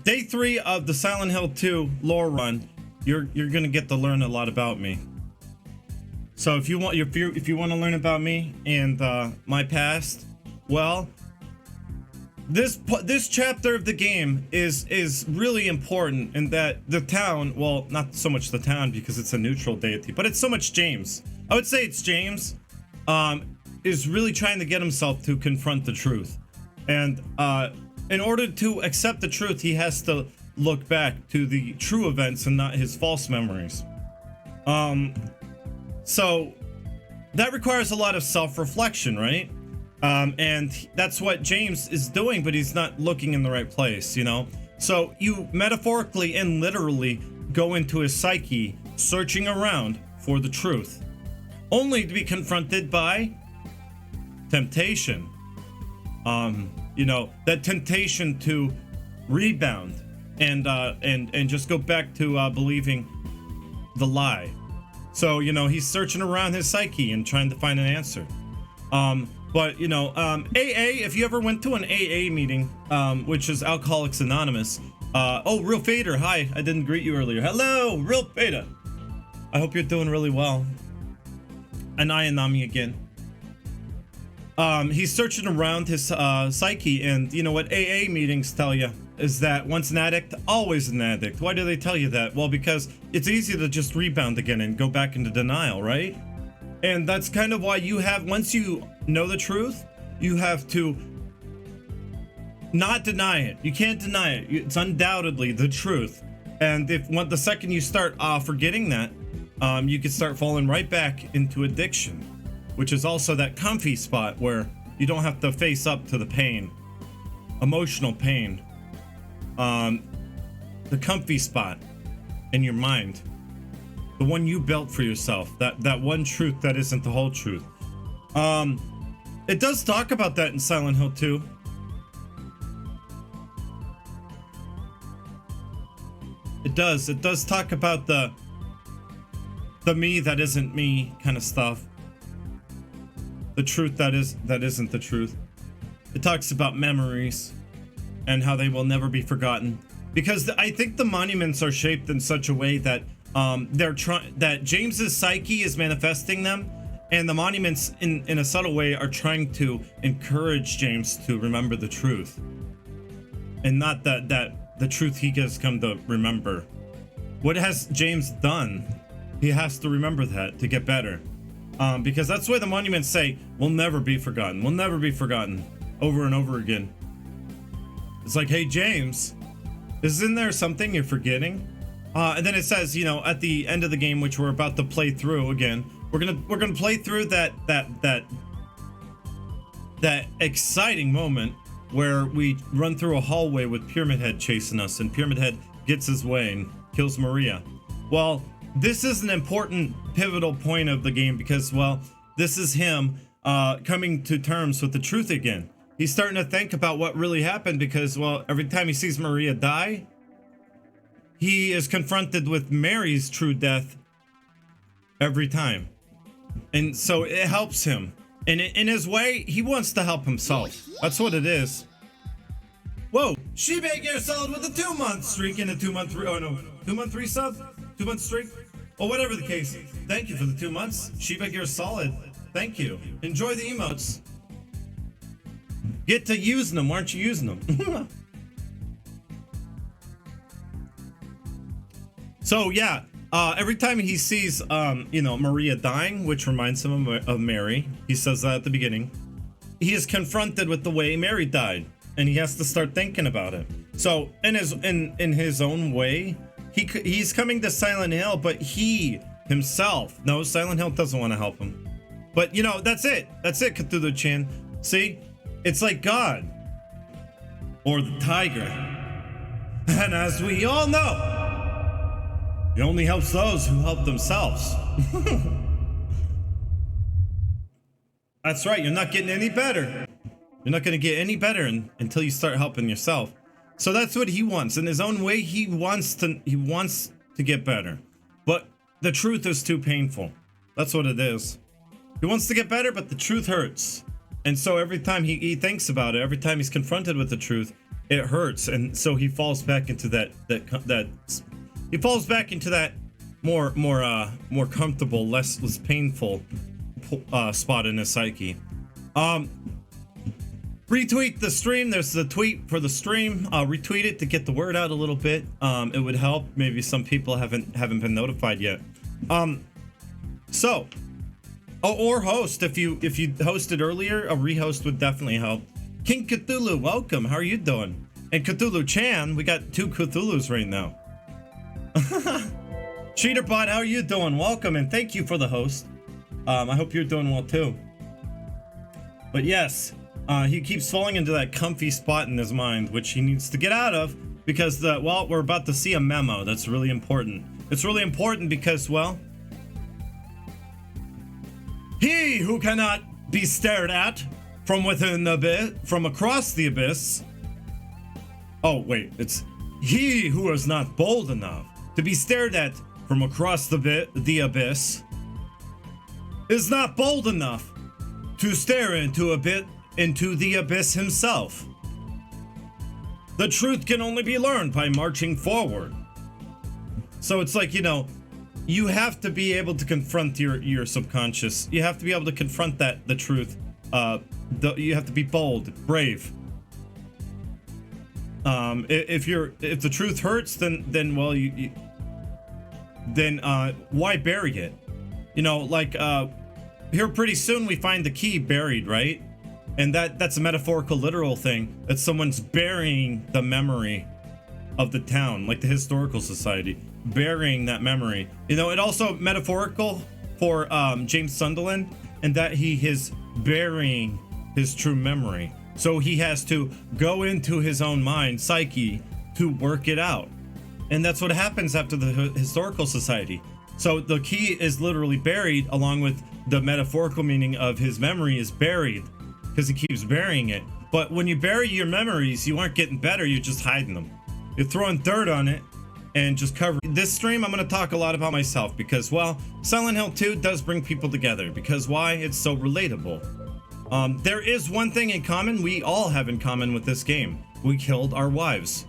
day 3 of the Silent Hill 2 lore run, you're gonna get to learn a lot about me. So if you want to learn about me and my past, well, this chapter of the game is really important in that the town, well, not so much the town because it's a neutral deity, but it's so much James. I would say it's James is really trying to get himself to confront the truth. And in order to accept the truth, he has to look back to the true events and not his false memories. So that requires a lot of self-reflection, right? And that's what James is doing, but he's not looking in the right place, you know? So you metaphorically and literally go into his psyche, searching around for the truth, only to be confronted by temptation. You know, that temptation to rebound and just go back to believing the lie. So, you know, he's searching around his psyche and trying to find an answer. But, you know, AA, if you ever went to an AA meeting, which is Alcoholics Anonymous. Oh, Real Fader, hi. I didn't greet you earlier. Hello, Real Fader. I hope you're doing really well. And Nami again. He's searching around his psyche, and you know what AA meetings tell you is that once an addict, always an addict. Why do they tell you that? Well, because it's easy to just rebound again and go back into denial, right? And that's kind of why you have, once you know the truth, you have to not deny it. You can't deny it. It's undoubtedly the truth. And the second you start forgetting that, you can start falling right back into addiction, which is also that comfy spot where you don't have to face up to the pain, emotional pain. The comfy spot in your mind, the one you built for yourself, that one truth that isn't the whole truth. It does talk about that in Silent Hill 2. It does talk about the me that isn't me kind of stuff. The truth that isn't the truth. It talks about memories and how they will never be forgotten, because I think the monuments are shaped in such a way that that James's psyche is manifesting them, and the monuments in a subtle way are trying to encourage James to remember the truth, and not that the truth he has come to remember. What has James done? He has to remember that to get better, because that's why the monuments say will never be forgotten, will never be forgotten, over and over again. It's like, hey James, isn't there something you're forgetting? And then it says, you know, at the end of the game, which we're about to play through again, we're gonna play through that exciting moment where we run through a hallway with Pyramid Head chasing us, and Pyramid Head gets his way and kills Maria. Well, this is an important pivotal point of the game because, well, this is him coming to terms with the truth again. He's starting to think about what really happened because, well, every time he sees Maria die, he is confronted with Mary's true death every time. And so it helps him. And in his way, he wants to help himself. That's what it is. Whoa, she made Gear Solid with a 2-month streak and a 2-month, 2-month resub? 2-month streak? Or whatever the case. Thank you for the 2 months. Shiba Gear Solid. Thank you. Enjoy the emotes. Get to using them. Why aren't you using them? So yeah, every time he sees, you know, Maria dying, which reminds him of Mary, he says that at the beginning, he is confronted with the way Mary died, and he has to start thinking about it. So in his own way, he's coming to Silent Hill, but he himself knows Silent Hill doesn't want to help him. But you know, that's it, Cthulhu-chan. See, it's like God or the tiger, and as we all know, it only helps those who help themselves. That's right, you're not getting any better. You're not going to get any better until you start helping yourself. So that's what he wants. In his own way, he wants to get better. But the truth is too painful. That's what it is. He wants to get better, but the truth hurts. And so every time he thinks about it, every time he's confronted with the truth, it hurts, and so he falls back into that he falls back into that more comfortable, less painful spot in his psyche. Retweet the stream. There's the tweet for the stream. Retweet it to get the word out a little bit. It would help. Maybe some people haven't been notified yet. Or host if you hosted earlier. A rehost would definitely help. King Cthulhu, welcome. How are you doing? And Cthulhu Chan, we got 2 Cthulhus right now. Cheaterbot, how are you doing? Welcome and thank you for the host. I hope you're doing well too. But yes, he keeps falling into that comfy spot in his mind, which he needs to get out of because we're about to see a memo that's really important. It's really important because, well, he who cannot be stared at from within the abyss, from across the abyss. Oh wait, it's he who is not bold enough to be stared at from across the abyss is not bold enough to stare into the abyss himself. The truth can only be learned by marching forward. So it's like, you know, you have to be able to confront your subconscious. You have to be able to confront the truth. You have to be bold, brave. If the truth hurts, then well, why bury it? You know, like here pretty soon we find the key buried, right? And that's a metaphorical, literal thing. That someone's burying the memory of the town, like the historical society, burying that memory. You know, it also metaphorical for James Sunderland, and that he is burying his true memory. So he has to go into his own mind, psyche, to work it out. And that's what happens after the historical society. So the key is literally buried, along with the metaphorical meaning of his memory is buried, because he keeps burying it. But when you bury your memories, you aren't getting better, you're just hiding them. You're throwing dirt on it and just cover. This stream, I'm going to talk a lot about myself because, well, Silent Hill 2 does bring people together. Because why? It's so relatable. There is one thing in common we all have in common with this game. We killed our wives.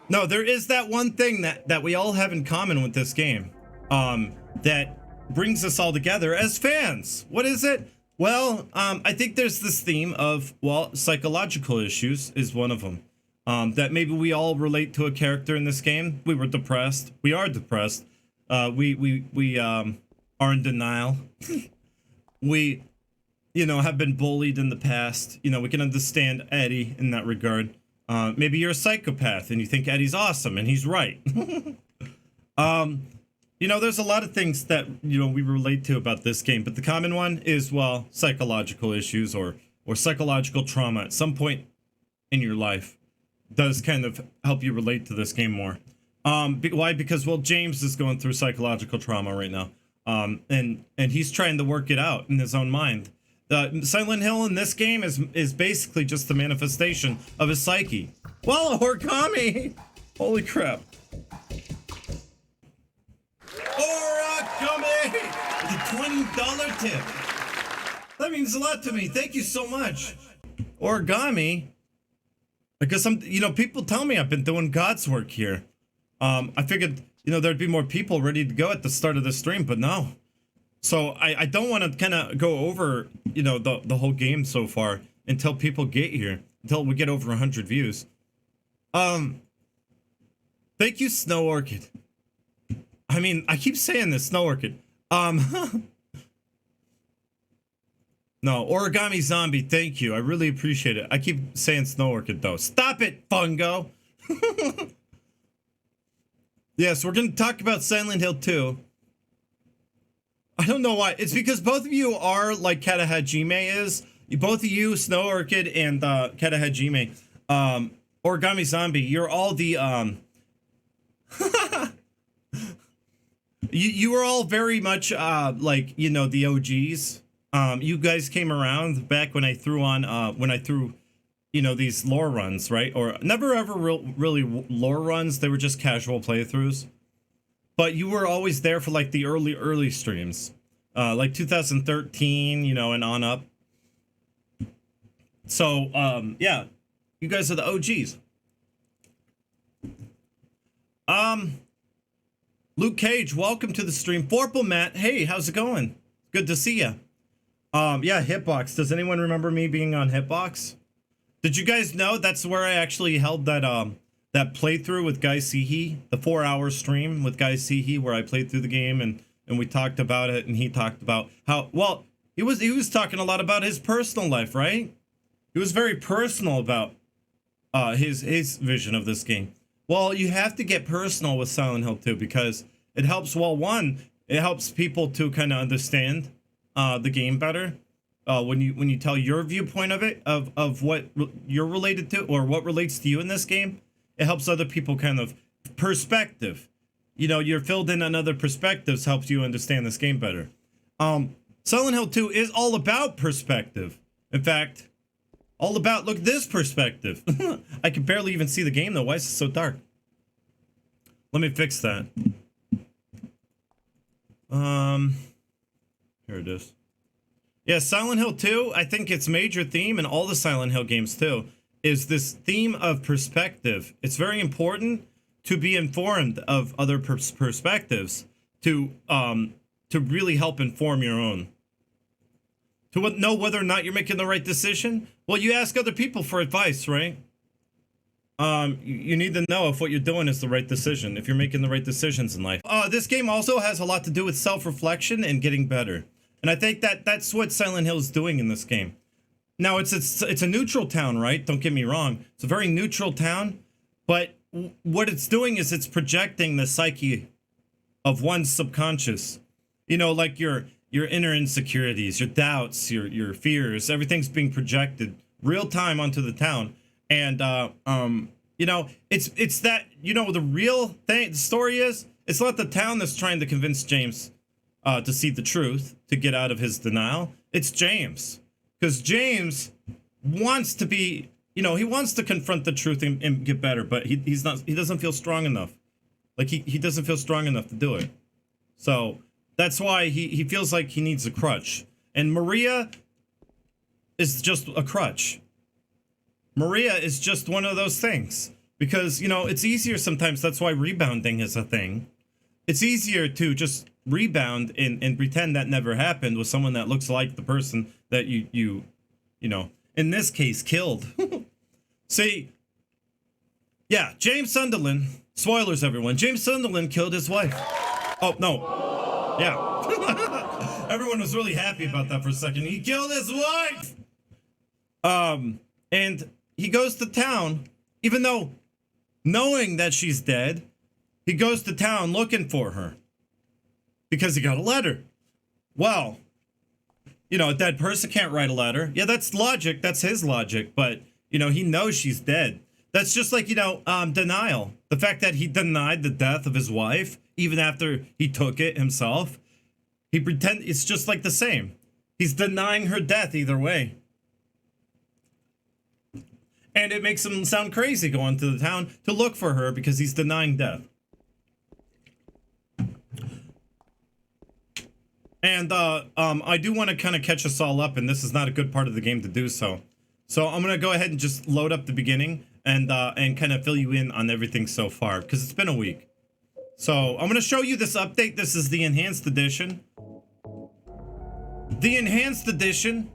No, there is that one thing that we all have in common with this game, that brings us all together as fans. What is it? Well, I think there's this theme of, well, psychological issues is one of them. That maybe we all relate to a character in this game. We were depressed. We are depressed. We are in denial. We, you know, have been bullied in the past. You know, we can understand Eddie in that regard. Maybe you're a psychopath and you think Eddie's awesome and he's right. You know, there's a lot of things that, you know, we relate to about this game, but the common one is, well, psychological issues or psychological trauma at some point in your life does kind of help you relate to this game more. Why? Because, well, James is going through psychological trauma right now. And he's trying to work it out in his own mind. Silent Hill in this game is basically just the manifestation of his psyche. Well, origami! Holy crap. Origami! The $20 tip. That means a lot to me. Thank you so much. Origami. Because people tell me I've been doing God's work here. I figured, you know, there'd be more people ready to go at the start of the stream, but no. So I don't want to kind of go over, you know, the whole game so far until people get here, until we get over 100 views. Thank you, Snow Orchid. I mean, I keep saying this, Snow Orchid. No, Origami Zombie, thank you. I really appreciate it. I keep saying Snow Orchid, though. Stop it, Fungo! Yes, we're going to talk about Silent Hill 2. I don't know why. It's because both of you are like Katahajime is. Both of you, Snow Orchid and Katahajime, Origami Zombie, you're all the... you were all very much like, you know, the OGs. You guys came around back when I threw you know, these lore runs, right? Or never ever really lore runs. They were just casual playthroughs. But you were always there for like the early streams, like 2013, you know, and on up. So, yeah, you guys are the OGs. Luke Cage, welcome to the stream. Forple Matt, hey, how's it going? Good to see ya. Yeah, Hitbox. Does anyone remember me being on Hitbox? Did you guys know that's where I actually held that that playthrough with Guy Seehee, the 4-hour stream with Guy Seehee, where I played through the game and we talked about it, and he talked about how, well, he was talking a lot about his personal life, right? He was very personal about his vision of this game. Well, you have to get personal with Silent Hill 2 because it helps. Well, one, it helps people to kind of understand the game better. When you tell your viewpoint of it, of what you're related to or what relates to you in this game, it helps other people kind of perspective. You know, you're filled in on other perspectives, helps you understand this game better. Silent Hill 2 is all about perspective. In fact, all about, look, this perspective. I can barely even see the game though. Why is it so dark? Let me fix that. Here it is. Yeah, Silent Hill 2, I think its major theme in all the Silent Hill games too, is this theme of perspective. It's very important to be informed of other perspectives to really help inform your own. To know whether or not you're making the right decision, well, you ask other people for advice, right? You need to know if what you're doing is the right decision, if you're making the right decisions in life. This game also has a lot to do with self-reflection and getting better. And I think that's what Silent Hill is doing in this game. Now, it's a neutral town, right? Don't get me wrong. It's a very neutral town, but what it's doing is it's projecting the psyche of one's subconscious. You know, like your inner insecurities, your doubts, your fears, everything's being projected real time onto the town. And you know, it's that, you know, the real thing, the story is, it's not the town that's trying to convince James to see the truth, to get out of his denial. It's James. Because James wants to be, you know, he wants to confront the truth and get better, but he doesn't feel strong enough. Like he doesn't feel strong enough to do it. So that's why he feels like he needs a crutch. And Maria is just a crutch. Maria is just one of those things. Because, you know, it's easier sometimes. That's why rebounding is a thing. It's easier to just rebound and pretend that never happened with someone that looks like the person that you know, in this case, killed. See, yeah, James Sunderland, spoilers everyone, James Sunderland killed his wife. Oh, no. Yeah. Everyone was really happy about that for a second. He killed his wife! And he goes to town, even though knowing that she's dead, he goes to town looking for her. Because he got a letter. Well, you know, a dead person can't write a letter. Yeah, that's logic. That's his logic. But, you know, he knows she's dead. That's just like, you know, denial. The fact that he denied the death of his wife, even after he took it himself. He pretend it's just like the same. He's denying her death either way. And it makes him sound crazy going to the town to look for her because he's denying death. And I do want to kind of catch us all up, and this is not a good part of the game to do so. So I'm going to go ahead and just load up the beginning and kind of fill you in on everything so far, because it's been a week. So I'm going to show you this update. This is the Enhanced Edition. The Enhanced Edition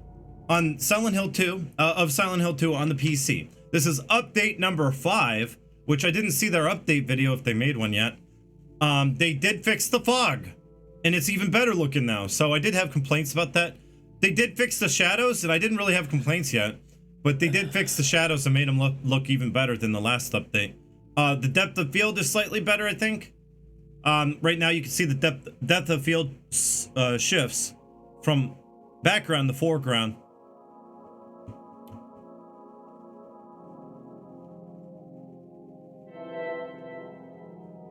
on Silent Hill 2, of Silent Hill 2 on the PC. This is update number 5, which I didn't see their update video if they made one yet. They did fix the fog. And it's even better looking now. So I did have complaints about that. They did fix the shadows, and I didn't really have complaints yet. But they did fix the shadows and made them look even better than the last update. The depth of field is slightly better, I think. Right now you can see the depth of field shifts from background to foreground.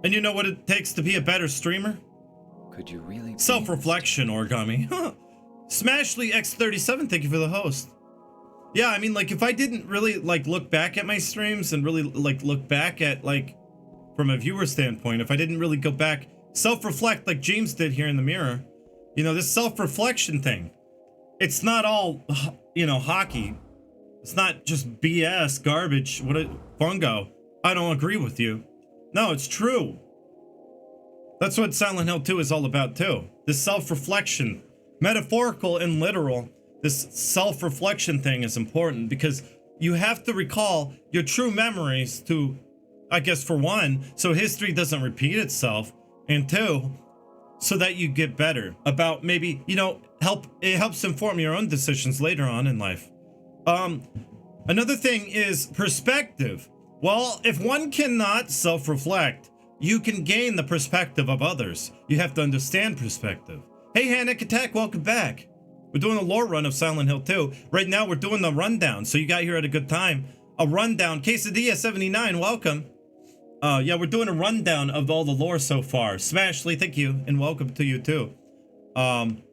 And you know what it takes to be a better streamer? Could you really? Self-reflection, Origami. Smashly X37, thank you for the host. Yeah, I mean, like, if I didn't really, like, look back at my streams and really, like, look back at, like, from a viewer standpoint, if I didn't really go back, self-reflect like James did here in the mirror, you know, this self-reflection thing, it's not all, you know, hockey. It's not just BS, garbage. Fungo, I don't agree with you. No, it's true. That's what Silent Hill 2 is all about too. This self-reflection, metaphorical and literal, this self-reflection thing is important because you have to recall your true memories to, I guess, for one, so history doesn't repeat itself, and two, so that you get better about maybe, you know, it helps inform your own decisions later on in life. Another thing is perspective. Well, if one cannot self-reflect, you can gain the perspective of others. You have to understand perspective. Hey, Hanik Attack, welcome back. We're doing a lore run of Silent Hill 2. Right now, we're doing the rundown, so you got here at a good time. A rundown. Quesadilla 79, welcome. Yeah, we're doing a rundown of all the lore so far. Smashly, thank you, and welcome to you too.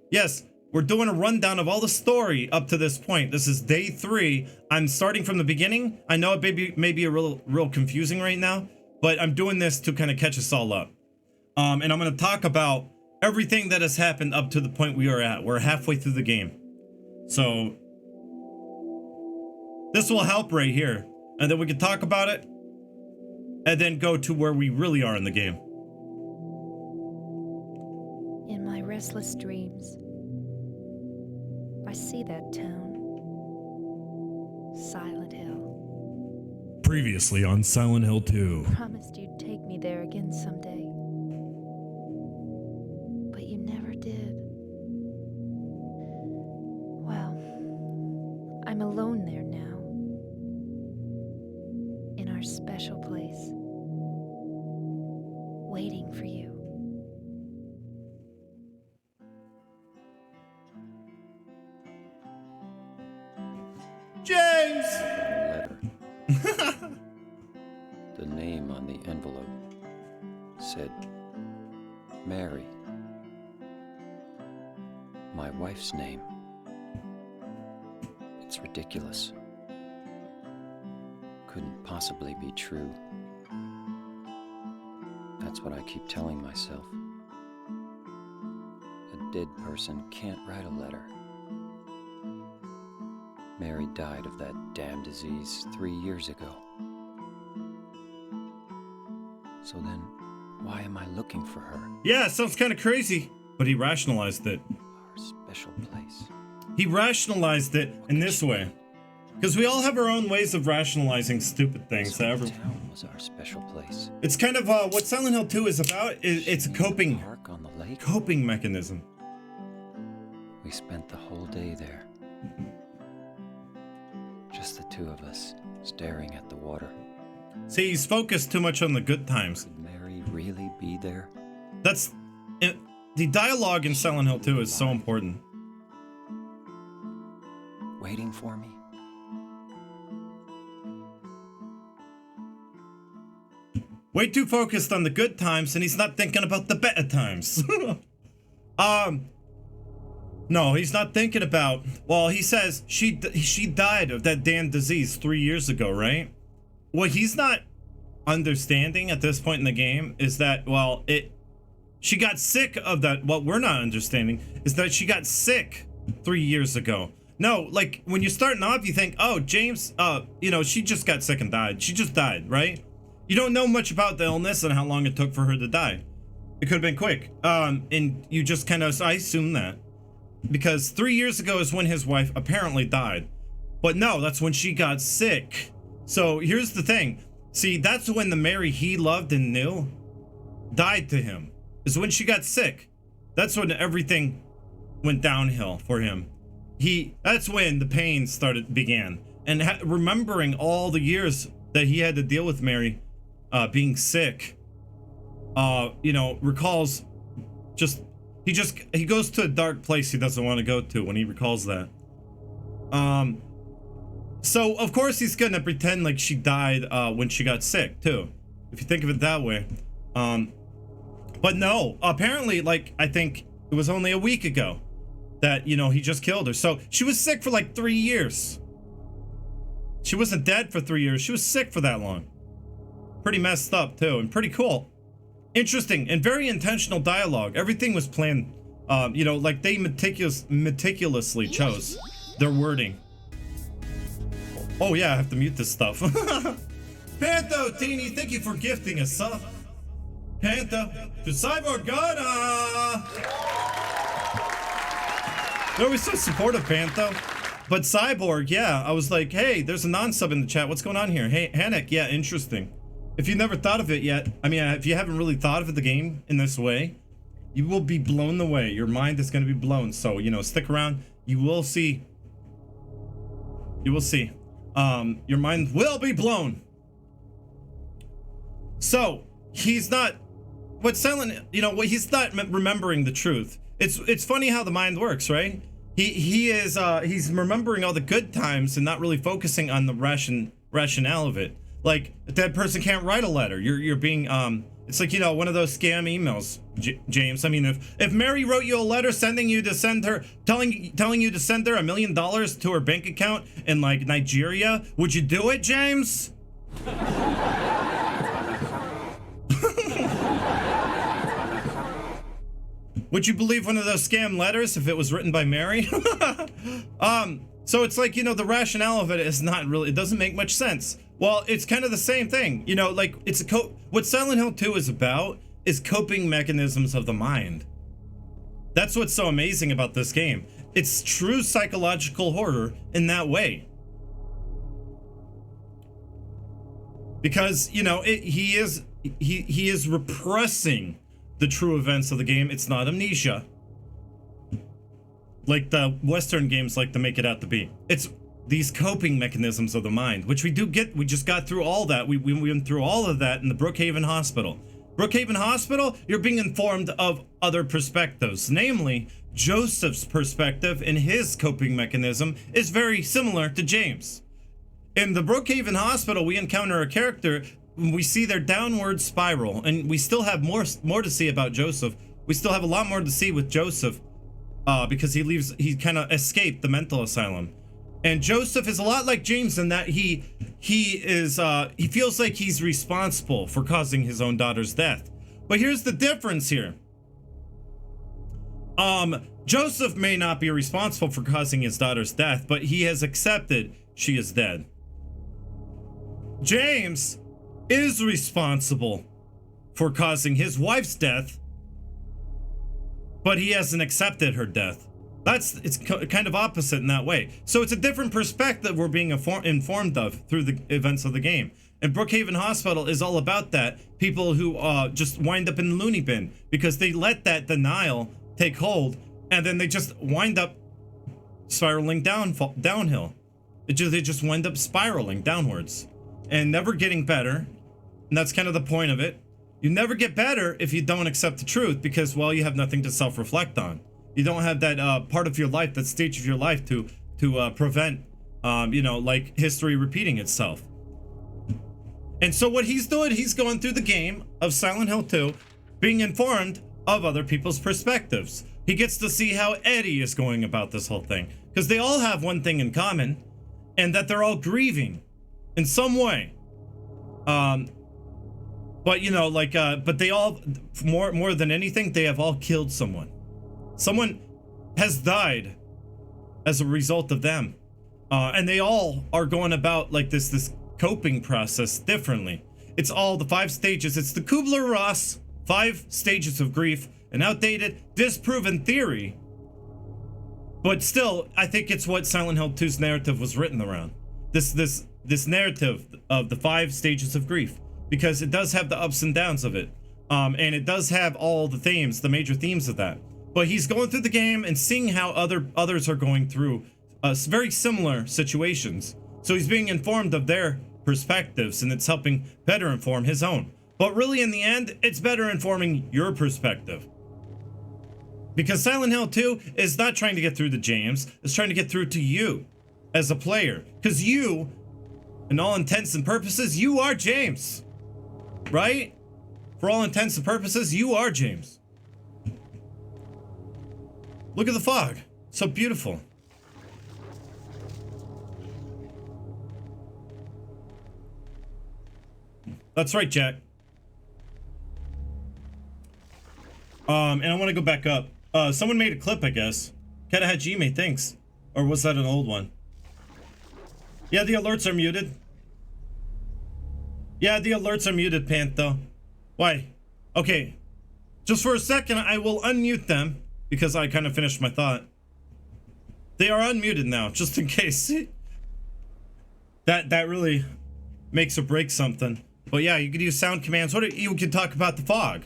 Yes, we're doing a rundown of all the story up to this point. This is day 3. I'm starting from the beginning. I know it may be a real confusing right now, but I'm doing this to kind of catch us all up. And I'm going to talk about everything that has happened up to the point we are at. We're halfway through the game. So this will help right here. And then we can talk about it and then go to where we really are in the game. In my restless dreams, I see that town. Silent Hill. Previously on Silent Hill 2. Promised you'd take me there again someday. But you never did. Well, I'm alone there now. In our special place. Waiting for you. James! Letter. The name on the envelope said Mary. My wife's name. It's ridiculous. Couldn't possibly be true. That's what I keep telling myself. A dead person can't write a letter. Mary died of that damn disease 3 years ago. So then, why am I looking for her? Yeah, it sounds kind of crazy, but he rationalized it. Our special place. He rationalized it in this way. Because we all have our own ways of rationalizing stupid things. So the town was our special place. It's kind of what Silent Hill 2 is about. It's a coping Park on the lake. coping mechanism. We spent the whole day there. Just the two of us, staring at the water. See, he's focused too much on the good times. Could Mary really be there? That's the dialogue in Silent Hill 2 is so important. Waiting for me? Way too focused on the good times, and he's not thinking about the better times. No, he's not thinking about. Well, he says she died of that damn disease 3 years ago, right? What he's not understanding at this point in the game is that, well, she got sick of that. What we're not understanding is that she got sick 3 years ago. No, like when you're starting off, you think, oh, James, you know, she just got sick and died. She just died, right? You don't know much about the illness and how long it took for her to die. It could have been quick. And you just kind of, I assume that. Because 3 years ago is when his wife apparently died. But no, that's when she got sick. So here's the thing. See, that's when the Mary he loved and knew died to him. Is when she got sick. That's when everything went downhill for him. That's when the pain began. And remembering all the years that he had to deal with Mary being sick, you know, recalls he goes to a dark place he doesn't want to go to when he recalls that. So of course he's gonna pretend like she died when she got sick too, if you think of it that way. But no, apparently, like, I think it was only a week ago that, you know, he just killed her. So she was sick for like 3 years. She wasn't dead for 3 years. She was sick for that long. Pretty messed up too, and pretty cool. Interesting and very intentional dialogue. Everything was planned. You know, like they meticulously chose their wording. Oh yeah, I have to mute this stuff. Pantho, Teeny, thank you for gifting a sub. Pantho, to Cyborg God. They're always so supportive, Pantho. But Cyborg, yeah, I was like, hey, there's a non-sub in the chat. What's going on here? Hey, Hanek, yeah, interesting. If you've never thought of it yet, I mean, if you haven't really thought of the game in this way, you will be blown away. Your mind is going to be blown. So, you know, stick around. You will see. You will see. Your mind will be blown. So, he's not... What's Silent... You know, he's not remembering the truth. It's funny how the mind works, right? He's remembering all the good times and not really focusing on the rationale of it. Like, a dead person can't write a letter. You're being it's like, you know, one of those scam emails, James. I mean, if Mary wrote you a letter telling you to send her $1 million to her bank account in like Nigeria, would you do it, James? Would you believe one of those scam letters if it was written by Mary? So it's like, you know, the rationale of it is not really, it doesn't make much sense. Well, it's kind of the same thing, you know, like it's what Silent Hill 2 is about is coping mechanisms of the mind. That's what's so amazing about this game. It's true psychological horror in that way. Because, you know, he is repressing the true events of the game. It's not amnesia like the Western games like to make it out to be. It's these coping mechanisms of the mind, which we just got through all that. We went through all of that in the Brookhaven Hospital. Brookhaven Hospital, you're being informed of other perspectives, namely Joseph's perspective, and his coping mechanism is very similar to James. In the Brookhaven Hospital, we encounter a character, we see their downward spiral, and we still have more to see about Joseph. We still have a lot more to see with Joseph, because he kind of escaped the mental asylum. And Joseph is a lot like James in that he feels like he's responsible for causing his own daughter's death. But here's the difference here. Joseph may not be responsible for causing his daughter's death, but he has accepted she is dead. James is responsible for causing his wife's death, but he hasn't accepted her death. It's kind of opposite in that way. So it's a different perspective we're being informed of through the events of the game. And Brookhaven Hospital is all about that. People who just wind up in the loony bin because they let that denial take hold, and then they just wind up spiraling downhill. They just wind up spiraling downwards and never getting better. And that's kind of the point of it. You never get better if you don't accept the truth because, well, you have nothing to self-reflect on. You don't have that part of your life, that stage of your life to prevent, you know, like history repeating itself. And so what he's doing, he's going through the game of Silent Hill 2, being informed of other people's perspectives. He gets to see how Eddie is going about this whole thing, because they all have one thing in common, and that they're all grieving in some way. But you know, like, but they all, more than anything, they have all killed someone. Someone has died as a result of them. And they all are going about like this coping process differently. It's all the 5 stages. It's the Kubler-Ross 5 stages of grief, an outdated, disproven theory. But still, I think it's what Silent Hill 2's narrative was written around. This narrative of the 5 stages of grief. Because it does have the ups and downs of it. And it does have all the themes, the major themes of that. But he's going through the game and seeing how others are going through very similar situations. So he's being informed of their perspectives, and it's helping better inform his own. But really, in the end, it's better informing your perspective. Because Silent Hill 2 is not trying to get through to James, it's trying to get through to you as a player. Because you, in all intents and purposes, you are James. Right? For all intents and purposes, you are James. Look at the fog. So beautiful. That's right, Jack. And I want to go back up. Someone made a clip, I guess. Katahajime, thanks. Or was that an old one? Yeah, the alerts are muted. Yeah, the alerts are muted, Pantho. Why? Okay. Just for a second, I will unmute them because I kind of finished my thought. They are unmuted now, just in case. That really makes or breaks something. But yeah, you could use sound commands. You could talk about the fog.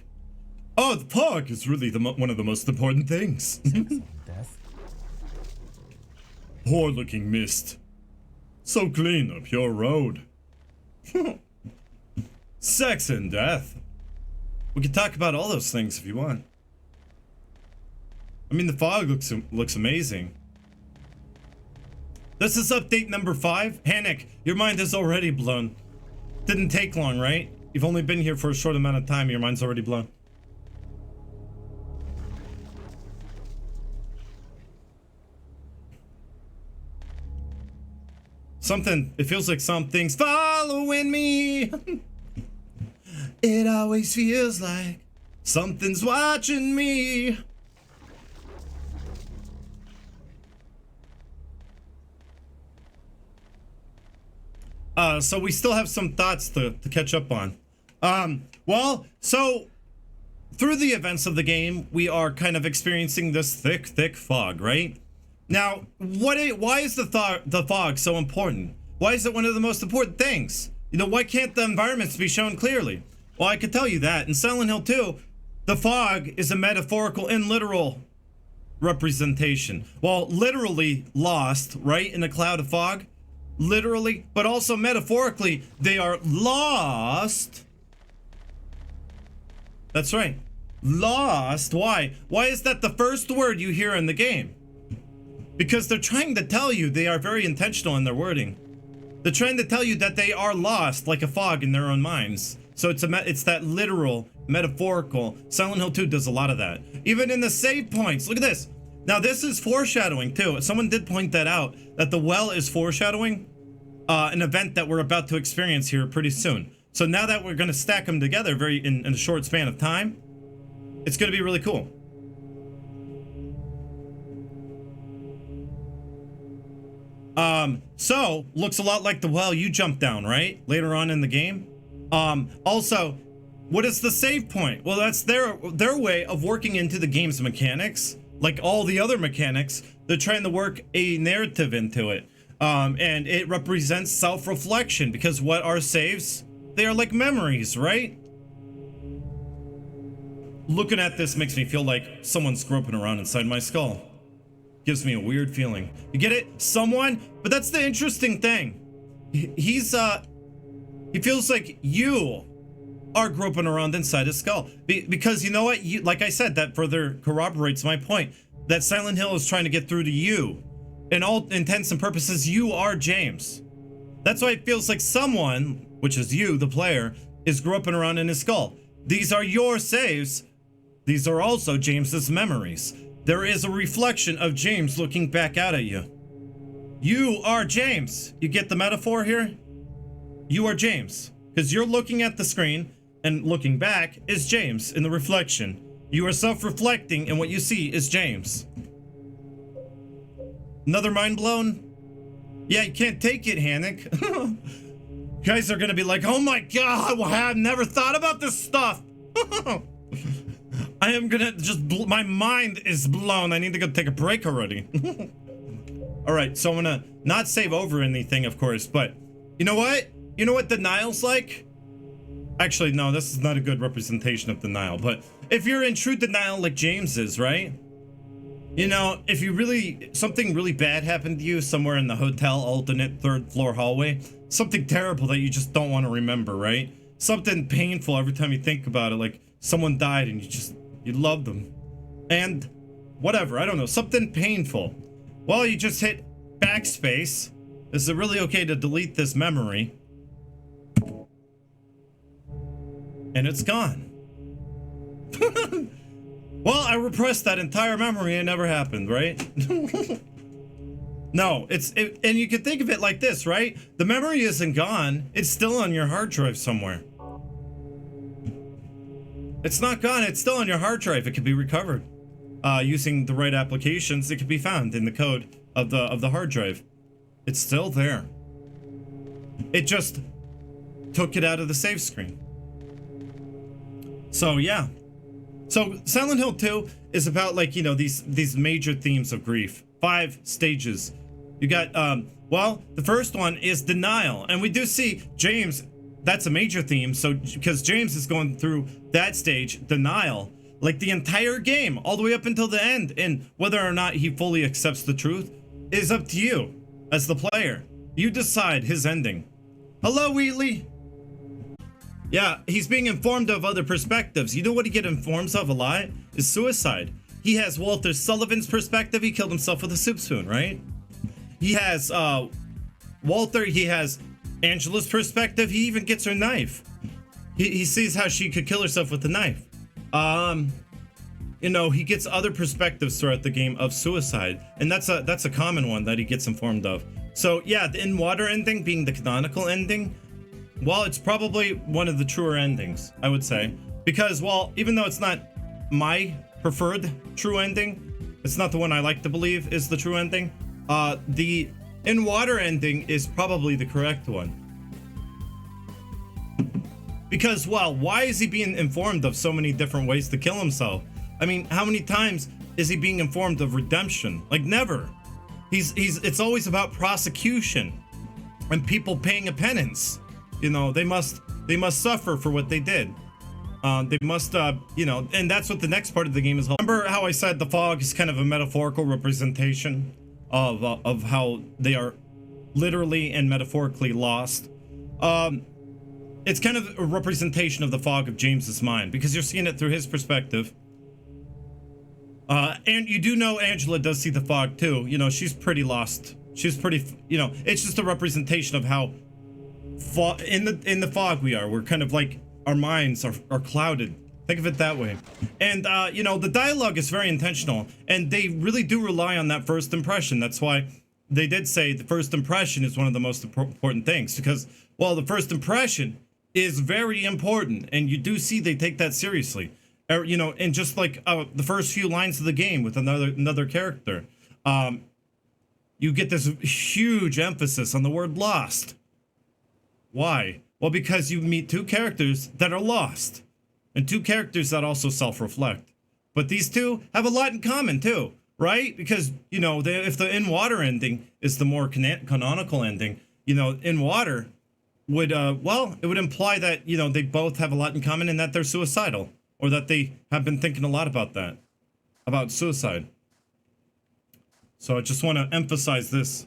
Oh, the fog is really one of the most important things. Death? Poor looking mist. So clean, a pure road. Sex and death. We could talk about all those things if you want. I mean, the fog looks amazing. This is update number 5. Hannick, your mind is already blown. Didn't take long, right? You've only been here for a short amount of time. Your mind's already blown. It feels like something's following me. It always feels like something's watching me. So we still have some thoughts to catch up on. Well, so through the events of the game, we are kind of experiencing this thick fog, right? Now, why is the fog so important? Why is it one of the most important things? You know, why can't the environments be shown clearly? Well, I could tell you that. In Silent Hill 2, the fog is a metaphorical and literal representation. Well, literally lost, right, in a cloud of fog. Literally, but also metaphorically, they are lost. That's right. Lost. Why? Why is that the first word you hear in the game? Because they're trying to tell you, they are very intentional in their wording. They're trying to tell you that they are lost like a fog in their own minds. So it's that literal, metaphorical. Silent Hill 2 does a lot of that. Even in the save points. Look at this. Now this is foreshadowing too. Someone did point that out, that the well is foreshadowing an event that we're about to experience here pretty soon. So now that we're going to stack them together in a short span of time, it's going to be really cool. So looks a lot like the well you jumped down, right? Later on in the game. Also, what is the save point? Well, that's their way of working into the game's mechanics. Like all the other mechanics, they're trying to work a narrative into it. And it represents self-reflection, because what are saves? They are like memories, right? Looking at this makes me feel like someone's groping around inside my skull. Gives me a weird feeling. You get it? Someone? But that's the interesting thing. He feels like you are groping around inside his skull. Because you know what? Like I said, that further corroborates my point. That Silent Hill is trying to get through to you. In all intents and purposes, you are James. That's why it feels like someone, which is you, the player, is groping around in his skull. These are your saves. These are also James's memories. There is a reflection of James looking back out at you. You are James. You get the metaphor here? You are James. Because you're looking at the screen, and looking back is James in the reflection. You are self-reflecting, and what you see is James. Another mind blown? Yeah, you can't take it, Hannick. Guys are gonna be like, oh my god, I've never thought about this stuff. I am gonna my mind is blown. I need to go take a break already. All right, so I'm gonna not save over anything, of course, but you know what? You know what denial's like? Actually, no, this is not a good representation of denial, but if you're in true denial like James is, right? You know, if something really bad happened to you somewhere in the hotel alternate 3rd floor hallway, something terrible that you just don't want to remember, right? Something painful every time you think about it, like someone died and you love them. And whatever, I don't know, something painful. Well, you just hit backspace. Is it really okay to delete this memory? And it's gone. Well, I repressed that entire memory. It never happened, right? No, and you can think of it like this, right? The memory isn't gone. It's still on your hard drive somewhere. It's not gone. It's still on your hard drive. It can be recovered. Using the right applications, it can be found in the code of the hard drive. It's still there. It just took it out of the save screen. So yeah. So Silent Hill 2 is about, like, you know, these major themes of grief. 5 stages. You got well, the first one is denial, and we do see James. That's a major theme. So because James is going through that stage, denial, like the entire game, all the way up until the end, and whether or not he fully accepts the truth is up to you as the player. You decide his ending. Hello, Wheatley. Yeah, he's being informed of other perspectives. You know what he gets informed of a lot? Is suicide. He has Walter Sullivan's perspective. He killed himself with a soup spoon, right? He has Walter. He has Angela's perspective. He even gets her knife. He sees how she could kill herself with a knife. You know, he gets other perspectives throughout the game of suicide, and that's a common one that he gets informed of. So yeah, the in-water ending being the canonical ending, well, it's probably one of the truer endings, I would say, because, well, even though it's not my preferred true ending, it's not the one I like to believe is the true ending. The in-water ending is probably the correct one. Because, well, why is he being informed of so many different ways to kill himself? I mean, how many times is he being informed of redemption? Like, never. It's always about prosecution and people paying a penance. You know, they must suffer for what they did. They must, you know, and that's what the next part of the game is. Remember how I said the fog is kind of a metaphorical representation of how they are literally and metaphorically lost? It's kind of a representation of the fog of James's mind, because you're seeing it through his perspective. And you do know Angela does see the fog too. You know, she's pretty lost. She's pretty, you know, it's just a representation of how in the fog we are. We're kind of like, our minds are clouded. Think of it that way. And you know, the dialogue is very intentional, and they really do rely on that first impression. That's why they did say the first impression is one of the most important things, because, well, the first impression is very important, and you do see they take that seriously. You know, and just like the first few lines of the game with another character, you get this huge emphasis on the word lost. Why? Well, because you meet 2 characters that are lost, and 2 characters that also self-reflect. But these 2 have a lot in common too, right? Because, you know, if the in-water ending is the more canonical ending, you know, in-water would, well, it would imply that, you know, they both have a lot in common, and that they're suicidal, or that they have been thinking a lot about that, about suicide. So I just want to emphasize this.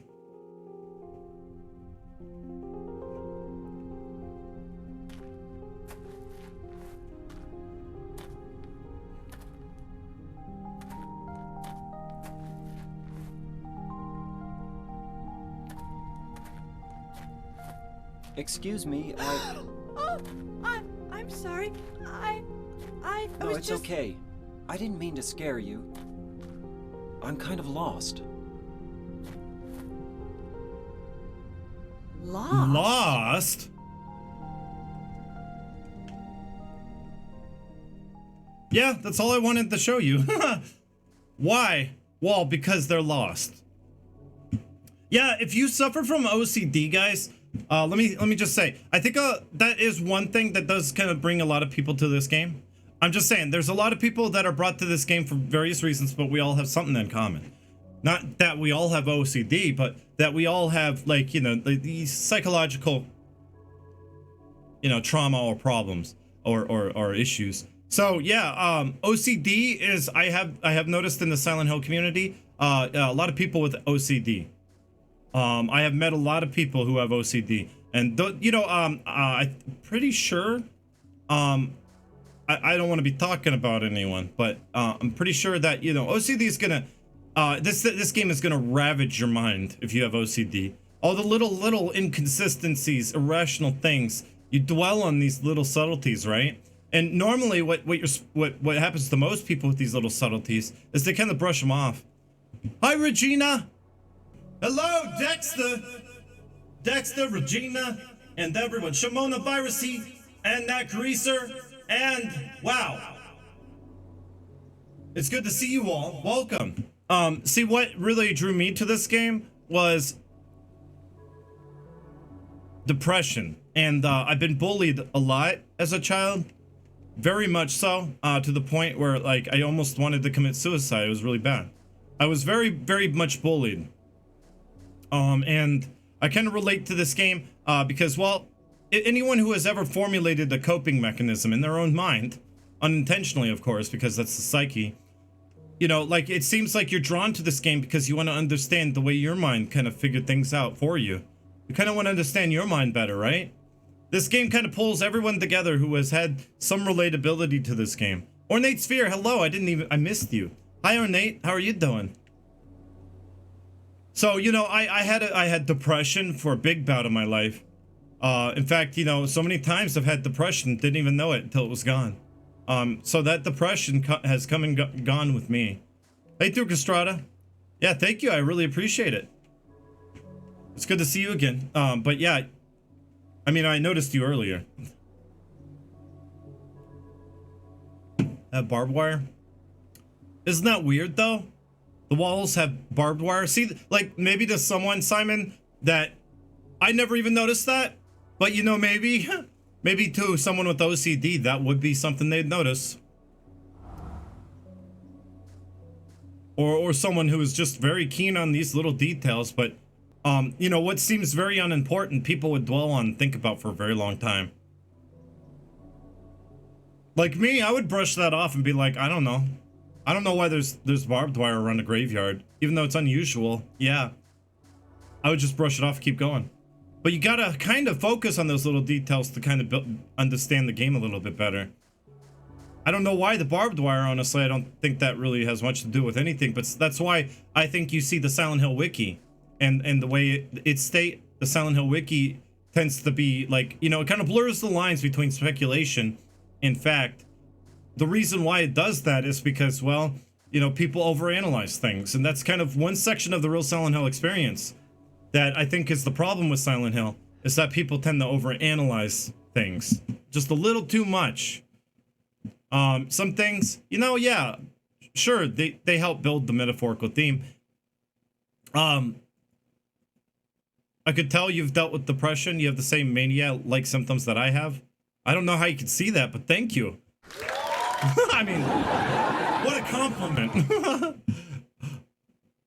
Excuse me, Oh, I'm sorry. I No, was it's just... okay. I didn't mean to scare you. I'm kind of lost. Lost? Lost? Yeah, that's all I wanted to show you. Why? Well, because they're lost. Yeah, if you suffer from OCD, guys, let me just say, I think that is one thing that does kind of bring a lot of people to this game. I'm just saying, there's a lot of people that are brought to this game for various reasons, but we all have something in common. Not that we all have OCD, but that we all have, like, you know, these psychological, you know, trauma or problems or issues. So yeah, OCD is, I have noticed in the Silent Hill community, a lot of people with OCD. I have met a lot of people who have OCD, and you know, I'm pretty sure, I don't want to be talking about anyone, but I'm pretty sure that, you know, OCD is gonna, this game is gonna ravage your mind if you have OCD. All the little inconsistencies, irrational things, you dwell on these little subtleties, right? And normally, what happens to most people with these little subtleties is they kind of brush them off. Hi, Regina. Hello, Dexter, Regina, and everyone. Shimona Virusy, and that greaser, and wow. It's good to see you all. Welcome. See, what really drew me to this game was depression, and I've been bullied a lot as a child, very much so, to the point where like I almost wanted to commit suicide. It was really bad. I was very, very much bullied. And I kind of relate to this game because, well, anyone who has ever formulated a coping mechanism in their own mind, unintentionally, of course, because that's the psyche, you know, like it seems like you're drawn to this game because you want to understand the way your mind kind of figured things out for you. You kind of want to understand your mind better, right? This game kind of pulls everyone together who has had some relatability to this game. Ornate Sphere, hello, I missed you. Hi Ornate, how are you doing? So, you know, I had depression for a big bout of my life. In fact, you know, so many times I've had depression, didn't even know it until it was gone. So that depression has come and gone with me. Hey, through Castrata. Yeah, thank you. I really appreciate it. It's good to see you again. But yeah, I mean, I noticed you earlier. Have barbed wire? Isn't that weird though? The walls have barbed wire. See, like maybe to someone, Simon, that I never even noticed that. But you know, maybe to someone with OCD, that would be something they'd notice. Or someone who is just very keen on these little details, but you know, what seems very unimportant, people would dwell on and think about for a very long time. Like me, I would brush that off and be like, I don't know. I don't know why there's barbed wire around a graveyard, even though it's unusual. Yeah. I would just brush it off and keep going. But you gotta kind of focus on those little details to kind of understand the game a little bit better. I don't know why the barbed wire, honestly. I don't think that really has much to do with anything, but that's why I think you see the Silent Hill wiki and the way the Silent Hill wiki tends to be like, you know, it kind of blurs the lines between speculation and fact. The reason why it does that is because, well, you know, people overanalyze things, and that's kind of one section of the real Silent Hill experience that I think is the problem with Silent Hill, is that people tend to overanalyze things just a little too much. Some things, you know, yeah, sure, they help build the metaphorical theme. I could tell you've dealt with depression. You have the same mania-like symptoms that I have. I don't know how you could see that, but thank you. I mean, what a compliment.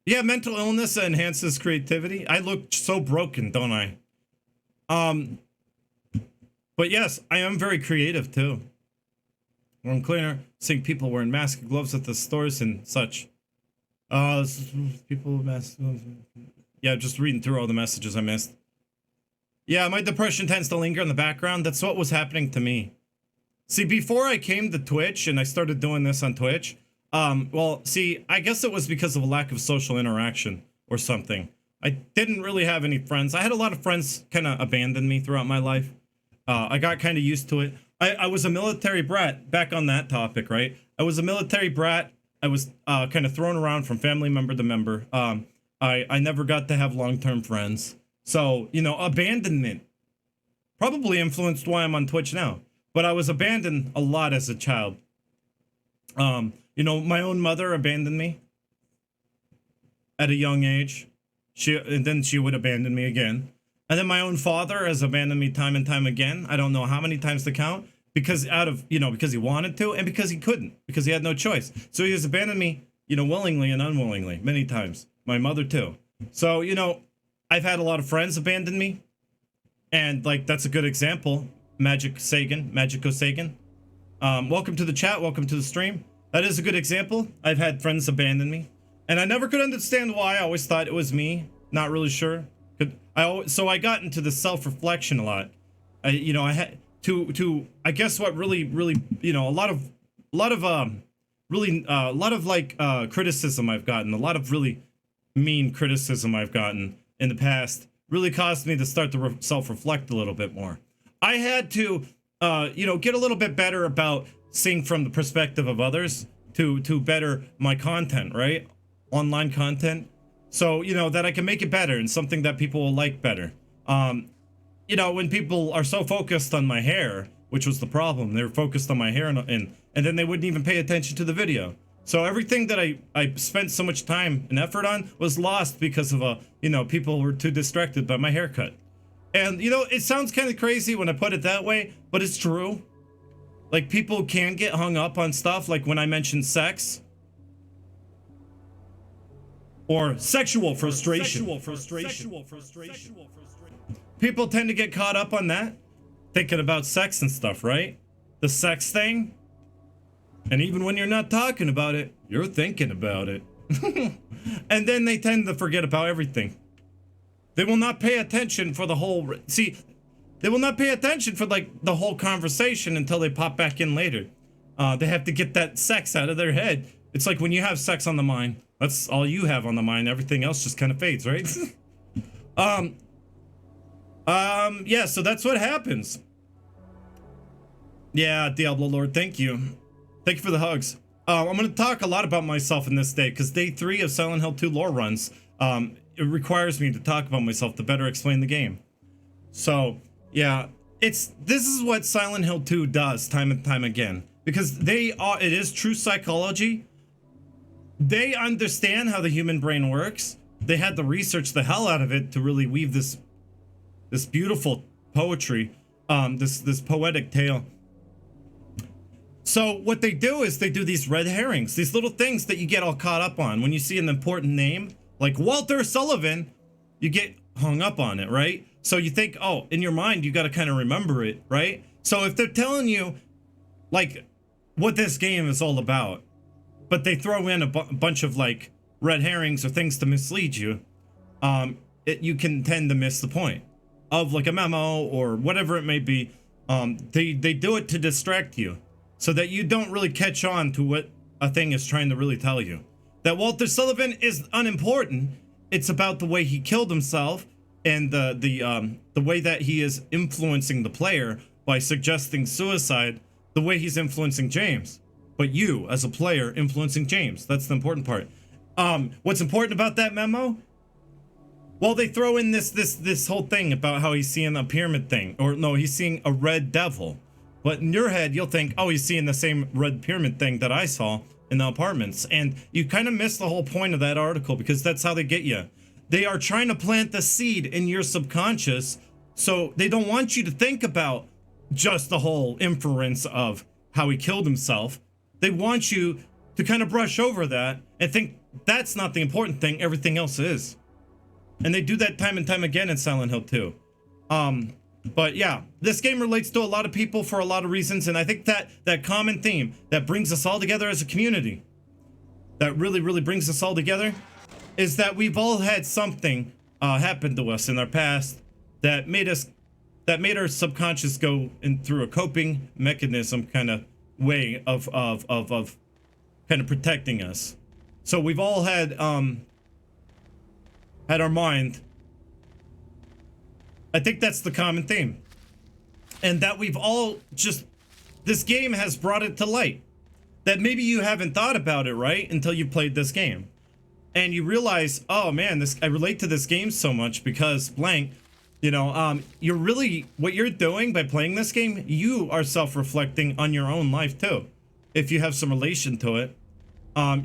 Yeah, mental illness enhances creativity. I look so broken, don't I? But yes, I am very creative too. Room cleaner, seeing people wearing masks and gloves at the stores and such. People masks. Yeah, just reading through all the messages I missed. Yeah, my depression tends to linger in the background. That's what was happening to me. See, before I came to Twitch and I started doing this on Twitch, well, see, I guess it was because of a lack of social interaction or something. I didn't really have any friends. I had a lot of friends kind of abandon me throughout my life. I got kind of used to it. I was a military brat, back on that topic, right? I was a military brat. I was kind of thrown around from family member to member. I never got to have long-term friends. So, you know, abandonment probably influenced why I'm on Twitch now. But I was abandoned a lot as a child. You know, my own mother abandoned me at a young age. And then she would abandon me again. And then my own father has abandoned me time and time again. I don't know how many times to count, because because he wanted to and because he couldn't, because he had no choice. So he has abandoned me, you know, willingly and unwillingly many times. My mother too. So, you know, I've had a lot of friends abandon me. And like, that's a good example. Magico Sagan. Welcome to the chat. Welcome to the stream. That is a good example. I've had friends abandon me. And I never could understand why. I always thought it was me. Not really sure. So I got into the self-reflection a lot. I had to I guess what really, you know, a lot of criticism I've gotten, a lot of really mean criticism I've gotten in the past really caused me to start to self-reflect a little bit more. I had to, you know, get a little bit better about seeing from the perspective of others to better my content, right? Online content. So, you know, that I can make it better and something that people will like better. You know, when people are so focused on my hair, which was the problem, they were focused on my hair and then they wouldn't even pay attention to the video. So everything that I spent so much time and effort on was lost because of, you know, people were too distracted by my haircut. And you know, it sounds kind of crazy when I put it that way, but it's true. Like, people can get hung up on stuff, like when I mentioned sex or sexual frustration. People tend to get caught up on that, thinking about sex and stuff, right? The sex thing. And even when you're not talking about it, you're thinking about it. And then they tend to forget about everything. They will not pay attention for the whole... See, they will not pay attention for, like, the whole conversation until they pop back in later. They have to get that sex out of their head. It's like when you have sex on the mind. That's all you have on the mind. Everything else just kind of fades, right? Yeah, so that's what happens. Yeah, Diablo Lord, thank you. Thank you for the hugs. I'm going to talk a lot about myself in this day, because day 3 of Silent Hill 2 lore runs, it requires me to talk about myself to better explain the game. So, yeah, this is what Silent Hill 2 does time and time again, because it is true psychology. They understand how the human brain works. They had to research the hell out of it to really weave this beautiful poetry, this poetic tale. So what they do is they do these red herrings, these little things that you get all caught up on. When you see an important name, like Walter Sullivan, you get hung up on it, right? So you think, oh, in your mind, you got to kind of remember it, right? So if they're telling you, like, what this game is all about, but they throw in a bunch of, like, red herrings or things to mislead you, you can tend to miss the point of, like, a memo or whatever it may be. They do it to distract you, so that you don't really catch on to what a thing is trying to really tell you. That Walter Sullivan is unimportant. It's about the way he killed himself and the way that he is influencing the player by suggesting suicide, the way he's influencing James. But you, as a player, influencing James. That's the important part. What's important about that memo? Well, they throw in this whole thing about how he's seeing a pyramid thing. Or no, he's seeing a red devil. But in your head, you'll think, oh, he's seeing the same red pyramid thing that I saw in the apartments. And you kind of miss the whole point of that article, because that's how they get you. They are trying to plant the seed in your subconscious, so they don't want you to think about just the whole inference of how he killed himself. They want you to kind of brush over that and think that's not the important thing, everything else is. And they do that time and time again in Silent Hill 2. But yeah, this game relates to a lot of people for a lot of reasons, and I think that common theme that brings us all together as a community, that really brings us all together, is that we've all had something happen to us in our past that made our subconscious go in through a coping mechanism kind of way of kind of protecting us. So we've all had our mind. I think that's the common theme. And that we've all this game has brought it to light. That maybe you haven't thought about it, right? Until you played this game. And you realize, oh man, I relate to this game so much because blank, you know, what you're doing by playing this game, you are self-reflecting on your own life too. If you have some relation to it.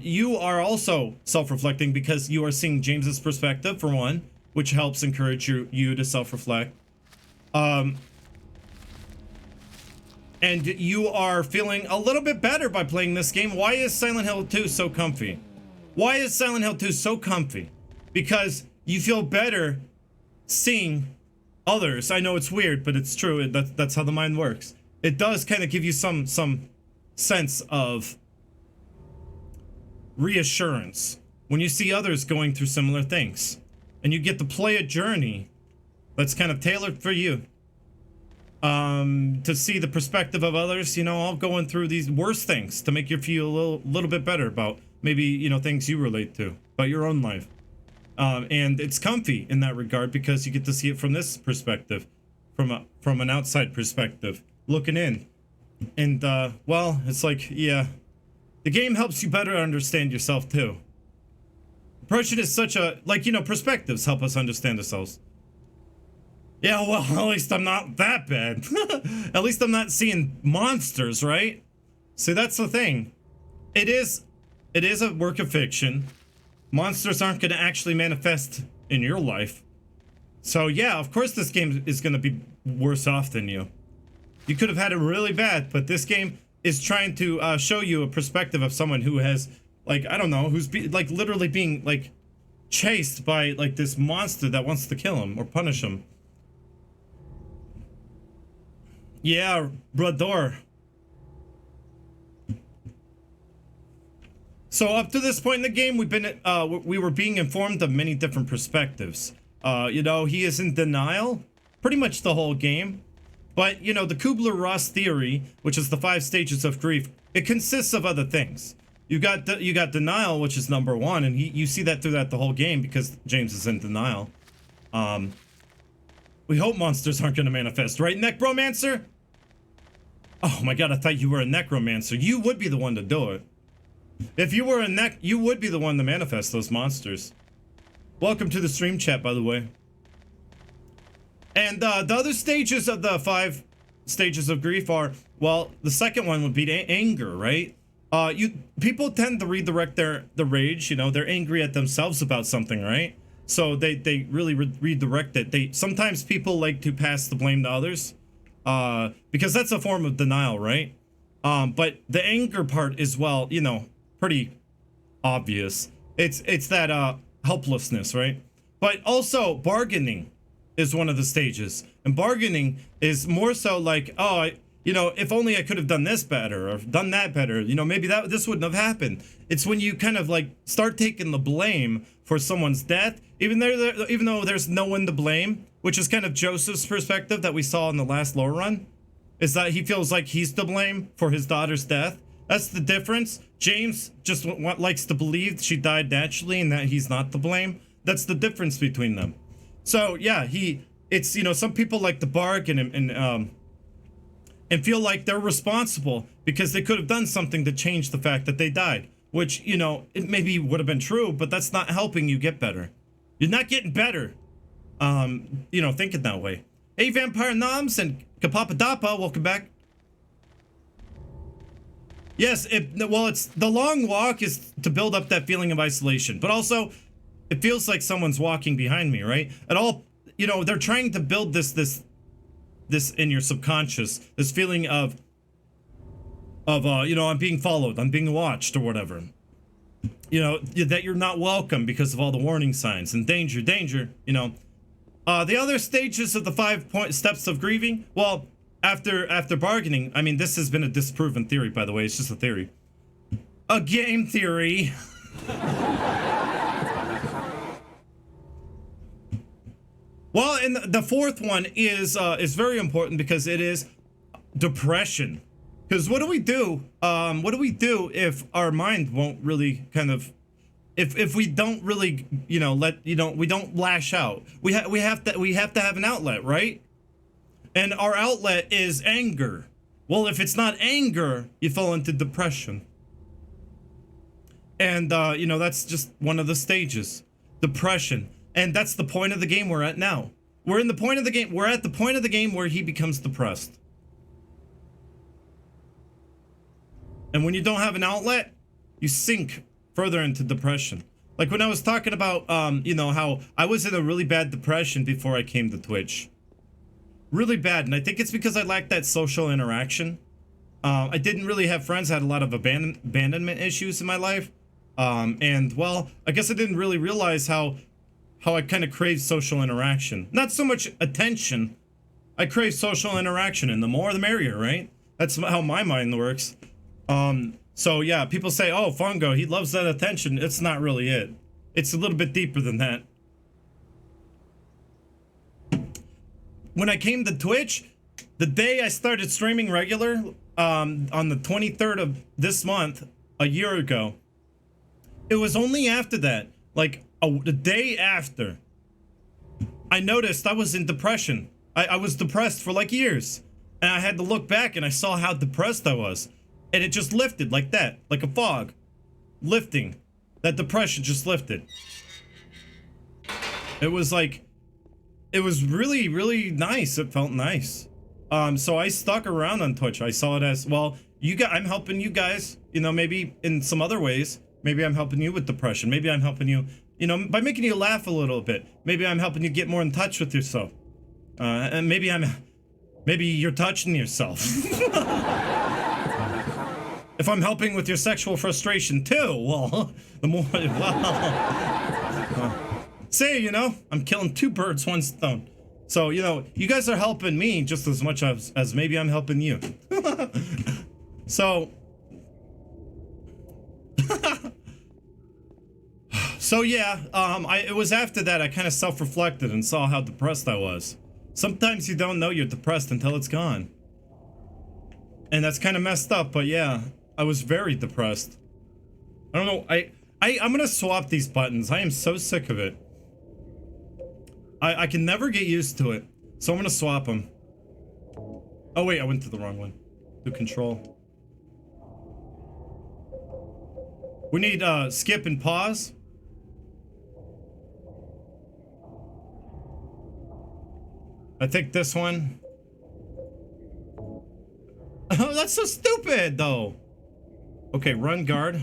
You are also self-reflecting because you are seeing James's perspective, for one, which helps encourage you to self-reflect. And you are feeling a little bit better by playing this game. Why is Silent Hill 2 so comfy? Why is Silent Hill 2 so comfy? Because you feel better seeing others. I know it's weird, but it's true. That's how the mind works. It does kind of give you some sense of reassurance when you see others going through similar things. And you get to play a journey that's kind of tailored for you. To see the perspective of others, you know, all going through these worse things to make you feel a little bit better about maybe, you know, things you relate to, about your own life. And it's comfy in that regard because you get to see it from this perspective, from an outside perspective, looking in. And, well, it's like, yeah, the game helps you better understand yourself too. Approaching is such a, like, you know, perspectives help us understand ourselves. Yeah, well, at least I'm not that bad. At least I'm not seeing monsters, right? See, that's the thing. It is a work of fiction. Monsters aren't going to actually manifest in your life. So yeah, of course this game is going to be worse off than you. You could have had it really bad, but this game is trying to show you a perspective of someone who has, like, I don't know, who's like literally being like chased by like this monster that wants to kill him or punish him. Yeah, brother. So up to this point in the game, we were being informed of many different perspectives. You know, he is in denial pretty much the whole game. But, you know, the Kubler-Ross theory, which is the 5 stages of grief, it consists of other things. You got denial, which is number 1, and you see that throughout the whole game because James is in denial. We hope monsters aren't going to manifest, right, Necromancer? Oh my god, I thought you were a Necromancer. You would be the one to do it. If you were you would be the one to manifest those monsters. Welcome to the stream chat, by the way. And the other stages of the 5 stages of grief are, well, the second one would be anger, right? People tend to redirect the rage, you know, they're angry at themselves about something, right? So they really redirect it. Sometimes people like to pass the blame to others, because that's a form of denial, right? But the anger part is, well, you know, pretty obvious. It's that helplessness, right? But also bargaining is one of the stages, and bargaining is more so like, oh, you know, if only I could have done this better or done that better, you know, maybe this wouldn't have happened. It's when you kind of like start taking the blame for someone's death, even though there's no one to blame, which is kind of Joseph's perspective that we saw in the last lore run, is that he feels like he's to blame for his daughter's death. That's the difference. James just likes to believe she died naturally and that he's not to blame. That's the difference between them. So yeah, it's, you know, some people like to bargain and feel like they're responsible because they could have done something to change the fact that they died, which, you know, it maybe would have been true, but that's not helping you get better. You're not getting better, you know, thinking that way. Hey, Vampire Noms and Kapapadapa, welcome back. Yes, it's the long walk is to build up that feeling of isolation, but also it feels like someone's walking behind me, right? At all, you know, they're trying to build this in your subconscious, this feeling of you know, I'm being followed, I'm being watched or whatever. You know, that you're not welcome because of all the warning signs and danger, you know. The other stages of the 5 steps of grieving, well, after bargaining, I mean, this has been a disproven theory, by the way, it's just a theory. A game theory. Well, and the 4th one is very important because it is depression. Because what do we do? What do we do if our mind won't really kind of, if we don't really, you know, we don't lash out. We have to have an outlet, right? And our outlet is anger. Well, if it's not anger, you fall into depression. And you know, that's just one of the stages, depression. And that's the point of the game we're at now. We're at the point of the game where he becomes depressed. And when you don't have an outlet, you sink further into depression. Like when I was talking about, you know, how I was in a really bad depression before I came to Twitch. Really bad, and I think it's because I lacked that social interaction. I didn't really have friends. I had a lot of abandonment issues in my life. And, well, I guess I didn't really realize how I kind of crave social interaction. Not so much attention. I crave social interaction, and the more the merrier, right? That's how my mind works. So yeah, people say, oh, Fungo, he loves that attention. It's not really it. It's a little bit deeper than that. When I came to Twitch, the day I started streaming regular, on the 23rd of this month, a year ago, it was only after that, like the day after, I noticed I was in depression. I was depressed for like years, and I had to look back and I saw how depressed I was, and it just lifted like that, like a fog, lifting. That depression just lifted. It was like, it was really, really nice. It felt nice. So I stuck around on Twitch. I saw it as, well, I'm helping you guys, you know, maybe in some other ways. Maybe I'm helping you with depression. Maybe I'm helping you You know, by making you laugh a little bit. Maybe I'm helping you get more in touch with yourself. And maybe you're touching yourself. If I'm helping with your sexual frustration too, well, the more, say, you know, I'm killing 2 birds, 1 stone. So, you know, you guys are helping me just as much as maybe I'm helping you. So, so yeah, it was after that I kind of self-reflected and saw how depressed I was. Sometimes you don't know you're depressed until it's gone. And that's kind of messed up, but yeah, I was very depressed. I don't know, I'm gonna swap these buttons. I am so sick of it. I can never get used to it, so I'm gonna swap them. Oh wait, I went to the wrong one. Do control. We need skip and pause. I think this one. Oh, that's so stupid though. Okay, run guard.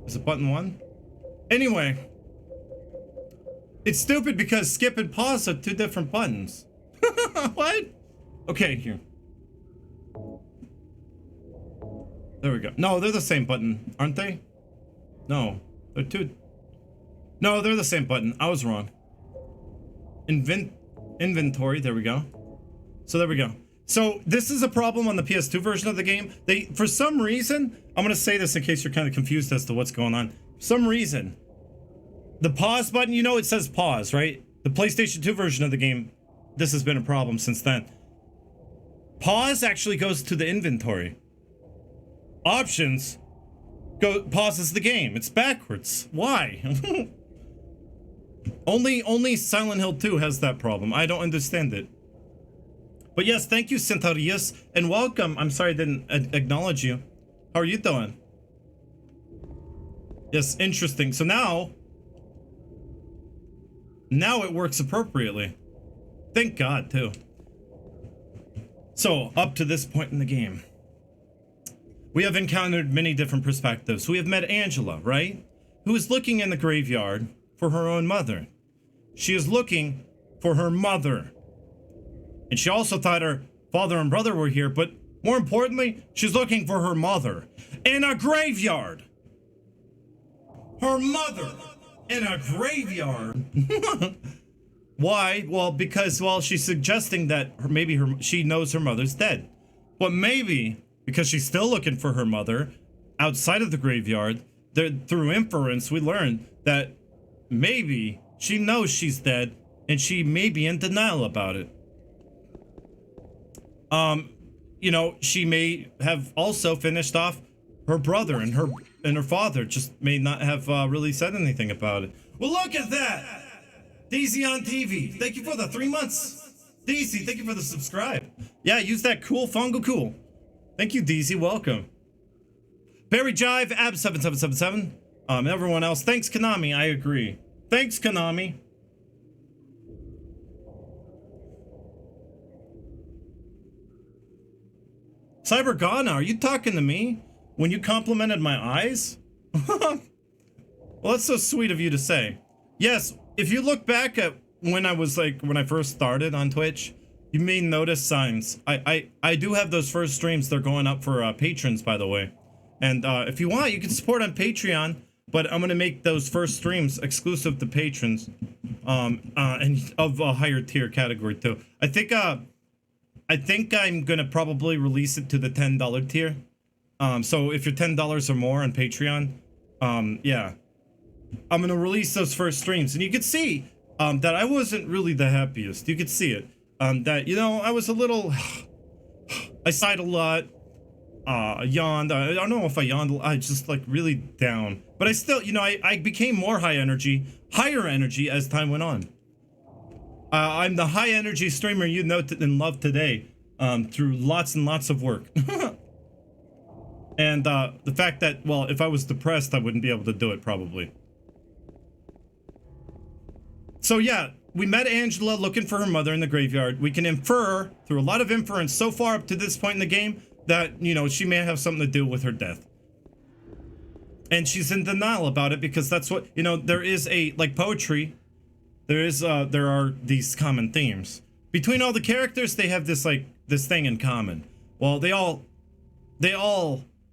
Is it button 1? Anyway. It's stupid because skip and pause are 2 different buttons. What? Okay, here. There we go. No, they're the same button, aren't they? No, they're 2. No, they're the same button. I was wrong. Inventory, there we go. So there we go. So this is a problem on the PS2 version of the game. They, for some reason, I'm gonna say this in case you're kind of confused as to what's going on. For some reason, the pause button, you know, it says pause, right? The PlayStation 2 version of the game, this has been a problem since then. Pause actually goes to the inventory. Options pauses the game. It's backwards. Why? Only Silent Hill 2 has that problem. I don't understand it. But yes, thank you, Centaurius, and welcome. I'm sorry I didn't acknowledge you. How are you doing? Yes, interesting. So now it works appropriately. Thank God, too. So, up to this point in the game, we have encountered many different perspectives. We have met Angela, right? Who is looking in the graveyard for her own mother. She is looking for her mother. And she also thought her father and brother were here, but more importantly, she's looking for her mother in a graveyard. Her mother in a graveyard. Why? Well, because, well, she's suggesting that she knows her mother's dead. But maybe because she's still looking for her mother outside of the graveyard, through inference, we learn that maybe she knows she's dead and she may be in denial about it. You know, she may have also finished off her brother, and her father just may not have really said anything about it. Well, look at that! Daisy on TV, thank you for the 3 months. Daisy, thank you for the subscribe. Yeah, use that cool Fungo cool. Thank you, Daisy, welcome. Barry Jive, Ab7777, and everyone else. Thanks, Konami, I agree. Thanks, Konami. Cybergana, are you talking to me when you complimented my eyes? Well, that's so sweet of you to say. Yes, if you look back at when I first started on Twitch, you may notice signs. I do have those first streams. They're going up for patrons, by the way. And if you want, you can support on Patreon. But I'm gonna make those first streams exclusive to patrons, and of a higher tier category too. I think I'm gonna probably release it to the $10 tier. So if you're $10 or more on Patreon, yeah, I'm gonna release those first streams, and you could see that I wasn't really the happiest. You could see it. That, you know, I was a little. I sighed a lot. Yawned. I don't know if I yawned. I just like really down. But I still, you know, I became more higher energy as time went on. I'm the high energy streamer you know and love today, through lots and lots of work. And the fact that, well, if I was depressed, I wouldn't be able to do it probably. So yeah, we met Angela looking for her mother in the graveyard. We can infer through a lot of inference so far up to this point in the game that, you know, she may have something to do with her death. And she's in denial about it because that's what, you know, there is a, like poetry, there are these common themes. Between all the characters, they have this, like, this thing in common. Well, they all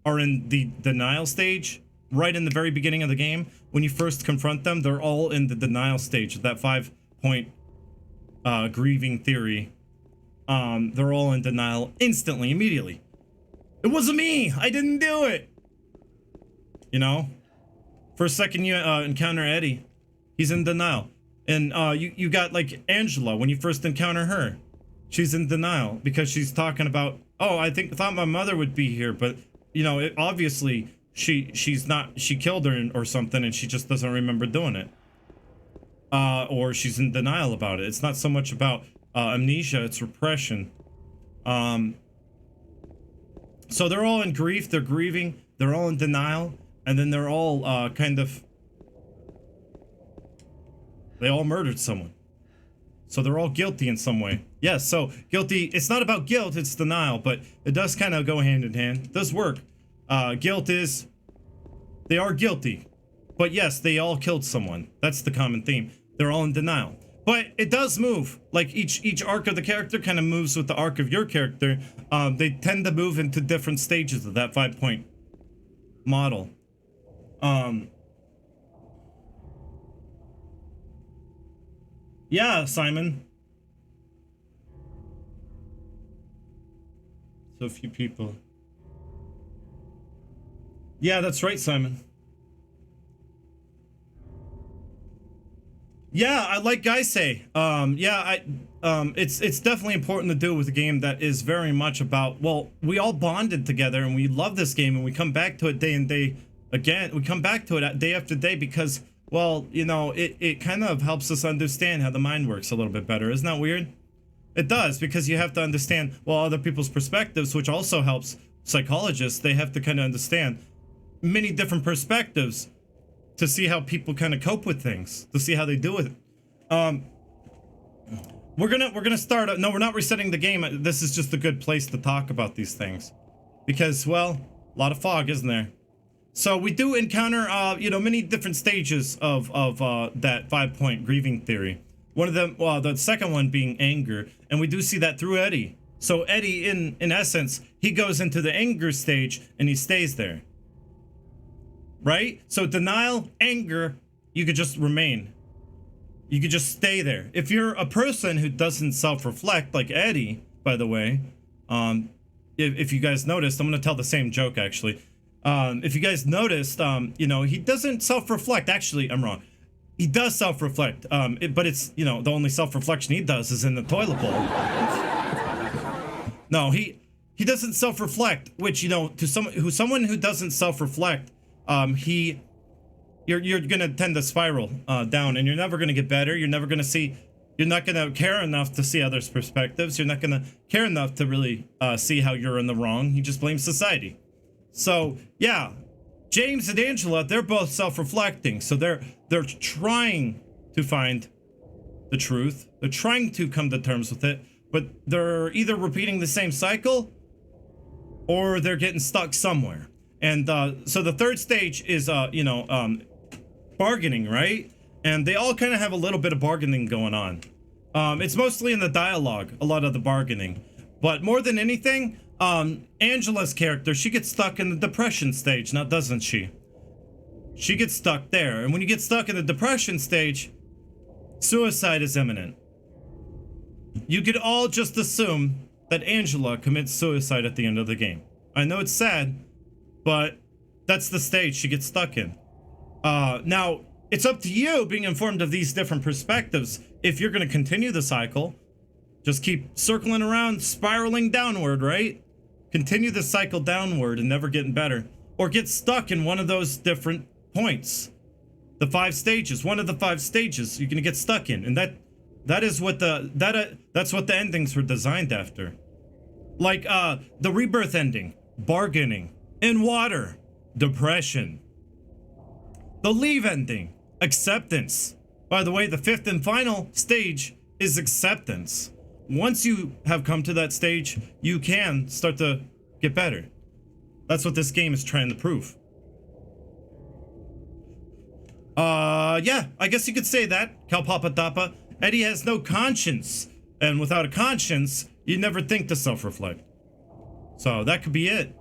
are in the denial stage right in the very beginning of the game. When you first confront them, they're all in the denial stage of that 5-point grieving theory. They're all in denial instantly, immediately. It wasn't me! I didn't do it! You know? First second you encounter Eddie, he's in denial. And you got like Angela, when you first encounter her, she's in denial because she's talking about, oh, thought my mother would be here, but you know, obviously she's not, she killed her or something and she just doesn't remember doing it. Or she's in denial about it. It's not so much about amnesia, it's repression. So they're all in grief, they're grieving, they're all in denial, and then they're all they all murdered someone. So they're all guilty in some way. Yes, so guilty, it's not about guilt, it's denial, but it does kind of go hand in hand. It does work. Guilt is, they are guilty. But yes, they all killed someone. That's the common theme. They're all in denial. But it does move. Like each arc of the character kind of moves with the arc of your character. They tend to move into different stages of that 5-point model. Yeah, Simon. So few people. Yeah, that's right, Simon. Yeah, like guys say, it's definitely important to do with a game that is very much about, well, we all bonded together and we love this game and we come back to it day and day again. We come back to it day after day because, well, you know, it kind of helps us understand how the mind works a little bit better. Isn't that weird? It does, because you have to understand, well, other people's perspectives, which also helps psychologists. They have to kind of understand many different perspectives to see how people kind of cope with things, to see how they do it. We're gonna start. No, we're not resetting the game. This is just a good place to talk about these things, because, well, a lot of fog, isn't there? So we do encounter, you know, many different stages of that 5-point grieving theory. One of them, well, the second one being anger, and we do see that through Eddie. So Eddie, in essence, he goes into the anger stage and he stays there. Right? So denial, anger, you could just remain. You could just stay there. If you're a person who doesn't self-reflect, like Eddie, by the way, if you guys noticed, I'm going to tell the same joke, actually. If you guys noticed, you know, he doesn't self-reflect. Actually, I'm wrong. He does self-reflect, but it's, you know, the only self-reflection he does is in the toilet bowl. No, he doesn't self-reflect, which, you know, to someone who doesn't self-reflect, you're gonna tend to spiral down, and you're never gonna get better. You're never gonna see. You're not gonna care enough to see others' perspectives. You're not gonna care enough to really see how you're in the wrong. You just blame society. So yeah, James and Angela, they're both self-reflecting. So they're trying to find the truth. They're trying to come to terms with it, but they're either repeating the same cycle or they're getting stuck somewhere. And so the third stage is, you know, bargaining, right? And they all kind of have a little bit of bargaining going on. It's mostly in the dialogue, a lot of the bargaining. But more than anything, Angela's character, she gets stuck in the depression stage, now doesn't she? She gets stuck there. And when you get stuck in the depression stage, suicide is imminent. You could all just assume that Angela commits suicide at the end of the game. I know it's sad, but that's the stage she gets stuck in. Now, it's up to you, being informed of these different perspectives, if you're going to continue the cycle. Just keep circling around, spiraling downward, right? Continue the cycle downward and never getting better. Or get stuck in one of those different points. The 5 stages, one of the 5 stages you're going to get stuck in. And that's what the endings were designed after. Like the rebirth ending, bargaining. In water, depression. The leave ending, acceptance. By the way, the 5th and final stage is acceptance. Once you have come to that stage, you can start to get better. That's what this game is trying to prove. Yeah, I guess you could say that, Kalpapa. Eddie has no conscience, and without a conscience, you never think to self-reflect. So that could be it.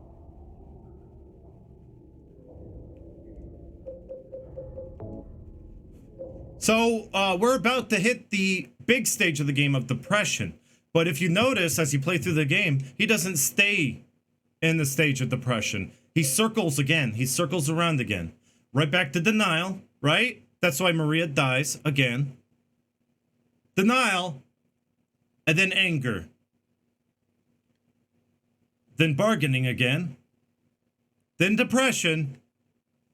So we're about to hit the big stage of the game of depression. But if you notice, as you play through the game, he doesn't stay in the stage of depression. He circles again. He circles around again. Right back to denial, right? That's why Maria dies again. Denial, and then anger. Then bargaining again. Then depression,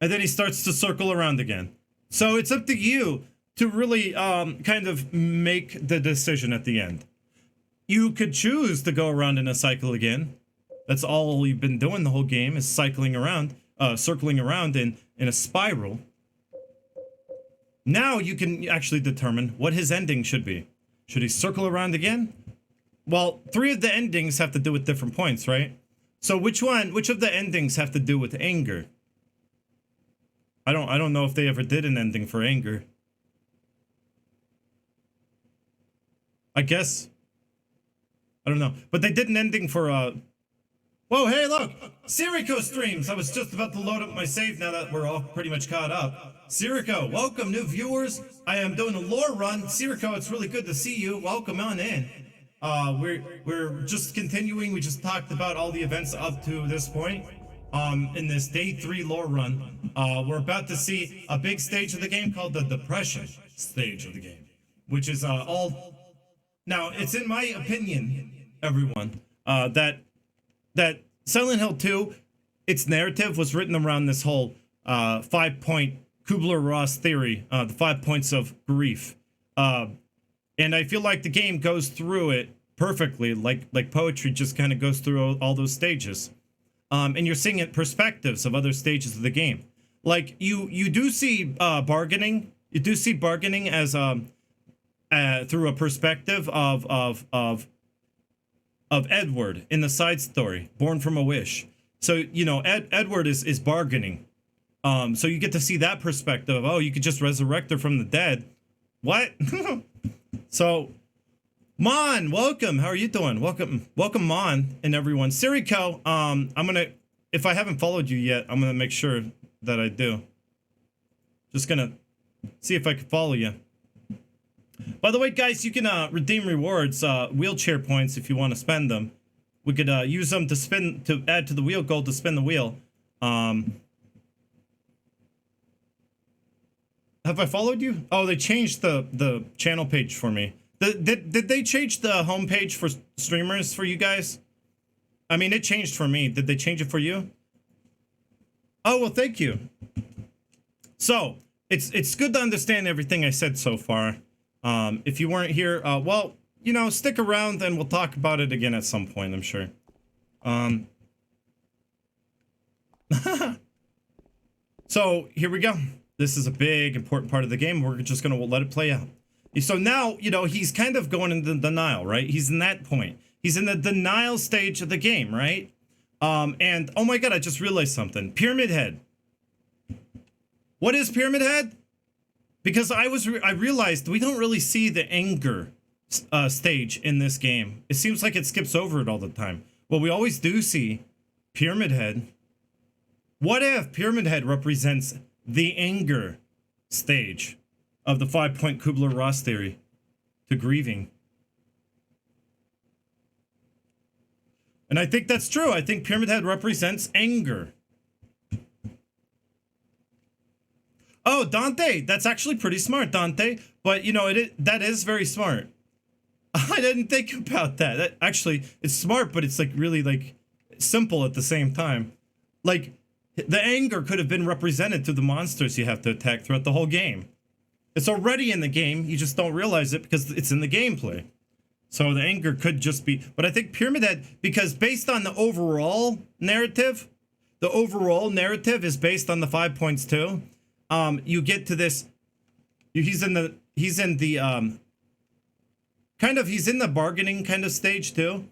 and then he starts to circle around again. So it's up to you to really kind of make the decision at the end. You could choose to go around in a cycle again. That's all you've been doing the whole game, is cycling around, circling around in a spiral. Now you can actually determine what his ending should be. Should he circle around again? Well, 3 of the endings have to do with different points, right? So which of the endings have to do with anger? I don't know if they ever did an ending for anger. I guess. I don't know. But they did an ending for whoa, hey, look! Sirico streams! I was just about to load up my save now that we're all pretty much caught up. Sirico, welcome, new viewers. I am doing a lore run. Sirico, it's really good to see you. Welcome on in. We're just continuing. We just talked about all the events up to this point. In this day 3 lore run, we're about to see a big stage of the game called the depression stage of the game, which is all. Now, it's in my opinion, everyone, that Silent Hill 2, its narrative was written around this whole 5-point Kubler-Ross theory, the 5 points of grief, and I feel like the game goes through it perfectly, like poetry just kind of goes through all those stages. And you're seeing it perspectives of other stages of the game. Like you do see bargaining. You do see bargaining as through a perspective of Edward in the side story, Born from a Wish. So you know Edward is bargaining. So you get to see that perspective of, oh, you could just resurrect her from the dead. What? So Mon, welcome. How are you doing? Welcome, Mon, and everyone. Sirico, I'm gonna, if I haven't followed you yet, I'm gonna make sure that I do. Just gonna see if I can follow you. By the way, guys, you can redeem rewards, wheelchair points if you want to spend them. We could use them to add to the wheel gold to spin the wheel. Have I followed you? Oh, they changed the channel page for me. Did they change the homepage for streamers for you guys? I mean, it changed for me. Did they change it for you? Oh, well, thank you. So, it's good to understand everything I said so far. If you weren't here, well, you know, stick around and we'll talk about it again at some point, I'm sure. So, here we go. This is a big, important part of the game. We're just going to let it play out. So now, you know, he's kind of going into denial, right? He's in that point. He's in the denial stage of the game, right? And, oh my god, I just realized something. Pyramid Head. What is Pyramid Head? Because I realized we don't really see the anger stage in this game. It seems like it skips over it all the time. Well, we always do see Pyramid Head. What if Pyramid Head represents the anger stage of the 5-point Kubler-Ross theory to grieving? And I think that's true. I think Pyramid Head represents anger. Oh, Dante, that's actually pretty smart, Dante. But, you know, that is very smart. I didn't think about that. Actually, it's smart, but it's like really like simple at the same time. Like, the anger could have been represented through the monsters you have to attack throughout the whole game. It's already in the game, you just don't realize it because it's in the gameplay. So the anger could just be, but I think Pyramid Head, because based on the overall narrative is based on the 5 points too. You get to this, he's in the bargaining kind of stage too.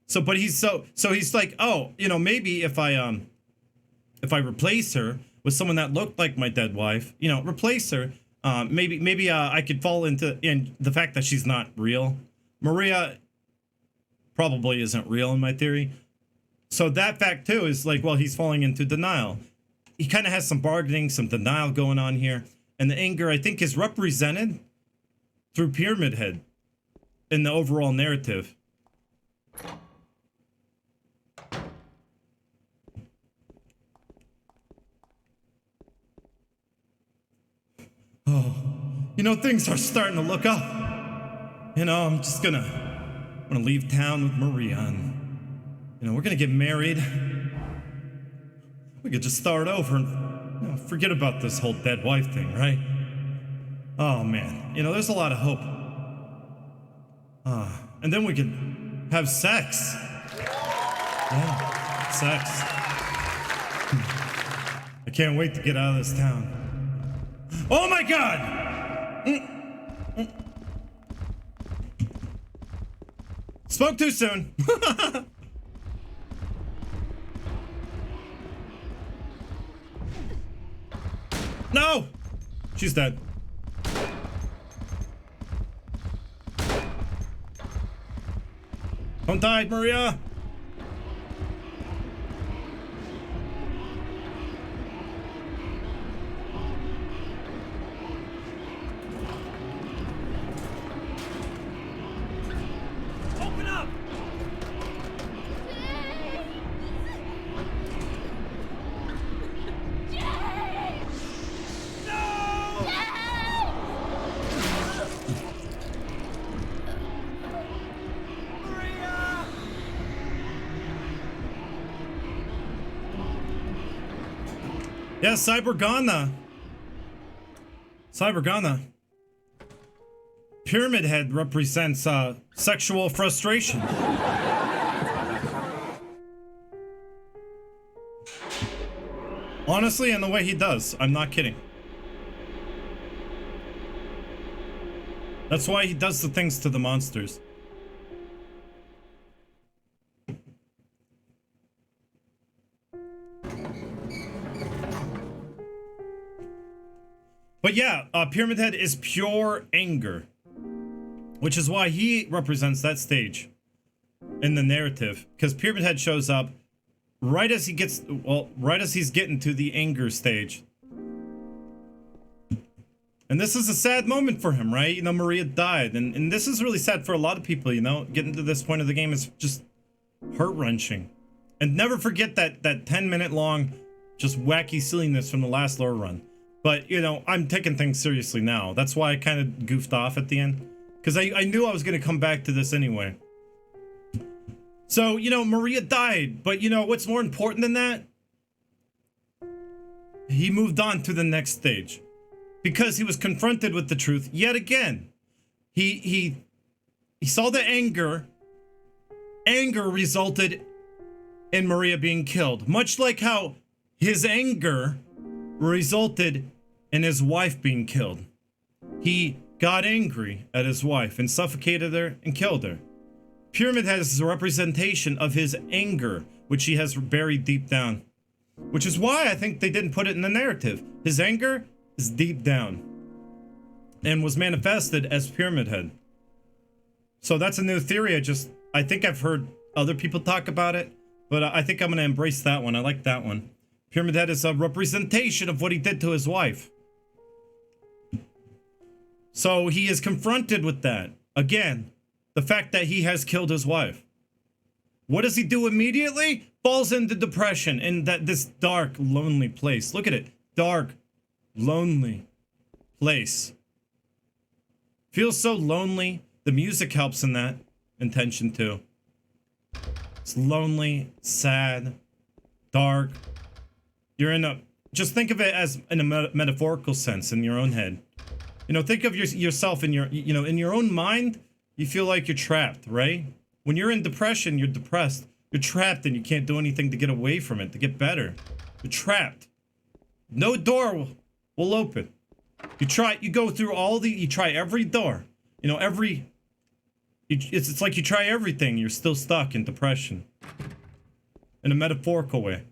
So, but he's he's like, oh, you know, maybe if I replace her with someone that looked like my dead wife, you know, replace her, Maybe I could fall into in the fact that she's not real. Maria probably isn't real in my theory. So that fact too is like, well, he's falling into denial. He kind of has some bargaining, some denial going on here. And the anger, I think, is represented through Pyramid Head in the overall narrative. Oh, you know, things are starting to look up. You know, I'm gonna leave town with Maria and, you know, we're gonna get married. We could just start over and, you know, forget about this whole dead wife thing, right? Oh man, you know, there's a lot of hope. And then we could have sex. Yeah, sex. I can't wait to get out of this town. Oh my god! Spoke too soon. No! She's dead. Don't die, Maria! Open up! Yeah, Cybergana. Cybergana. Pyramid Head represents sexual frustration. Honestly, in the way he does. I'm not kidding. That's why he does the things to the monsters. But yeah, Pyramid Head is pure anger, which is why he represents that stage in the narrative. Because Pyramid Head shows up right as he gets, well, right as he's getting to the anger stage. And this is a sad moment for him, right? You know, Maria died, and this is really sad for a lot of people, you know? Getting to this point of the game is just heart-wrenching. And never forget that 10-minute long, just wacky silliness from the last lore run. But, you know, I'm taking things seriously now. That's why I kind of goofed off at the end. Because I knew I was going to come back to this anyway. So, you know, Maria died. But, you know, what's more important than that? He moved on to the next stage. Because he was confronted with the truth yet again. He saw the anger. Anger resulted in Maria being killed. Much like how his anger resulted in his wife being killed. He got angry at his wife and suffocated her and killed her. Pyramid Head is a representation of his anger, which he has buried deep down. Which is why I think they didn't put it in the narrative. His anger is deep down and was manifested as Pyramid Head. So that's a new theory. I think I've heard other people talk about it, but I think I'm going to embrace that one. I like that one. Pyramid Head is a representation of what he did to his wife. So he is confronted with that. Again, the fact that he has killed his wife. What does he do immediately? Falls into depression in this dark, lonely place. Look at it. Dark, lonely place. Feels so lonely. The music helps in that intention too. It's lonely, sad, dark. You're in a, just think of it as in a metaphorical sense in your own head. You know, think of yourself in in your own mind. You feel like you're trapped, right? When you're in depression, you're depressed. You're trapped and you can't do anything to get away from it, to get better. You're trapped. No door will open. You go through you try every door. You know, it's like you try everything. You're still stuck in depression. In a metaphorical way.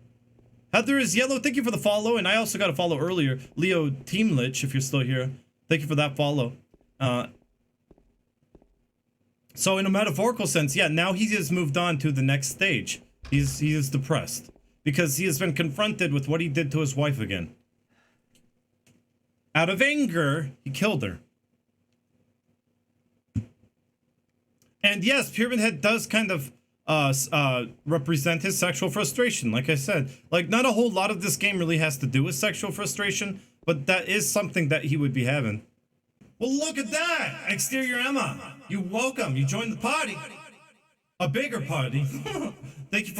Heather is yellow. Thank you for the follow. And I also got a follow earlier. Leo Teamlich, if you're still here. Thank you for that follow. So in a metaphorical sense, yeah, now he has moved on to the next stage. He is depressed because he has been confronted with what he did to his wife again. Out of anger, he killed her. And yes, Pyramid Head does kind of represent his sexual frustration. Like I said, like not a whole lot of this game really has to do with sexual frustration, but that is something that he would be having. Well, look at that! Exterior Emma, you welcome. You joined the party. A bigger party. Thank you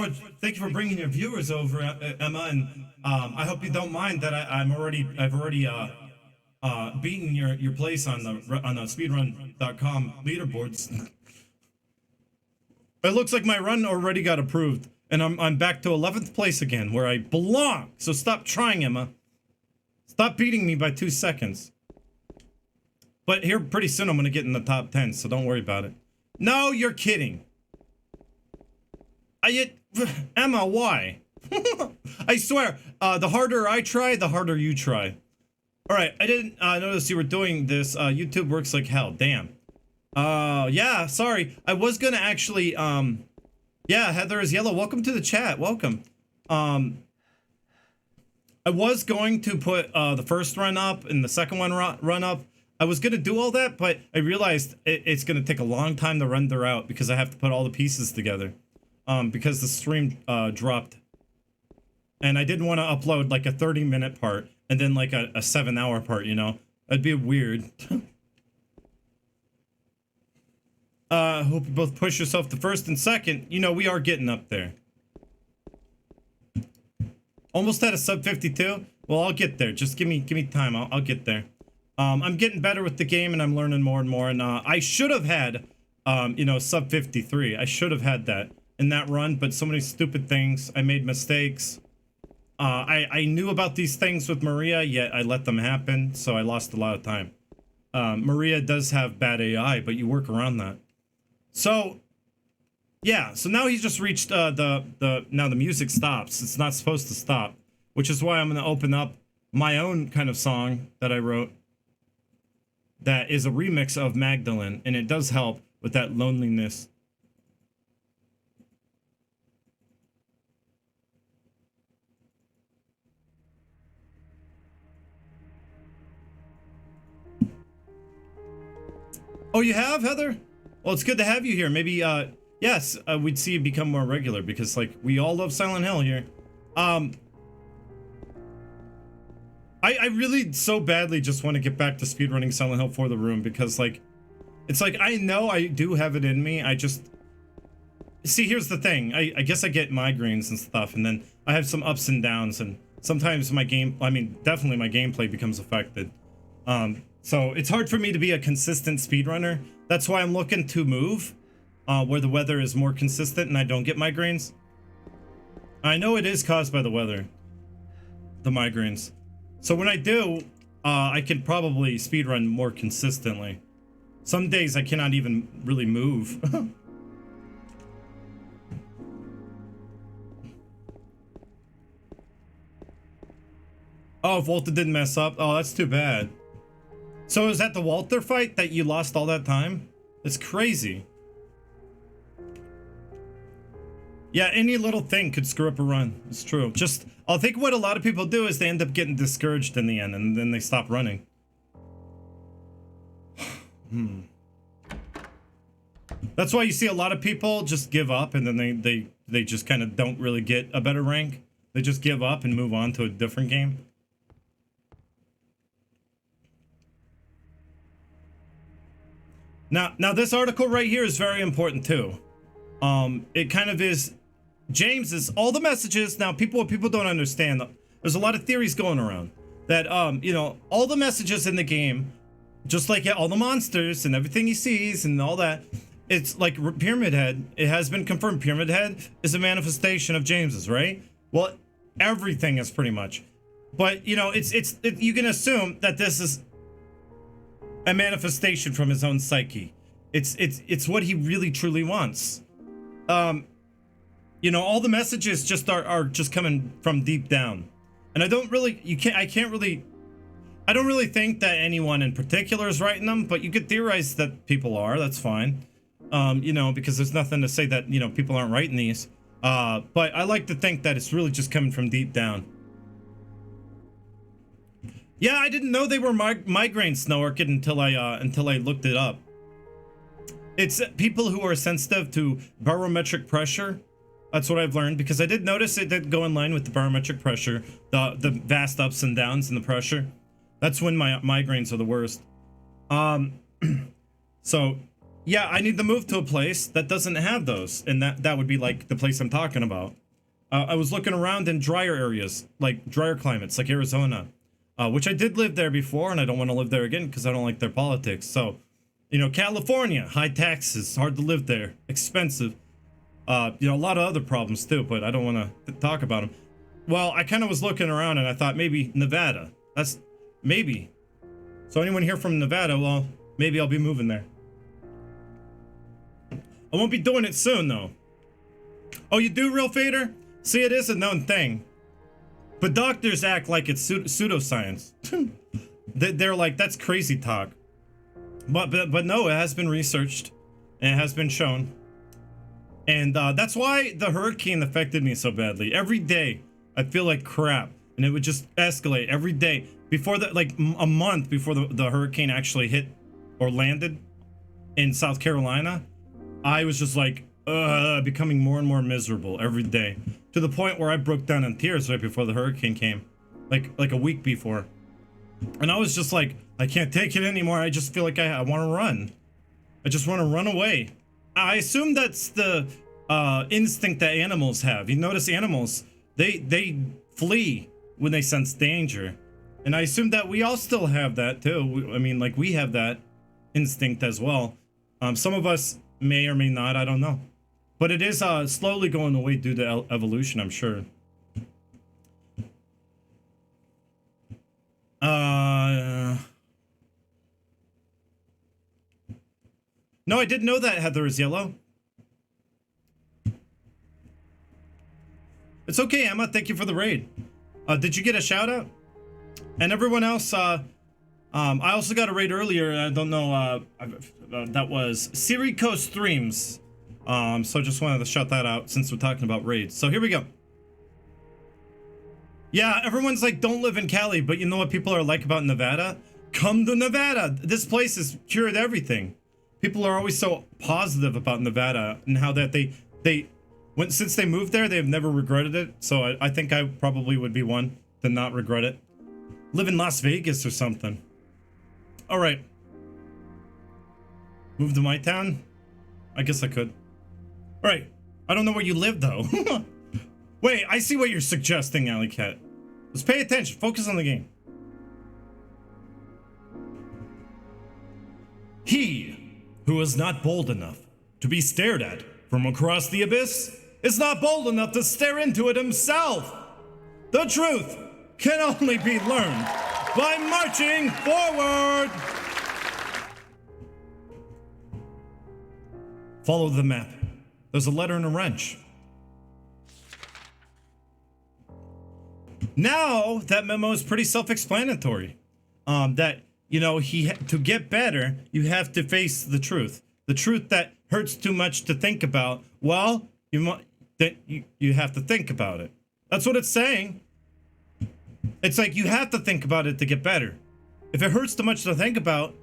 for bringing your viewers over, Emma, and I hope you don't mind that I've already beaten your place on the speedrun.com leaderboards. It looks like my run already got approved, and I'm back to 11th place again, where I belong. So stop trying, Emma. Stop beating me by 2 seconds. But here, pretty soon, I'm gonna get in the top 10, so don't worry about it. No, you're kidding. Emma, why? I swear, the harder I try, the harder you try. All right, I didn't notice you were doing this. YouTube works like hell. Damn. Yeah, sorry. I was gonna actually, yeah, Heather is yellow. Welcome to the chat. Welcome. I was going to put the first run up and the second one run up. I was gonna do all that, but I realized it's gonna take a long time to render out because I have to put all the pieces together. Because the stream dropped. And I didn't want to upload like a 30-minute part and then like a 7-hour part, you know? That'd be weird. Hope you both push yourself to first and second. You know, we are getting up there. Almost at a sub 52. Well, I'll get there. Just give me time. I'll get there. I'm getting better with the game and I'm learning more and more. And I should have had, you know, sub 53. I should have had that in that run, but so many stupid things. I made mistakes. I knew about these things with Maria, yet I let them happen, so I lost a lot of time. Maria does have bad AI, but you work around that. So, yeah, so now he's just reached now the music stops. It's not supposed to stop, which is why I'm going to open up my own kind of song that I wrote that is a remix of Magdalene, and it does help with that loneliness. Oh, you have, Heather? Well, it's good to have you here. Maybe, yes, we'd see you become more regular because, like, we all love Silent Hill here. I really so badly just want to get back to speedrunning Silent Hill for the room because, like, it's like, I know I do have it in me. I just... See, here's the thing. I guess I get migraines and stuff, and then I have some ups and downs, and sometimes my definitely my gameplay becomes affected. So it's hard for me to be a consistent speedrunner. That's why I'm looking to move where the weather is more consistent and I don't get migraines. I know it is caused by the weather, the migraines. So when I do, I can probably speedrun more consistently. Some days I cannot even really move. Oh, Volta didn't mess up. Oh, that's too bad. So is that the Walter fight that you lost all that time? It's crazy. Yeah, any little thing could screw up a run. It's true. Just, I think what a lot of people do is they end up getting discouraged in the end and then they stop running. That's why you see a lot of people just give up and then they just kind of don't really get a better rank. They just give up and move on to a different game. Now this article right here is very important too. It kind of is James's all the messages. Now what people don't understand, there's a lot of theories going around that you know, all the messages in the game, just like all the monsters and everything he sees and all that, it's like Pyramid Head. It has been confirmed Pyramid Head is a manifestation of James's, right? Well, everything is pretty much, but you know, you can assume that this is a manifestation from his own psyche. It's what he really truly wants. You know, all the messages just are just coming from deep down. And I can't really I don't really think that anyone in particular is writing them, but you could theorize that people are. That's fine. You know, because there's nothing to say that, you know, people aren't writing these. But I like to think that it's really just coming from deep down. Yeah, I didn't know they were migraine snow orchid until I looked it up. It's people who are sensitive to barometric pressure. That's what I've learned, because I did notice it did go in line with the barometric pressure, the vast ups and downs in the pressure. That's when my migraines are the worst. So yeah, I need to move to a place that doesn't have those, and that would be like the place I'm talking about. I was looking around in drier areas, like drier climates, like Arizona, which I did live there before, and I don't want to live there again because I don't like their politics. So, you know, California, high taxes, hard to live there, expensive. You know, a lot of other problems too, but I don't want to talk about them. Well, I kind of was looking around and I thought maybe Nevada. That's maybe. So anyone here from Nevada, well, maybe I'll be moving there. I won't be doing it soon though. Oh, you do, Real Fader? See, it is a known thing. But doctors act like it's pseudoscience. They're like, that's crazy talk. But no, it has been researched and it has been shown. And that's why the hurricane affected me so badly. Every day, I feel like crap. And it would just escalate every day. Before the, like a month before the hurricane actually hit or landed in South Carolina, I was just like, becoming more and more miserable every day. To the point where I broke down in tears right before the hurricane came. Like a week before. And I was just like, I can't take it anymore. I just feel like I want to run. I just want to run away. I assume that's the instinct that animals have. You notice animals, they flee when they sense danger. And I assume that we all still have that too. I mean, like, we have that instinct as well. Some of us may or may not, I don't know. But it is slowly going away due to evolution, I'm sure. No, I didn't know that Heather is yellow. It's okay, Emma. Thank you for the raid. Did you get a shout out? And everyone else, I also got a raid earlier. I don't know. That was Sirico Streams. So just wanted to shout that out since we're talking about raids. So here we go. Yeah, everyone's like, don't live in Cali, but you know what people are like about Nevada? Come to Nevada. This place has cured everything. People are always so positive about Nevada and how that since they moved there, they've never regretted it. So I think I probably would be one to not regret it. Live in Las Vegas or something. All right. Move to my town? I guess I could. All right. I don't know where you live though. Wait, I see what you're suggesting, Alley Cat. Let's pay attention. Focus on the game. He who is not bold enough to be stared at from across the abyss is not bold enough to stare into it himself. The truth can only be learned by marching forward. Follow the map. There's a letter and a wrench. Now that memo is pretty self-explanatory. That, you know, to get better, you have to face the truth. The truth that hurts too much to think about. Well, you have to think about it. That's what it's saying. It's like you have to think about it to get better. If it hurts too much to think about,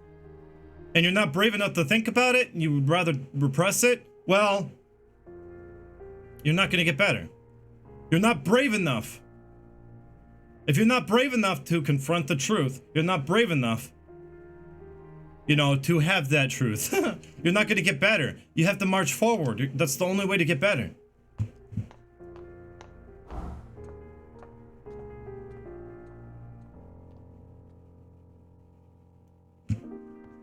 and you're not brave enough to think about it, and you would rather repress it, well, you're not going to get better. You're not brave enough. If you're not brave enough to confront the truth, you're not brave enough, you know, to have that truth. You're not going to get better. You have to march forward. That's the only way to get better.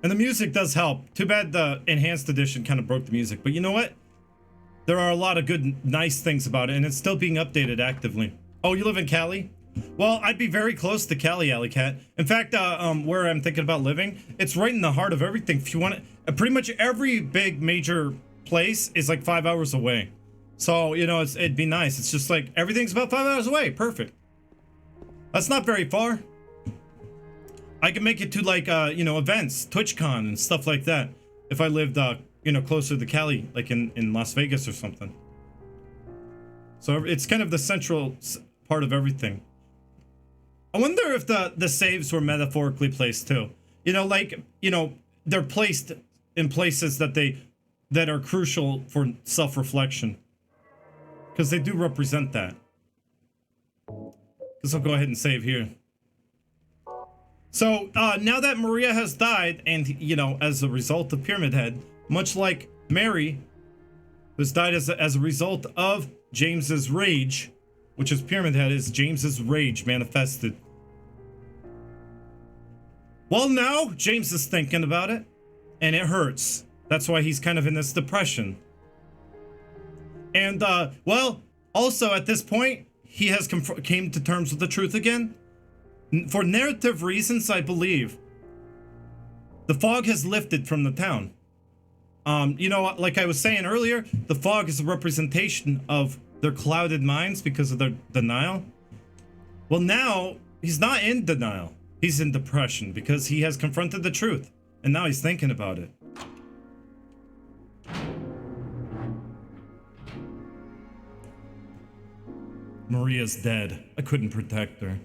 And the music does help. Too bad the enhanced edition kind of broke the music. But you know what? There are a lot of good, nice things about it, and it's still being updated actively. Oh, you live in Cali? Well, I'd be very close to Cali, Alley Cat. In fact, where I'm thinking about living, it's right in the heart of everything. If you want it, pretty much every big major place is like 5 hours away. So, you know, it'd be nice. It's just like everything's about 5 hours away. Perfect. That's not very far. I could make it to like you know, events, TwitchCon and stuff like that. If I lived you know, closer to Cali, like in Las Vegas or something. So it's kind of the central part of everything. I wonder if the saves were metaphorically placed too. You know, like, you know, they're placed in places that are crucial for self-reflection. Because they do represent that. Guess I'll go ahead and save here. So, now that Maria has died, and, you know, as a result of Pyramid Head, much like Mary, who's died as a result of James's rage, which is Pyramid Head, is James's rage manifested. Well, now, James is thinking about it, and it hurts. That's why he's kind of in this depression. And, well, also at this point, he has came to terms with the truth again. For narrative reasons, I believe, the fog has lifted from the town. You know, like I was saying earlier, the fog is a representation of their clouded minds because of their denial. Well, now, he's not in denial. He's in depression because he has confronted the truth. And now he's thinking about it. Maria's dead. I couldn't protect her.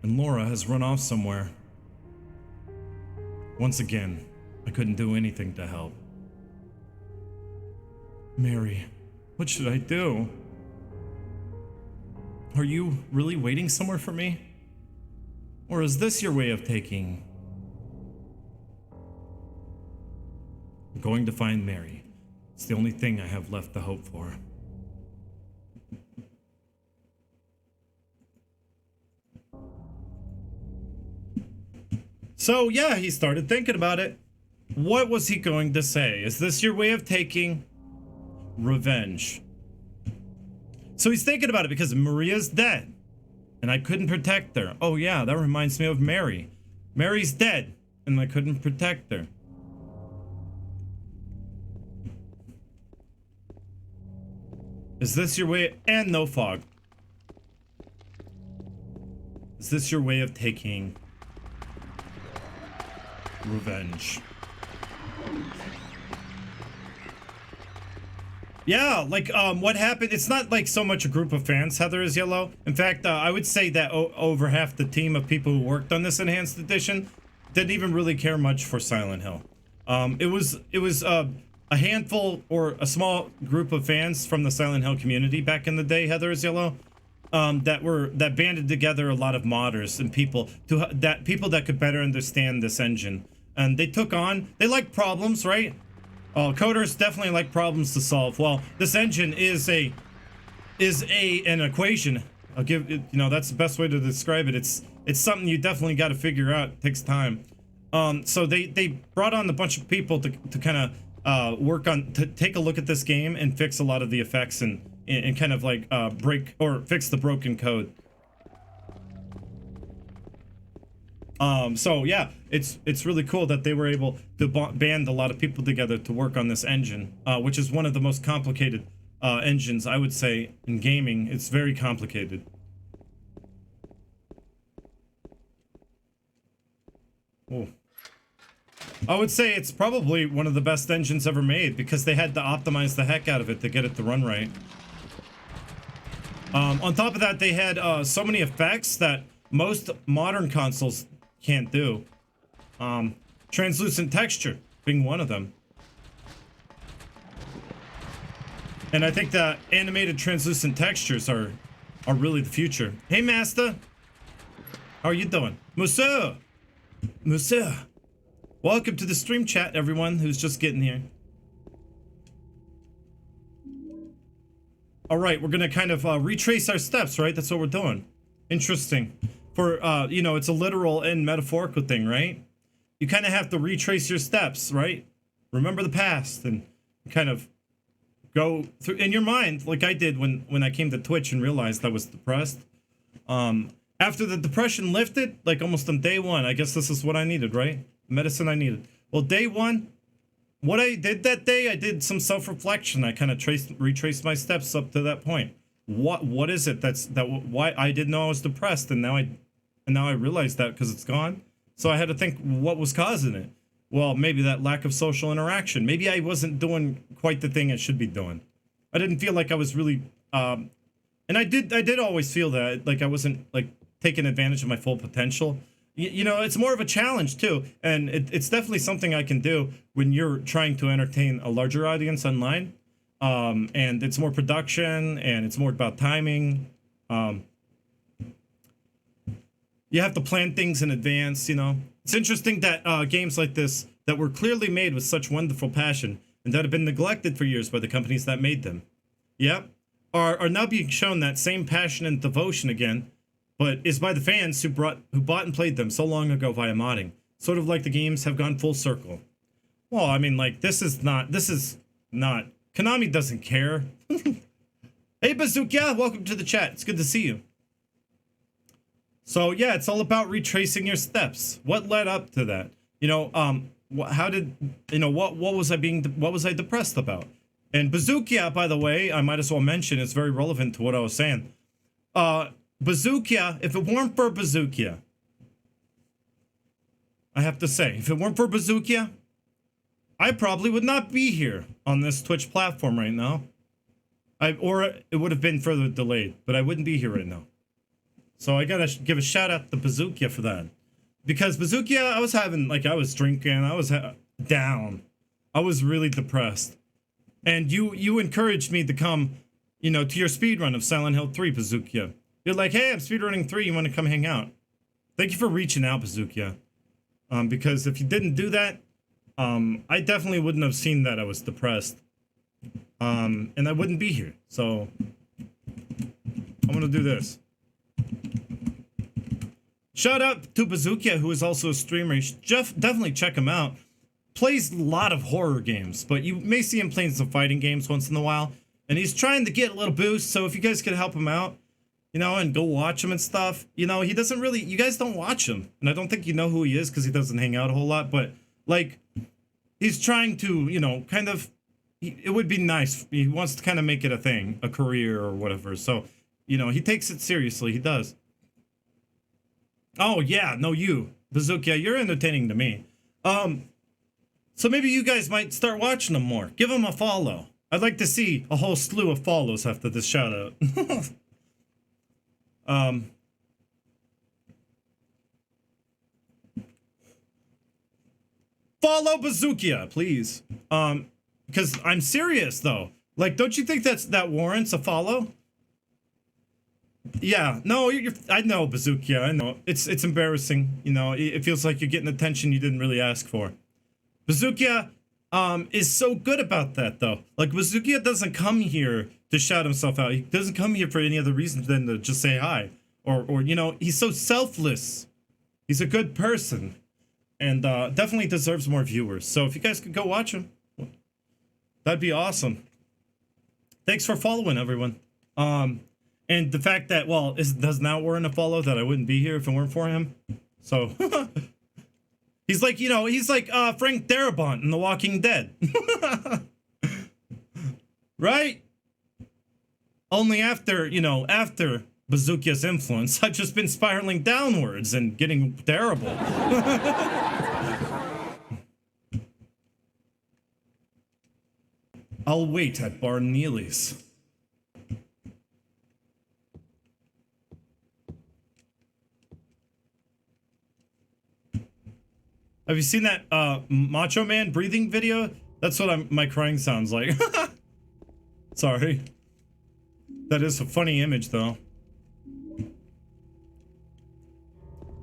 And Laura has run off somewhere. Once again, I couldn't do anything to help. Mary, what should I do? Are you really waiting somewhere for me? Or is this your way of taking? I'm going to find Mary. It's the only thing I have left to hope for. So, yeah, he started thinking about it. What was he going to say? Is this your way of taking revenge? So he's thinking about it because Maria's dead. And I couldn't protect her. Oh, yeah, that reminds me of Mary. Mary's dead. And I couldn't protect her. Is this your way? And no fog. Is this your way of taking revenge? Yeah, like, what happened? It's not like so much a group of fans, Heather is Yellow. In fact, I would say that over half the team of people who worked on this enhanced edition didn't even really care much for Silent Hill. It was a handful or a small group of fans from the Silent Hill community back in the day, Heather is Yellow, that banded together a lot of modders and people that could better understand this engine. And they took on, they like problems, right? Coders definitely like problems to solve. Well, this engine is an equation. I'll give it, you know, that's the best way to describe it. It's something you definitely got to figure out. It takes time. So they brought on a bunch of people to kind of to take a look at this game and fix a lot of the effects and kind of like break or fix the broken code. So yeah, it's really cool that they were able to band a lot of people together to work on this engine, which is one of the most complicated engines, I would say, in gaming. It's very complicated. Oh. I would say it's probably one of the best engines ever made because they had to optimize the heck out of it to get it to run right. On top of that, they had so many effects that most modern consoles can't do. Translucent texture being one of them. And I think that animated translucent textures are really the future. Hey, Master. How are you doing? Monsieur! Monsieur! Welcome to the stream chat, everyone who's just getting here. Alright, we're gonna kind of retrace our steps, right? That's what we're doing. Interesting. For, you know, it's a literal and metaphorical thing, right? You kind of have to retrace your steps, right? Remember the past and kind of go through in your mind, like I did when I came to Twitch and realized I was depressed. After the depression lifted, like almost on day one, I guess this is what I needed, right? Medicine I needed. Well, day one, what I did that day, I did some self-reflection. I kind of retraced my steps up to that point. What is it why I didn't know I was depressed, and now I realize that because it's gone. So I had to think what was causing it. Well, maybe that lack of social interaction. Maybe I wasn't doing quite the thing I should be doing. I didn't feel like I was really, and I did always feel that, like I wasn't like taking advantage of my full potential. You know, it's more of a challenge too, and it's definitely something I can do when you're trying to entertain a larger audience online. And it's more production, and it's more about timing. You have to plan things in advance, you know. It's interesting that games like this that were clearly made with such wonderful passion and that have been neglected for years by the companies that made them, yep, are now being shown that same passion and devotion again, but is by the fans who bought and played them so long ago via modding. Sort of like the games have gone full circle. Well, I mean, like, this is not Konami doesn't care. Hey, Bazooka, welcome to the chat. It's good to see you. So yeah, it's all about retracing your steps. What led up to that? You know, how did, you know, what was I depressed about? And Bazooka, by the way, I might as well mention, it's very relevant to what I was saying. Bazooka, if it weren't for Bazooka, I have to say, if it weren't for Bazooka, I probably would not be here on this Twitch platform right now. Or it would have been further delayed, but I wouldn't be here right now. So I gotta give a shout out to Bazooka for that. Because Bazooka, I was drinking, I was down. I was really depressed. And you encouraged me to come, you know, to your speedrun of Silent Hill 3, Bazooka. You're like, hey, I'm speedrunning 3, you want to come hang out? Thank you for reaching out, Bazooka. Because if you didn't do that, I definitely wouldn't have seen that I was depressed. And I wouldn't be here. So I'm gonna do this. Shout out to Bazooka, who is also a streamer. You should definitely check him out. Plays a lot of horror games, but you may see him playing some fighting games once in a while. And he's trying to get a little boost, so if you guys could help him out, you know, and go watch him and stuff. You know, he doesn't really, you guys don't watch him. And I don't think you know who he is because he doesn't hang out a whole lot, but like, he's trying to, you know, kind of, it would be nice. He wants to kind of make it a thing, a career or whatever. So, you know, he takes it seriously. He does. Oh, yeah. No, you. Bazooka, you're entertaining to me. So maybe you guys might start watching him more. Give him a follow. I'd like to see a whole slew of follows after this shout out. Follow Bazooka, please. Because I'm serious though. Like, don't you think that warrants a follow? Yeah, no, I know, Bazooka, I know. It's embarrassing, you know, it feels like you're getting attention you didn't really ask for. Bazooka, is so good about that, though. Like, Bazooka doesn't come here to shout himself out. He doesn't come here for any other reason than to just say hi. Or you know, he's so selfless. He's a good person. And, definitely deserves more viewers. So if you guys could go watch him, that'd be awesome. Thanks for following, everyone. And the fact that, well, does not warrant a follow, that I wouldn't be here if it weren't for him. So, he's like, you know, he's like Frank Darabont in The Walking Dead. Right? Only after, you know, after Bazooka's influence, I've just been spiraling downwards and getting terrible. I'll wait at Bar Neely's. Have you seen that Macho Man breathing video? That's what my crying sounds like. Sorry. That is a funny image, though.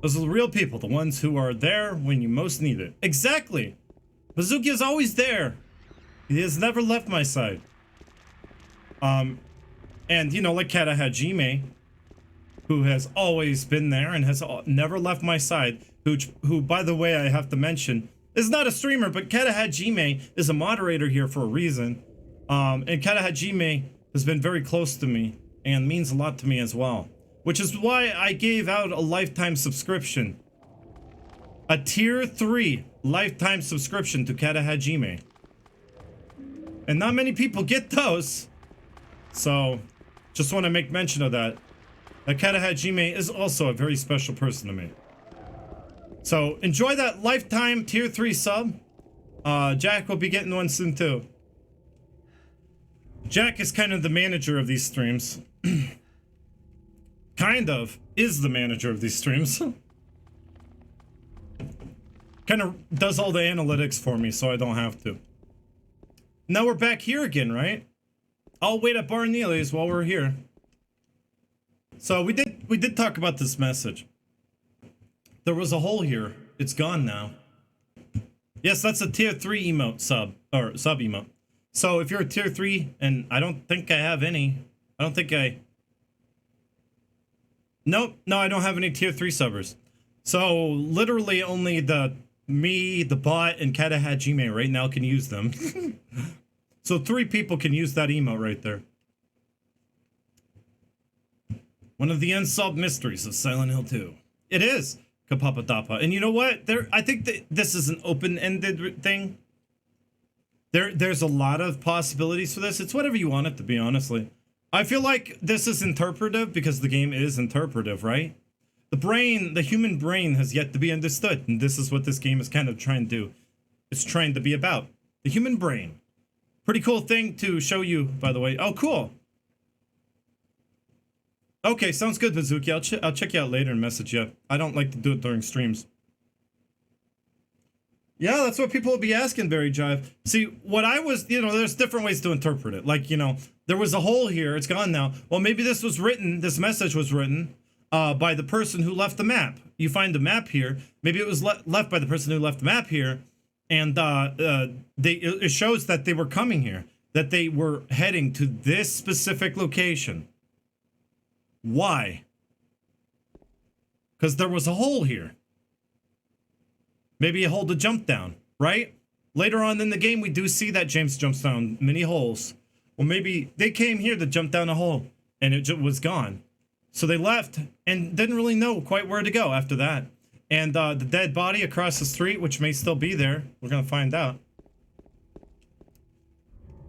Those are the real people, the ones who are there when you most need it. Exactly! Bazooka is always there. He has never left my side. And, you know, like Kata Hajime, who has always been there and has never left my side, who, by the way, I have to mention, is not a streamer, but Kata Hajime is a moderator here for a reason. And Kata Hajime has been very close to me and means a lot to me as well. Which is why I gave out a lifetime subscription. A tier 3 lifetime subscription to Kata Hajime. And not many people get those. So, just want to make mention of that. That Kata Hajime is also a very special person to me. So enjoy that lifetime tier 3 sub. Jack will be getting one soon too. Jack is kind of the manager of these streams. Kind of is the manager of these streams. Kind of does all the analytics for me so I don't have to. Now we're back here again, right? I'll wait at Bar Neely's while we're here. So we did talk about this message. There was a hole here. It's gone now. Yes, that's a tier 3 emote sub, or sub emote. So if you're a tier 3, and I don't think I have any. I don't think I... Nope, no, I don't have any tier 3 subbers. So literally only me, the bot, and Katahajime right now can use them. So 3 people can use that emote right there. One of the unsolved mysteries of Silent Hill 2. It is, Kapapadapa. And you know what? I think that this is an open-ended thing. There's a lot of possibilities for this. It's whatever you want it to be, honestly. I feel like this is interpretive because the game is interpretive, right? The human brain has yet to be understood, and this is what this game is kind of trying to do. It's trying to be about. The human brain. Pretty cool thing to show you, by the way. Oh, cool. Okay, sounds good, Mizuki. I'll check you out later and message you. I don't like to do it during streams. Yeah, that's what people will be asking, Barry Jive. See, what I was, there's different ways to interpret it. Like, there was a hole here. It's gone now. Well, maybe this message was written by the person who left the map. You find the map here. Maybe it was left by the person who left the map here. And it shows that they were coming here. That they were heading to this specific location. Why? Because there was a hole here. Maybe a hole to jump down, right? Later on in the game, we do see that James jumps down many holes. Well, maybe they came here to jump down a hole, and it was gone. So they left and didn't really know quite where to go after that. And the dead body across the street, which may still be there, we're going to find out.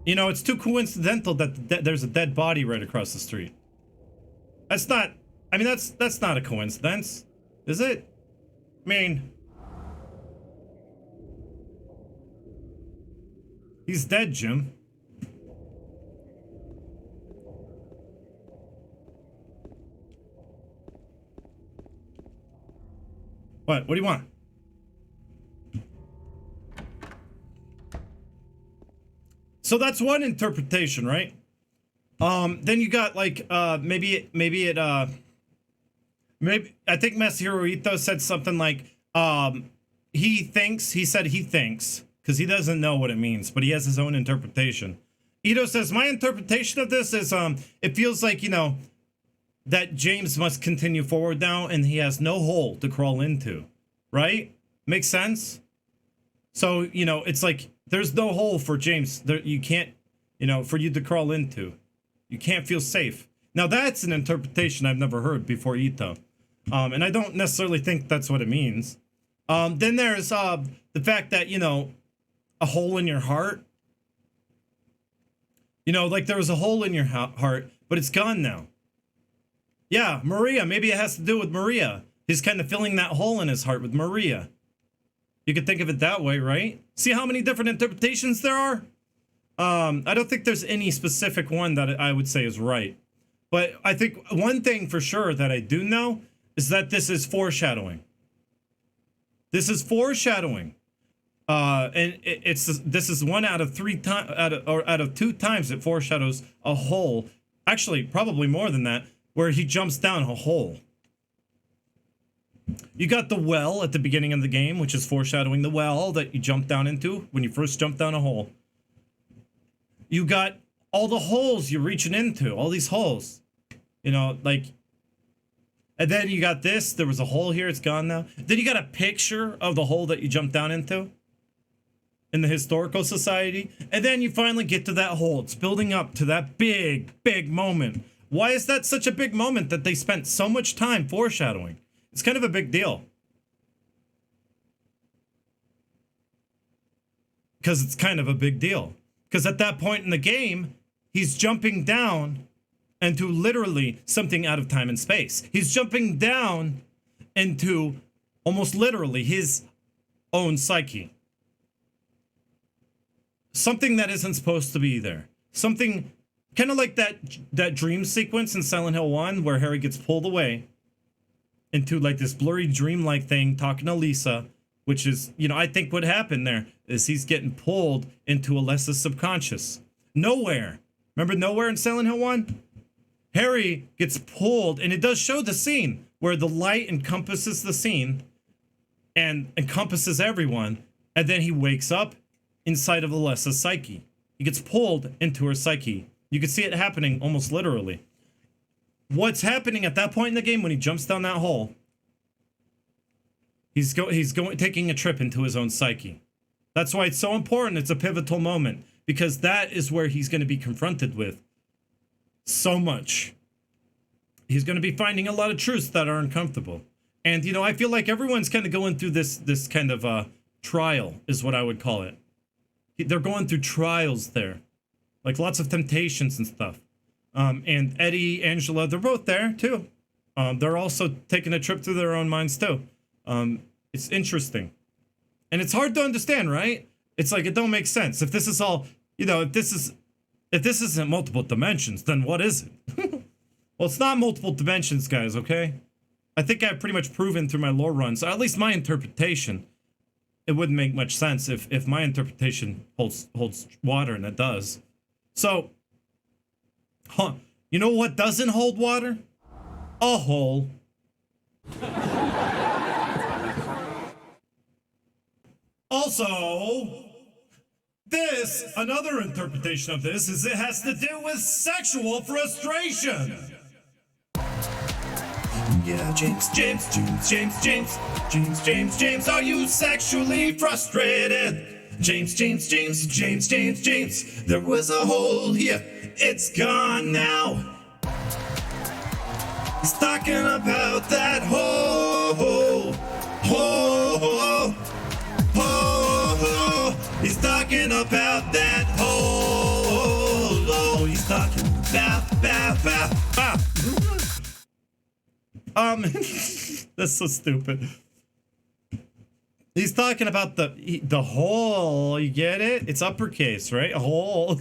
It's too coincidental that there's a dead body right across the street. That's not, that's not a coincidence, is it? I mean... He's dead, Jim. What do you want? So that's one interpretation, right? Then you got like maybe I think Masahiro Ito said something like he said he thinks because he doesn't know what it means, but he has his own interpretation. Ito says, my interpretation of this is it feels like, that James must continue forward now and he has no hole to crawl into, right? Makes sense? So, it's like there's no hole for James. You can't, for you to crawl into. You can't feel safe. Now that's an interpretation I've never heard before Ito. And I don't necessarily think that's what it means. Then there's the fact that, a hole in your heart. Like there was a hole in your heart, but it's gone now. Yeah, Maria. Maybe it has to do with Maria. He's kind of filling that hole in his heart with Maria. You could think of it that way, right? See how many different interpretations there are? I don't think there's any specific one that I would say is right. But I think one thing for sure that I do know is that this is foreshadowing. This is foreshadowing. And this is one out of 3 times, out of 2 times it foreshadows a hole. Actually, probably more than that, where he jumps down a hole. You got the well at the beginning of the game, which is foreshadowing the well that you jump down into when you first jump down a hole. You got all the holes you're reaching into, all these holes. And then you got this, there was a hole here, it's gone now. Then you got a picture of the hole that you jumped down into in the historical society. And then you finally get to that hole. It's building up to that big, big moment. Why is that such a big moment that they spent so much time foreshadowing? It's kind of a big deal. Because it's kind of a big deal. Because at that point in the game, he's jumping down into literally something out of time and space. He's jumping down into almost literally his own psyche. Something that isn't supposed to be there. Something kind of like that dream sequence in Silent Hill 1 where Harry gets pulled away into like this blurry dream-like thing talking to Lisa, which is, you know, I think what happened there is he's getting pulled into Alessa's subconscious. Nowhere. Remember Nowhere in Silent Hill 1? Harry gets pulled, and it does show the scene where the light encompasses the scene and encompasses everyone, and then he wakes up inside of Alessa's psyche. He gets pulled into her psyche. You can see it happening almost literally. What's happening at that point in the game when he jumps down that hole? He's taking a trip into his own psyche. That's why it's so important. It's a pivotal moment, because that is where he's going to be confronted with so much. He's going to be finding a lot of truths that are uncomfortable. And, you know, I feel like everyone's kind of going through this kind of trial, is what I would call it. They're going through trials there. Like lots of temptations and stuff. And Eddie, Angela, they're both there too. They're also taking a trip through their own minds too. It's interesting. And it's hard to understand, right? It's like, it don't make sense. If this is all, you know, if this isn't multiple dimensions, then what is it? Well, it's not multiple dimensions, guys, okay? I think I've pretty much proven through my lore runs, or at least my interpretation. It wouldn't make much sense if my interpretation holds water, and it does. So, you know what doesn't hold water? A hole. Also, another interpretation of this is it has to do with sexual frustration. Yeah, James, are you sexually frustrated? James, there was a hole here, it's gone now. He's talking about that hole, he's talking about that hole, he's talking about. That's so stupid. He's talking about the hole. You get it? It's uppercase, right? A hole.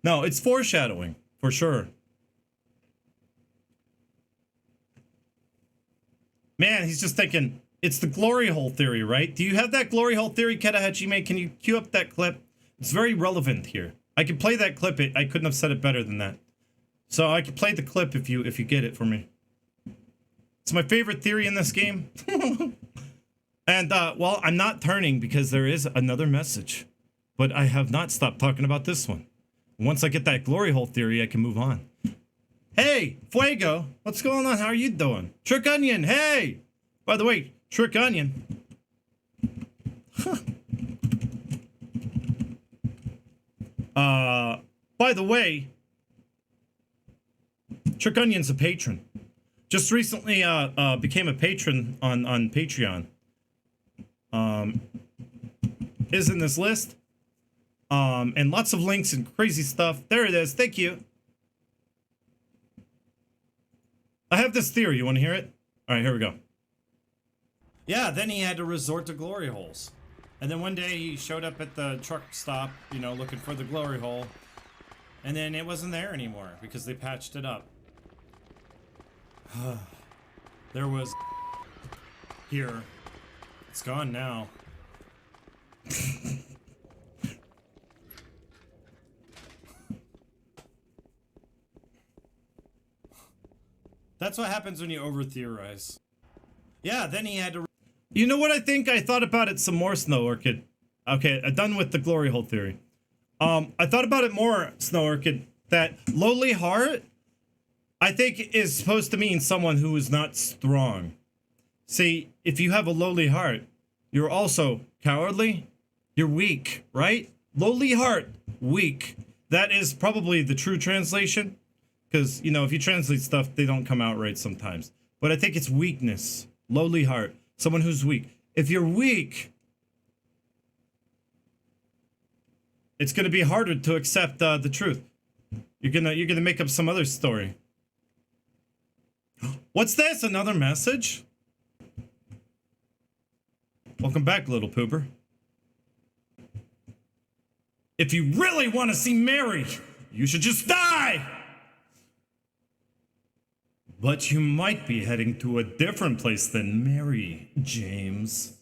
No, it's foreshadowing for sure. Man, he's just thinking it's the glory hole theory, right? Do you have that glory hole theory, Katahachime? Can you cue up that clip? It's very relevant here. I can play that clip. I couldn't have said it better than that. So I can play the clip if you get it for me. It's my favorite theory in this game. And, well, I'm not turning because there is another message. But I have not stopped talking about this one. Once I get that glory hole theory, I can move on. Hey, Fuego, what's going on? How are you doing? Trick Onion, hey! By the way, Trick Onion. By the way, Trick Onion's a patron. Just recently became a patron on Patreon. Is in this list. And lots of links and crazy stuff. There it is. Thank you. I have this theory. You want to hear it? All right, here we go. Yeah, then he had to resort to glory holes. And then one day he showed up at the truck stop, you know, looking for the glory hole. And then it wasn't there anymore because they patched it up. There was here. It's gone now. That's what happens when you over-theorize. Yeah, then he had to... You know what I think? I thought about it some more, Snow Orchid. Okay, I'm done with the glory hole theory. I thought about it more, Snow Orchid, that lowly heart, I think, is supposed to mean someone who is not strong. See, if you have a lowly heart, you're also cowardly. You're weak, right? Lowly heart, weak. That is probably the true translation. Because, you know, if you translate stuff, they don't come out right sometimes. But I think it's weakness. Lowly heart. Someone who's weak. If you're weak, it's going to be harder to accept the truth. You're gonna make up some other story. What's this? Another message? Welcome back, little pooper. If you really want to see Mary, you should just die! But you might be heading to a different place than Mary, James.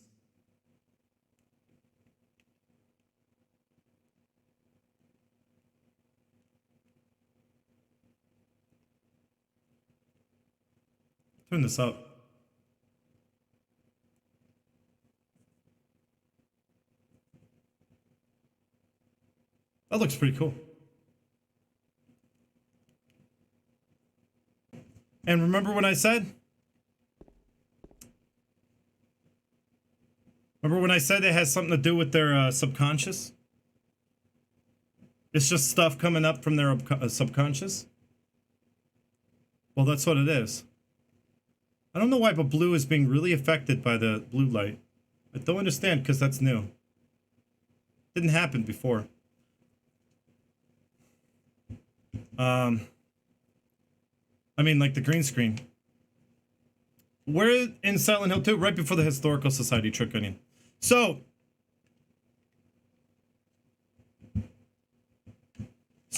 Turn this up. That looks pretty cool. And remember what I said? Remember when I said it has something to do with their subconscious? It's just stuff coming up from their subconscious? Well, that's what it is. I don't know why, but blue is being really affected by the blue light. I don't understand, because that's new. Didn't happen before. I mean, like the green screen. We're in Silent Hill 2, right before the Historical Society trick onion. So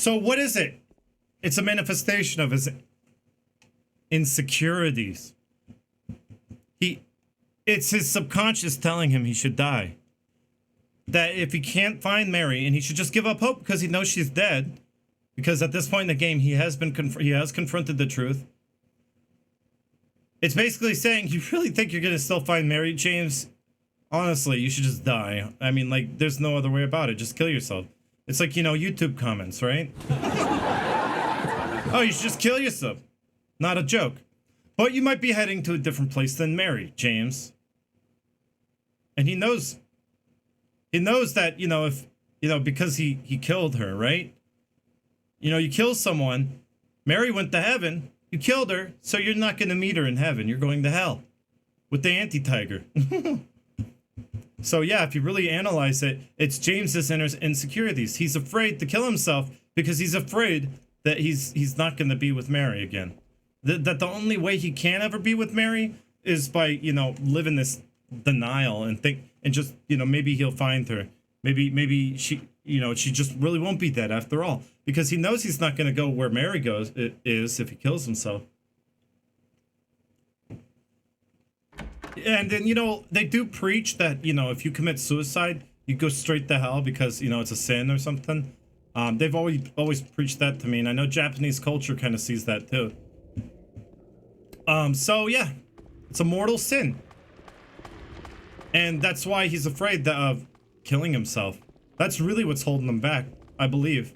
what is it? It's a manifestation of his insecurities. It's his subconscious telling him he should die. That if he can't find Mary, and he should just give up hope because he knows she's dead. Because at this point in the game, he has confronted the truth. It's basically saying, you really think you're going to still find Mary, James? Honestly, you should just die. I mean, like, there's no other way about it. Just kill yourself. It's like, you know, YouTube comments, right? Oh, you should just kill yourself. Not a joke. But you might be heading to a different place than Mary, James. And he knows that, you know, if, you know, because he killed her, right? You know, you kill someone, Mary went to heaven, you killed her, so you're not going to meet her in heaven. You're going to hell with the anti-tiger. So yeah, if you really analyze it, it's James's insecurities. He's afraid to kill himself because he's afraid that he's not going to be with Mary again. That the only way he can ever be with Mary is by, you know, living this denial and just, you know, maybe he'll find her. Maybe she, you know, she just really won't be dead after all. Because he knows he's not going to go where Mary is if he kills himself. And then, you know, they do preach that, you know, if you commit suicide, you go straight to hell because, you know, it's a sin or something. They've always preached that to me, and I know Japanese culture kind of sees that too. So yeah, it's a mortal sin. And that's why he's afraid of killing himself. That's really what's holding him back, I believe.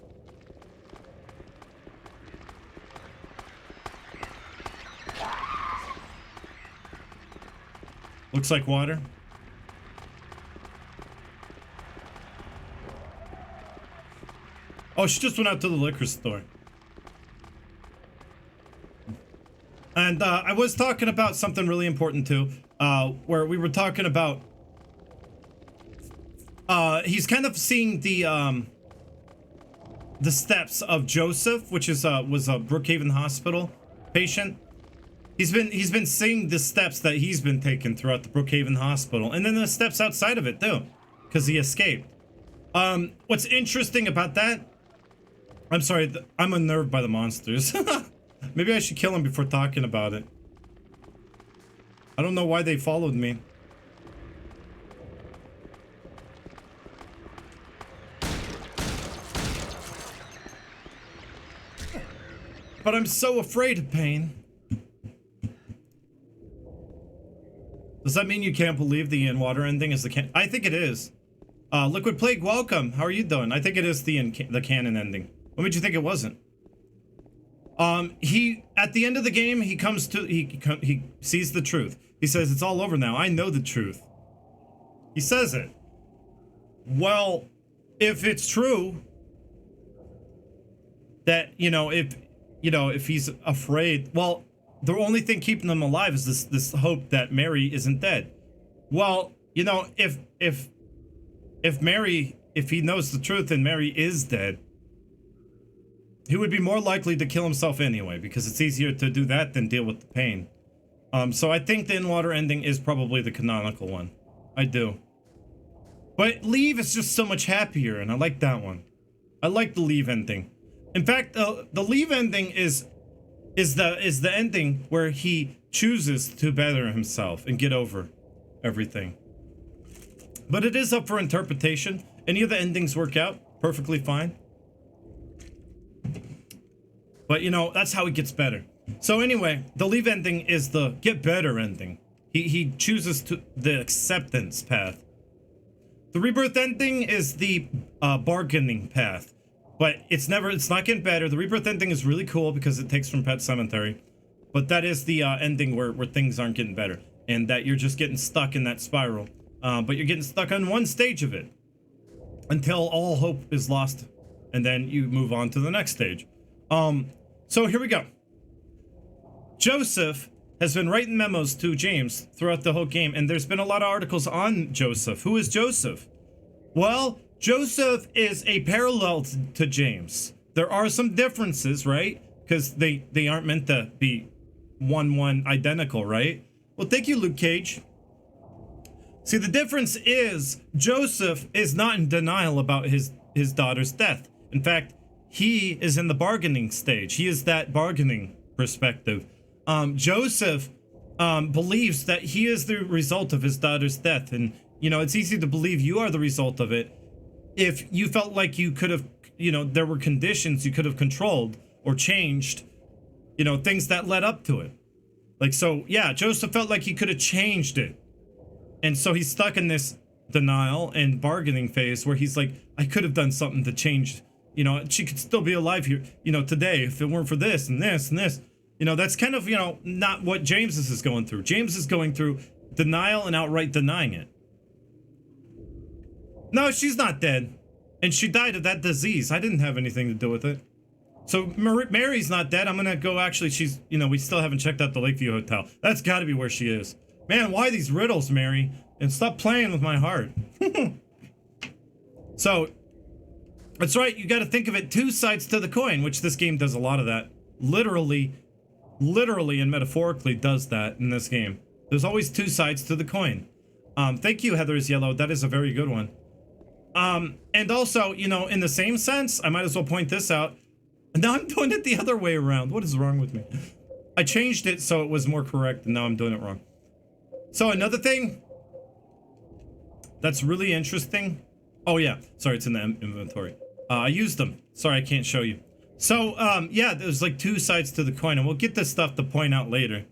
Looks like water. Oh, she just went out to the liquor store. And I was talking about something really important too, where we were talking about he's kind of seeing the steps of Joseph, which is was a Brookhaven Hospital patient. He's been seeing the steps that he's been taking throughout the Brookhaven Hospital, and then the steps outside of it too, because he escaped. What's interesting about that? I'm sorry, I'm unnerved by the monsters. Maybe I should kill him before talking about it. I don't know why they followed me. But I'm so afraid of pain. Does that mean you can't believe the in-water ending is the can? I think it is. Liquid Plague, welcome. How are you doing? I think it is the canon ending. What made you think it wasn't? He at the end of the game, he comes to he sees the truth. He says it's all over now. I know the truth. He says it. Well, if it's true that, if he's afraid, well, the only thing keeping him alive is this hope that Mary isn't dead. Well, if he knows the truth and Mary is dead, he would be more likely to kill himself anyway, because it's easier to do that than deal with the pain. So I think the in-water ending is probably the canonical one. I do. But Leave is just so much happier, and I like that one. I like the Leave ending. In fact, the Leave ending is the ending where he chooses to better himself and get over everything. But it is up for interpretation. Any of the endings work out perfectly fine. But you know, that's how he gets better. So anyway, the Leave ending is the get better ending. He chooses to the acceptance path. The Rebirth ending is the bargaining path. But it's not getting better. The Rebirth ending is really cool because it takes from Pet Cemetery. But that is the ending where things aren't getting better. And that you're just getting stuck in that spiral. But you're getting stuck on one stage of it. Until all hope is lost. And then you move on to the next stage. So here we go. Joseph has been writing memos to James throughout the whole game. And there's been a lot of articles on Joseph. Who is Joseph? Well, Joseph is a parallel to James. There are some differences, right? Because they aren't meant to be one identical, right? Well, thank you, Luke Cage. See, the difference is Joseph is not in denial about his daughter's death. In fact, he is in the bargaining stage. He is that bargaining perspective. Joseph believes that he is the result of his daughter's death. And, you know, it's easy to believe you are the result of it if you felt like you could have, you know, there were conditions you could have controlled or changed, you know, things that led up to it. Like, so, yeah, Joseph felt like he could have changed it. And so he's stuck in this denial and bargaining phase where he's like, I could have done something to change, you know, she could still be alive here, you know, today if it weren't for this and this and this. You know, that's kind of, you know, not what James is going through. James is going through denial and outright denying it. No, she's not dead. And she died of that disease. I didn't have anything to do with it. So Mary's not dead. I'm gonna go, actually, she's, you know, we still haven't checked out the Lakeview Hotel. That's gotta be where she is. Man, why these riddles, Mary? And stop playing with my heart. So, that's right, you gotta think of it two sides to the coin, which this game does a lot of that. Literally and metaphorically does that in this game. There's always two sides to the coin. Thank you, Heather's Yellow. That is a very good one. And also, you know, in the same sense, I might as well point this out. Now I'm doing it the other way around. What is wrong with me? I changed it so it was more correct, and now I'm doing it wrong. So another thing that's really interesting. Oh yeah, sorry, it's in the inventory. I used them. Sorry, I can't show you. So, yeah, there's like two sides to the coin, and we'll get this stuff to point out later.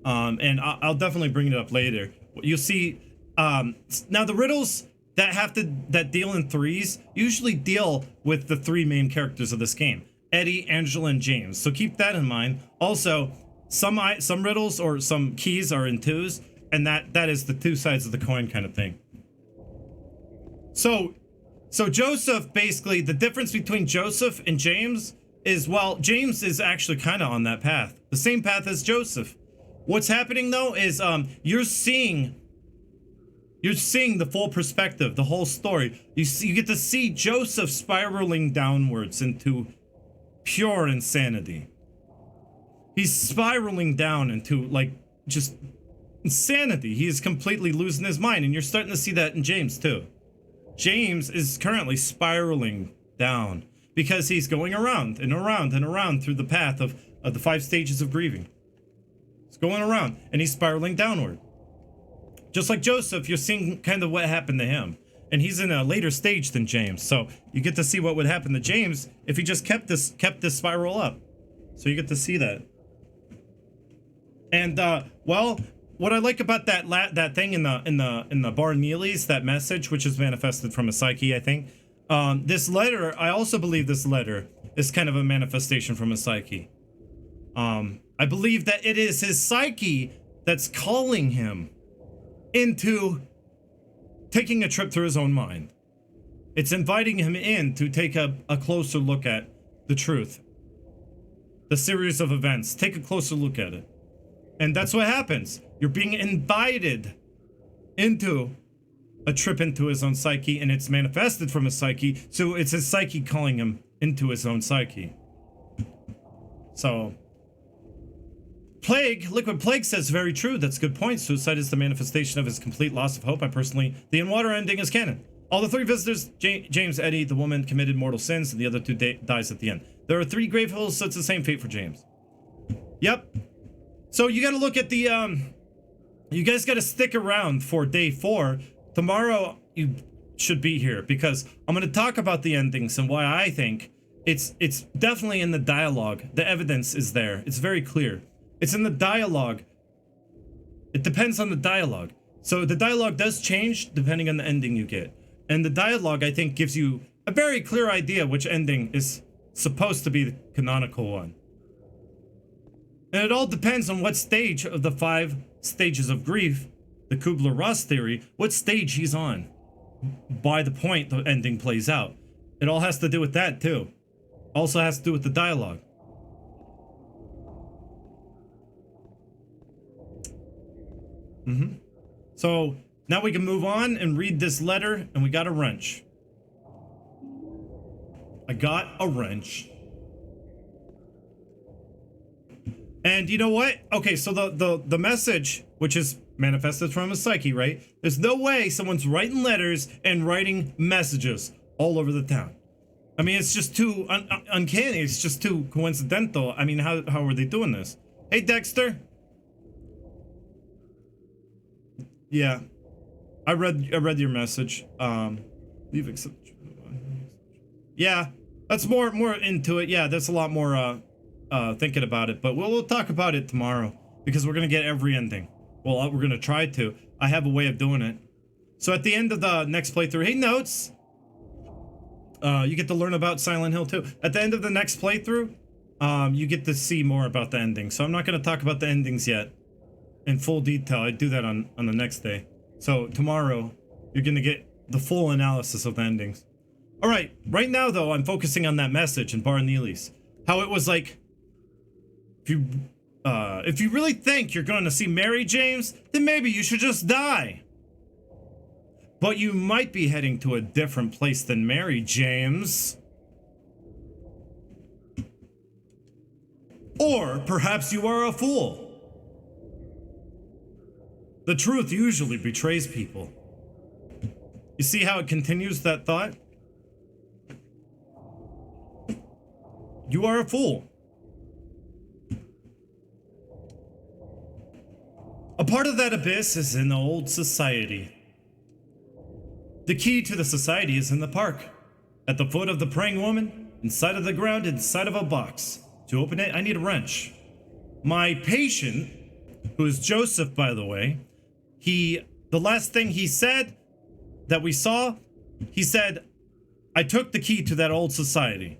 And I'll definitely bring it up later. You'll see, now the riddles that deal in threes usually deal with the three main characters of this game: Eddie, Angela, and James. So keep that in mind. Also, some riddles or some keys are in twos, and that is the two sides of the coin kind of thing. So Joseph, basically, the difference between Joseph and James is, well, James is actually kind of on that path, the same path as Joseph. What's happening though is you're seeing the full perspective, the whole story. You get to see Joseph spiraling downwards into pure insanity. He's spiraling down into, like, just insanity. He is completely losing his mind, and you're starting to see that in James too. James is currently spiraling down because he's going around and around and around through the path of the 5 stages of grieving. He's going around and he's spiraling downward. Just like Joseph, you're seeing kind of what happened to him. And he's in a later stage than James. So you get to see what would happen to James if he just kept this spiral up. So you get to see that. And well, what I like about that thing in the Bar Neely's, that message, which is manifested from a psyche, I think. This letter, I also believe this letter is kind of a manifestation from a psyche. I believe that it is his psyche that's calling him into taking a trip through his own mind. It's inviting him in to take a closer look at the truth. The series of events. Take a closer look at it. And that's what happens. You're being invited into a trip into his own psyche, and it's manifested from his psyche, so it's his psyche calling him into his own psyche. So, Liquid Plague says very true. That's a good point. Suicide is the manifestation of his complete loss of hope. The In Water ending is canon. All the 3 visitors, James, Eddie, the woman, committed mortal sins, and the other 2 dies at the end. There are 3 grave holes, so it's the same fate for James. Yep. So you got to look at the you guys got to stick around for day 4. Tomorrow you should be here because I'm going to talk about the endings and why I think it's definitely in the dialogue. The evidence is there. It's very clear. It's in the dialogue. It depends on the dialogue. So the dialogue does change depending on the ending you get. And the dialogue, I think, gives you a very clear idea which ending is supposed to be the canonical one. And it all depends on what stage of the 5 stages of grief, the Kubler-Ross theory, what stage he's on by the point the ending plays out. It all has to do with that too. Also has to do with the dialogue. So now we can move on and read this letter, and we got a wrench. I got a wrench. And you know what? Okay, so the message, which is manifested from a psyche, right? There's no way someone's writing letters and writing messages all over the town. I mean, it's just too uncanny. It's just too coincidental. I mean, how are they doing this? Hey, Dexter. Yeah, I read your message. Leave accept. Yeah, that's more into it. Yeah, that's a lot more thinking about it. But we'll talk about it tomorrow because we're gonna get every ending. Well, we're gonna try to. I have a way of doing it. So at the end of the next playthrough, hey Notes, you get to learn about Silent Hill 2. At the end of the next playthrough, you get to see more about the ending. So I'm not gonna talk about the endings yet in full detail. I do that on the next day. So tomorrow, you're gonna get the full analysis of the endings. All right, right now though, I'm focusing on that message in Bar Neely's. How it was like, if you really think you're going to see Mary James, then maybe you should just die. But you might be heading to a different place than Mary James. Or perhaps you are a fool. The truth usually betrays people. You see how it continues that thought? You are a fool. A part of that abyss is in the old society. The key to the society is in the park. At the foot of the praying woman, inside of the ground, inside of a box. To open it, I need a wrench. My patient, who is Joseph, by the way, the last thing he said that we saw, he said, I took the key to that old society.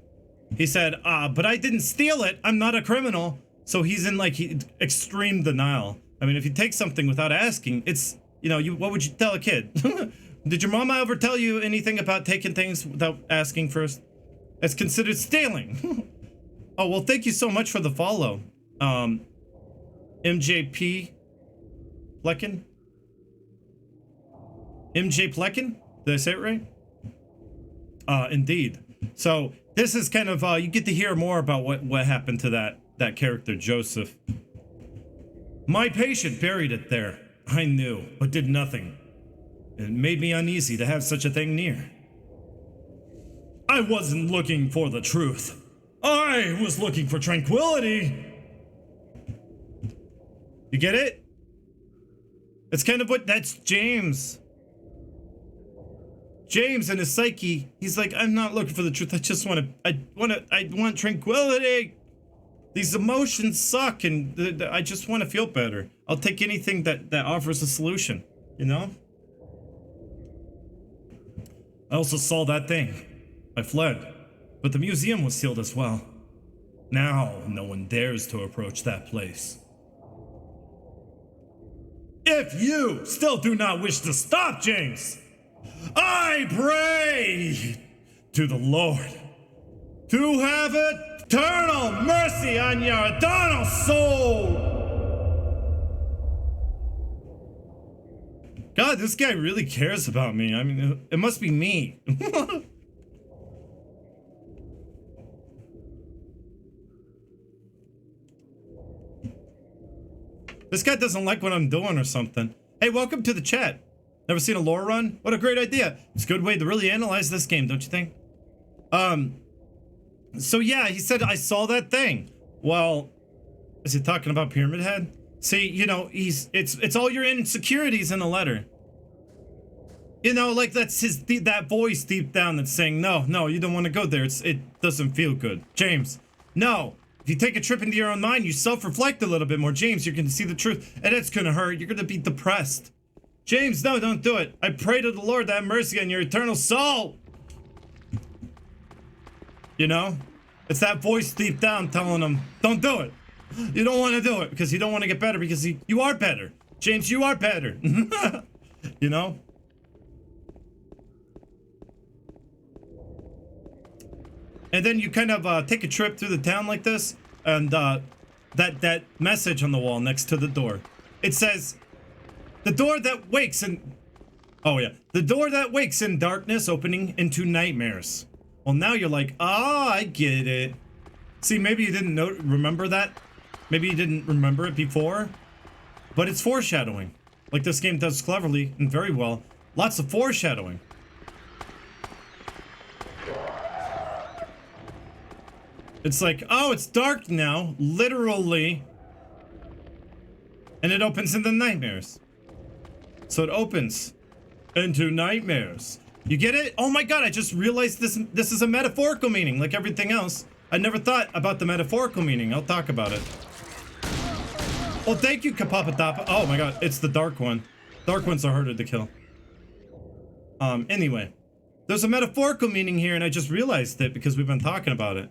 He said, but I didn't steal it. I'm not a criminal. So he's in like extreme denial. I mean, if you take something without asking, it's, you know, what would you tell a kid? Did your mama ever tell you anything about taking things without asking first? It's considered stealing. Oh, well, thank you so much for the follow. MJP Plekin? MJ Plekin? Did I say it right? Indeed. So this is kind of, you get to hear more about what happened to that character, Joseph. My patient buried it there. I knew, but did nothing. It made me uneasy to have such a thing near. I wasn't looking for the truth. I was looking for tranquility. You get it? It's kind of that's James. James and his psyche, he's like, I'm not looking for the truth. I want tranquility. These emotions suck, and I just want to feel better. I'll take anything that offers a solution, you know? I also saw that thing. I fled, but the museum was sealed as well. Now, no one dares to approach that place. If you still do not wish to stop, James, I pray to the Lord to have eternal mercy on your eternal soul. God, this guy really cares about me. I mean, it must be me. This guy doesn't like what I'm doing or something. Hey, welcome to the chat. Never seen a lore run? What a great idea. It's a good way to really analyze this game, don't you think? So yeah, he said, I saw that thing. Well, is he talking about Pyramid Head? See, you know, it's all your insecurities in a letter. You know, like that's that voice deep down that's saying, no, you don't want to go there. It doesn't feel good. James, no. If you take a trip into your own mind, you self-reflect a little bit more. James, you're going to see the truth, and it's going to hurt. You're going to be depressed. James, no, don't do it. I pray to the Lord to have mercy on your eternal soul. You know? It's that voice deep down telling him, don't do it. You don't want to do it because you don't want to get better because you are better. James, you are better. You know? And then you kind of take a trip through the town like this, and that message on the wall next to the door. It says, the door that wakes in... Oh yeah. The door that wakes in darkness opening into nightmares. Well, now you're like, I get it. See, maybe you didn't remember that. Maybe you didn't remember it before. But it's foreshadowing. Like this game does cleverly and very well. Lots of foreshadowing. It's like, oh, it's dark now, literally. And it opens into nightmares. So it opens into nightmares. You get it? Oh my god, I just realized this is a metaphorical meaning, like everything else. I never thought about the metaphorical meaning. I'll talk about it. Well, thank you, Kapapadapa. Oh my god, it's the dark one. Dark ones are harder to kill. Anyway. There's a metaphorical meaning here, and I just realized it because we've been talking about it.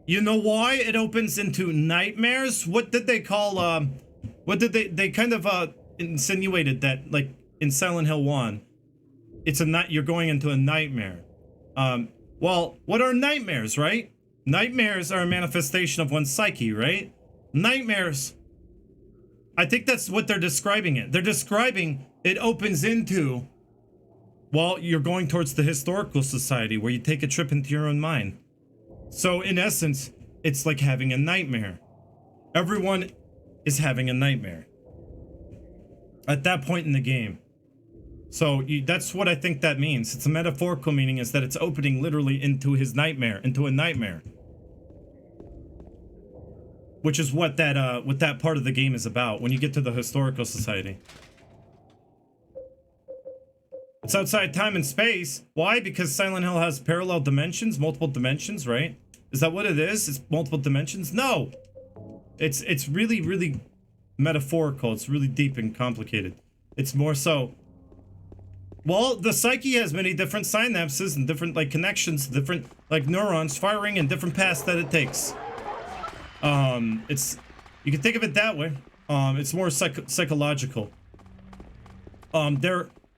You know why it opens into nightmares? What did they call, what did they kind of, insinuated that, like, in Silent Hill 1, it's you're going into a nightmare. Well, what are nightmares, right? Nightmares are a manifestation of one's psyche, right? Nightmares, I think that's what they're describing it. They're describing it opens into, well, you're going towards the historical society where you take a trip into your own mind. So in essence, it's like having a nightmare. Everyone is having a nightmare at that point in the game. So that's what I think that means. It's a metaphorical meaning, is that it's opening literally into his nightmare, into a nightmare. Which is what that part of the game is about when you get to the historical society. It's outside time and space. Why? Because Silent Hill has parallel dimensions, multiple dimensions, right? Is that what it is? It's multiple dimensions? No! It's really, really metaphorical. It's really deep and complicated. It's more so... Well, the psyche has many different synapses and different, like, connections, different, like, neurons firing in different paths that it takes. You can think of it that way. It's more psychological.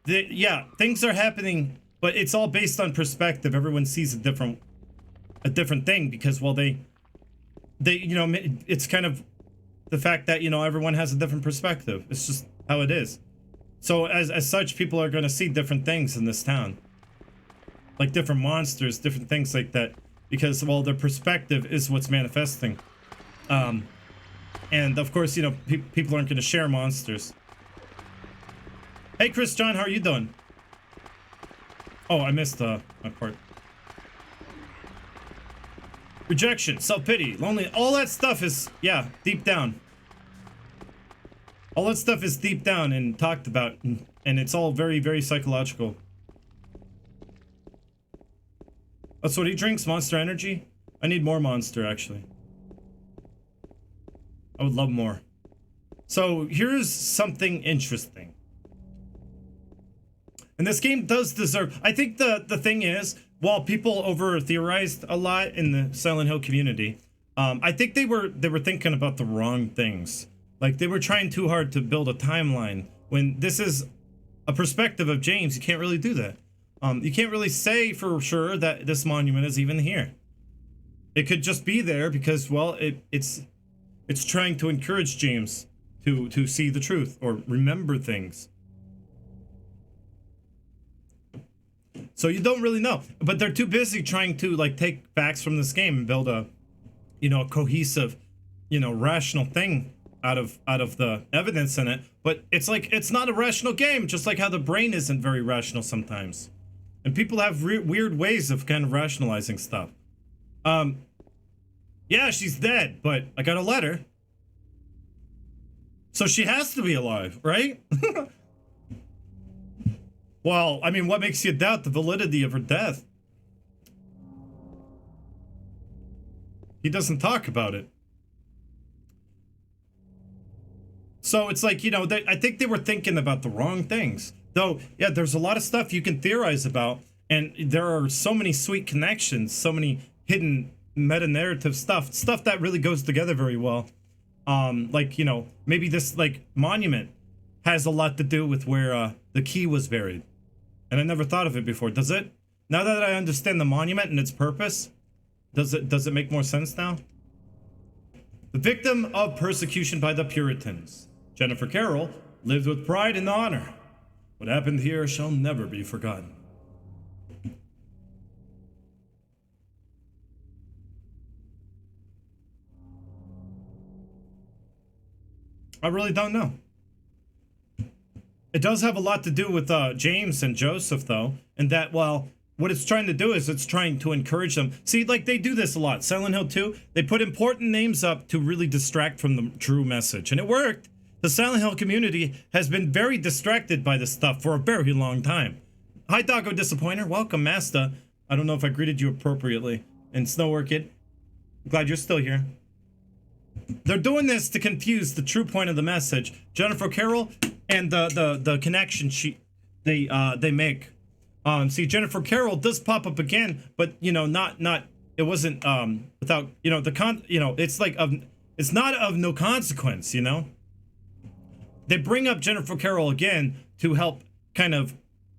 Yeah, things are happening, but it's all based on perspective. Everyone sees a different thing because, well, they, you know, it's kind of the fact that, you know, everyone has a different perspective. It's just how it is. So as such, people are going to see different things in this town, like different monsters, different things like that, because, well, their perspective is what's manifesting. And of course, you know, people aren't going to share monsters. Hey, Chris John, how are you doing? Oh, I missed my part. Rejection, self-pity, lonely, all that stuff is, yeah, deep down. All that stuff is deep down and talked about, and it's all very, very psychological. That's what he drinks, Monster Energy? I need more Monster, actually. I would love more. So, here's something interesting. And this game does deserve... I think the thing is, while people over-theorized a lot in the Silent Hill community, I think they were thinking about the wrong things. Like, they were trying too hard to build a timeline. When this is a perspective of James, you can't really do that. You can't really say for sure that this monument is even here. It could just be there because, well, it's trying to encourage James to see the truth or remember things. So you don't really know, but they're too busy trying to, like, take facts from this game and build a, you know, a cohesive, you know, rational thing out of the evidence in it. But it's like, it's not a rational game, just like how the brain isn't very rational sometimes. And people have weird ways of kind of rationalizing stuff. Yeah, she's dead, but I got a letter. So she has to be alive, right? Well, I mean, what makes you doubt the validity of her death? He doesn't talk about it. So it's like, you know, I think they were thinking about the wrong things. Though, yeah, there's a lot of stuff you can theorize about, and there are so many sweet connections, so many hidden meta-narrative stuff that really goes together very well. Like, you know, maybe this, like, monument has a lot to do with where the key was buried. And I never thought of it before. Does it? Now that I understand the monument and its purpose, does it make more sense now? The victim of persecution by the Puritans, Jennifer Carroll, lived with pride and honor. What happened here shall never be forgotten. I really don't know. It does have a lot to do with James and Joseph, though, and that, well, what it's trying to do is it's trying to encourage them. See, like, they do this a lot. Silent Hill 2, they put important names up to really distract from the true message, and it worked. The Silent Hill community has been very distracted by this stuff for a very long time. Hi, Doggo Disappointer. Welcome, Master. I don't know if I greeted you appropriately. And Snow Orchid, glad you're still here. They're doing this to confuse the true point of the message. Jennifer Carroll and the connection they make. See, Jennifer Carroll does pop up again, but you know, not it wasn't without, you know, it's like it's not of no consequence, you know. They bring up Jennifer Carroll again to help kind of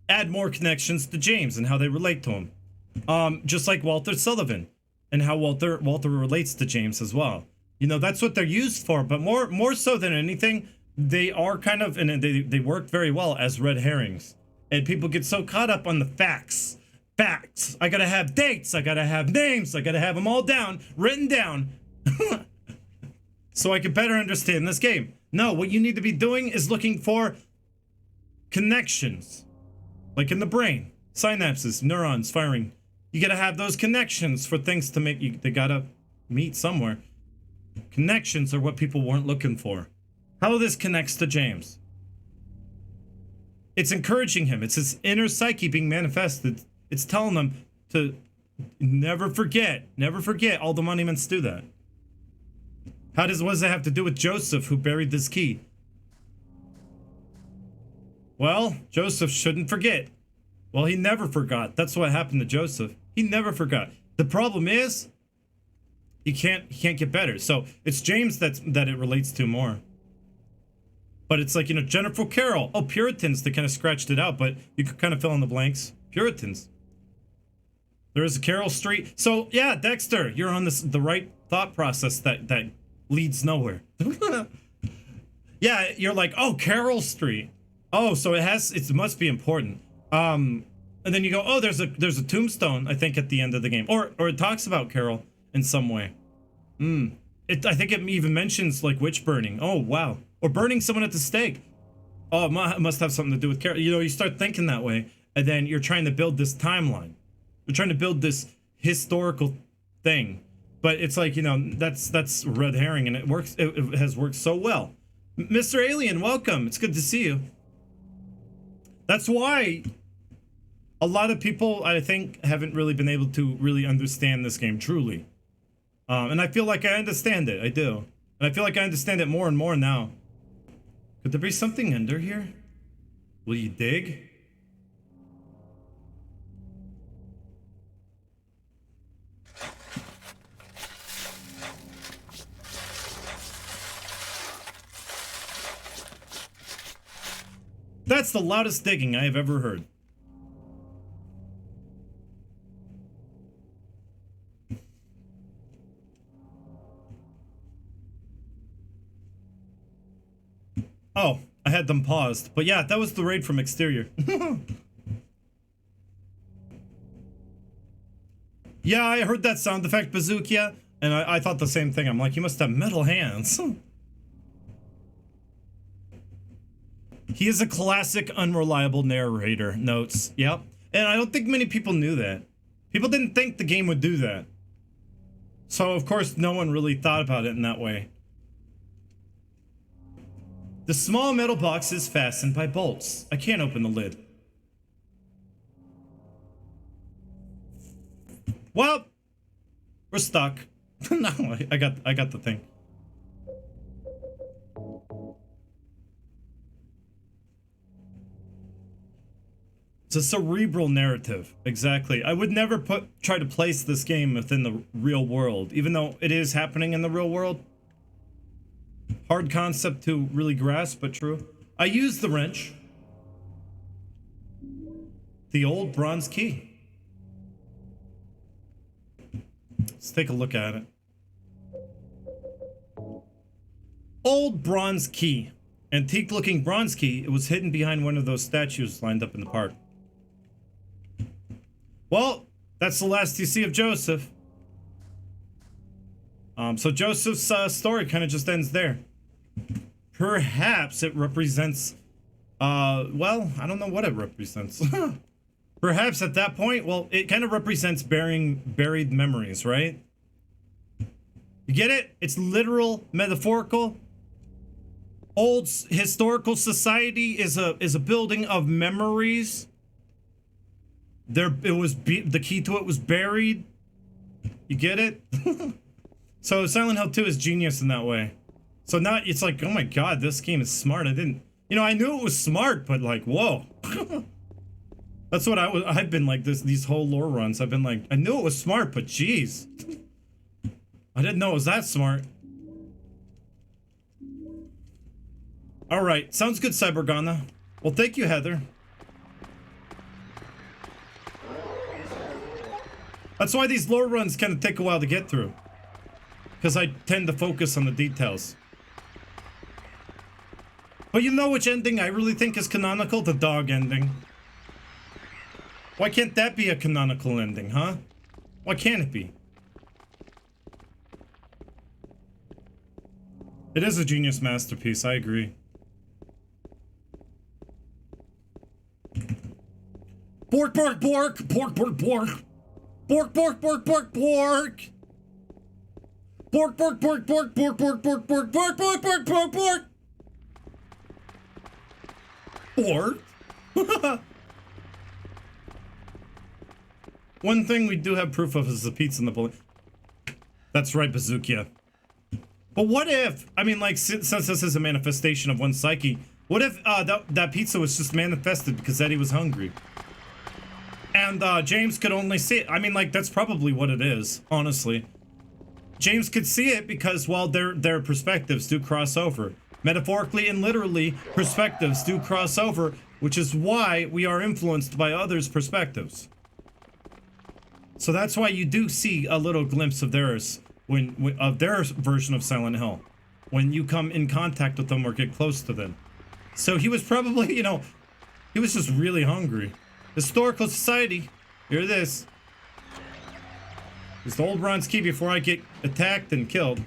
add more connections to James and how they relate to him. Just like Walter Sullivan and how Walter relates to James as well. You know, that's what they're used for, but more so than anything, they are kind of, and they work very well as red herrings. And people get so caught up on the facts. Facts. I gotta have dates. I gotta have names. I gotta have them all down, written down. So I can better understand this game. No, what you need to be doing is looking for connections. Like in the brain. Synapses, neurons firing. You gotta have those connections for things to make you, they gotta meet somewhere. Connections are what people weren't looking for. How this connects to James. It's encouraging him. It's his inner psyche being manifested. It's telling them to never forget. Never forget. All the monuments do that. What does it have to do with Joseph, who buried this key? Well, Joseph shouldn't forget. Well, he never forgot. That's what happened to Joseph. He never forgot. The problem is, he can't get better. So it's James that it relates to more. But it's like, you know, Jennifer Carroll. Oh, Puritans, they kind of scratched it out, but you could kind of fill in the blanks. Puritans. There is a Carroll Street. So, yeah, Dexter, you're on the right thought process that leads nowhere. Yeah, you're like, oh, Carroll Street. Oh, so it must be important. And then you go, oh, there's a tombstone, I think, at the end of the game. Or it talks about Carroll in some way. I think it even mentions, like, witch burning. Oh, wow. Or burning someone at the stake. Oh, it must have something to do with Carroll. You know, you start thinking that way, and then you're trying to build this timeline. You're trying to build this historical thing. But it's like, you know, that's red herring, and it works. It has worked so well. Mr. Alien, welcome. It's good to see you. That's why a lot of people, I think, haven't really been able to really understand this game truly. And I feel like I understand it. I do. And I feel like I understand it more and more now. Could there be something under here? Will you dig? That's the loudest digging I have ever heard. Oh, I had them paused. But yeah, that was the raid from exterior. Yeah, I heard that sound effect, Bazookia, and I thought the same thing. I'm like, you must have metal hands. He is a classic unreliable narrator, notes. Yep. And I don't think many people knew that. People didn't think the game would do that. So, of course, no one really thought about it in that way. The small metal box is fastened by bolts. I can't open the lid. Well, we're stuck. No, I got the thing. It's a cerebral narrative. Exactly. I would never try to place this game within the real world, even though it is happening in the real world. Hard concept to really grasp, but true. I used the wrench. The old bronze key. Let's take a look at it. Old bronze key. Antique looking bronze key. It was hidden behind one of those statues lined up in the park. Well, that's the last you see of Joseph. So Joseph's story kind of just ends there. Perhaps it represents, well, I don't know what it represents. Perhaps at that point, well, it kind of represents buried memories, right? You get it? It's literal, metaphorical. Old historical society is a building of memories. The key to it was buried. You get it? So Silent Hill 2 is genius in that way. So now it's like, oh my god, this game is smart. I knew it was smart, but like, whoa. That's what I've been like these whole lore runs. I've been like, I knew it was smart, but jeez. I didn't know it was that smart. All right, sounds good, Cybergana. Well, thank you, Heather. That's why these lore runs kind of take a while to get through. Because I tend to focus on the details. But you know which ending I really think is canonical? The dog ending. Why can't that be a canonical ending, huh? Why can't it be? It is a genius masterpiece, I agree. Bork, bork, bork! Bork, bork, bork! Bork, bork, bork, bork, bork! Bork, bork, bork, bork, bork, bork, bork, bork, bork, bork, bork, bork, bork! Bork? One thing we do have proof of is the pizza in the bullet. That's right, Bazookia. But what if, I mean, like, since this is a manifestation of one psyche, what if that pizza was just manifested because Eddie was hungry? And James could only see it. I mean, like, that's probably what it is, honestly. James could see it because, well, their perspectives do cross over. Metaphorically and literally, perspectives do cross over, which is why we are influenced by others' perspectives. So that's why you do see a little glimpse of theirs, of their version of Silent Hill, when you come in contact with them or get close to them. So he was probably, you know, he was just really hungry. Historical society, hear this. It's the old bronze key before I get attacked and killed.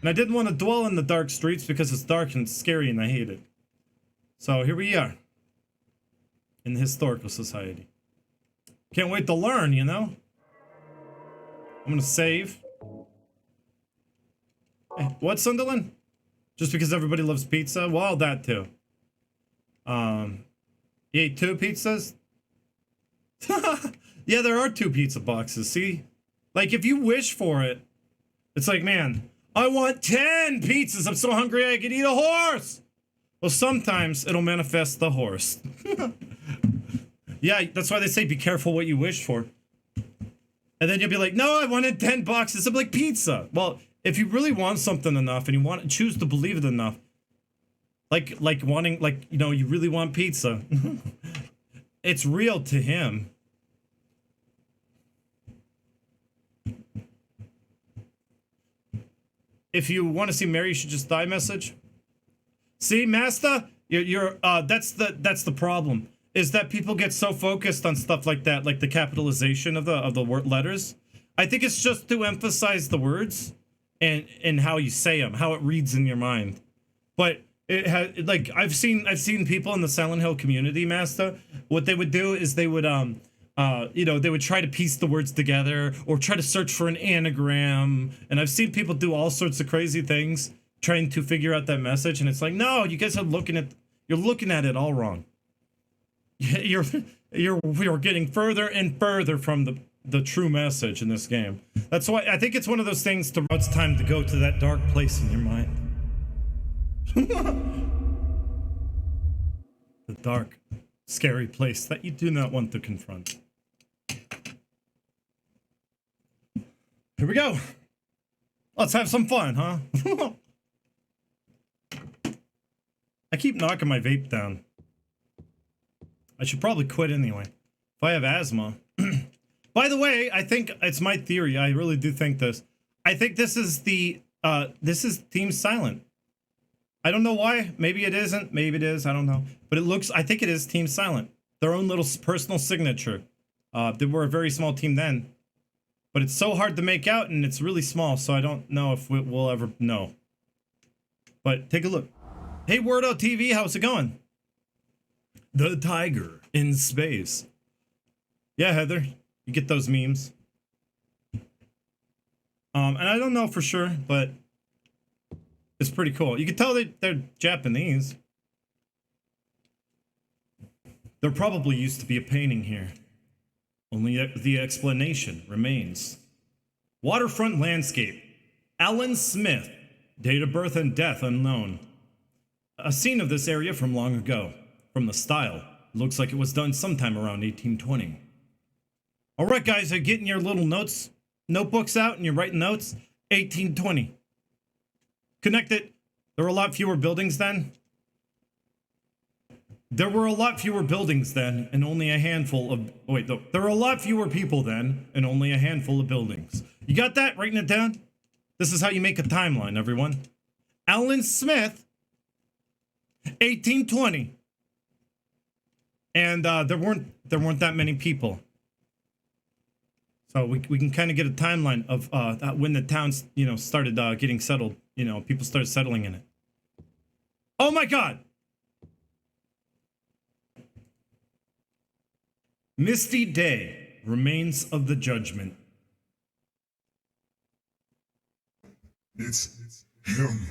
And I didn't want to dwell in the dark streets because it's dark and scary and I hate it. So here we are. In the historical society. Can't wait to learn, you know? I'm gonna save. What, Sunderland? Just because everybody loves pizza? Well, that too. You ate 2 pizzas? Yeah, there are 2 pizza boxes, see? Like, if you wish for it, it's like, man, I want 10 pizzas. I'm so hungry I could eat a horse. Well, sometimes it'll manifest the horse. Yeah, that's why they say be careful what you wish for. And then you'll be like, no, I wanted 10 boxes of, like, pizza. Well, if you really want something enough and you want to choose to believe it enough, like wanting, like, you know, you really want pizza. It's real to him. If you want to see Mary, you should just die message. See, Master, that's the problem. Is that people get so focused on stuff like that, like the capitalization of the word letters. I think it's just to emphasize the words and how you say them, how it reads in your mind. But It had like I've seen people in the Silent Hill community, Master. What they would do is they would they would try to piece the words together or try to search for an anagram. And I've seen people do all sorts of crazy things trying to figure out that message. And it's like, no, you guys are looking at it all wrong. You're getting further and further from the true message in this game. That's why I think it's one of those things to it's time to go to that dark place in your mind. The dark, scary place that you do not want to confront. Here we go. Let's have some fun, huh? I keep knocking my vape down. I should probably quit anyway. If I have asthma. By the way, I think it's my theory. I really do think this. I think this is Team Silent. I don't know why. Maybe it isn't. Maybe it is. I don't know. But I think it is Team Silent. Their own little personal signature. They were a very small team then. But it's so hard to make out and it's really small. So I don't know if we'll ever know. But take a look. Hey, Wordo TV, how's it going? The tiger in space. Yeah, Heather. You get those memes. And I don't know for sure, but it's pretty cool. You can tell they're Japanese. There probably used to be a painting here. Only the explanation remains. Waterfront landscape. Alan Smith. Date of birth and death unknown. A scene of this area from long ago. From the style, looks like it was done sometime around 1820. Alright guys, are getting your little notebooks out and you're writing notes? 1820. Connect it. There were a lot fewer buildings then. There were a lot fewer buildings then, and only a handful of... there were a lot fewer people then, and only a handful of buildings. You got that? Writing it down? This is how you make a timeline, everyone. Alan Smith, 1820. And there weren't that many people. So we can kind of get a timeline of when the towns, started getting settled. People started settling in it. Oh my God! Misty day, remains of the judgment. It's him.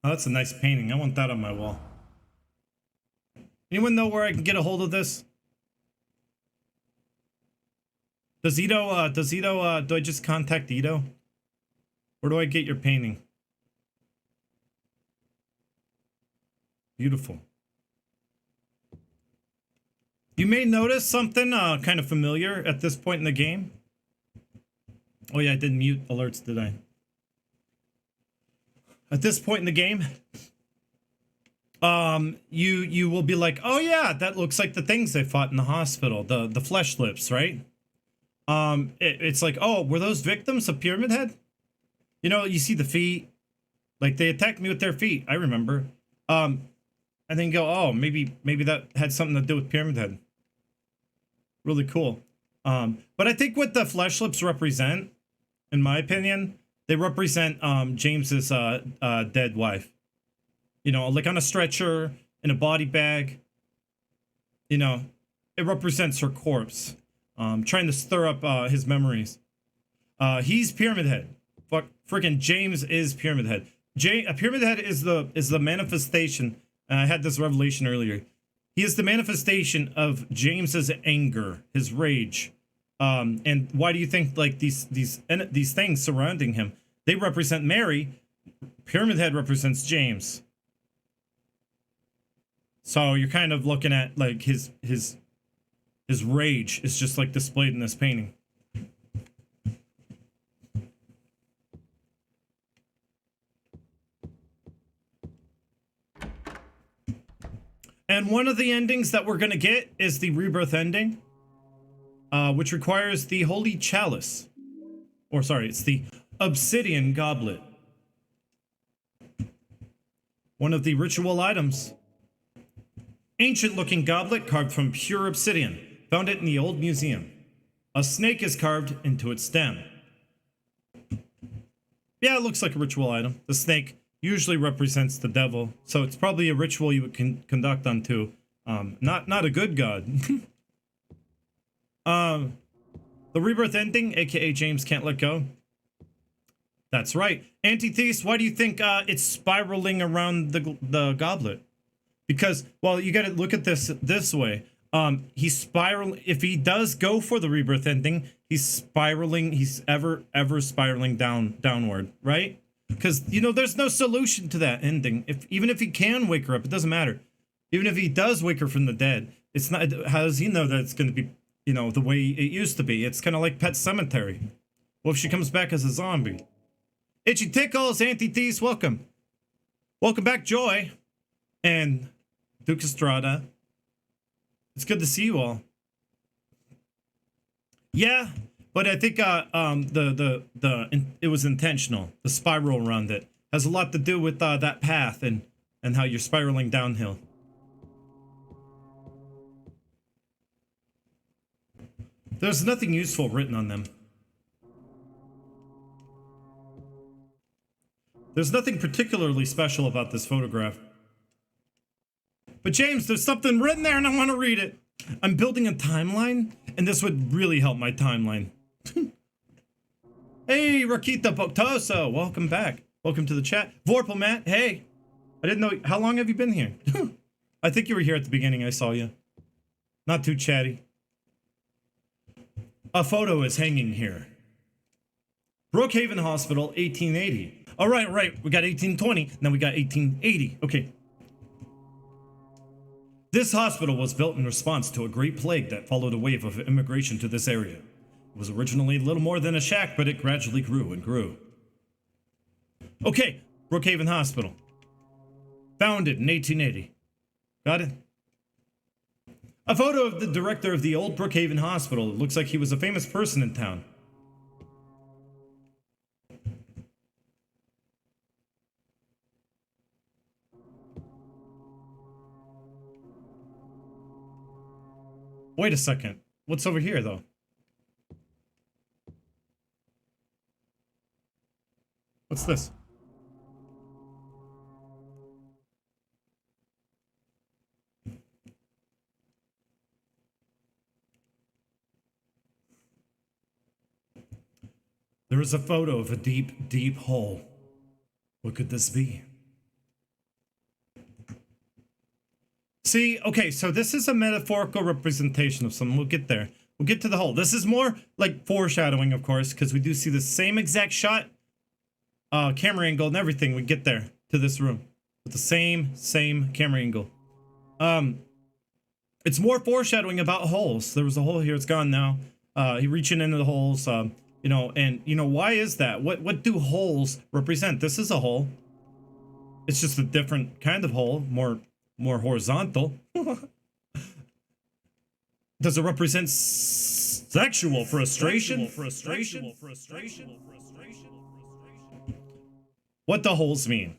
Oh, that's a nice painting. I want that on my wall. Anyone know where I can get a hold of this? Do I just contact Ito? Where do I get your painting? Beautiful. You may notice something kind of familiar at this point in the game. Oh yeah, I did mute alerts, did I? At this point in the game, you will be like, oh yeah, that looks like the things they fought in the hospital, the flesh lips, right? It's like, oh, were those victims of Pyramid Head? You see the feet, like they attacked me with their feet. I remember. And then go, oh, maybe that had something to do with Pyramid Head. Really cool. But I think what the flesh lips represent, in my opinion, they represent James's dead wife. Like on a stretcher, in a body bag. It represents her corpse. Trying to stir up his memories. He's Pyramid Head. Freaking James is Pyramid Head. Pyramid Head is the manifestation. I had this revelation earlier. He is the manifestation of James's anger, his rage. And why do you think like these things surrounding him? They represent Mary. Pyramid Head represents James. So you're kind of looking at like his rage is just like displayed in this painting. And one of the endings that we're gonna get is the rebirth ending, which requires the Holy Chalice. Or sorry, it's the Obsidian Goblet. One of the ritual items. Ancient-looking goblet carved from pure obsidian. Found it in the old museum. A snake is carved into its stem. Yeah, it looks like a ritual item. The snake usually represents the devil, so it's probably a ritual you would conduct unto not a good god. The rebirth ending, aka James can't let go. That's right. Antitheist, why do you think it's spiraling around the goblet? Because, well, you gotta look at this way. He's spiraling. If he does go for the rebirth ending, he's spiraling. He's ever spiraling downward, right? Because, you know, there's no solution to that ending. Even if he can wake her up, it doesn't matter. Even if he does wake her from the dead, it's not. How does he know that it's going to be, you know, the way it used to be? It's kind of like Pet Cemetery. Well, if she comes back as a zombie. Itchy Tickles, Antitheist, welcome. Welcome back, Joy. And Duke Estrada. It's good to see you all. Yeah, but I think it was intentional. The spiral around it has a lot to do with that path and how you're spiraling downhill. There's nothing useful written on them. There's nothing particularly special about this photograph. But James, there's something written there and I want to read it. I'm building a timeline, and this would really help my timeline. Hey, Rakita Poctoso, welcome back. Welcome to the chat. Vorpal Matt, hey. I didn't know, how long have you been here? I think you were here at the beginning, I saw you. Not too chatty. A photo is hanging here. Brookhaven Hospital, 1880. All right, we got 1820, now we got 1880. Okay. This hospital was built in response to a great plague that followed a wave of immigration to this area. It was originally little more than a shack, but it gradually grew and grew. Okay, Brookhaven Hospital. Founded in 1880. Got it? A photo of the director of the old Brookhaven Hospital. It looks like he was a famous person in town. Wait a second. What's over here, though? What's this? There is a photo of a deep, deep hole. What could this be? See, okay, so this is a metaphorical representation of something. We'll get there. We'll get to the hole. This is more like foreshadowing, of course, because we do see the same exact shot, camera angle and everything. We get there to this room with the same camera angle. It's more foreshadowing about holes. There was a hole here. It's gone now. He reaching into the holes, you know, and, you know, why is that? What do holes represent? This is a hole. It's just a different kind of hole, more horizontal. Does it represent sexual frustration? What the holes mean?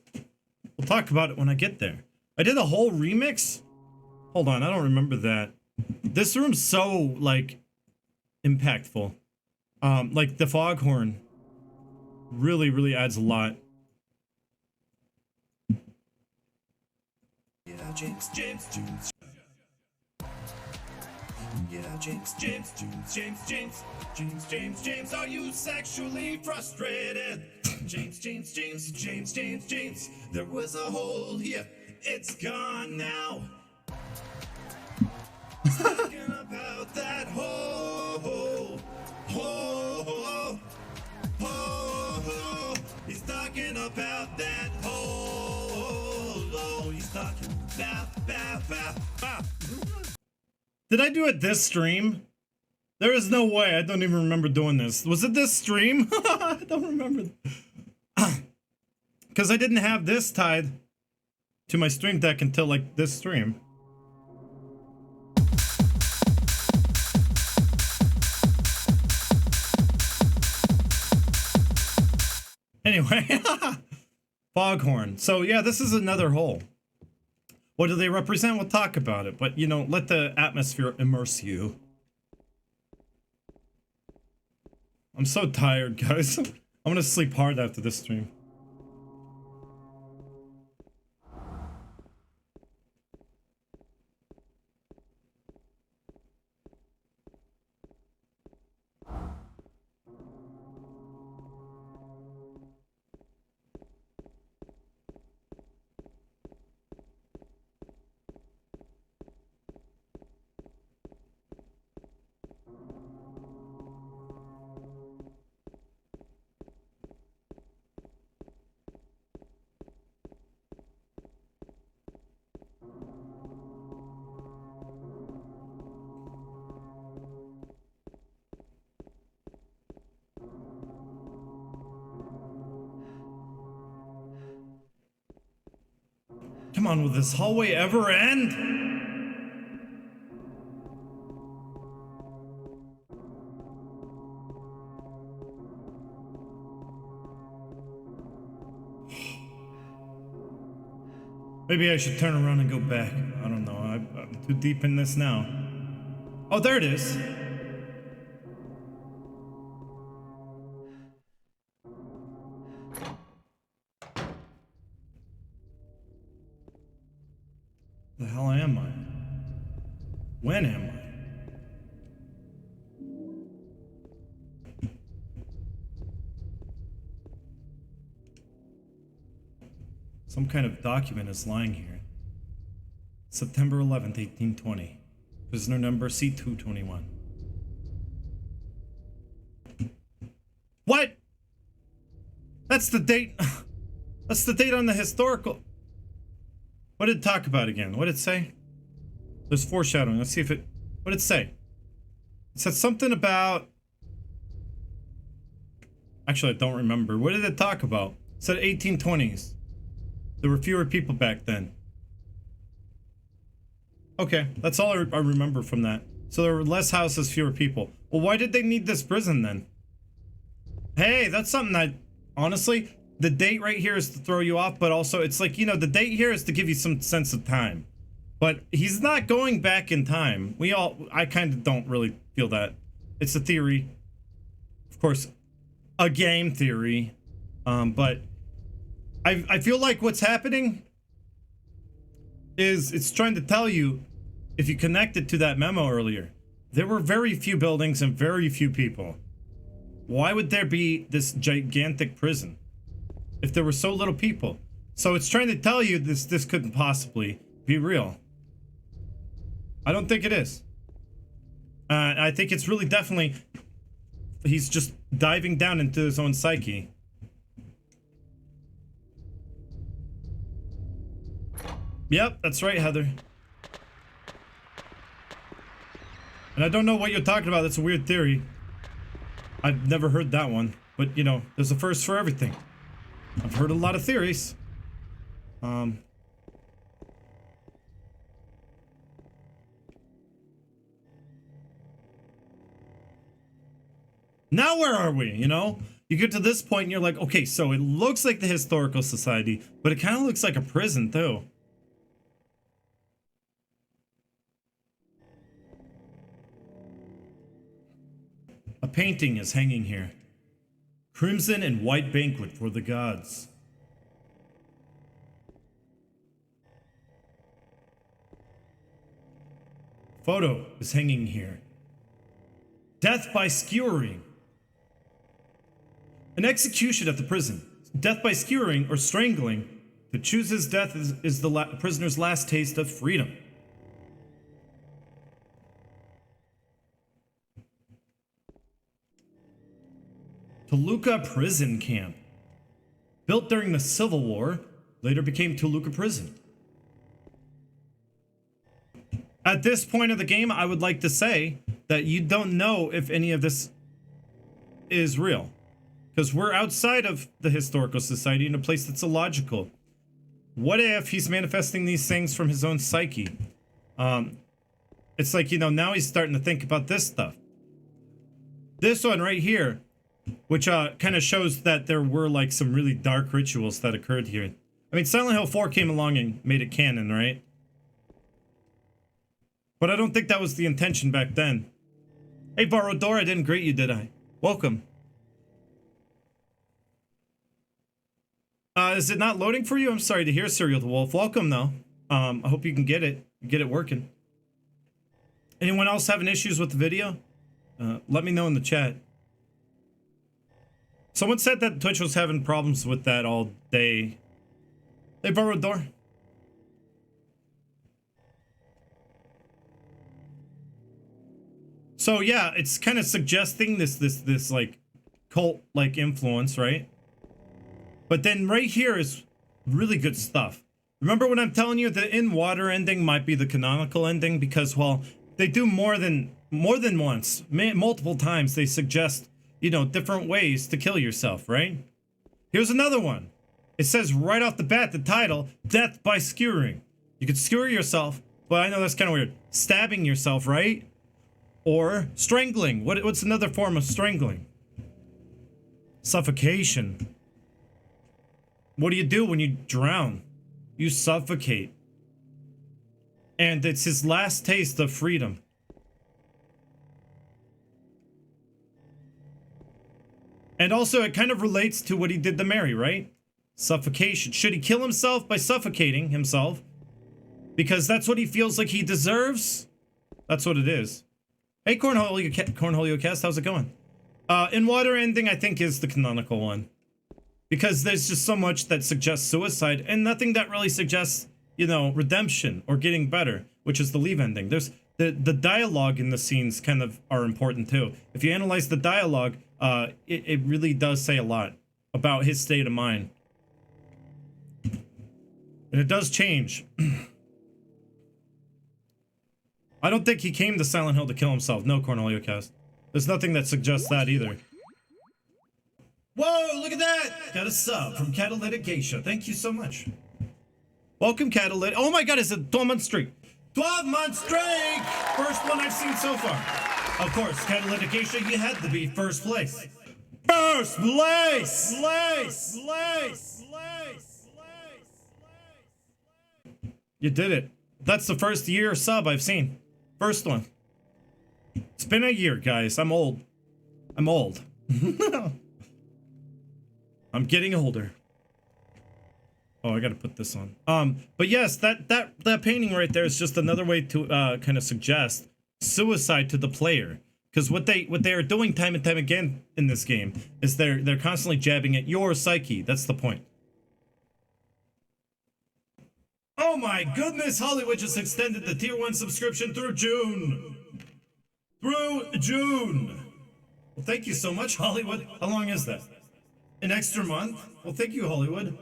We'll talk about it when I get there. I did a whole remix? Hold on, I don't remember that. This room's so, like, impactful. Like, the foghorn really adds a lot. Yeah, James. Yeah, James, are you sexually frustrated? James, there was a hole here, it's gone now. Talking about that hole, he's talking about that hole, he's talking about. Did I do it this stream? There is no way. I don't even remember doing this. Was it this stream? I don't remember. Because I didn't have this tied to my stream deck until, like, this stream. Anyway. Foghorn. So, yeah, this is another hole. What do they represent? We'll talk about it. But, you know, let the atmosphere immerse you. I'm so tired, guys. I'm gonna sleep hard after this stream. Come on, will this hallway ever end? Maybe I should turn around and go back. I don't know. I'm too deep in this now. Oh, there it is. The hell am I? When am I? Some kind of document is lying here. September 11th, 1820. Prisoner number C221. What? That's the date. That's the date on the historical. What did it talk about again? What did it say? There's foreshadowing. Let's see if it... What did it say? It said something about... Actually, I don't remember. What did it talk about? It said 1820s. There were fewer people back then. Okay, that's all I remember from that. So there were less houses, fewer people. Well, why did they need this prison then? Hey, that's something that... Honestly... The date right here is to throw you off, but also it's like, you know, the date here is to give you some sense of time. But he's not going back in time. I kind of don't really feel that. It's a theory. Of course, a game theory. But I feel like what's happening is it's trying to tell you, if you connect it to that memo earlier, there were very few buildings and very few people. Why would there be this gigantic prison if there were so little people? So it's trying to tell you this couldn't possibly be real. I don't think it is. I think it's really definitely... He's just diving down into his own psyche. Yep, that's right, Heather. And I don't know what you're talking about. That's a weird theory. I've never heard that one. But, you know, there's a first for everything. I've heard a lot of theories. Now where are we, you know? You get to this point and you're like, okay, so it looks like the Historical Society, but it kind of looks like a prison too. A painting is hanging here. Crimson and white banquet for the gods. Photo is hanging here. Death by skewering. An execution at the prison. Death by skewering or strangling. To choose his death is the prisoner's last taste of freedom. Toluca Prison Camp. Built during the Civil War, later became Toluca Prison. At this point of the game, I would like to say that you don't know if any of this is real. Because we're outside of the Historical Society in a place that's illogical. What if he's manifesting these things from his own psyche? It's like, you know, now he's starting to think about this stuff. This one right here, which kind of shows that there were like some really dark rituals that occurred here. I mean, Silent Hill 4 came along and made it canon, right? But I don't think that was the intention back then. Hey, Borrowed Door, I didn't greet you, did I? Welcome. Is it not loading for you? I'm sorry to hear, Serial the Wolf. Welcome, though. I hope you can get it working. Anyone else having issues with the video? Let me know in the chat. Someone said that Twitch was having problems with that all day. Hey, Borrowed Door. So yeah, it's kind of suggesting this like cult like influence, right? But then right here is really good stuff. Remember when I'm telling you the in water ending might be the canonical ending because, well, they do more than once, multiple times they suggest, you know, different ways to kill yourself, right? Here's another one. It says right off the bat, the title, Death by Skewering. You could skewer yourself, but I know that's kind of weird. Stabbing yourself, right? Or strangling. What's another form of strangling? Suffocation. What do you do when you drown? You suffocate. And it's his last taste of freedom. And also it kind of relates to what he did to Mary, right? Suffocation. Should he kill himself by suffocating himself? Because that's what he feels like he deserves? That's what it is. Hey, Cornholio Cast, how's it going? In water ending, I think, is the canonical one. Because there's just so much that suggests suicide, and nothing that really suggests, you know, redemption or getting better, which is the leave ending. There's the dialogue in the scenes kind of are important too. If you analyze the dialogue, it really does say a lot about his state of mind. And it does change. I don't think he came to Silent Hill to kill himself. No, Cornelio Cast. There's nothing that suggests that either. Whoa, look at that! Got a sub from Catalytic Geisha. Thank you so much. Welcome, Catalytic. Oh my god, it's a 12-month streak. 12-month streak! First one I've seen so far. Of course, Catalytic Geisha, you had to be first place. First place! You did it. That's the first year sub I've seen. First one. It's been a year, guys. I'm old. I'm old. I'm getting older. Oh, I gotta put this on. But yes, that painting right there is just another way to kind of suggest suicide to the player. Because what they are doing time and time again in this game is they're constantly jabbing at your psyche. That's the point. Oh my goodness, Hollywood just extended the tier 1 subscription through June. Well, thank you so much, Hollywood. How long is that? An extra month? Well, thank you, Hollywood.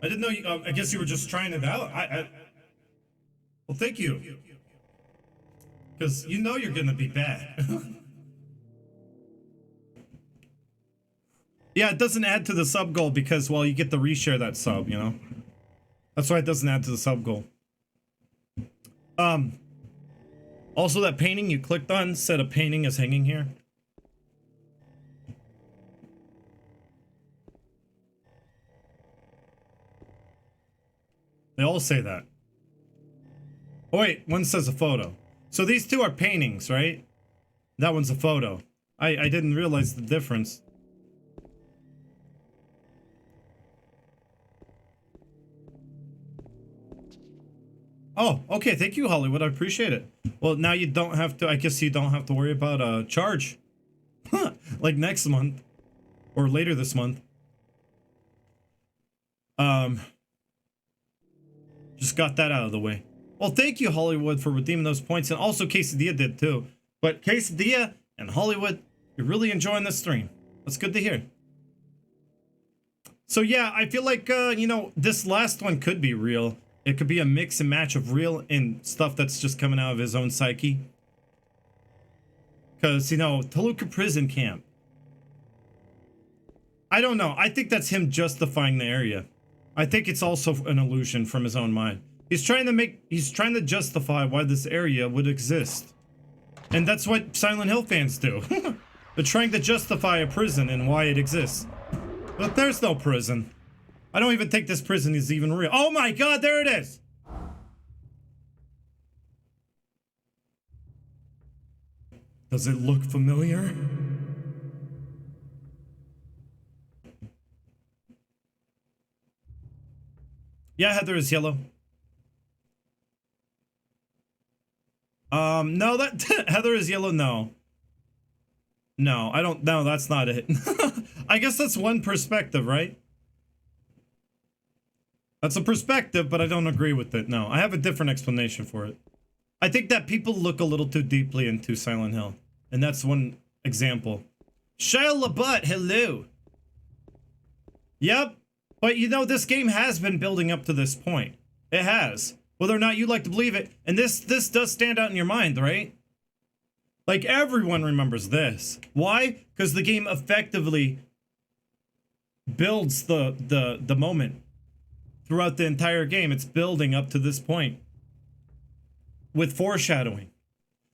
I didn't know you, I guess you were just trying it out. Well, thank you. Because you know you're gonna be bad. Yeah, it doesn't add to the sub goal because, well, you get to reshare that sub, you know? That's why it doesn't add to the sub goal. Also that painting you clicked on said a painting is hanging here. They all say that. Oh wait, one says a photo. So these two are paintings, right? That one's a photo. I didn't realize the difference. Oh, okay, thank you, Hollywood, I appreciate it. Well, now you don't have to, I guess you don't have to worry about a charge. Like next month. Or later this month. Just got that out of the way. Well, thank you, Hollywood, for redeeming those points, and also Quesadilla did too. But Quesadilla and Hollywood, you're really enjoying this stream. That's good to hear. So yeah, I feel like, you know, this last one could be real. It could be a mix and match of real and stuff that's just coming out of his own psyche. Because, you know, Toluca prison camp. I don't know. I think that's him justifying the area. I think it's also an illusion from his own mind. He's trying to justify why this area would exist. And that's what Silent Hill fans do. They're trying to justify a prison and why it exists. But there's no prison. I don't even think this prison is even real. Oh my god, there it is! Does it look familiar? Yeah, Heather is yellow. No, that Heather is yellow. No, I don't. No, that's not it. I guess that's one perspective, right? That's a perspective, but I don't agree with it. No, I have a different explanation for it. I think that people look a little too deeply into Silent Hill, and that's one example. Shia LaBeouf, hello. Yep, but you know this game has been building up to this point. It has. Whether or not you like to believe it, and this does stand out in your mind, right? Like everyone remembers this. Why? Because the game effectively builds the moment throughout the entire game. It's building up to this point with foreshadowing.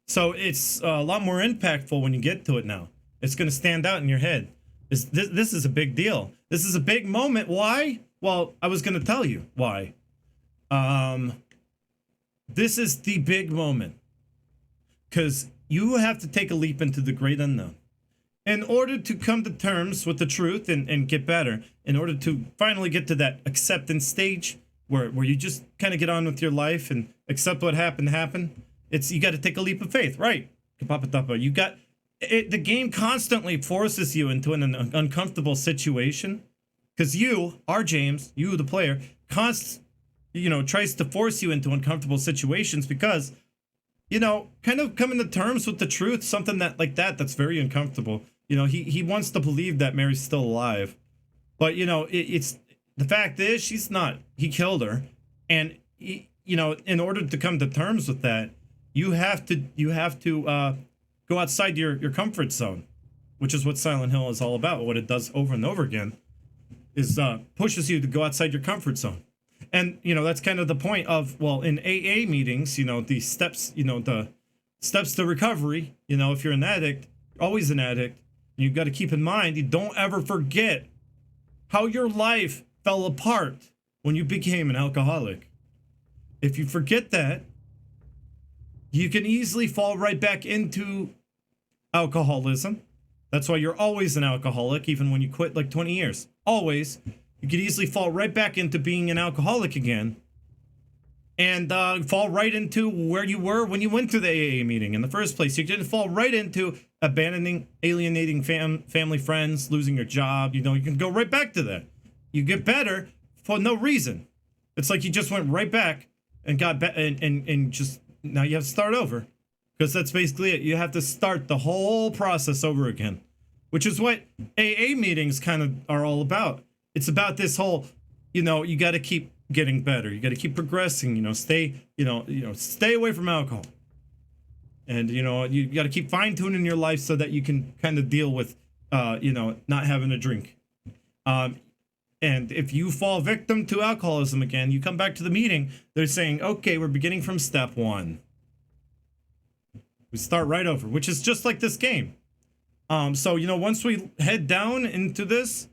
So it's a lot more impactful when you get to it now. It's going to stand out in your head. This is a big deal. This is a big moment. Why? Well, I was going to tell you why. This is the big moment. Because you have to take a leap into the great unknown. In order to come to terms with the truth and get better, in order to finally get to that acceptance stage where you just kind of get on with your life and accept what happened, you got to take a leap of faith, right? You got it. The game constantly forces you into an uncomfortable situation because you, James, you the player, tries to force you into uncomfortable situations because, kind of coming to terms with the truth, something that's very uncomfortable. He wants to believe that Mary's still alive, but it's the fact is she's not. He killed her, and in order to come to terms with that, you have to go outside your comfort zone, which is what Silent Hill is all about. What it does over and over again is pushes you to go outside your comfort zone. And, that's kind of the point of, well, in AA meetings, the steps, the steps to recovery, if you're an addict, always an addict, you've got to keep in mind, you don't ever forget how your life fell apart when you became an alcoholic. If you forget that, you can easily fall right back into alcoholism. That's why you're always an alcoholic, even when you quit like 20 years. Always. You could easily fall right back into being an alcoholic again and fall right into where you were when you went to the AA meeting in the first place. You can fall right into abandoning, alienating family, friends, losing your job. You can go right back to that. You get better for no reason. It's like you just went right back and got and just now you have to start over, because that's basically it. You have to start the whole process over again, which is what AA meetings kind of are all about. It's about this whole, you got to keep getting better. You got to keep progressing. Stay away from alcohol, and you got to keep fine tuning your life so that you can kind of deal with, not having a drink. And if you fall victim to alcoholism again, you come back to the meeting. They're saying, okay, we're beginning from step one. We start right over, which is just like this game. So once we head down into this.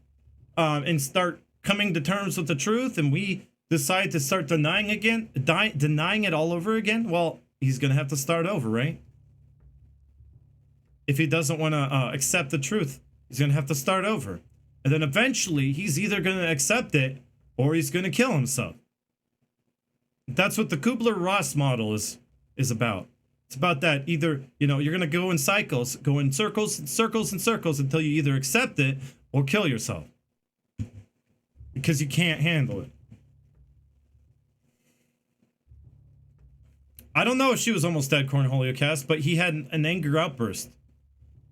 And start coming to terms with the truth, and we decide to start denying it all over again, well, he's going to have to start over, right? If he doesn't want to accept the truth, he's going to have to start over. And then eventually, he's either going to accept it, or he's going to kill himself. That's what the Kubler-Ross model is about. It's about that either, you're going to go in cycles, go in circles and circles and circles until you either accept it or kill yourself. Because you can't handle it. I don't know if she was almost dead, Cornholio Cast, but he had an anger outburst.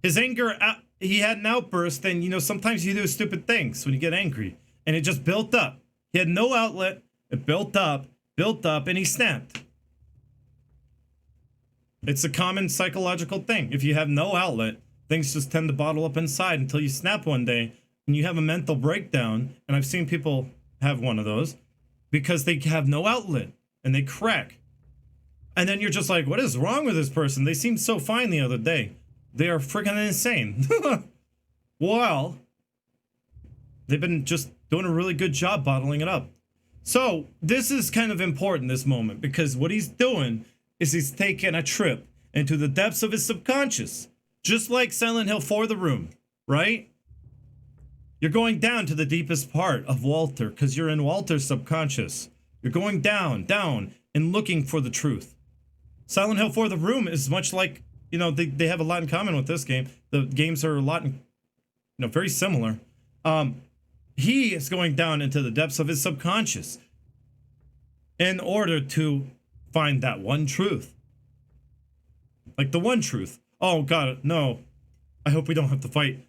His anger, he had an outburst, and sometimes you do stupid things when you get angry. And it just built up. He had no outlet. It built up, and he snapped. It's a common psychological thing. If you have no outlet, things just tend to bottle up inside until you snap one day. And you have a mental breakdown, and I've seen people have one of those because they have no outlet and they crack. And then you're just like, what is wrong with this person? They seemed so fine the other day. They are freaking insane. Well, they've been just doing a really good job bottling it up. So this is kind of important, this moment, because what he's doing is he's taking a trip into the depths of his subconscious. Just like Silent Hill 4 The Room, right? You're going down to the deepest part of Walter because you're in Walter's subconscious. You're going down, and looking for the truth. Silent Hill 4 The Room is much like, you know, they have a lot in common with this game. The games are a lot, very similar. He is going down into the depths of his subconscious in order to find that one truth. Like the one truth. Oh God, no. I hope we don't have to fight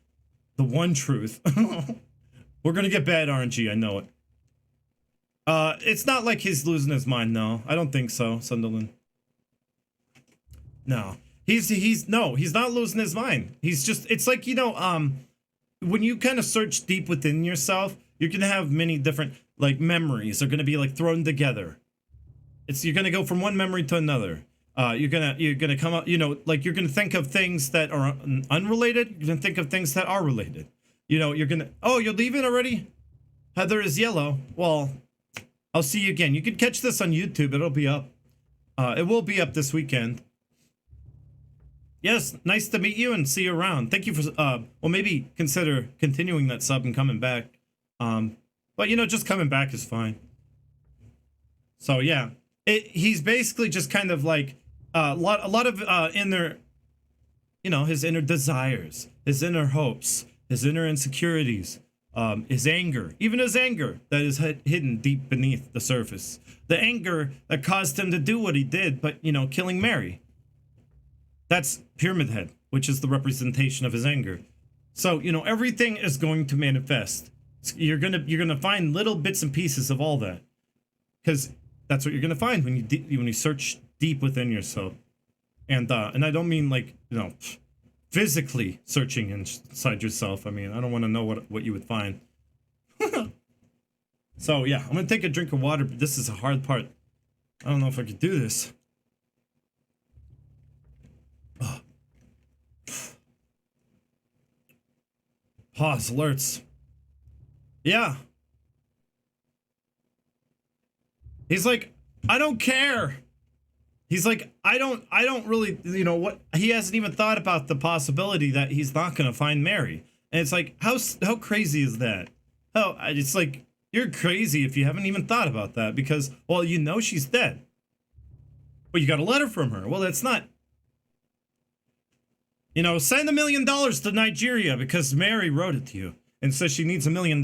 the one truth. We're gonna get bad RNG, I know it. It's not like he's losing his mind, no. I don't think so, Sunderland. No. He's not losing his mind. He's just, it's like, when you kind of search deep within yourself, you're gonna have many different, like, memories are gonna be, like, thrown together. You're gonna go from one memory to another. You're gonna come up, you're gonna think of things that are unrelated. You're gonna think of things that are related. You're leaving already? Heather is yellow. Well, I'll see you again. You can catch this on YouTube. It'll be up. It will be up this weekend. Yes, nice to meet you and see you around. Thank you for, maybe consider continuing that sub and coming back. But just coming back is fine. So yeah, he's basically just kind of like a lot of inner, his inner desires, his inner hopes, his inner insecurities, his anger, even his anger that is hidden deep beneath the surface. The anger that caused him to do what he did, but killing Mary. That's Pyramid Head, which is the representation of his anger. So everything is going to manifest. You're gonna find little bits and pieces of all that, because that's what you're gonna find when you search deep within yourself. And I don't mean like physically searching inside yourself. I mean, I don't want to know what you would find. So yeah, I'm gonna take a drink of water, but this is a hard part. I don't know if I could do this. Pause alerts. Yeah. He's like, I don't care. He's like, I don't really, what, he hasn't even thought about the possibility that he's not going to find Mary. And it's like, how crazy is that? It's like, you're crazy if you haven't even thought about that because, well, she's dead. But you got a letter from her. Well, that's not, send $1 million to Nigeria because Mary wrote it to you and says she needs $1 million.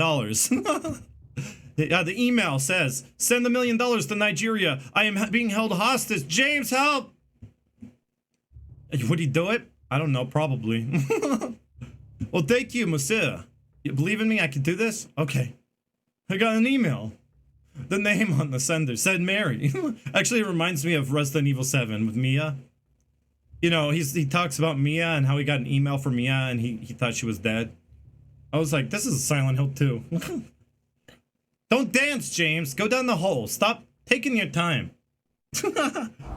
The email says, send $1 million to Nigeria. I am being held hostage. James, help! Would he do it? I don't know, probably. Well, thank you, monsieur. You believe in me? I can do this? Okay. I got an email. The name on the sender said Mary. Actually, it reminds me of Resident Evil 7 with Mia. He talks about Mia and how he got an email from Mia and he thought she was dead. I was like, this is Silent Hill 2. Don't dance, James. Go down the hole. Stop taking your time.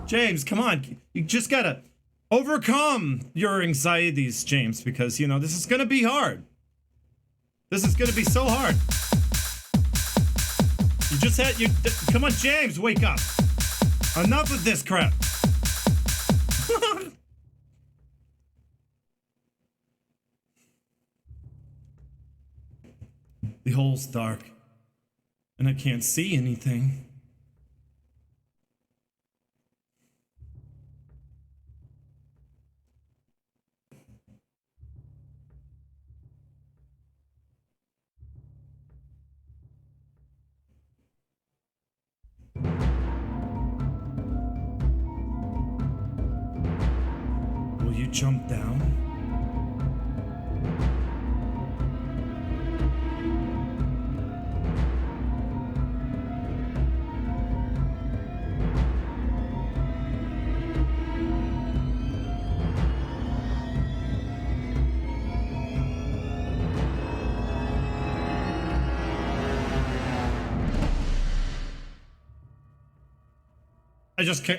James, come on. You just gotta overcome your anxieties, James, because, this is gonna be hard. This is gonna be so hard. Come on, James, wake up. Enough of this crap. The hole's dark. And I can't see anything. Will you jump down?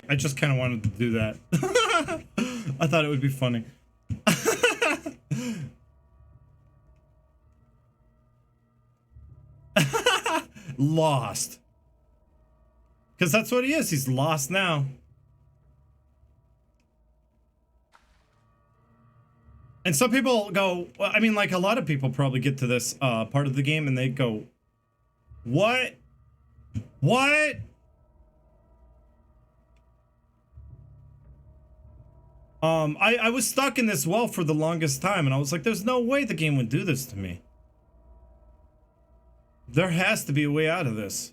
I just kind of wanted to do that. I thought it would be funny. Lost. Because that's what he is. He's lost now. And some people go, well, I mean, like a lot of people probably get to this part of the game and they go, what? What? I was stuck in this well for the longest time and I was like, there's no way the game would do this to me. There has to be a way out of this.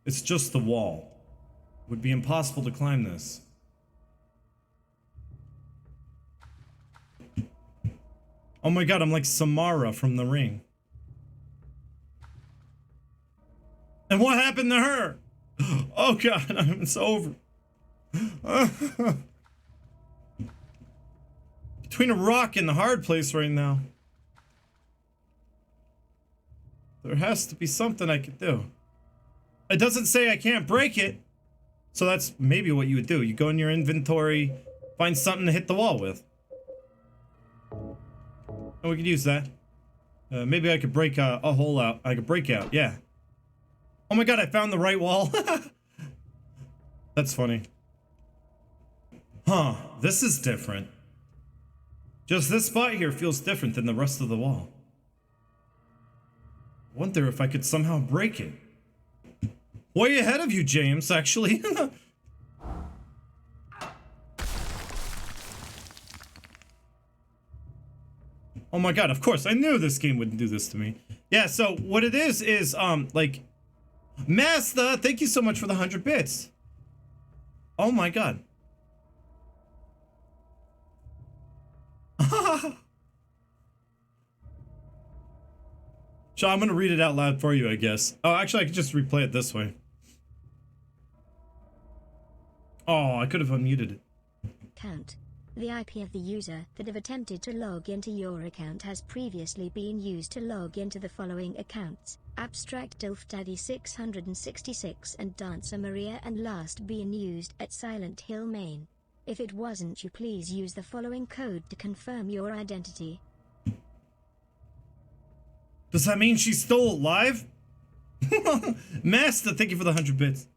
It's just the wall. It would be impossible to climb this. Oh my god, I'm like Samara from The Ring. And what happened to her? Oh god, it's over. Between a rock and the hard place right now. There has to be something I could do. It doesn't say I can't break it. So that's maybe what you would do. You go in your inventory, find something to hit the wall with. And we could use that. Maybe I could break a hole out. I could break out, yeah. Oh my god, I found the right wall. That's funny. Huh, this is different. Just this spot here feels different than the rest of the wall. Wonder if I could somehow break it. Way ahead of you, James, actually. Oh my god, of course, I knew this game wouldn't do this to me. Yeah, so what it is, like... Master, thank you so much for the 100 bits. Oh my god. So I'm gonna read it out loud for you, I guess. Oh, actually, I could just replay it this way. Oh, I could have unmuted it. Count. The IP of the user that have attempted to log into your account has previously been used to log into the following accounts: Abstract Dilf Daddy 666 and Dancer Maria, and last been used at Silent Hill Main. If it wasn't you, please use the following code to confirm your identity. Does that mean she's still alive? Master, thank you for the 100 bits.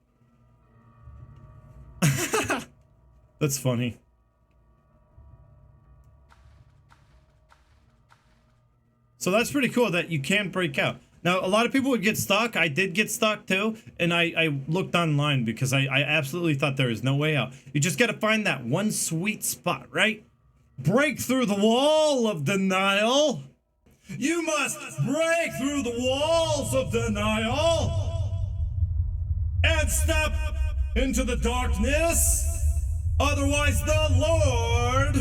That's funny. So that's pretty cool that you can break out. Now, a lot of people would get stuck. I did get stuck too. And I looked online because I absolutely thought there is no way out. You just got to find that one sweet spot, right? Break through the wall of denial. You must break through the walls of denial and step into the darkness. Otherwise, the Lord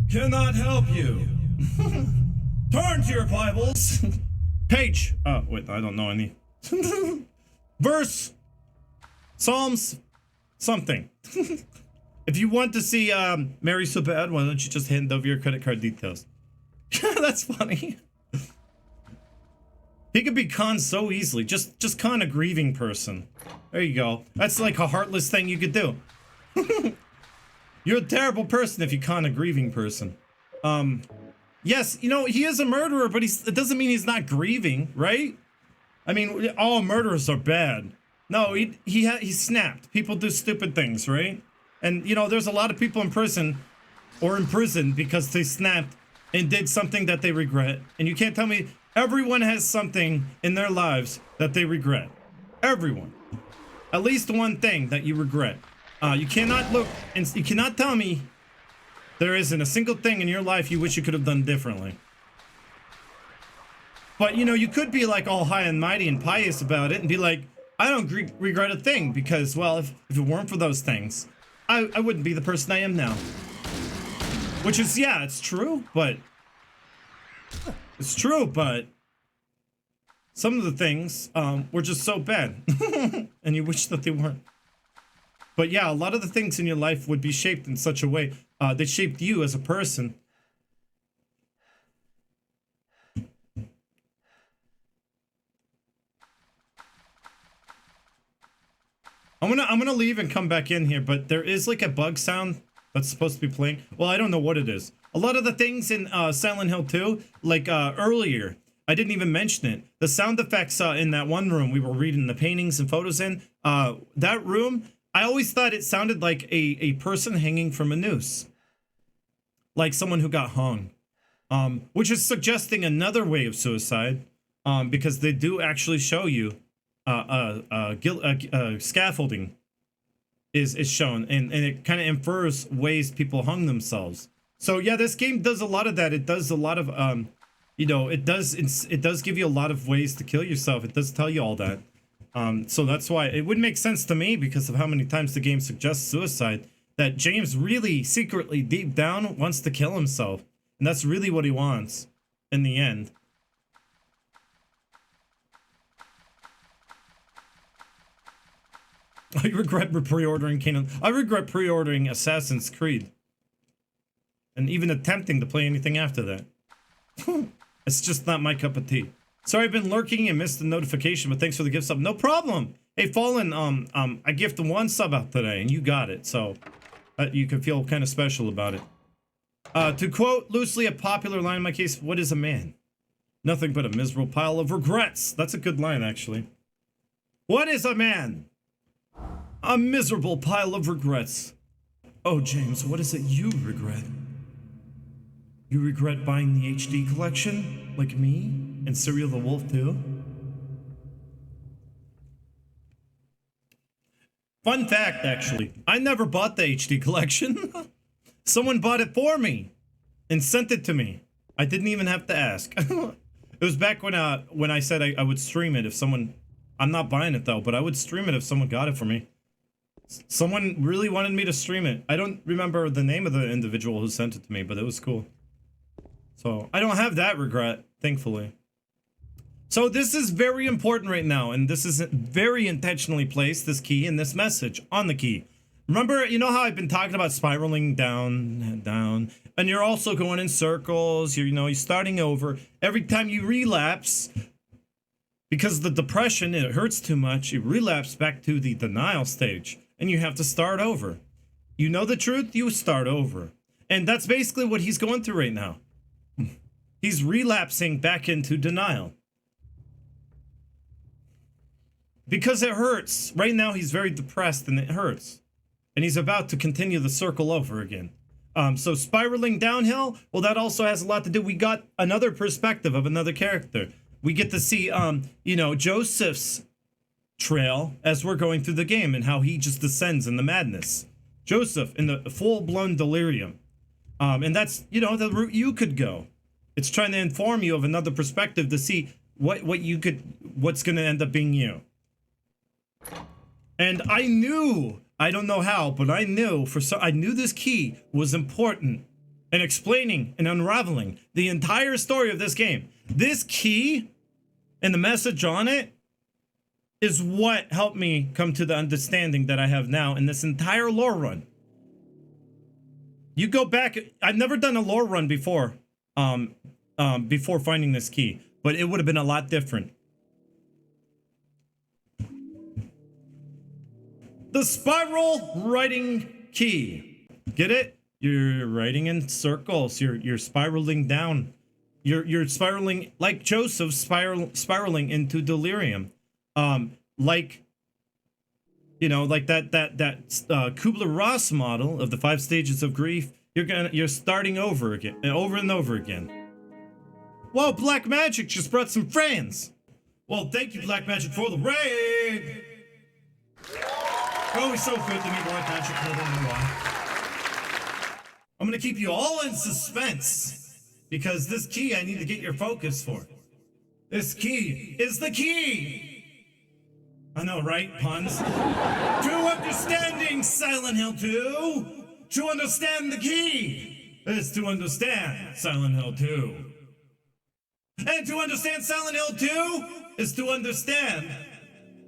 cannot help you. Turn to your Bibles. Page. Oh, wait, I don't know any. Verse. Psalms. Something. If you want to see Mary So Bad, why don't you just hand over your credit card details? That's funny. He could be conned so easily. Just con a grieving person. There you go. That's like a heartless thing you could do. You're a terrible person if you con a grieving person. Yes, you know, he is a murderer, but it doesn't mean he's not grieving, right? I mean, all murderers are bad. No, he snapped. People do stupid things, right? And, you know, there's a lot of people in prison or imprisoned because they snapped and did something that they regret. And you can't tell me everyone has something in their lives that they regret. Everyone. At least one thing that you regret. You cannot look and you cannot tell me there isn't a single thing in your life you wish you could have done differently. But, you know, you could be like all high and mighty and pious about it and be like, I don't regret a thing because, well, if it weren't for those things, I wouldn't be the person I am now. Which is, yeah, it's true, but... It's true, but... Some of the things were just so bad. And you wish that they weren't. But yeah, a lot of the things in your life would be shaped in such a way that shaped you as a person. I'm gonna leave and come back in here, but there is like a bug sound that's supposed to be playing. Well, I don't know what it is. A lot of the things in Silent Hill 2, like earlier, I didn't even mention it. The sound effects in that one room we were reading the paintings and photos in, that room, I always thought it sounded like a person hanging from a noose. Like someone who got hung. Which is suggesting another way of suicide. Because they do actually show you scaffolding is shown, and it kind of infers ways people hung themselves. So yeah, this game does a lot of that. It does a lot of you know, it does give you a lot of ways to kill yourself. It does tell you all that. So that's why it would make sense to me, because of how many times the game suggests suicide, that James really secretly deep down wants to kill himself, and that's really what he wants in the end. I regret pre-ordering Canaan. I regret pre-ordering Assassin's Creed. And even attempting to play anything after that. It's just not my cup of tea. Sorry, I've been lurking and missed the notification, but thanks for the gift sub. No problem. Hey, Fallen, I gifted 1 sub out today, and you got it, so you can feel kind of special about it. To quote loosely a popular line in my case, what is a man? Nothing but a miserable pile of regrets. That's a good line, actually. What is a man? A miserable pile of regrets. Oh, James, what is it you regret? You regret buying the HD collection, like me, and Serial the Wolf too? Fun fact, actually, I never bought the HD collection. Someone bought it for me and sent it to me. I didn't even have to ask. It was back when I said I would stream it if someone... I'm not buying it though, but I would stream it if someone got it for me. Someone really wanted me to stream it. I don't remember the name of the individual who sent it to me, but it was cool. So, I don't have that regret, thankfully. So, this is very important right now, and this is very intentionally placed, this key and this message on the key. Remember, you know how I've been talking about spiraling down, down, and you're also going in circles, you're starting over. Every time you relapse, because the depression, it hurts too much, you relapse back to the denial stage. And you have to start over. You know the truth, you start over. And that's basically what he's going through right now. He's relapsing back into denial. Because it hurts. Right now he's very depressed and it hurts. And he's about to continue the circle over again. So spiraling downhill, well, that also has a lot to do. We got another perspective of another character. We get to see, Joseph's trail as we're going through the game, and how he just descends in the madness. Joseph in the full-blown delirium. And that's, the route you could go. It's trying to inform you of another perspective to see what's going to end up being you. And I knew, I don't know how, but I knew I knew this key was important in explaining and unraveling the entire story of this game. This key and the message on it is what helped me come to the understanding that I have now in this entire lore run. You go back, I've never done a lore run before, before finding this key, but it would have been a lot different. The spiral writing key. Get it? You're writing in circles. You're spiraling down. You're spiraling like Joseph spiraling into delirium. Like that Kubler-Ross model of the 5 stages of grief. You're starting over again, over and over again. Whoa, Black Magic just brought some friends. Well, thank you, Black Magic, for the raid. Always so good to meet Black Magic. I don't know why. I'm gonna keep you all in suspense because this key I need to get your focus for. This key is the key. I know, right? Puns. To understanding Silent Hill 2, to understand the key is to understand Silent Hill 2. And to understand Silent Hill 2 is to understand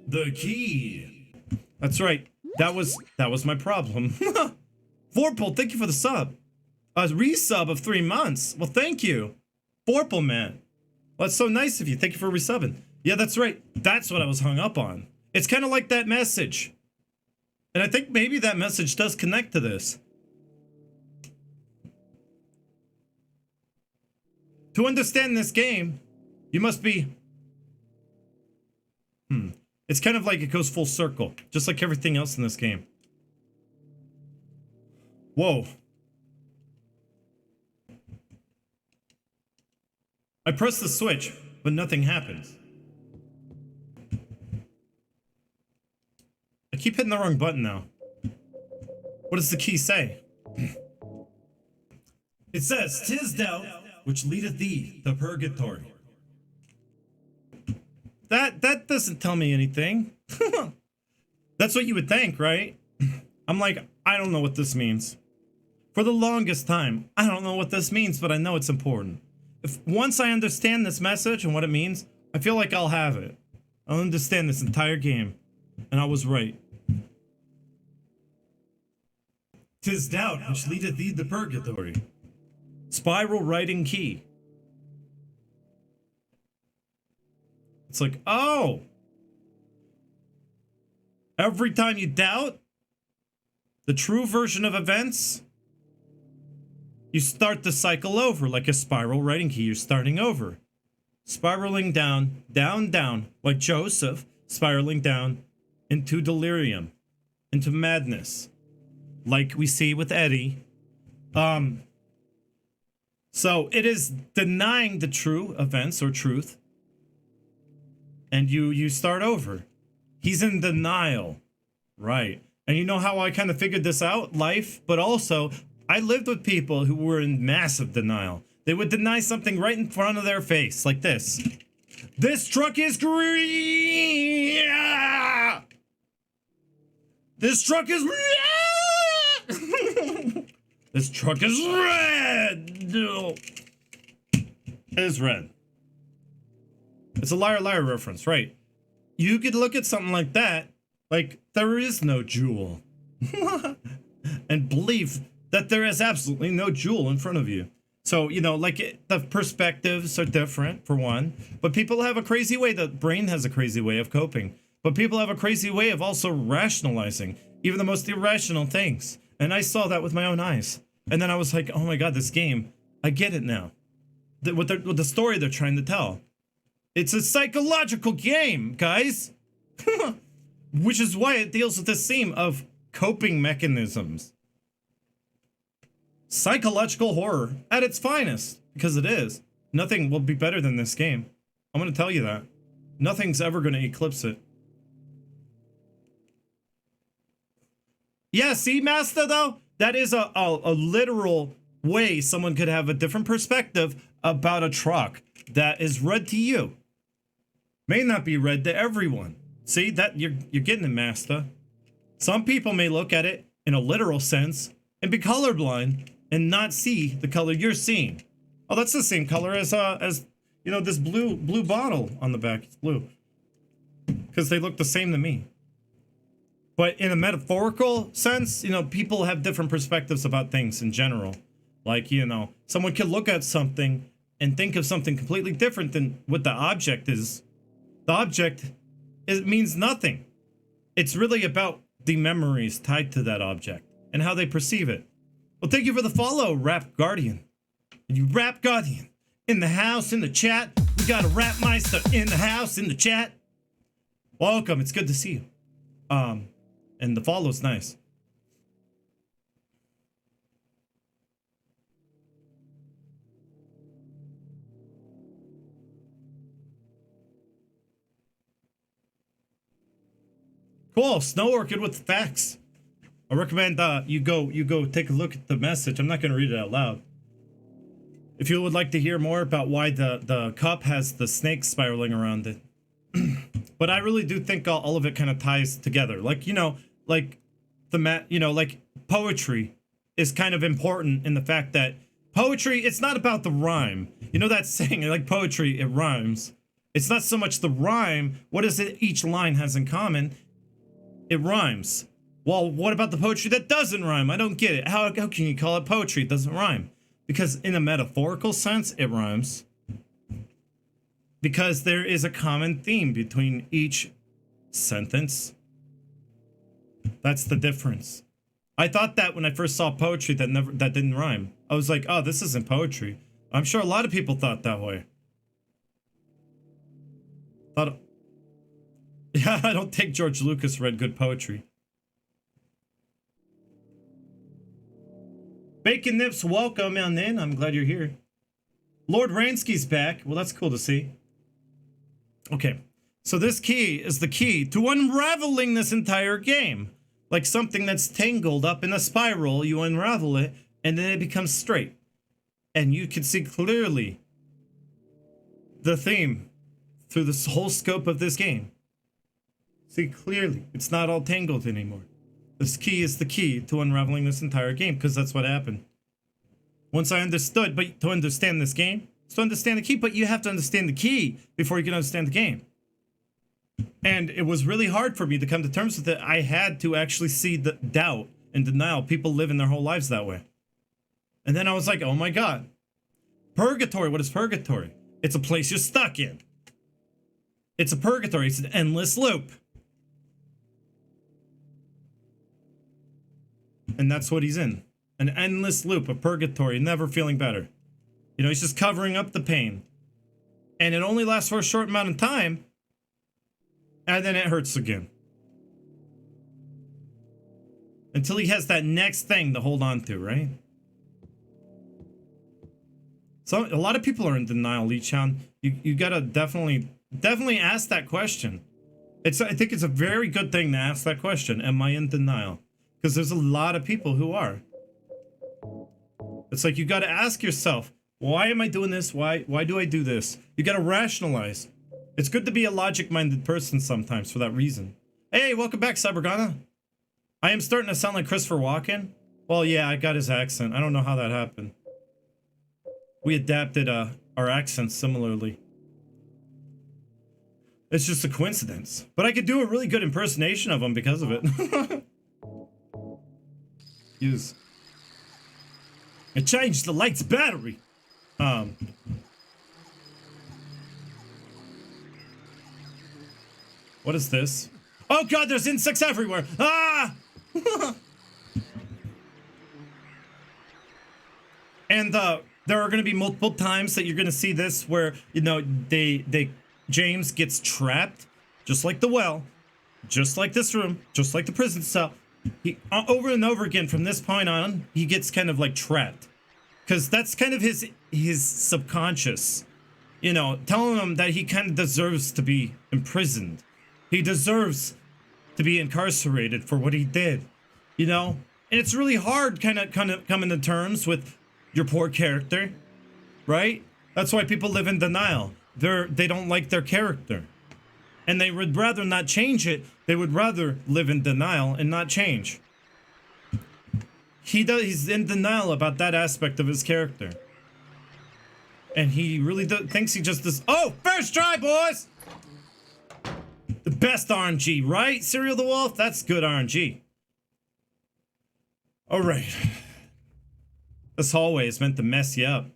the key. That's right. That was my problem. Vorpal, thank you for the sub. A resub of 3 months. Well, thank you. Vorpal, man. Well, that's so nice of you. Thank you for resubbing. Yeah, that's right. That's what I was hung up on. It's kind of like that message. And I think maybe that message does connect to this. To understand this game, you must be... It's kind of like it goes full circle, just like everything else in this game. Whoa. I press the switch, but nothing happens. I keep hitting the wrong button now. What does the key say? It says, "'Tis doubt which leadeth thee to purgatory." That doesn't tell me anything. That's what you would think, right? I'm like, I don't know what this means. For the longest time, I don't know what this means, but I know it's important. If once I understand this message and what it means, I feel like I'll have it. I'll understand this entire game. And I was right. "'Tis doubt which leadeth thee to purgatory." Spiral writing key. It's like, oh! Every time you doubt the true version of events, you start the cycle over like a spiral writing key. You're starting over. Spiraling down, down, down, like Joseph, spiraling down into delirium, into madness, like we see with Eddie. So it is denying the true events or truth, and you start over. He's in denial, right? And you know how I kind of figured this out? Life, but also I lived with people who were in massive denial. They would deny something right in front of their face, like this. "This truck is green. This truck is this truck is red. No. It is red." It's a Liar Liar reference, right? You could look at something like that, like there is no jewel, and believe that there is absolutely no jewel in front of you. So, you know, like the perspectives are different, for one, but people have a crazy way, the brain has a crazy way of coping, but people have a crazy way of also rationalizing even the most irrational things. And I saw that with my own eyes. And then I was like, oh my God, this game, I get it now. With the story they're trying to tell. It's a psychological game, guys. Which is why it deals with this theme of coping mechanisms. Psychological horror at its finest, because it is. Nothing will be better than this game. I'm going to tell you that. Nothing's ever going to eclipse it. Yeah, see, Master, though? That is a literal way someone could have a different perspective about a truck that is read to you. May not be read to everyone. See, that you're getting it, Master. Some people may look at it in a literal sense and be colorblind and not see the color you're seeing. Oh, that's the same color as you know, this blue bottle on the back. It's blue. Because they look the same to me. But in a metaphorical sense, you know, people have different perspectives about things in general. Like, you know, someone could look at something and think of something completely different than what the object is. The object, it means nothing. It's really about the memories tied to that object and how they perceive it. Well, thank you for the follow, Rap Guardian. You Rap Guardian in the house, in the chat. We got a Rap Meister in the house, in the chat. Welcome. It's good to see you. And the follow's nice. Cool, Snow Orchid with the facts. I recommend you go take a look at the message. I'm not going to read it out loud. If you would like to hear more about why the cup has the snakes spiraling around it. But I really do think all of it kind of ties together. Like, you know, like like poetry is kind of important in the fact that poetry, it's not about the rhyme. You know that saying, like poetry, it rhymes. It's not so much the rhyme. What is it each line has in common? It rhymes. Well, what about the poetry that doesn't rhyme? I don't get it. How can you call it poetry? It doesn't rhyme. Because in a metaphorical sense, it rhymes. Because there is a common theme between each sentence. That's the difference. I thought that when I first saw poetry that didn't rhyme. I was like, oh, this isn't poetry. I'm sure a lot of people thought that way. Yeah, I don't think George Lucas read good poetry. Bacon Nips, welcome on in. I'm glad you're here. Lord Ransky's back. Well, that's cool to see. Okay, so this key is the key to unraveling this entire game. Like something that's tangled up in a spiral, you unravel it, and then it becomes straight. And you can see clearly the theme through this whole scope of this game. See clearly, it's not all tangled anymore. This key is the key to unraveling this entire game, because that's what happened. Once I understood, but to understand this game, is to understand the key, but you have to understand the key before you can understand the game. And it was really hard for me to come to terms with it. I had to actually see the doubt and denial. People living their whole lives that way. And then I was like, oh my God. Purgatory, what is purgatory? It's a place you're stuck in. It's a purgatory, it's an endless loop. And that's what he's in. An endless loop of purgatory, never feeling better. You know, he's just covering up the pain. And it only lasts for a short amount of time. And then it hurts again. Until he has that next thing to hold on to, right? So a lot of people are in denial, Lee Chan. You gotta definitely ask that question. I think it's a very good thing to ask that question. Am I in denial? Because there's a lot of people who are. It's like you got to ask yourself, why am I doing this? Why do I do this? You got to rationalize. It's good to be a logic-minded person sometimes for that reason. Hey, welcome back, Cybergana. I am starting to sound like Christopher Walken. Well, yeah, I got his accent. I don't know how that happened. We adapted our accents similarly. It's just a coincidence. But I could do a really good impersonation of him because of it. Use. It changed the light's battery. What is this? Oh God, there's insects everywhere. Ah! And there are going to be multiple times that you're going to see this where, you know, James gets trapped, just like the well, just like this room, just like the prison cell. He over and over again from this point on, he gets kind of like trapped, because that's kind of his subconscious, you know, telling him that he kind of deserves to be imprisoned. He deserves to be incarcerated for what he did, you know. And it's really hard kind of coming to terms with your poor character, right? That's why people live in denial. They don't like their character, and they would rather not change it. They would rather live in denial and not change. He's in denial about that aspect of his character, and he really thinks he just does. Oh, first try, boys. The best RNG, right? Serial the Wolf. That's good RNG. All right. This hallway is meant to mess you up.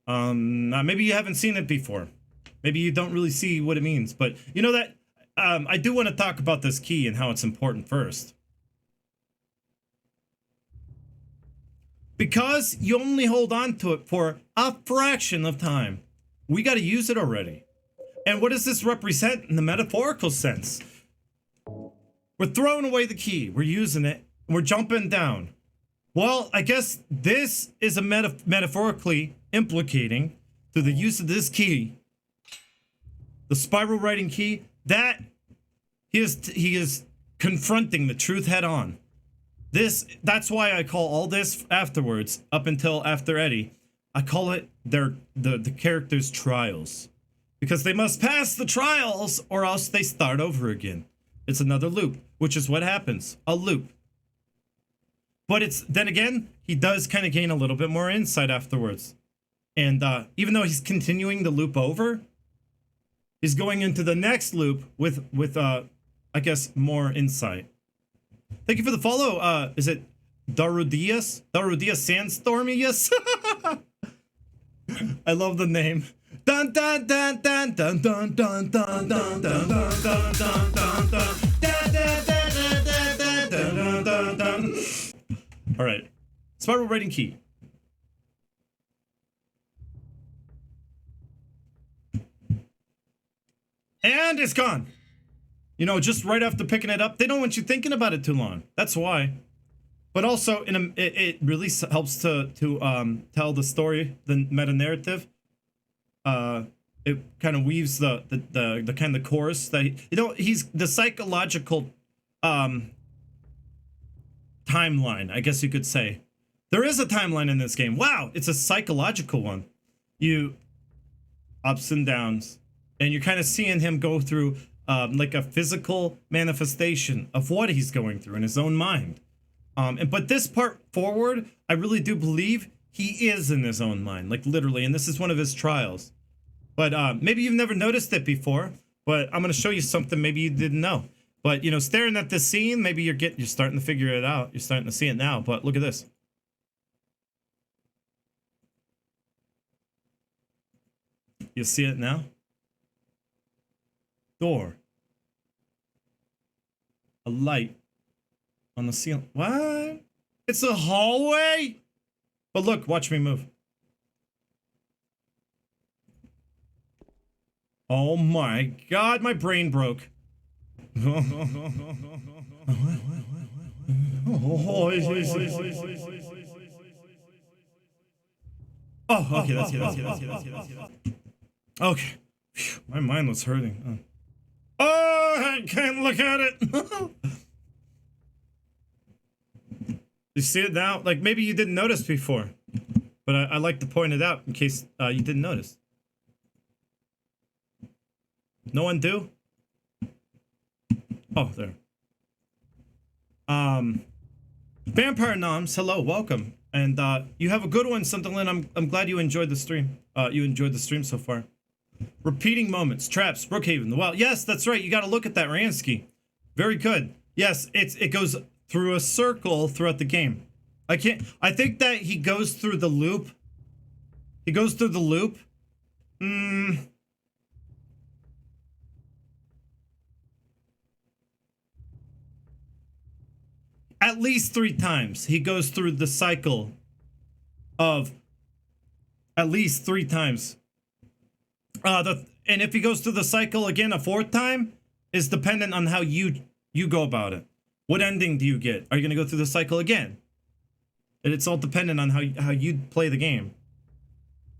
Maybe you haven't seen it before. Maybe you don't really see what it means, but you know that I do want to talk about this key and how it's important first. Because you only hold on to it for a fraction of time. We got to use it already. And what does this represent in the metaphorical sense? We're throwing away the key. We're using it. And we're jumping down. Well, I guess this is a metaphorically implicating through the use of this key, the spiral writing key, that he is confronting the truth head on. That's why I call all this afterwards, up until after Eddie, I call it the characters' trials. Because they must pass the trials or else they start over again. It's another loop, which is what happens, a loop. But then again, he does kind of gain a little bit more insight afterwards. And even though he's continuing the loop over, he's going into the next loop with I guess, more insight. Thank you for the follow. Is it Darudias? Darudias Sandstormius? I love the name. Dun dun dun dun dun dun dun dun dun dun dun dun dun dun dun. All right, spiral writing key. And it's gone. You know, just right after picking it up, they don't want you thinking about it too long. That's why. but also it really helps to tell the story, the meta narrative. It kind of weaves the kind of chorus that he's the psychological timeline, I guess you could say. There is a timeline in this game. Wow, it's a psychological one. You ups and downs, and you're kind of seeing him go through like a physical manifestation of what he's going through in his own mind. But this part forward, I really do believe he is in his own mind, like literally, and this is one of his trials. But maybe you've never noticed it before, but I'm going to show you something maybe you didn't know. But, you know, staring at this scene, maybe you're starting to figure it out. You're starting to see it now, but look at this. You see it now? Door. A light on the ceiling. What? It's a hallway? But look, watch me move. Oh my God, my brain broke. Oh, okay, that's good. Okay. Phew, my mind was hurting. Oh, I can't look at it. You see it now? Like, maybe you didn't notice before, but I like to point it out in case you didn't notice. No one do? Oh, there. Vampire Noms, hello, welcome. And you have a good one, Sunderland. I'm glad you enjoyed the stream. You enjoyed the stream so far. Repeating moments, traps, Brookhaven, the wild. Yes, that's right. You got to look at that, Ransky. Very good. Yes, it goes through a circle throughout the game. I think that he goes through the loop. He goes through the loop. At least 3 times. He goes through the cycle of at least 3 times. And if he goes through the cycle again a 4th time, is dependent on how you go about it. What ending do you get? Are you going to go through the cycle again? And it's all dependent on how you play the game.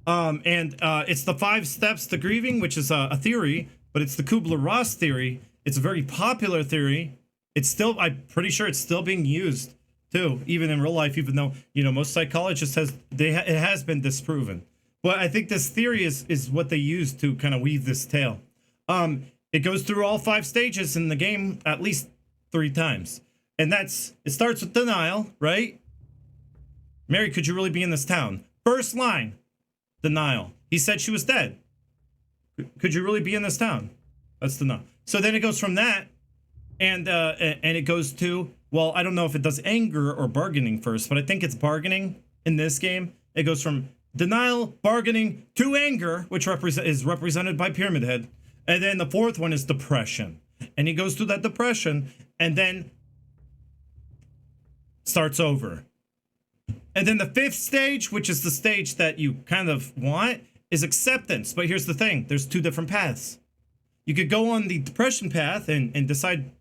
It's the 5 steps to grieving, which is a theory, but it's the Kubler-Ross theory. It's a very popular theory. It's still, I'm pretty sure it's still being used too, even in real life, even though, you know, most psychologists it has been disproven. But I think this theory is what they use to kind of weave this tale. It goes through all 5 stages in the game at least 3 times. And it starts with denial, right? Mary, could you really be in this town? First line, denial. He said she was dead. Could you really be in this town? That's denial. So then it goes from that, and it goes to, well, I don't know if it does anger or bargaining first, but I think it's bargaining in this game. It goes from denial, bargaining, to anger, which is represented by Pyramid Head. And then the 4th one is depression. And he goes through that depression and then starts over. And then the 5th stage, which is the stage that you kind of want, is acceptance. But here's the thing. There's 2 different paths. You could go on the depression path and decide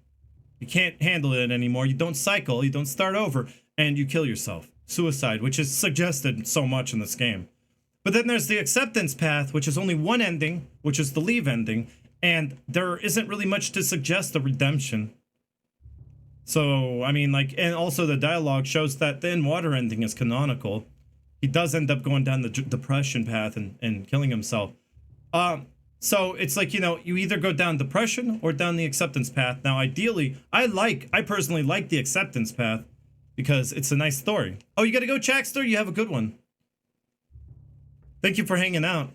you can't handle it anymore. You don't cycle. You don't start over. And you kill yourself. Suicide, which is suggested so much in this game. But then there's the acceptance path, which is only one ending, which is the leave ending. And there isn't really much to suggest a redemption. So, I mean, like, and also the dialogue shows that the in-water ending is canonical. He does end up going down the depression path and killing himself. So it's like, you know, you either go down depression or down the acceptance path. Now, ideally, I personally like the acceptance path because it's a nice story. Oh, you gotta go, Chaxter? You have a good one. Thank you for hanging out.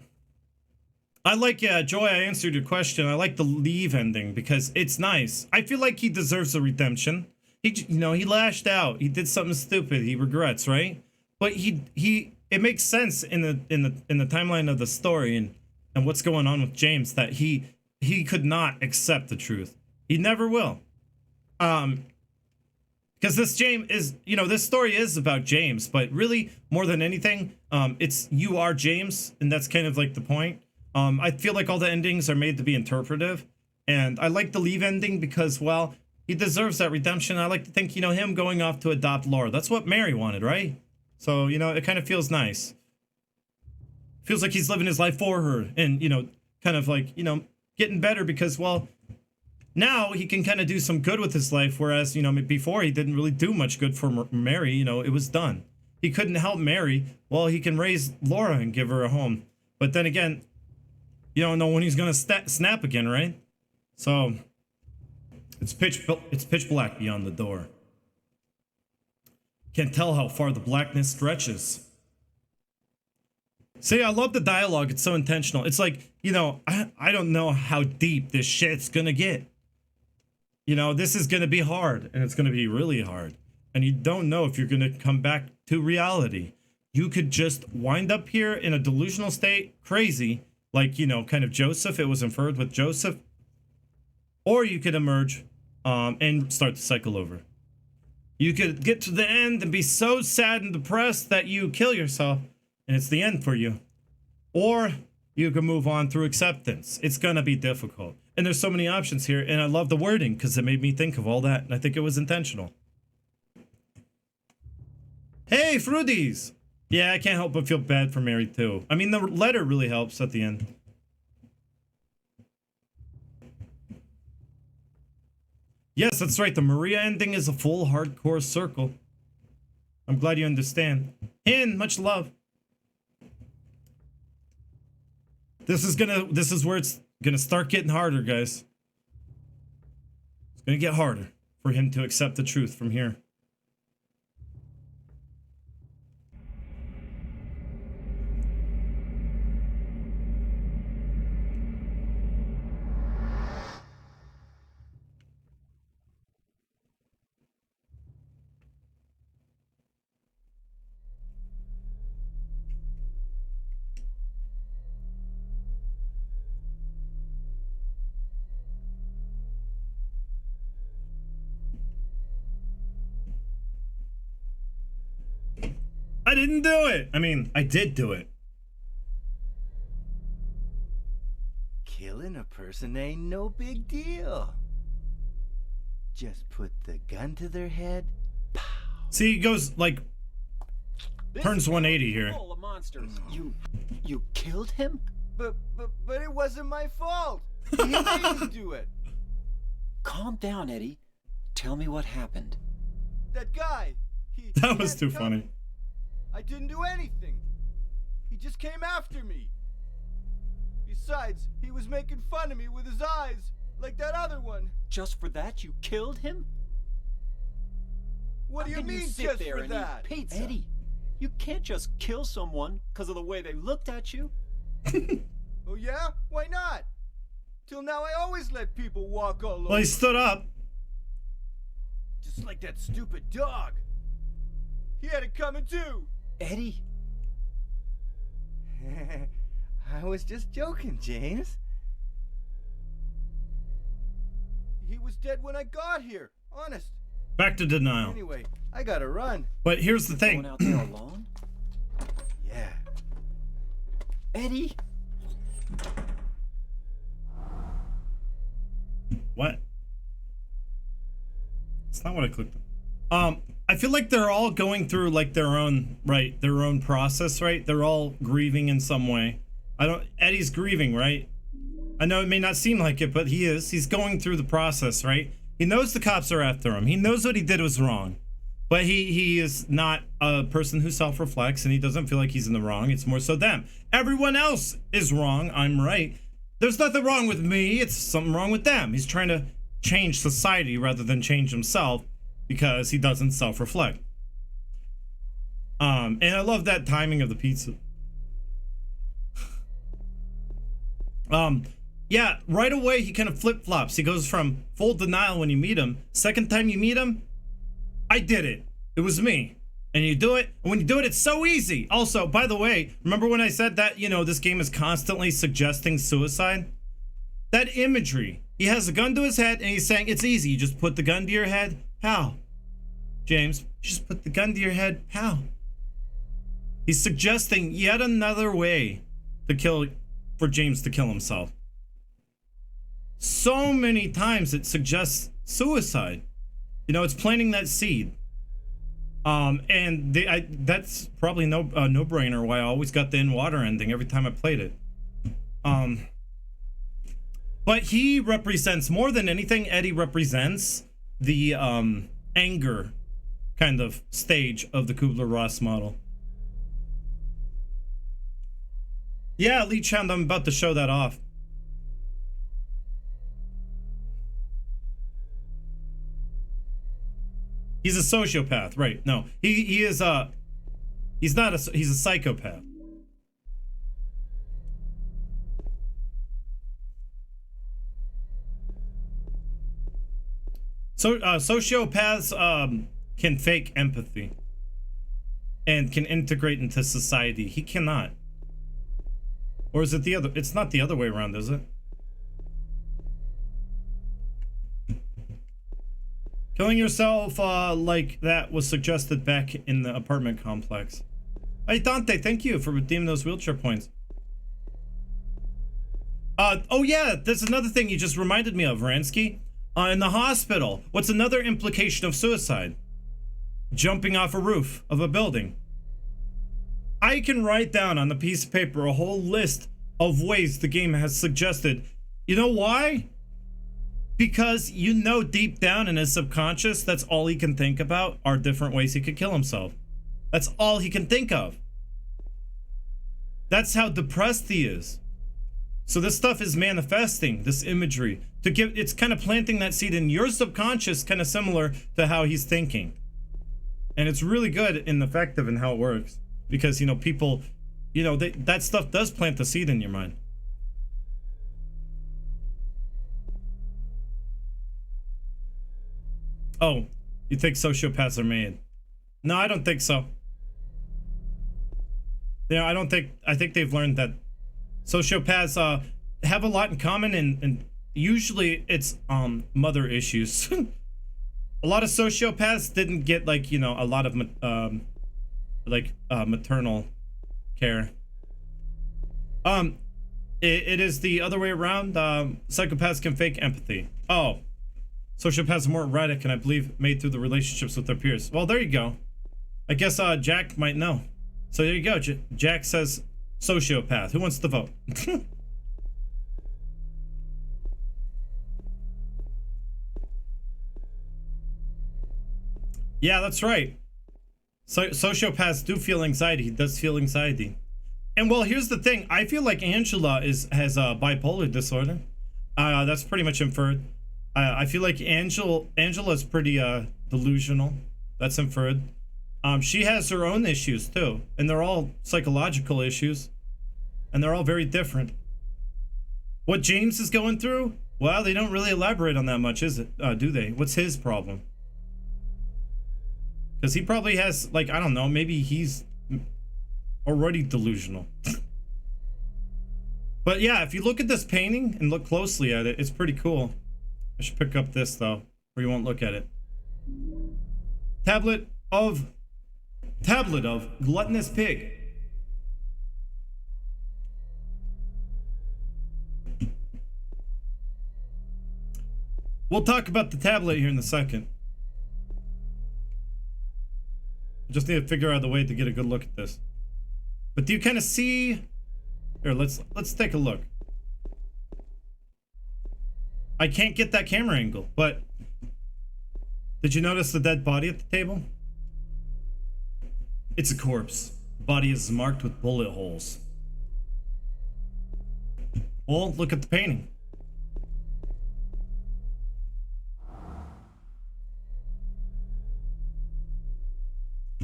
I like, Joy, I answered your question. I like the leave ending because it's nice. I feel like he deserves a redemption. He lashed out. He did something stupid. He regrets, right? But it makes sense in the timeline of the story and what's going on with James that he could not accept the truth. He never will. Because this story is about James, but really more than anything, it's you are James, and that's kind of like the point. I feel like all the endings are made to be interpretive, and I like the leave ending because, well, he deserves that redemption. I like to think, you know, him going off to adopt Laura. That's what Mary wanted, right? So, you know, it kind of feels nice. Feels like he's living his life for her and, you know, kind of like, you know, getting better because, well, now he can kind of do some good with his life. Whereas, you know, before he didn't really do much good for Mary. You know, it was done. He couldn't help Mary. Well, he can raise Laura and give her a home. But then again, you don't know when he's going to snap again, right? So it's pitch black beyond the door. Can't tell how far the blackness stretches. See, I love the dialogue. It's so intentional. It's like, you know, I don't know how deep this shit's gonna get. You know, this is gonna be hard, and it's gonna be really hard. And you don't know if you're gonna come back to reality. You could just wind up here in a delusional state, crazy, like, you know, kind of Joseph. It was inferred with Joseph. Or you could emerge and start the cycle over. You could get to the end and be so sad and depressed that you kill yourself. And it's the end for you. Or you can move on through acceptance. It's gonna be difficult. And there's so many options here, and I love the wording because it made me think of all that, and I think it was intentional. Hey, Fruities! Yeah, I can't help but feel bad for Mary too. I mean, the letter really helps at the end. Yes, that's right. The Maria ending is a full hardcore circle. I'm glad you understand. And much love. This is where it's gonna start getting harder, guys. It's gonna get harder for him to accept the truth from here. I didn't do it. I mean, I did do it. Killing a person ain't no big deal. Just put the gun to their head. Pow. See, he goes like turns 180 here. Full of monsters. You killed him? But it wasn't my fault. He made me do it. Calm down, Eddie. Tell me what happened. That guy. That was had too it funny. coming. I didn't do anything. He just came after me. Besides, he was making fun of me with his eyes, like that other one. Just for that, you killed him? What do you mean, sit just there for and eat that? pizza? Eddie, you can't just kill someone because of the way they looked at you. Oh yeah? Why not? Till now I always let people walk all over. Well, he stood up. Just like that stupid dog. He had it coming too. Eddie? I was just joking, James. He was dead when I got here. Honest. Back to denial. Anyway, I gotta run. But here's the thing. Going out there alone? Yeah. Eddie? What? It's not what I clicked on. I feel like they're all going through like their own process, right? They're all grieving in some way. Eddie's grieving, right? I know it may not seem like it, but he is. He's going through the process, right? He knows the cops are after him. He knows what he did was wrong. But he is not a person who self-reflects, and he doesn't feel like he's in the wrong. It's more so them. Everyone else is wrong. I'm right. There's nothing wrong with me. It's something wrong with them. He's trying to change society rather than change himself because he doesn't self-reflect. And I love that timing of the pizza. Yeah, right away he kind of flip-flops. He goes from full denial when you meet him. Second time you meet him, I did it. It was me. And you do it, and when you do it, it's so easy. Also, by the way, remember when I said that, you know, this game is constantly suggesting suicide? That imagery. He has a gun to his head, and he's saying, it's easy. You just put the gun to your head. How? James, just put the gun to your head. How? He's suggesting yet another way for James to kill himself. So many times it suggests suicide. You know, it's planting that seed. And that's probably no-brainer why I always got the in water ending every time I played it. But he represents, more than anything, Eddie represents the anger kind of stage of the Kubler-Ross model. Yeah, Leech Hound, I'm about to show that off. He's a sociopath, right? No, he is he's not a, he's a psychopath. So sociopaths can fake empathy and can integrate into society. He cannot. Or is it the other? It's not the other way around, is it? Killing yourself like that was suggested back in the apartment complex. Hey Dante, thank you for redeeming those wheelchair points. Oh yeah, there's another thing you just reminded me of, Ransky. In the hospital, what's another implication of suicide? Jumping off a roof of a building. I can write down on a piece of paper a whole list of ways the game has suggested. You know why? Because you know deep down in his subconscious, that's all he can think about are different ways he could kill himself. That's all he can think of. That's how depressed he is. So this stuff is manifesting, this imagery, to give, it's kind of planting that seed in your subconscious, kind of similar to how he's thinking. And it's really good and effective in how it works. Because, you know, people, you know, that stuff does plant the seed in your mind. Oh, you think sociopaths are made? No, I don't think so. Yeah, I think they've learned that sociopaths have a lot in common, and usually it's mother issues. A lot of sociopaths didn't get, like, you know, a lot of maternal care. It is the other way around. Psychopaths can fake empathy. Oh, sociopaths are more erratic and I believe made through the relationships with their peers. Well, there you go. I guess Jack might know. So there you go. Jack says sociopath. Who wants to vote? Yeah, that's right. So sociopaths do feel anxiety. He does feel anxiety. And well, here's the thing. I feel like Angela has a bipolar disorder. That's pretty much inferred. I feel like Angela's pretty delusional. That's inferred. She has her own issues too, and they're all psychological issues, and they're all very different. What James is going through? Well, they don't really elaborate on that much, is it? Do they? What's his problem? Because he probably has, like, I don't know, maybe he's already delusional. But yeah, if you look at this painting and look closely at it, it's pretty cool. I should pick up this though, or you won't look at it. Tablet of gluttonous pig. We'll talk about the tablet here in a second. Just need to figure out the way to get a good look at this. But do you kind of see? Here, let's take a look. I can't get that camera angle, but did you notice the dead body at the table? It's a corpse. The body is marked with bullet holes. Well, look at the painting.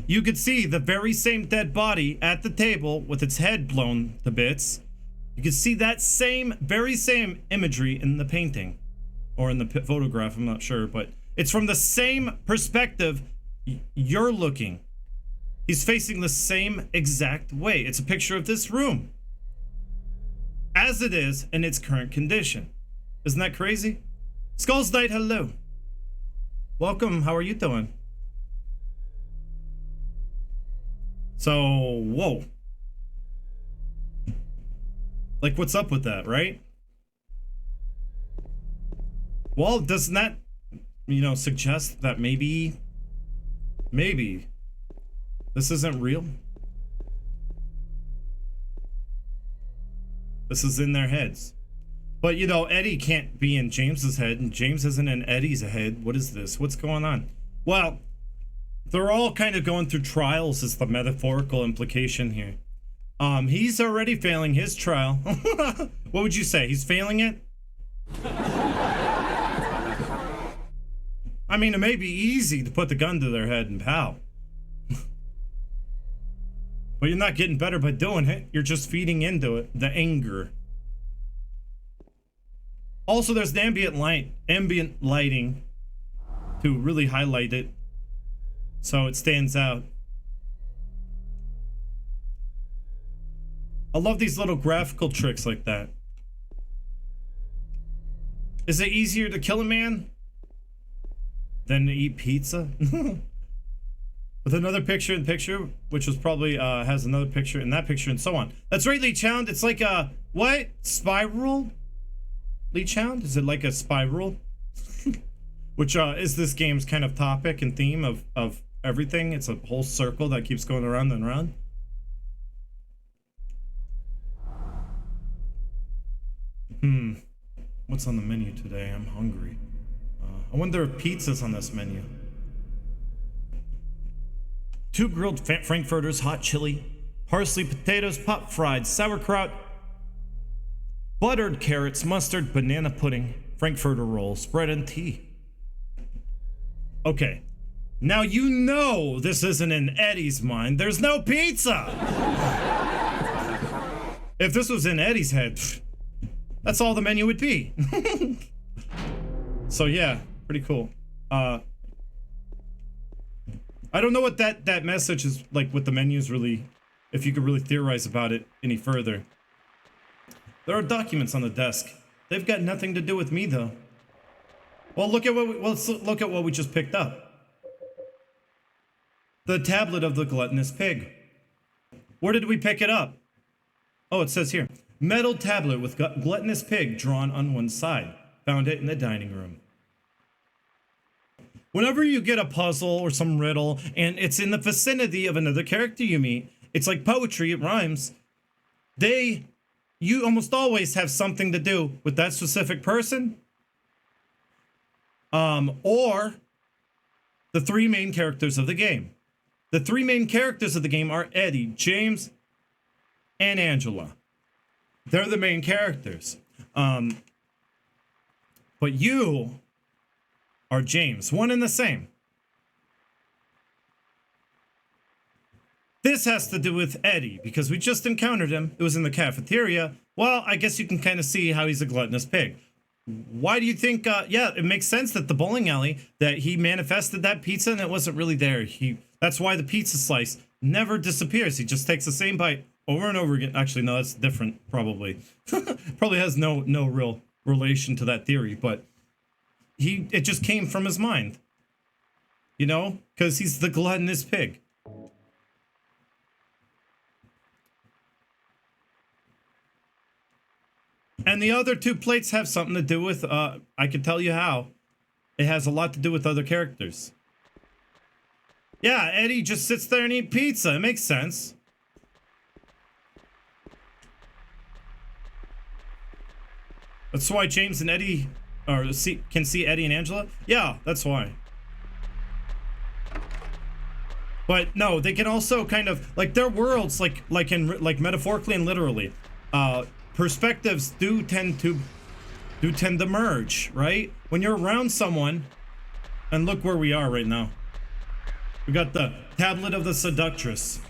You could see the very same dead body at the table with its head blown to bits. You can see that very same imagery in the painting. Or in the photograph, I'm not sure, but it's from the same perspective you're looking. He's facing the same exact way. It's a picture of this room as it is in its current condition. Isn't that crazy? Skulls Knight, hello. Welcome, how are you doing? So, whoa. Like, what's up with that, right? Well, doesn't that you know, suggest that maybe this isn't real. This is in their heads. But, you know, Eddie can't be in James's head, and James isn't in Eddie's head. What is this? What's going on? Well, they're all kind of going through trials is the metaphorical implication here. He's already failing his trial. What would you say? He's failing it? I mean, it may be easy to put the gun to their head and pow. But you're not getting better by doing it. You're just feeding into it, the anger. Also, there's the ambient lighting to really highlight it, so it stands out. I love these little graphical tricks like that. Is it easier to kill a man than to eat pizza? With another picture in the picture, which was probably has another picture in that picture, and so on. That's right, Lee Chound. It's like a what? Spiral? Lee Chound? Is it like a spiral? Which is this game's kind of topic and theme of everything. It's a whole circle that keeps going around and around. What's on the menu today? I'm hungry. I wonder if pizza's on this menu. 2 grilled frankfurters, hot chili, parsley, potatoes, pot fried, sauerkraut, buttered carrots, mustard, banana pudding, frankfurter rolls, bread and tea. Okay, now you know this isn't in Eddie's mind. There's no pizza! If this was in Eddie's head, that's all the menu would be. So yeah, pretty cool. I don't know what that message is like with the menus really, if you could really theorize about it any further. There are documents on the desk. They've got nothing to do with me though. Well, let's look at what we just picked up. The tablet of the gluttonous pig. Where did we pick it up? Oh, it says here. Metal tablet with gluttonous pig drawn on one side. Found it in the dining room. Whenever you get a puzzle or some riddle and it's in the vicinity of another character you meet, it's like poetry, it rhymes. You almost always have something to do with that specific person. Or the 3 main characters of the game. The 3 main characters of the game are Eddie, James, and Angela. They're the main characters. But you are James, one and the same. This has to do with Eddie, because we just encountered him. It was in the cafeteria. Well, I guess you can kind of see how he's a gluttonous pig. Why do you think, yeah, it makes sense that the bowling alley, that he manifested that pizza and it wasn't really there. That's why the pizza slice never disappears. He just takes the same bite over and over again. Actually, no, that's different, probably. Probably has no real relation to that theory, but it just came from his mind. You know? Because he's the gluttonous pig. And the other 2 plates have something to do with, I can tell you how. It has a lot to do with other characters. Yeah, Eddie just sits there and eats pizza. It makes sense. That's why James and Eddie can see Eddie and Angela. Yeah, that's why. But no, they can also kind of like their worlds, like metaphorically and literally. Perspectives do tend to merge, right? When you're around someone, and look where we are right now. We got the tablet of the seductress.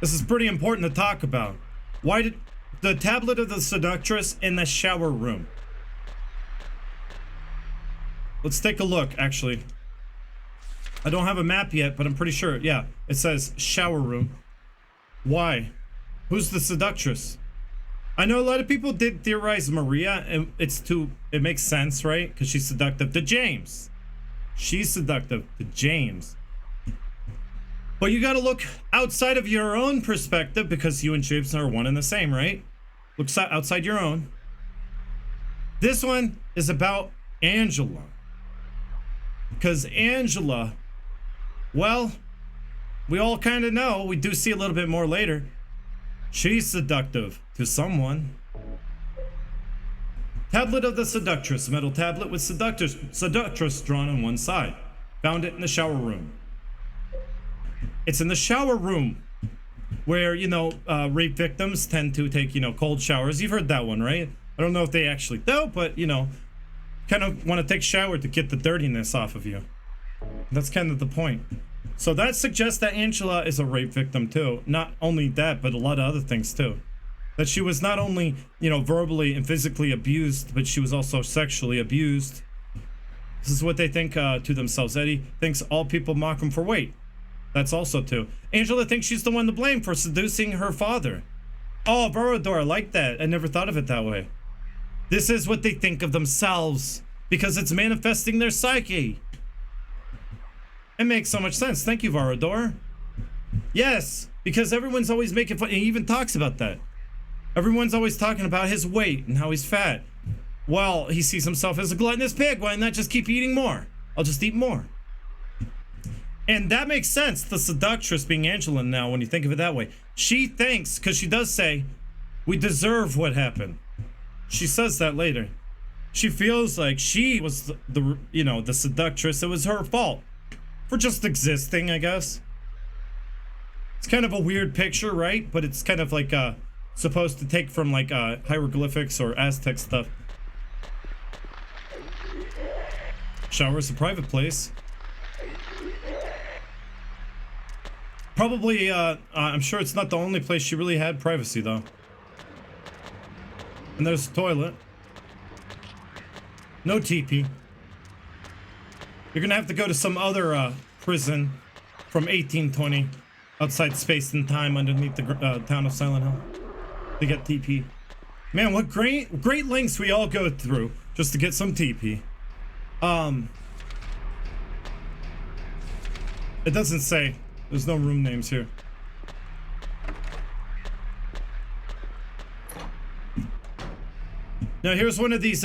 This is pretty important to talk about. Why did the tablet of the seductress in the shower room? Let's take a look, actually. I don't have a map yet, but I'm pretty sure. Yeah, it says shower room. Why? Who's the seductress? I know a lot of people did theorize Maria, and it makes sense, right? Because she's seductive to James. She's seductive to James. But you gotta look outside of your own perspective because you and James are one and the same, right? Looks outside your own. This one is about Angela. Because Angela, well, we all kind of know, we do see a little bit more later. She's seductive to someone. Tablet of the Seductress, metal tablet with seductress drawn on one side. Found it in the shower room. It's in the shower room where, you know, rape victims tend to take, you know, cold showers. You've heard that one, right? I don't know if they actually do, but, you know, kind of want to take a shower to get the dirtiness off of you. That's kind of the point. So that suggests that Angela is a rape victim too. Not only that, but a lot of other things too. That she was not only, you know, verbally and physically abused, but she was also sexually abused. This is what they think to themselves. Eddie thinks all people mock him for weight. That's also too. Angela thinks she's the one to blame for seducing her father. Oh, Borodor, I like that. I never thought of it that way. This is what they think of themselves because it's manifesting their psyche. It makes so much sense. Thank you, Varador. Yes, because everyone's always making fun. He even talks about that. Everyone's always talking about his weight and how he's fat. Well, he sees himself as a gluttonous pig. Why not just keep eating more? I'll just eat more. And that makes sense. The seductress being Angela now, when you think of it that way. She thinks, because she does say, we deserve what happened. She says that later. She feels like she was the you know, the seductress. It was her fault for just existing, I guess. It's kind of a weird picture, right? But it's kind of like supposed to take from like hieroglyphics or Aztec stuff. Shower's a private place. Probably, I'm sure it's not the only place she really had privacy, though. And there's a toilet. No teepee. You're gonna have to go to some other prison from 1820 outside space and time underneath the town of Silent Hill to get TP. Man, what great lengths we all go through just to get some TP. It doesn't say. There's no room names here. Now here's one of these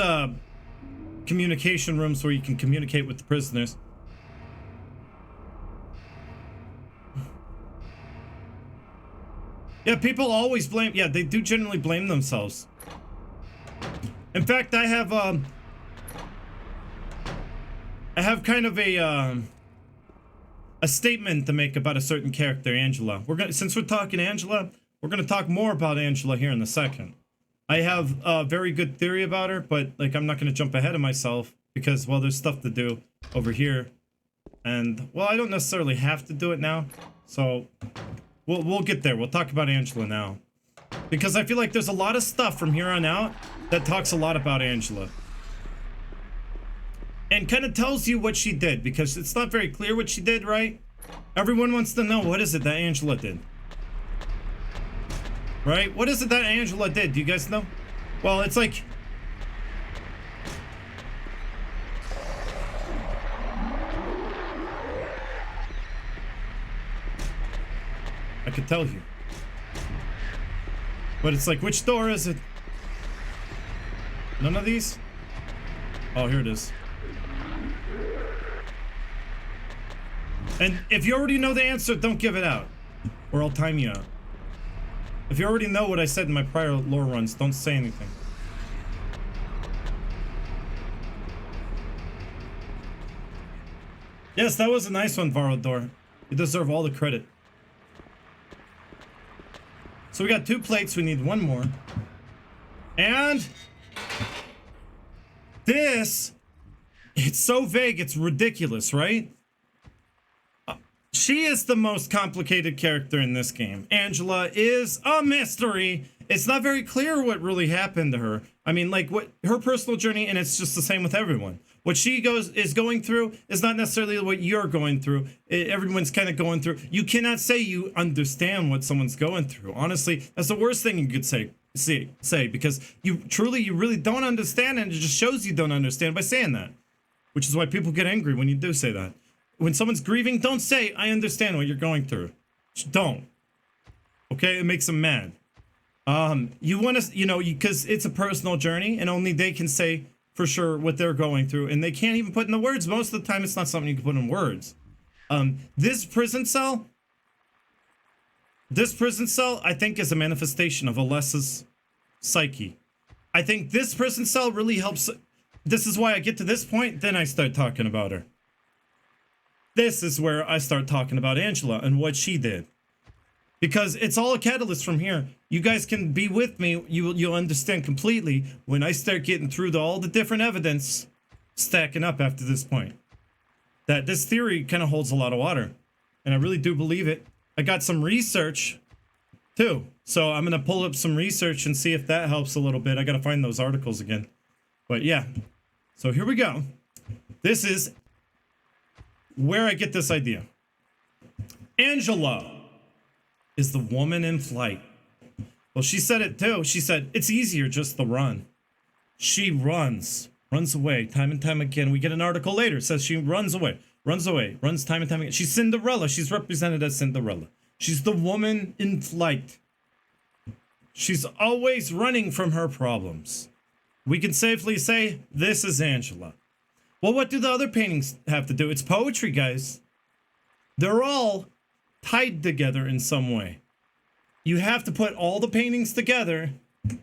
communication rooms where you can communicate with the prisoners. Yeah, people always blame. Yeah, they do generally blame themselves. In fact, I have kind of a statement to make about a certain character, Angela. Since we're talking Angela, we're gonna talk more about Angela here in a second. I have a very good theory about her, but like I'm not gonna jump ahead of myself because, well, there's stuff to do over here, and well, I don't necessarily have to do it now, so we'll get there. We'll talk about Angela now because I feel like there's a lot of stuff from here on out that talks a lot about Angela. And kind of tells you what she did, because it's not very clear what she did, right? Everyone wants to know, what is it that Angela did? Right? What is it that Angela did? Do you guys know? Well, it's like... I could tell you. But it's like, which door is it? None of these? Oh, here it is. And if you already know the answer, don't give it out, or I'll time you out. If you already know what I said in my prior lore runs, don't say anything. Yes, that was a nice one, Varador. You deserve all the credit. So we got 2 plates, we need 1 more. And... this... it's so vague, it's ridiculous, right? She is the most complicated character in this game. Angela is a mystery. It's not very clear what really happened to her. I mean, like, what her personal journey, and it's just the same with everyone. What she is going through is not necessarily what you're going through. Everyone's kind of going through. You cannot say you understand what someone's going through. Honestly, that's the worst thing you could say because you really don't understand, and it just shows you don't understand by saying that. Which is why people get angry when you do say that. When someone's grieving, don't say, I understand what you're going through. Just don't. Okay? It makes them mad. You want to, because it's a personal journey and only they can say for sure what they're going through, and they can't even put in the words. Most of the time, it's not something you can put in words. This prison cell, I think, is a manifestation of Alessa's psyche. I think this prison cell really helps. This is why I get to this point, then I start talking about her. This is where I start talking about Angela and what she did. Because it's all a catalyst from here. You guys can be with me. You'll understand completely when I start getting through all the different evidence stacking up after this point. That this theory kind of holds a lot of water. And I really do believe it. I got some research too. So I'm going to pull up some research and see if that helps a little bit. I got to find those articles again. But yeah. So here we go. This is where I get this idea. Angela is the woman in flight. Well, she said it too. She said, it's easier just to run. She runs away time and time again. We get an article later. It says she runs away, runs time and time again. She's Cinderella. She's represented as Cinderella. She's the woman in flight. She's always running from her problems. We can safely say this is Angela. Well, what do the other paintings have to do? It's poetry, guys. They're all tied together in some way. You have to put all the paintings together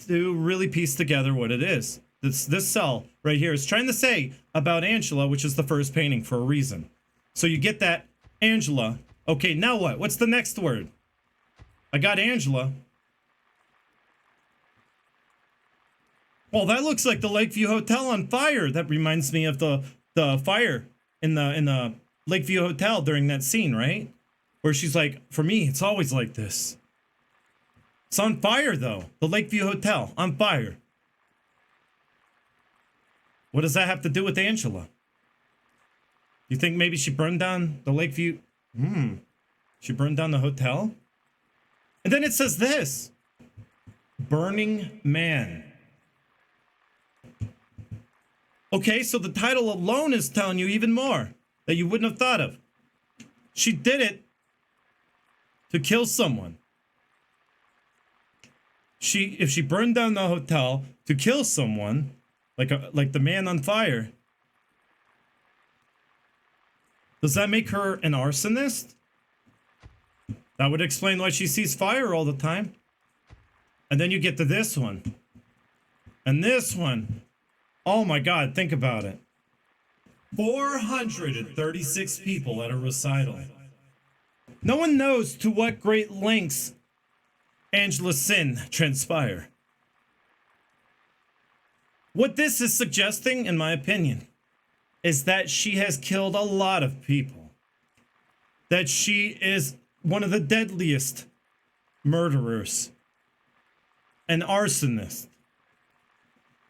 to really piece together what it is. This cell right here is trying to say about Angela, which is the first painting, for a reason. So you get that Angela. Okay, now what? What's the next word? I got Angela. Well, that looks like the Lakeview Hotel on fire. That reminds me of the fire in the Lakeview Hotel during that scene, right? Where she's like, for me, it's always like this. It's on fire, though. The Lakeview Hotel, on fire. What does that have to do with Angela? You think maybe she burned down the Lakeview? She burned down the hotel? And then it says this. Burning Man. Okay, so the title alone is telling you even more that you wouldn't have thought of. She did it to kill someone. If she burned down the hotel to kill someone, like the man on fire, does that make her an arsonist? That would explain why she sees fire all the time. And then you get to this one. And this one. Oh my God, think about it. 436 people at a recital. No one knows to what great lengths Angela's sin transpire. What this is suggesting, in my opinion, is that she has killed a lot of people. That she is one of the deadliest murderers. An arsonist.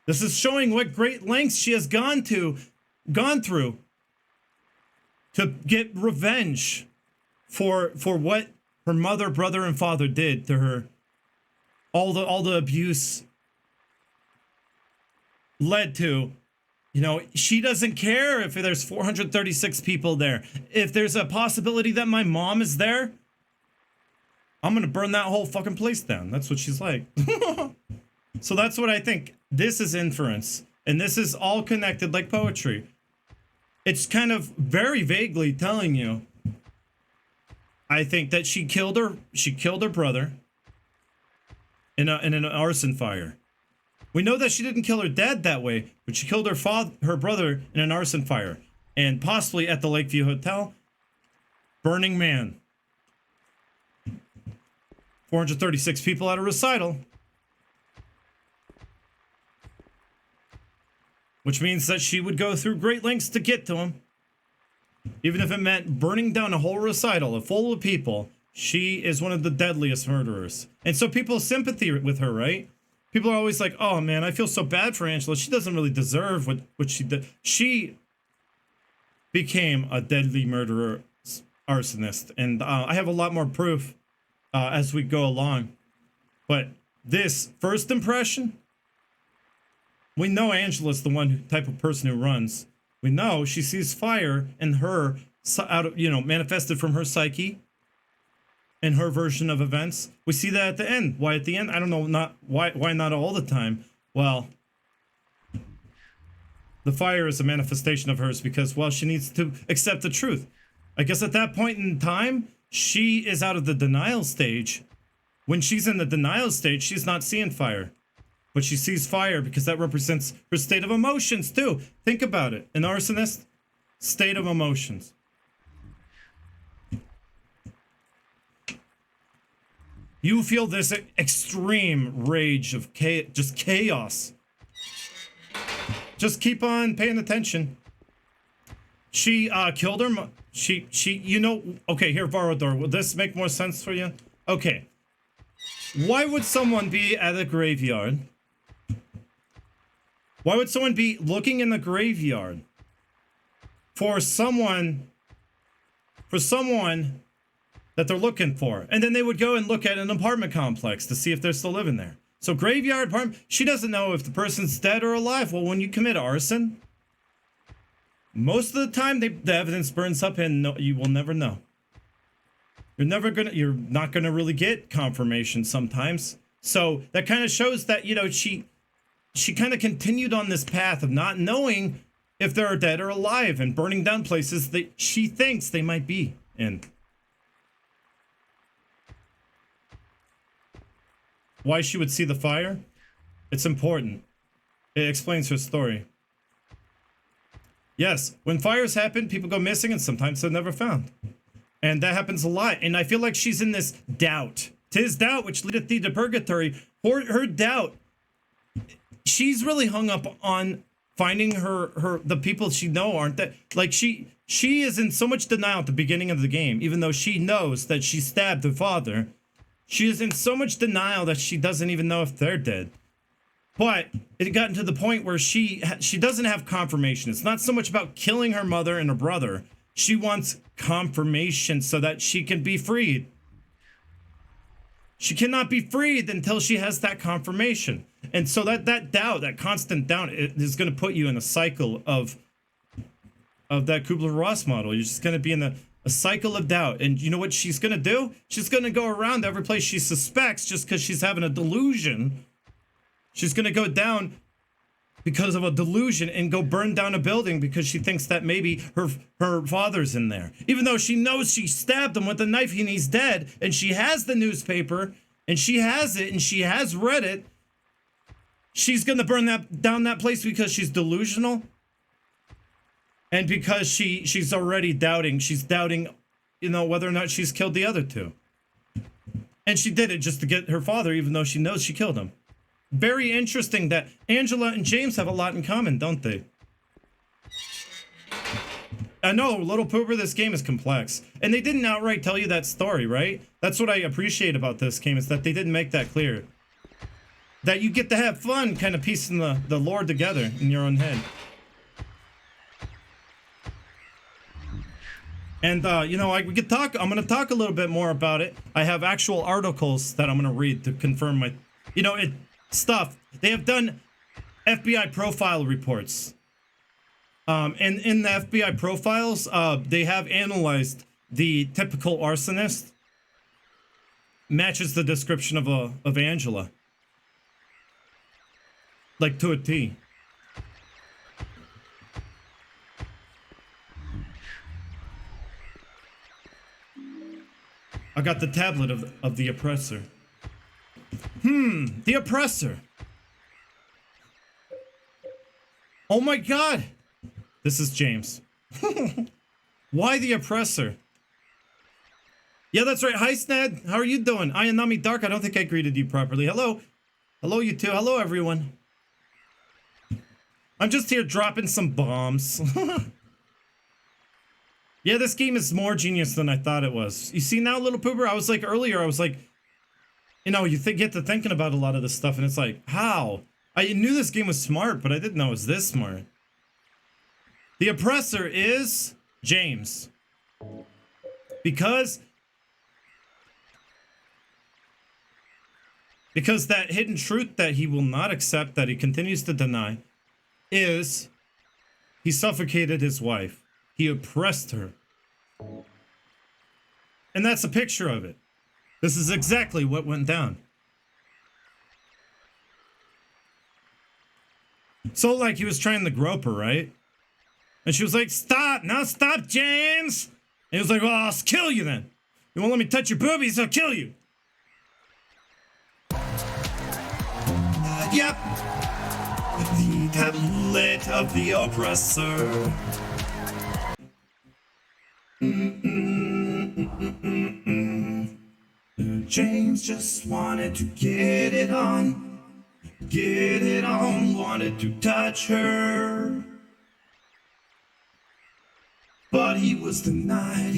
This is showing what great lengths she has gone through to get revenge for what her mother, brother, and father did to her. All the abuse led to, she doesn't care if there's 436 people there. If there's a possibility that my mom is there, I'm gonna burn that whole fucking place down. That's what she's like. So that's what I think. This is inference, and this is all connected like poetry. It's kind of very vaguely telling you, I think, that she killed her brother in an arson fire. We know that she didn't kill her dad that way, but she killed her brother in an arson fire, and possibly at the Lakeview Hotel. Burning Man. 436 people at a recital. Which means that she would go through great lengths to get to him. Even if it meant burning down a whole recital full of people, she is one of the deadliest murderers. And so people sympathy with her, right? People are always like, oh man, I feel so bad for Angela. She doesn't really deserve what she did. She became a deadly murderer, arsonist. And I have a lot more proof as we go along. But this first impression, we know Angela's the type of person who runs. We know she sees fire in her, manifested from her psyche. in her version of events. We see that at the end. Why at the end? I don't know. Not why not all the time? Well, the fire is a manifestation of hers because, well, she needs to accept the truth. I guess at that point in time, she is out of the denial stage. When she's in the denial stage, she's not seeing fire. But she sees fire because that represents her state of emotions too. Think about it. An arsonist, state of emotions. You feel this extreme rage of just chaos. Just keep on paying attention. She killed her. You know. Okay, here, Varador. Will this make more sense for you? Okay. Why would someone be at a graveyard? Why would someone be looking in the graveyard for someone that they're looking for? And then they would go and look at an apartment complex to see if they're still living there. So graveyard apartment, she doesn't know if the person's dead or alive. Well, when you commit arson, most of the time the evidence burns up and you will never know. You're not gonna really get confirmation sometimes. So that kind of shows that, you know, she kind of continued on this path of not knowing if they're dead or alive and burning down places that she thinks they might be in. Why she would see the fire? It's important. It explains her story. Yes, when fires happen, people go missing and sometimes they're never found. And that happens a lot. And I feel like she's in this doubt. 'Tis doubt which leadeth thee to purgatory. Her doubt. She's really hung up on finding the people she know aren't that, like she is in so much denial at the beginning of the game, even though she knows that she stabbed her father. She is in so much denial that she doesn't even know if they're dead. But it gotten to the point where she doesn't have confirmation. It's not so much about killing her mother and her brother. She wants confirmation so that she can be freed. She cannot be freed until she has that confirmation. And so that doubt, that constant doubt, is going to put you in a cycle of that Kubler-Ross model. You're just going to be in a cycle of doubt. And you know what she's going to do? She's going to go around every place she suspects just because she's having a delusion. She's going to go down because of a delusion and go burn down a building because she thinks that maybe her father's in there. Even though she knows she stabbed him with a knife and he's dead, and she has the newspaper, and she has it, and she has read it, she's going to burn down that place because she's delusional. And because she's already doubting. She's doubting, you know, whether or not she's killed the other two. And she did it just to get her father, even though she knows she killed him. Very interesting that Angela and James have a lot in common, don't they? I know, Little Pooper, this game is complex. And they didn't outright tell you that story, right? That's what I appreciate about this game, is that they didn't make that clear. That you get to have fun kind of piecing the lore together in your own head. And, you know, I'm going to talk a little bit more about it. I have actual articles that I'm going to read to confirm my, you know, stuff. They have done FBI profile reports. And in the FBI profiles, they have analyzed the typical arsonist. Matches the description of Angela. Like to a T. I got the tablet of the oppressor. The oppressor. Oh my god. This is James. Why the oppressor? Yeah, that's right. Hi, Sned. How are you doing? Ayanami Dark. I don't think I greeted you properly. Hello. Hello, you two. Hello, everyone. I'm just here dropping some bombs. Yeah, this game is more genius than I thought it was. You see now, Little Pooper? I was like, earlier, I was like, you know, you get to thinking about a lot of this stuff, and it's like, how? I knew this game was smart, but I didn't know it was this smart. The oppressor is James. Because that hidden truth that he will not accept, that he continues to deny, is he suffocated his wife. He oppressed her. And that's a picture of it. This is exactly what went down. So, like, he was trying to grope her, right? And she was like, stop! Now stop, James! And he was like, well, I'll kill you then. You won't let me touch your boobies, I'll kill you. Yep. The tablet of the oppressor. James just wanted to get it on, wanted to touch her. But he was denied,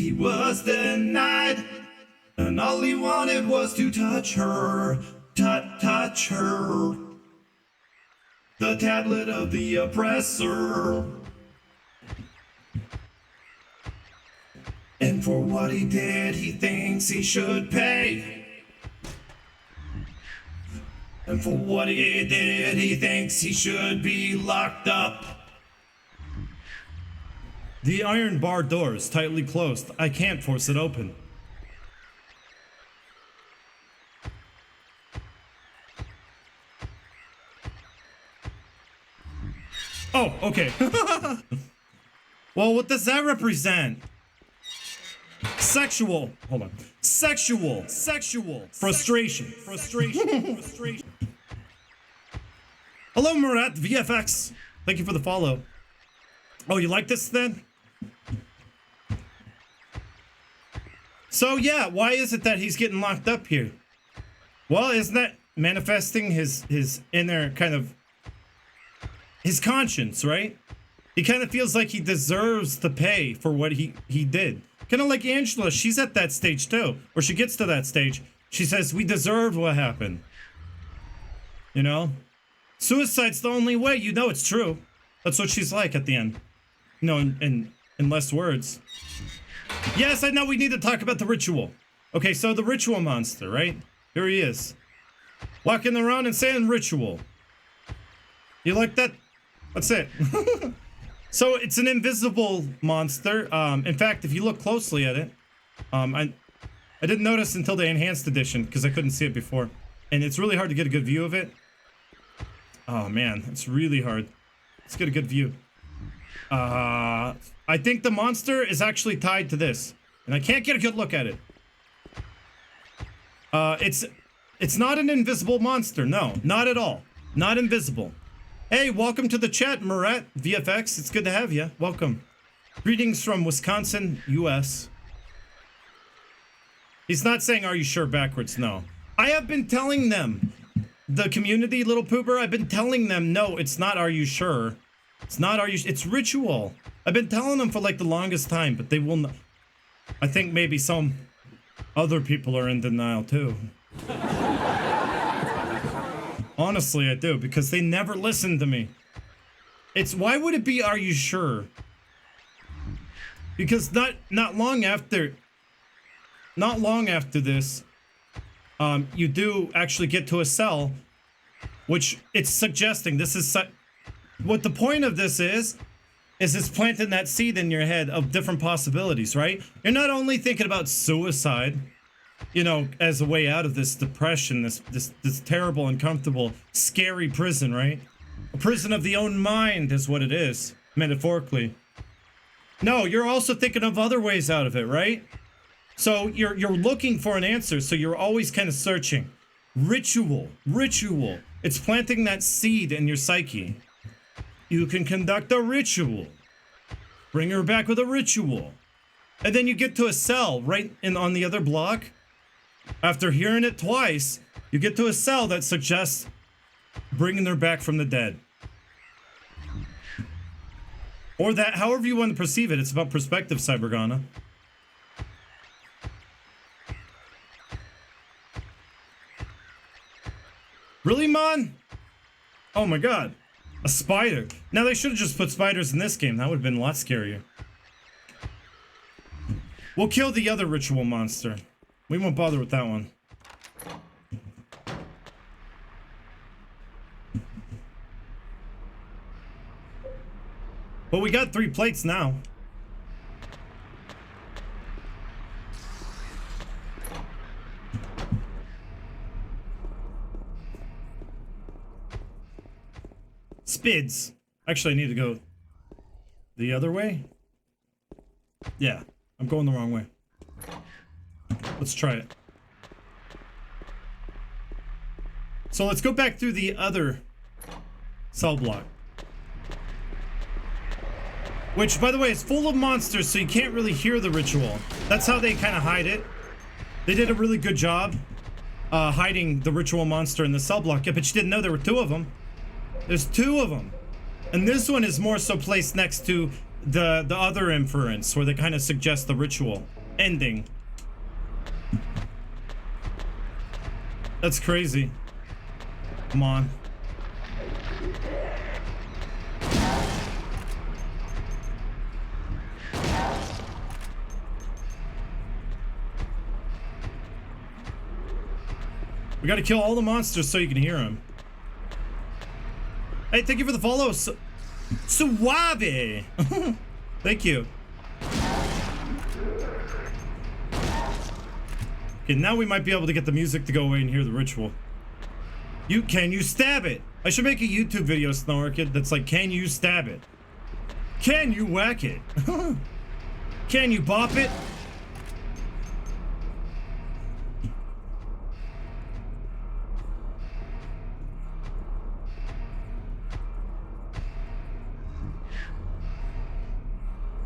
and all he wanted was to touch her, touch her. The tablet of the oppressor. And for what he did, he thinks he should pay. And for what he did, he thinks he should be locked up. The iron bar door is tightly closed. I can't force it open. Oh, okay. Well, what does that represent? Sexual. Hold on. Sexual. Frustration. Hello, Murat VFX. Thank you for the follow. Oh, you like this then? So yeah, why is it that he's getting locked up here? Well, isn't that manifesting his inner kind of his conscience, right? He kind of feels like he deserves to pay for what he did. Kind of like Angela, she's at that stage too. Or she gets to that stage. She says, we deserve what happened. You know? Suicide's the only way. You know it's true. That's what she's like at the end. You know, in less words. Yes, I know we need to talk about the ritual. Okay, so the ritual monster, right? Here he is. Walking around and saying ritual. You like that? That's it. So it's an invisible monster. In fact, if you look closely at it, I didn't notice until the enhanced edition because I couldn't see it before. And it's really hard to get a good view of it. Oh man, it's really hard. Let's get a good view. I think the monster is actually tied to this. And I can't get a good look at it. It's not an invisible monster. No, not at all. Not invisible. Hey, welcome to the chat, Murat VFX. It's good to have you. Welcome. Greetings from Wisconsin, US. He's not saying, are you sure backwards? No. I have been telling them, the community, little pooper, I've been telling them, no, it's not, are you sure? It's not, are you, it's ritual. I've been telling them for like the longest time, but they will not. I think maybe some other people are in denial too. Honestly, I do, because they never listen to me. It's, why would it be, are you sure? Because not long after this, you do actually get to a cell, which it's suggesting this is, what the point of this is it's planting that seed in your head of different possibilities, right? You're not only thinking about suicide, you know, as a way out of this depression, this terrible, uncomfortable, scary prison, right? A prison of the own mind is what it is, metaphorically. No, you're also thinking of other ways out of it, right? So you're looking for an answer, so you're always kind of searching. Ritual. It's planting that seed in your psyche. You can conduct a ritual. Bring her back with a ritual. And then you get to a cell right on the other block. After hearing it twice, you get to a cell that suggests bringing her back from the dead. Or that, however you want to perceive it. It's about perspective, Cybergana. Really, Mon? Oh my god. A spider. Now they should have just put spiders in this game. That would have been a lot scarier. We'll kill the other ritual monster. We won't bother with that one. But we got 3 plates now. Spids. Actually, I need to go the other way. Yeah, I'm going the wrong way. Let's try it. So let's go back through the other cell block. Which, by the way, is full of monsters, so you can't really hear the ritual. That's how they kind of hide it. They did a really good job hiding the ritual monster in the cell block. Yeah, but you didn't know there were two of them. There's two of them. And this one is more so placed next to the other inference, where they kind of suggest the ritual ending. That's crazy. Come on. We gotta kill all the monsters so you can hear them. Hey, thank you for the follow. Suave! Thank you. Okay, now we might be able to get the music to go away and hear the ritual. Can you stab it? I should make a YouTube video, Snorkid, that's like, can you stab it? Can you whack it? Can you bop it?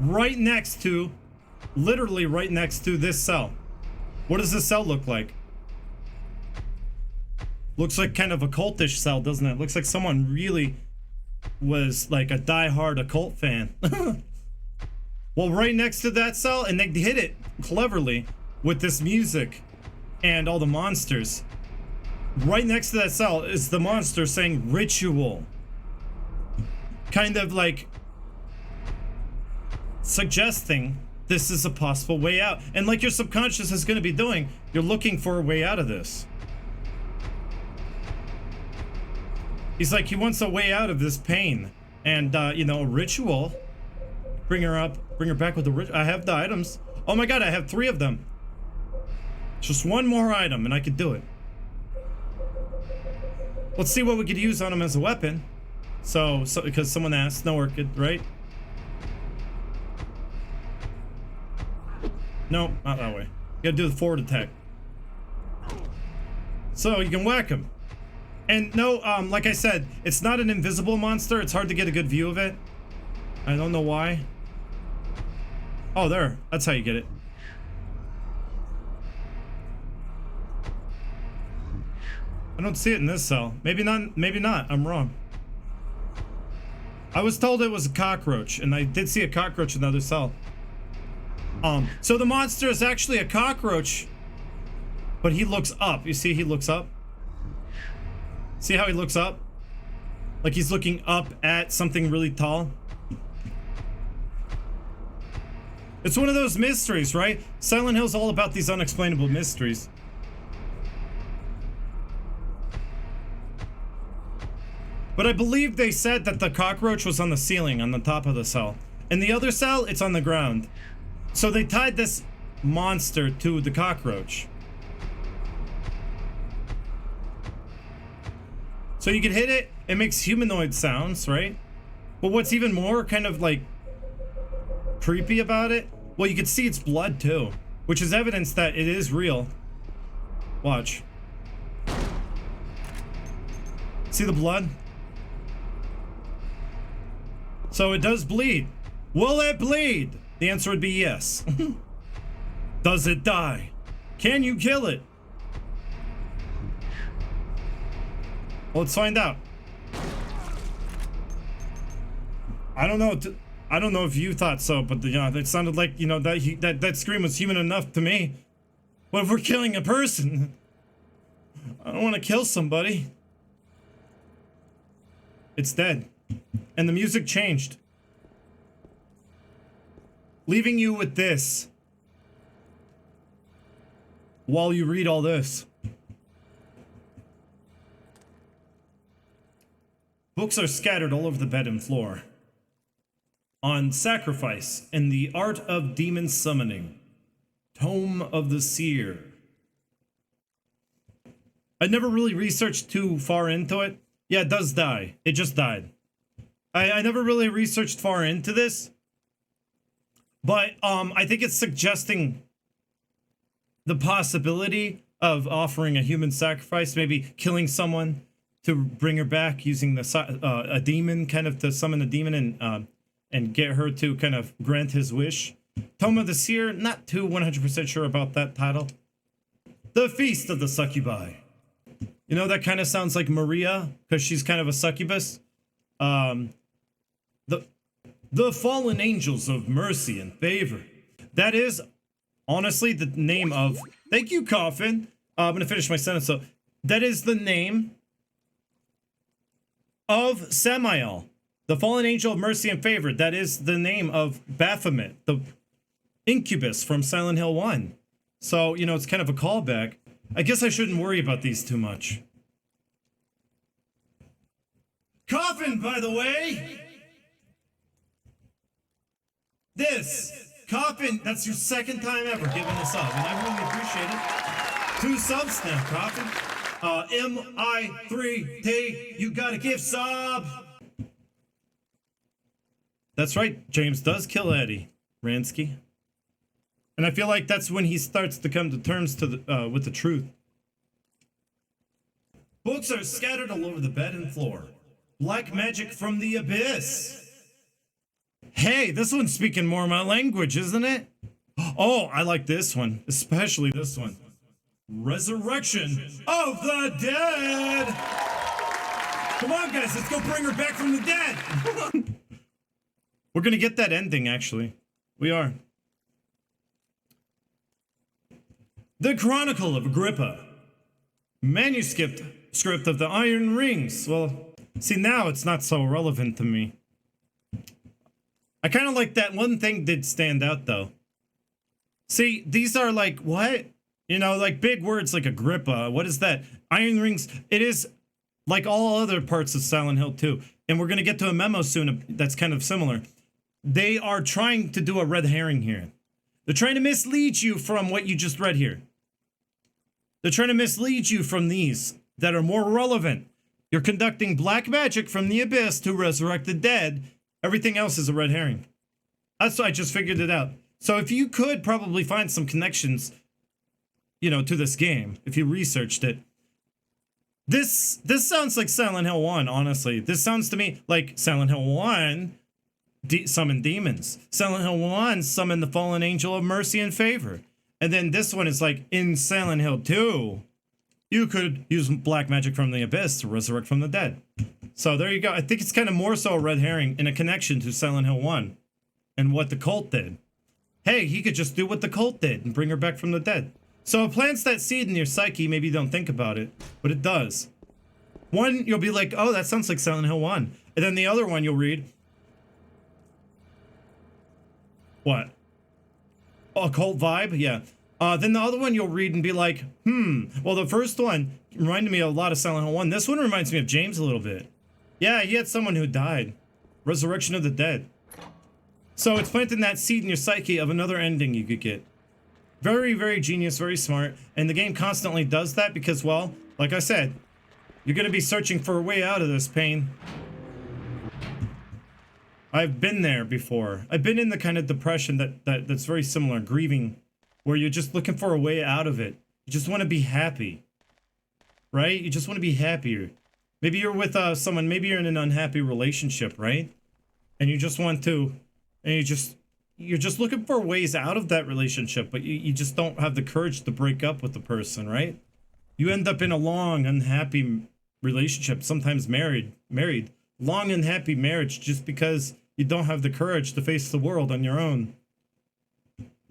Right next to, literally right next to this cell. What does this cell look like? Looks like kind of a cultish cell, doesn't it? Looks like someone really was like a die-hard occult fan. Well, right next to that cell, and they hit it cleverly with this music and all the monsters. Right next to that cell is the monster saying ritual. Kind of like suggesting this is a possible way out. And like your subconscious is going to be doing, you're looking for a way out of this. He's like, he wants a way out of this pain. And, you know, a ritual. Bring her up. Bring her back with the ritual. I have the items. Oh my god, I have 3 of them. Just one more item and I could do it. Let's see what we could use on him as a weapon. So because someone asked, no orchid, right? No, not that way. You gotta do the forward attack. So you can whack him. And no, like I said, it's not an invisible monster. It's hard to get a good view of it. I don't know why. Oh, there. That's how you get it. I don't see it in this cell. Maybe not. Maybe not. I'm wrong. I was told it was a cockroach, and I did see a cockroach in the other cell. So the monster is actually a cockroach, but he looks up. You see, he looks up. See how he looks up? Like he's looking up at something really tall. It's one of those mysteries, right? Silent Hill's all about these unexplainable mysteries. But I believe they said that the cockroach was on the ceiling, on the top of the cell. In the other cell, it's on the ground. So they tied this monster to the cockroach. So you can hit it, it makes humanoid sounds, right? But what's even more kind of like creepy about it, well, you can see its blood too, which is evidence that it is real. Watch. See the blood? So it does bleed. Will it bleed? The answer would be yes. Does it die? Can you kill it? Well, let's find out. I don't know. I don't know if you thought so, but it sounded like, you know, that scream was human enough to me. What if we're killing a person? I don't want to kill somebody. It's dead. And the music changed. Leaving you with this. While you read all this. Books are scattered all over the bed and floor. On sacrifice and the art of demon summoning. Tome of the Seer. I never really researched too far into it. Yeah, it does die. It just died. I never really researched far into this, but I think it's suggesting the possibility of offering a human sacrifice, maybe killing someone to bring her back, using a demon, kind of to summon a demon and get her to kind of grant his wish. Tome of the Seer, not too 100% sure about that title. The Feast of the Succubi. You know, that kind of sounds like Maria, because she's kind of a succubus. The Fallen Angels of Mercy and Favor. That is honestly the name of... Thank you, Coffin. I'm going to finish my sentence. So, that is the name of Samael. The Fallen Angel of Mercy and Favor. That is the name of Baphomet, the incubus from Silent Hill 1. So, you know, it's kind of a callback. I guess I shouldn't worry about these too much. Coffin, by the way! This! Coffin, that's your second time ever giving us up, and I really appreciate it. 2 subs now, Coffin. MI3T, you got a gift sub! That's right, James does kill Eddie Ransky. And I feel like that's when he starts to come to terms with the truth. Books are scattered all over the bed and floor. Black magic from the abyss. Hey, this one's speaking more my language, isn't it? Oh, I like this one, especially this one. Resurrection of the dead. Come on, guys, let's go bring her back from the dead. We're gonna get that ending, actually. We are. The Chronicle of Agrippa. Manuscript of the Iron Rings. Well, see, now it's not so relevant to me. I kind of like that one thing did stand out, though. See, these are like, what? You know, like big words like Agrippa. What is that? Iron Rings. It is like all other parts of Silent Hill 2. And we're going to get to a memo soon that's kind of similar. They are trying to do a red herring here. They're trying to mislead you from what you just read here. They're trying to mislead you from these that are more relevant. You're conducting black magic from the abyss to resurrect the dead. Everything else is a red herring. That's why I just figured it out. So if you could probably find some connections, you know, to this game, if you researched it. This sounds like Silent Hill 1, honestly. This sounds to me like Silent Hill 1 summon demons. Silent Hill 1 summon the fallen angel of mercy and favor. And then this one is like in Silent Hill 2, you could use black magic from the abyss to resurrect from the dead. So there you go. I think it's kind of more so a red herring in a connection to Silent Hill 1 and what the cult did. Hey, he could just do what the cult did and bring her back from the dead. So it plants that seed in your psyche. Maybe you don't think about it, but it does. One, you'll be like, oh, that sounds like Silent Hill 1. And then the other one you'll read. What? A cult vibe? Yeah. Then the other one you'll read and be like, well, the first one reminded me a lot of Silent Hill 1. This one reminds me of James a little bit. Yeah, he had someone who died. Resurrection of the dead. So it's planting that seed in your psyche of another ending you could get. Very, very genius, very smart. And the game constantly does that because, well, like I said, you're going to be searching for a way out of this pain. I've been there before. I've been in the kind of depression that's very similar, grieving, where you're just looking for a way out of it. You just want to be happy, right? You just want to be happier. Maybe you're with someone, maybe you're in an unhappy relationship, right? And you just want to, and you're just looking for ways out of that relationship, but you just don't have the courage to break up with the person, right? You end up in a long, unhappy relationship, sometimes married, long, unhappy marriage just because you don't have the courage to face the world on your own.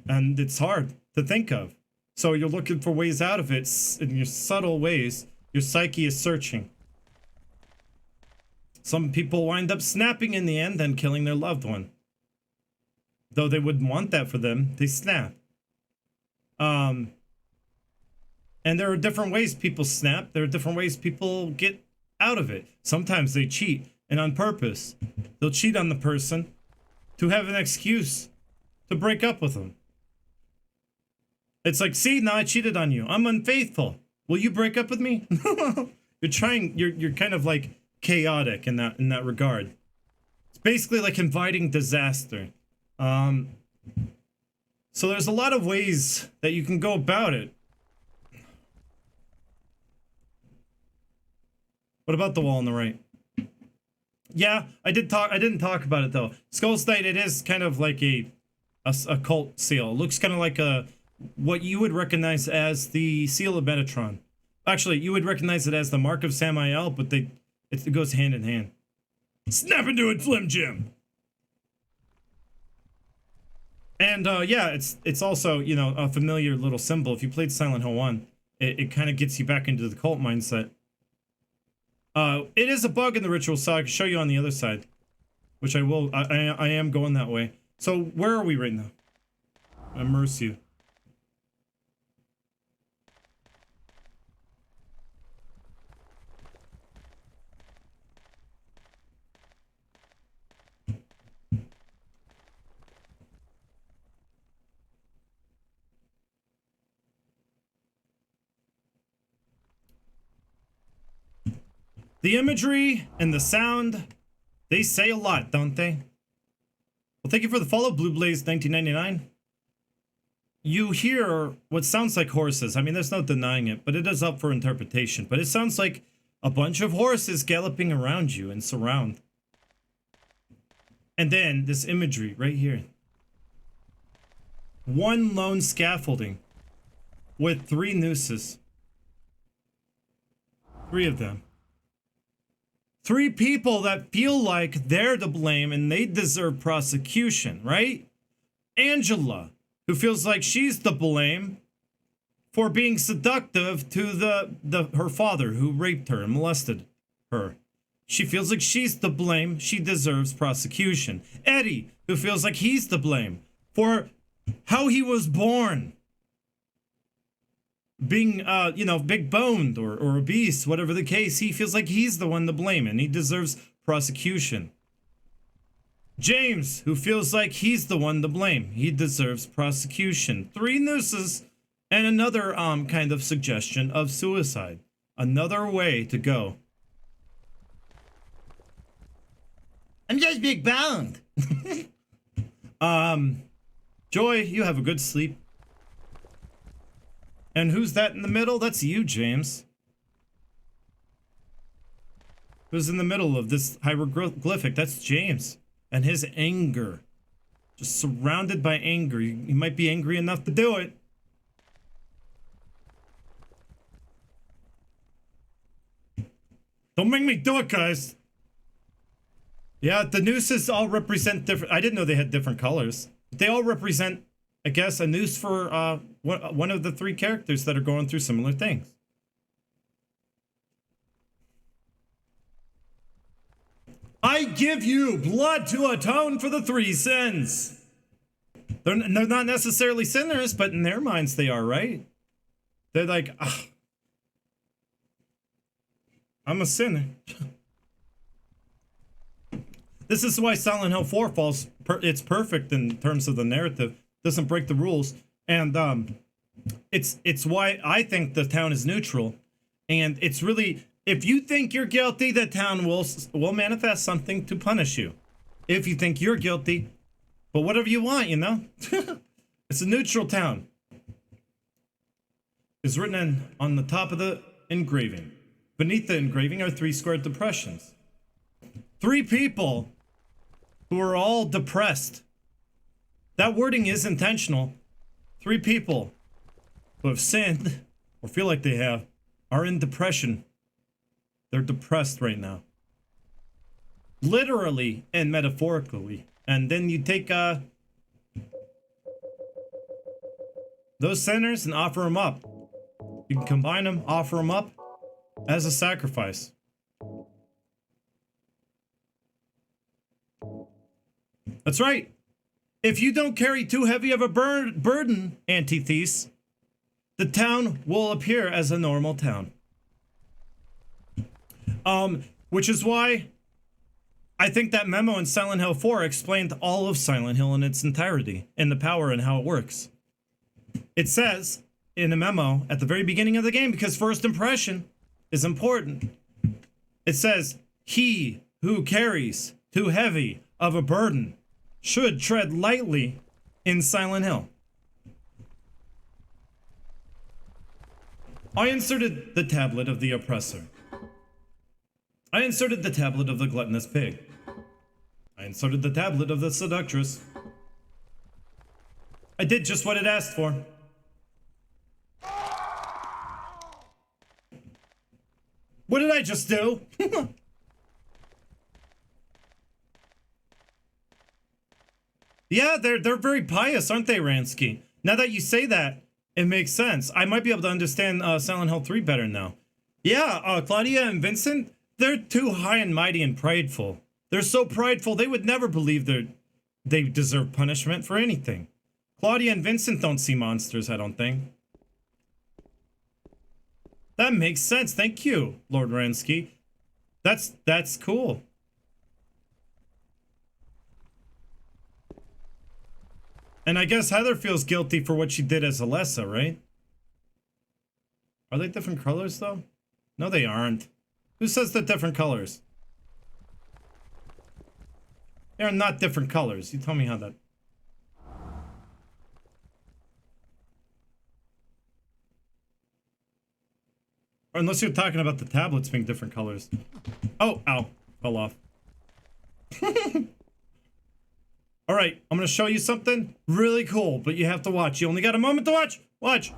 And it's hard to think of. So you're looking for ways out of it in your subtle ways. Your psyche is searching. Some people wind up snapping in the end and killing their loved one. Though they wouldn't want that for them, they snap. And there are different ways people snap. There are different ways people get out of it. Sometimes they cheat, and on purpose. They'll cheat on the person to have an excuse to break up with them. It's like, see, now I cheated on you. I'm unfaithful. Will you break up with me? You're kind of like chaotic in that regard. It's basically like inviting disaster. So there's a lot of ways that you can go about it. What about the wall on the right? Yeah, I didn't talk about it though. Skull's Night, it is kind of like a cult seal. It looks kind of like what you would recognize as the seal of Metatron. Actually, you would recognize it as the Mark of Samael, but it goes hand in hand. Snap into it, Flim Jim. And yeah, it's also, you know, a familiar little symbol. If you played Silent Hill 1, it kind of gets you back into the cult mindset. It is a bug in the ritual, so I can show you on the other side, which I will. I am going that way. So where are we right now? Immerse you. The imagery and the sound, they say a lot, don't they? Well, thank you for the follow, Blue Blaze 1999. You hear what sounds like horses. I mean, there's no denying it, but it is up for interpretation. But it sounds like a bunch of horses galloping around you and surround. And then this imagery right here. One lone scaffolding with 3 nooses. 3 of them. 3 people that feel like they're to blame and they deserve prosecution, right? Angela, who feels like she's to blame for being seductive to her father who raped her and molested her. She feels like she's to blame. She deserves prosecution. Eddie, who feels like he's to blame for how he was born. Being, you know, big boned or obese, whatever the case, he feels like he's the one to blame and he deserves prosecution. James, who feels like he's the one to blame, he deserves prosecution. 3 nooses and another kind of suggestion of suicide. Another way to go. I'm just big boned. Joy, you have a good sleep. And who's that in the middle? That's you, James. Who's in the middle of this hieroglyphic? That's James. And his anger. Just surrounded by anger. He might be angry enough to do it. Don't make me do it, guys. Yeah, the nooses all represent different... I didn't know they had different colors. They all represent, I guess, a noose for one of the 3 characters that are going through similar things. I give you blood to atone for the 3 sins. They're not necessarily sinners, but in their minds they are, right? They're like, I'm a sinner. This is why Silent Hill 4 falls. It's perfect in terms of the narrative. Doesn't break the rules, and it's why I think the town is neutral. And it's really, if you think you're guilty, the town will manifest something to punish you. If you think you're guilty, but whatever you want, you know. It's a neutral town. It's written on the top of the engraving. Beneath the engraving are 3 square depressions. 3 people who are all depressed. That wording is intentional. 3 people who have sinned, or feel like they have, are in depression. They're depressed right now. Literally and metaphorically. And then you take those sinners and offer them up. You can combine them, offer them up as a sacrifice. That's right. If you don't carry too heavy of a burden, Antithese, the town will appear as a normal town. Which is why I think that memo in Silent Hill 4 explained all of Silent Hill in its entirety, and the power and how it works. It says in a memo at the very beginning of the game, because first impression is important. It says, he who carries too heavy of a burden should tread lightly in Silent Hill. I inserted the tablet of the oppressor. I inserted the tablet of the gluttonous pig. I inserted the tablet of the seductress. I did just what it asked for. What did I just do? Yeah, they're very pious, aren't they, Ransky? Now that you say that, it makes sense. I might be able to understand Silent Hill 3 better now. Yeah, Claudia and Vincent, they're too high and mighty and prideful. They're so prideful, they would never believe they deserve punishment for anything. Claudia and Vincent don't see monsters, I don't think. That makes sense. Thank you, Lord Ransky. That's cool. And I guess Heather feels guilty for what she did as Alessa, right? Are they different colors, though? No, they aren't. Who says they're different colors? They're not different colors. You tell me how that... Or unless you're talking about the tablets being different colors. Oh, ow. Fell off. Alright, I'm gonna show you something really cool, but you have to watch. You only got a moment to watch. Watch.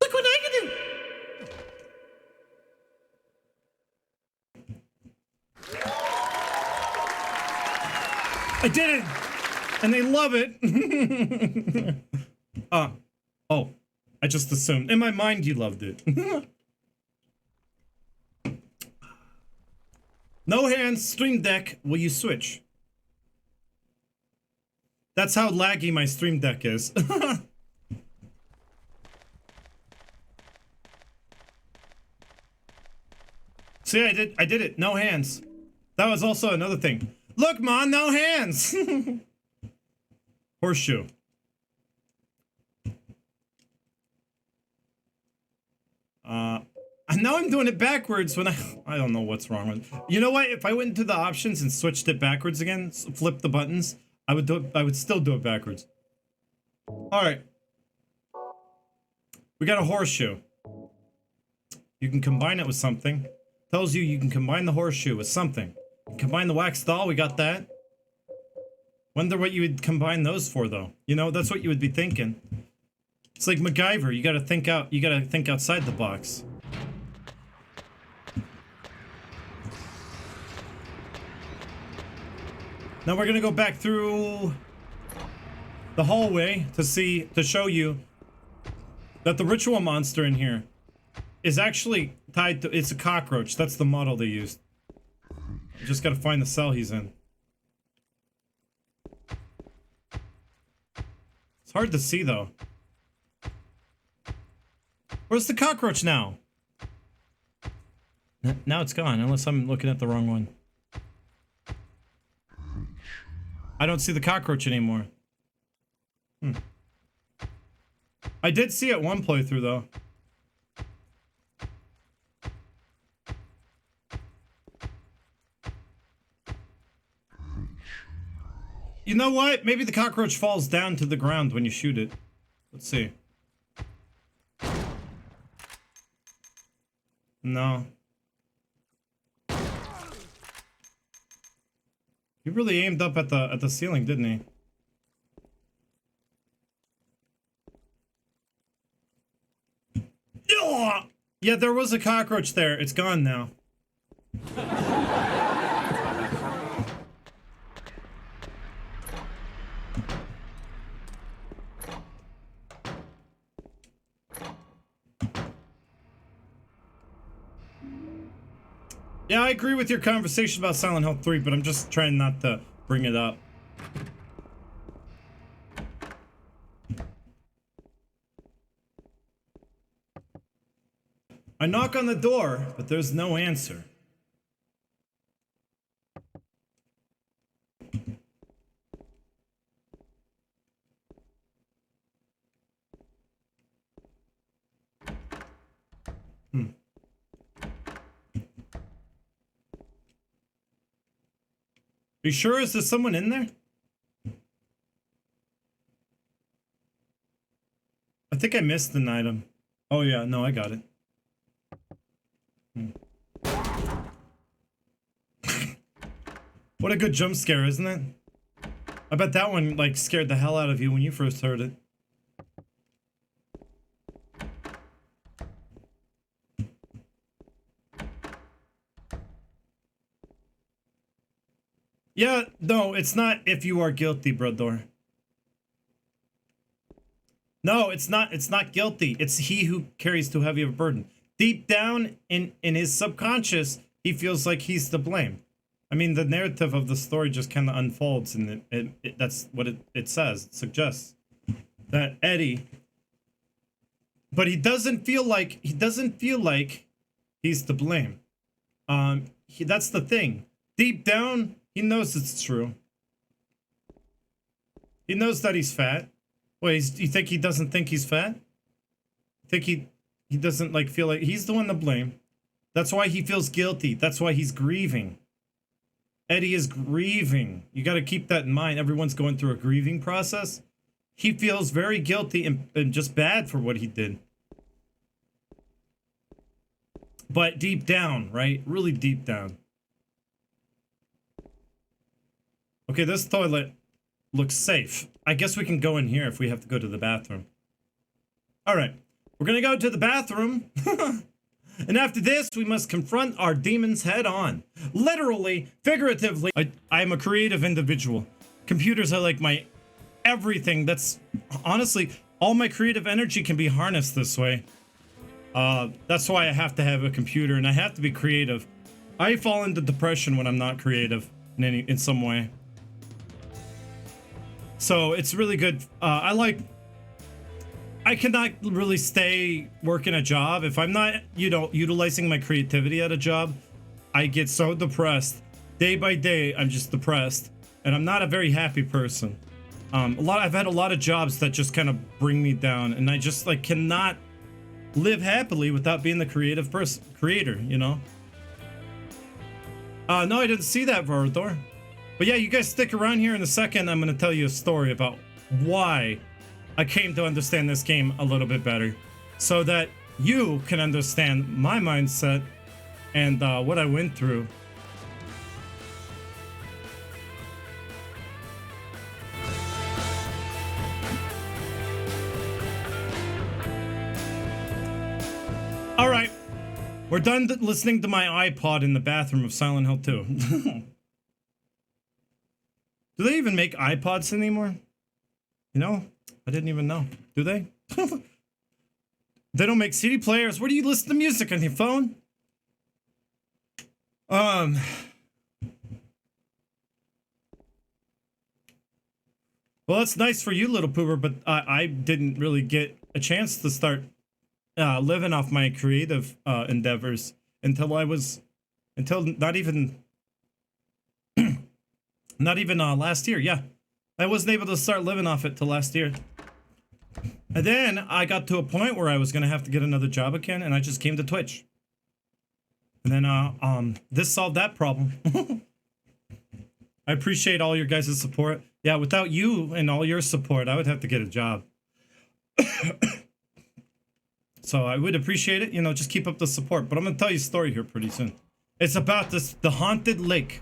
Look what I can do. I did it. And they love it. Oh, I just assumed. In my mind, you loved it. No hands, Stream Deck, will you switch? That's how laggy my Stream Deck is. See, I did it. No hands. That was also another thing. Look, Mon, no hands. Horseshoe. Now I'm doing it backwards when I don't know what's wrong with it. You know what? If I went into the options and switched it backwards again, flip the buttons, I would still do it backwards. All right. We got a horseshoe. You can combine it with something. Tells you can combine the horseshoe with something. Combine the wax doll, we got that. Wonder what you would combine those for, though. You know, that's what you would be thinking. It's like MacGyver. You gotta think outside the box. Now we're gonna go back through the hallway to show you that the ritual monster in here is actually tied to, it's a cockroach. That's the model they used. You just gotta find the cell he's in. It's hard to see, though. Where's the cockroach now? Now it's gone, unless I'm looking at the wrong one. I don't see the cockroach anymore. I did see it one playthrough, though. You know what? Maybe the cockroach falls down to the ground when you shoot it. Let's see. No. He really aimed up at the ceiling, didn't he? Yeah, there was a cockroach there. It's gone now. Yeah, I agree with your conversation about Silent Hill 3, but I'm just trying not to bring it up. I knock on the door, but there's no answer. Hmm. Are you sure? Is there someone in there? I think I missed an item. Oh yeah, no, I got it. Hmm. What a good jump scare, isn't it? I bet that one like scared the hell out of you when you first heard it. Yeah, no, it's not if you are guilty, brother. No, it's not guilty. It's he who carries too heavy of a burden. Deep down in his subconscious, he feels like he's to blame. I mean, the narrative of the story just kind of unfolds, and that's what it says. It suggests that Eddie, but he doesn't feel like he's to blame. That's the thing. Deep down, he knows it's true. He knows that he's fat. Wait, you think he doesn't think he's fat? Think he doesn't like feel like he's the one to blame? That's why he feels guilty. That's why he's grieving. Eddie is grieving. You got to keep that in mind. Everyone's going through a grieving process. He feels very guilty and just bad for what he did. But deep down, right? Really deep down. Okay, this toilet looks safe. I guess we can go in here if we have to go to the bathroom. All right, we're gonna go to the bathroom. And after this, we must confront our demons head on. Literally, figuratively, I'm a creative individual. Computers are like my everything. That's honestly, all my creative energy can be harnessed this way. That's why I have to have a computer and I have to be creative. I fall into depression when I'm not creative in some way. So it's really good. I cannot really stay working a job if I'm not, utilizing my creativity at a job. I get so depressed. Day by day, I'm just depressed, and I'm not a very happy person. I've had a lot of jobs that just kind of bring me down, and I just like cannot live happily without being the creative creator, No, I didn't see that, Vardor. But yeah, you guys stick around here in a second. I'm going to tell you a story about why I came to understand this game a little bit better. So that you can understand my mindset and what I went through. Alright. We're done listening to my iPod in the bathroom of Silent Hill 2. Do they even make iPods anymore? I didn't even know. Do they? They don't make CD players. Where do you listen to music? On your phone? Well, that's nice for you, little pooper, but I didn't really get a chance to start living off my creative endeavors until not even last year. Yeah, I wasn't able to start living off it till last year. And then I got to a point where I was gonna have to get another job again, and I just came to Twitch. And then this solved that problem. I appreciate all your guys' support. Yeah, without you and all your support, I would have to get a job. So I would appreciate it. Just keep up the support. But I'm gonna tell you a story here pretty soon. It's about the haunted lake.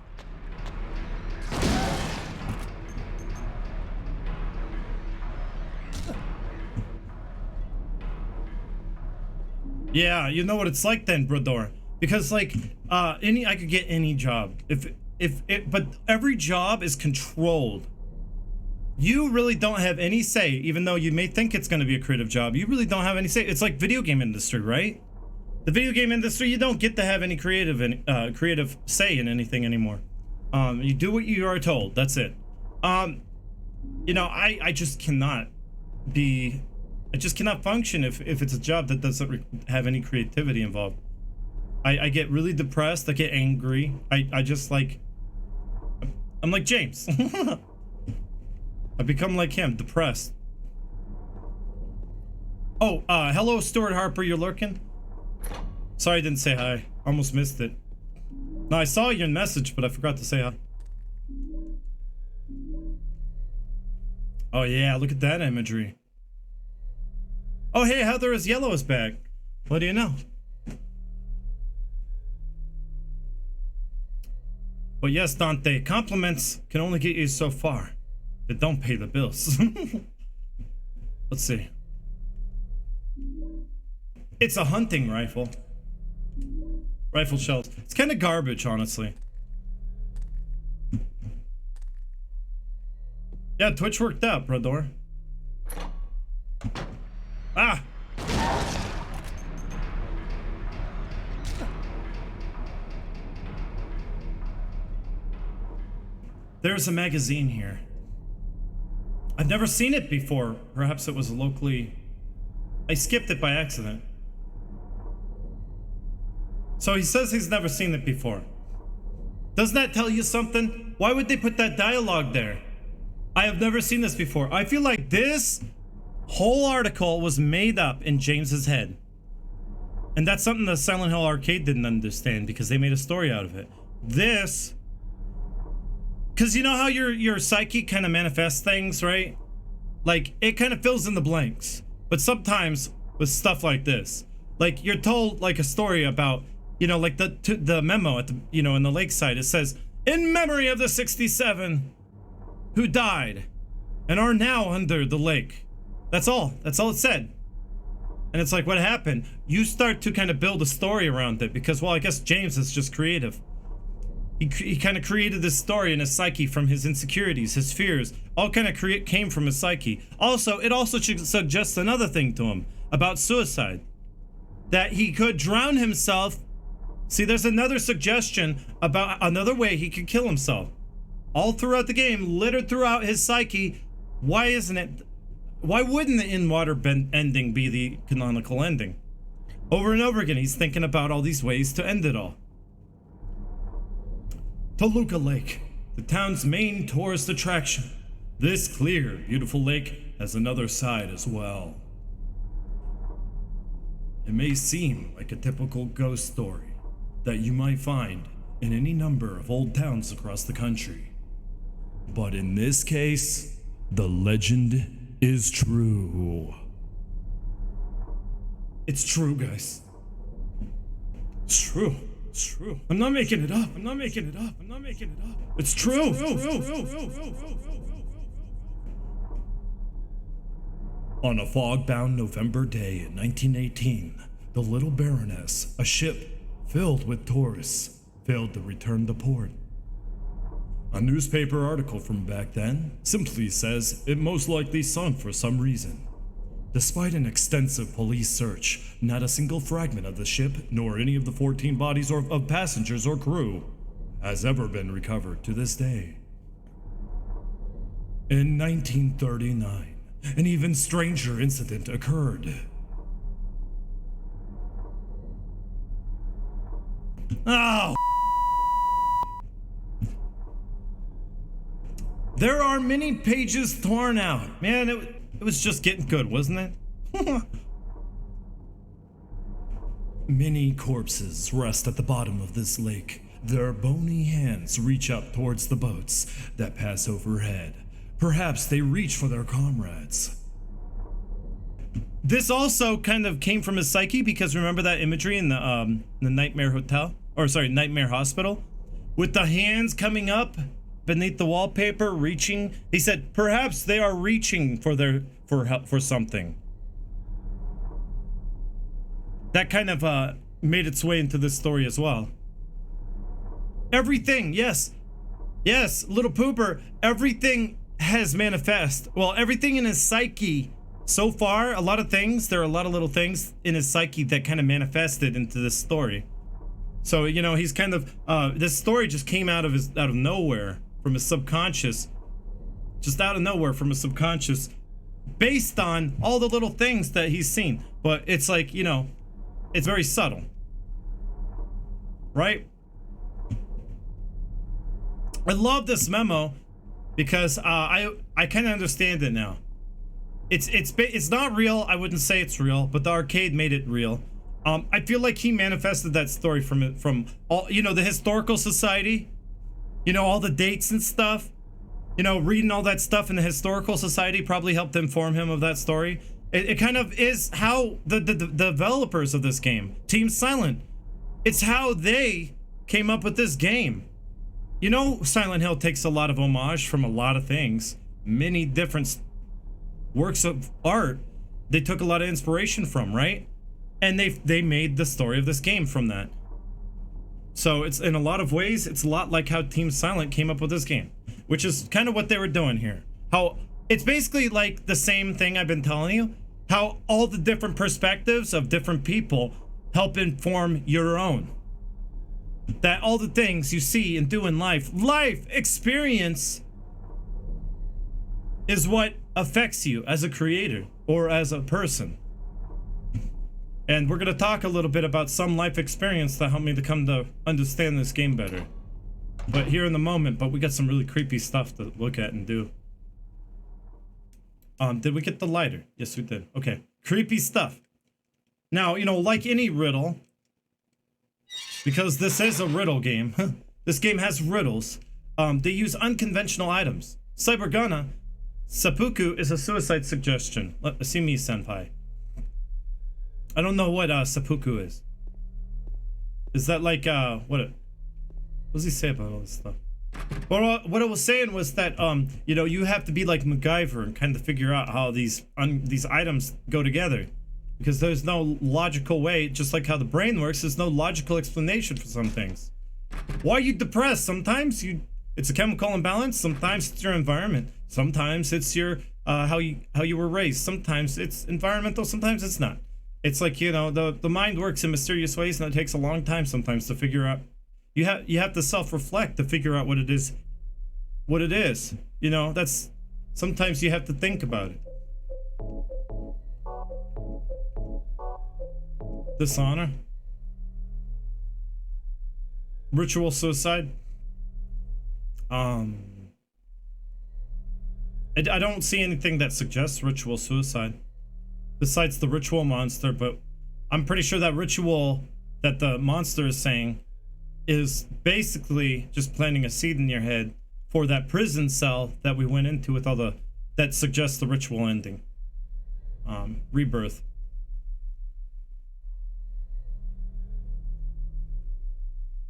Yeah, you know what it's like then, Brodor. Because like I could get any job. But every job is controlled. You really don't have any say, even though you may think it's going to be a creative job. You really don't have any say. It's like video game industry, right? The video game industry, you don't get to have any creative say in anything anymore. You do what you are told. That's it. I just cannot function if it's a job that doesn't have any creativity involved. I get really depressed. I get angry. I'm like James. I become like him, depressed. Oh, hello, Stuart Harper. You're lurking. Sorry I didn't say hi. Almost missed it. No, I saw your message, but I forgot to say hi. Oh yeah, look at that imagery. Oh hey, Heather is Yellow is back. What do you know? But yes, Dante, compliments can only get you so far. They don't pay the bills. Let's see. It's a hunting rifle. Rifle shells. It's kind of garbage, honestly. Yeah, Twitch worked out, Brodor. Ah! There's a magazine here. I've never seen it before. Perhaps it was locally... I skipped it by accident. So he says he's never seen it before. Doesn't that tell you something? Why would they put that dialogue there? I have never seen this before. I feel like this whole article was made up in James's head. And that's something the Silent Hill Arcade didn't understand because they made a story out of it. This... Because you know how your psyche kind of manifests things, right? Like, it kind of fills in the blanks. But sometimes with stuff like this, like you're told like a story about, you know, like the memo at the, you know, in the lakeside, it says, in memory of the 67 who died and are now under the lake. That's all it said. And it's like, what happened? You start to kind of build a story around it because, well, I guess James is just creative. He kind of created this story in his psyche from his insecurities, his fears, all kind of came from his psyche. Also, it also suggests another thing to him about suicide, that he could drown himself. See, there's another suggestion about another way he could kill himself. All throughout the game, littered throughout his psyche. Why wouldn't the in-water ending be the canonical ending? Over and over again, he's thinking about all these ways to end it all. Toluca Lake, the town's main tourist attraction. This clear, beautiful lake has another side as well. It may seem like a typical ghost story that you might find in any number of old towns across the country. But in this case, the legend is true. It's true, guys. It's true. It's true. I'm not making it up. I'm not making it up. I'm not making it up. It's true. On a fog-bound November day in 1918, the Little Baroness, a ship filled with tourists, failed to return to port. A newspaper article from back then simply says it most likely sunk for some reason. Despite an extensive police search, not a single fragment of the ship, nor any of the 14 bodies of passengers or crew, has ever been recovered to this day. In 1939, an even stranger incident occurred. Oh! There are many pages torn out. Man, it was just getting good, wasn't it? Many corpses rest at the bottom of this lake. Their bony hands reach up towards the boats that pass overhead. Perhaps they reach for their comrades. This also kind of came from his psyche because remember that imagery in the Nightmare Hotel? Or sorry, Nightmare Hospital? With the hands coming up beneath the wallpaper, reaching. He said, perhaps they are reaching for help for something. That kind of made its way into this story as well. Everything, yes, little pooper, everything has manifest. Well, everything in his psyche so far, a lot of things, there are a lot of little things in his psyche that kind of manifested into this story. So, you know, he's kind of, this story just came out of nowhere from his subconscious, just out of nowhere from his subconscious, based on all the little things that he's seen. But it's like, you know, it's very subtle, right? I love this memo because I kind of understand it now. It's not real. I wouldn't say it's real, but the arcade made it real. I feel like he manifested that story from all, you know, the historical society, you know, all the dates and stuff, you know, reading all that stuff in the historical society probably helped inform him of that story. It kind of is how the developers of this game, Team Silent, it's how they came up with this game. You know, Silent Hill takes a lot of homage from a lot of things, many different works of art they took a lot of inspiration from, right? And they made the story of this game from that. So it's, in a lot of ways, it's a lot like how Team Silent came up with this game, which is kind of what they were doing here. How it's basically like the same thing I've been telling you, how all the different perspectives of different people help inform your own. That all the things you see and do in life experience is what affects you as a creator or as a person. And we're gonna talk a little bit about some life experience that helped me to come to understand this game better. But here in the moment, but we got some really creepy stuff to look at and do. Did we get the lighter? Yes, we did. Okay, creepy stuff. Now, you know, like any riddle, because this is a riddle game, this game has riddles, they use unconventional items. Cybergana, seppuku is a suicide suggestion. See me, senpai. I don't know what seppuku is. Is that like what does he say about all this stuff? Well, what I was saying was that you know, you have to be like MacGyver and kind of figure out how these items go together, because there's no logical way. Just like how the brain works, there's no logical explanation for some things. Why are you depressed? Sometimes it's a chemical imbalance. Sometimes it's your environment. Sometimes it's your how you were raised. Sometimes it's environmental. Sometimes it's not. It's like, you know, the mind works in mysterious ways, and it takes a long time sometimes to figure out. You have to self-reflect to figure out what it is. You know, that's sometimes you have to think about it. Dishonor. Ritual suicide. I don't see anything that suggests ritual suicide besides the ritual monster, but I'm pretty sure that ritual that the monster is saying is basically just planting a seed in your head for that prison cell that we went into with all the that suggests the ritual ending. Rebirth.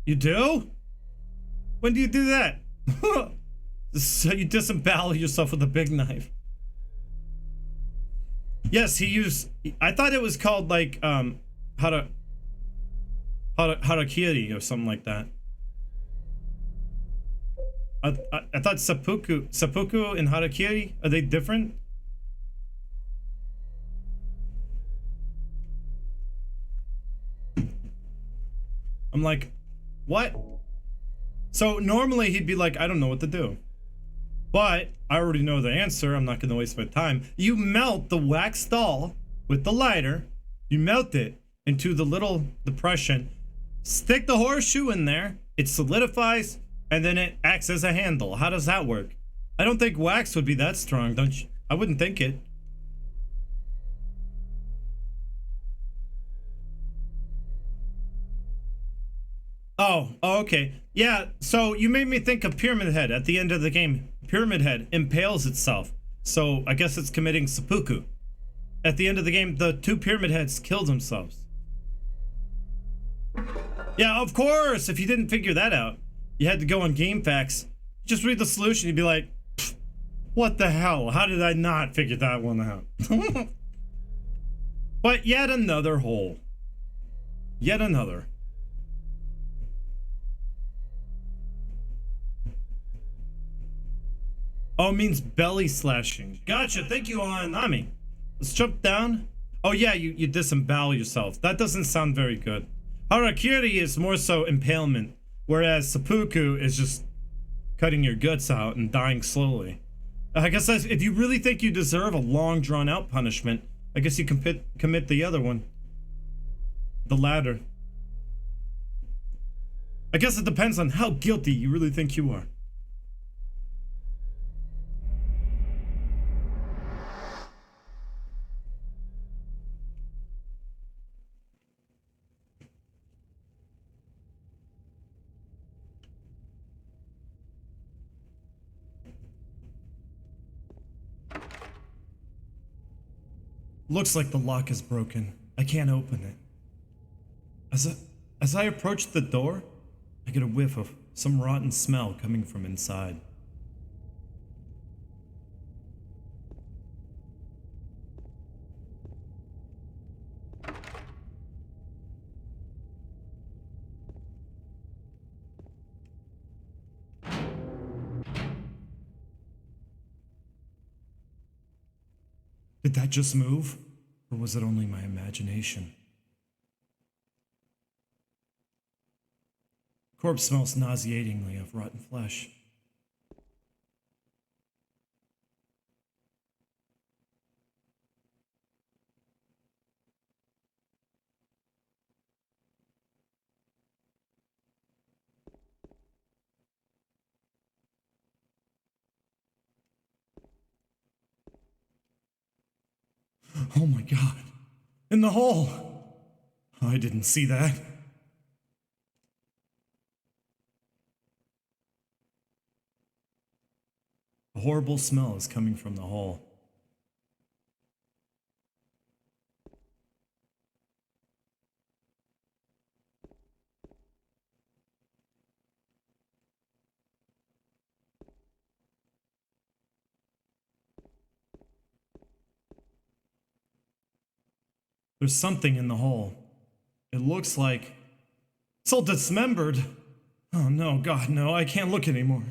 You do? When do you do that? So you disembowel yourself with a big knife. Yes, he used. I thought it was called like harakiri or something like that. I thought seppuku and harakiri, are they different? I'm like, what? So normally he'd be like, I don't know what to do. But I already know the answer. I'm not going to waste my time. You melt the wax doll with the lighter. You melt it into the little depression. Stick the horseshoe in there. It solidifies, and then it acts as a handle. How does that work? I don't think wax would be that strong, don't you? I wouldn't think it. Oh, okay. Yeah, so you made me think of Pyramid Head at the end of the game. Pyramid Head impales itself. So I guess it's committing seppuku. At the end of the game, the two Pyramid Heads killed themselves. Yeah, of course. If you didn't figure that out, you had to go on GameFAQs. Just read the solution. You'd be like, what the hell? How did I not figure that one out? But yet another hole. Yet another. Oh, it means belly slashing. Gotcha. Thank you, Nami. Let's jump down. Oh, yeah, you disembowel yourself. That doesn't sound very good. Harakiri is more so impalement, whereas seppuku is just cutting your guts out and dying slowly. I guess if you really think you deserve a long, drawn-out punishment, I guess you can commit the other one. The latter. I guess it depends on how guilty you really think you are. Looks like the lock is broken. I can't open it. As I approach the door, I get a whiff of some rotten smell coming from inside. Did that just move? Or was it only my imagination? Corpse smells nauseatingly of rotten flesh. Oh my god. In the hole! I didn't see that. A horrible smell is coming from the hole. There's something in the hole. It looks like it's all dismembered. Oh no, God, no, I can't look anymore.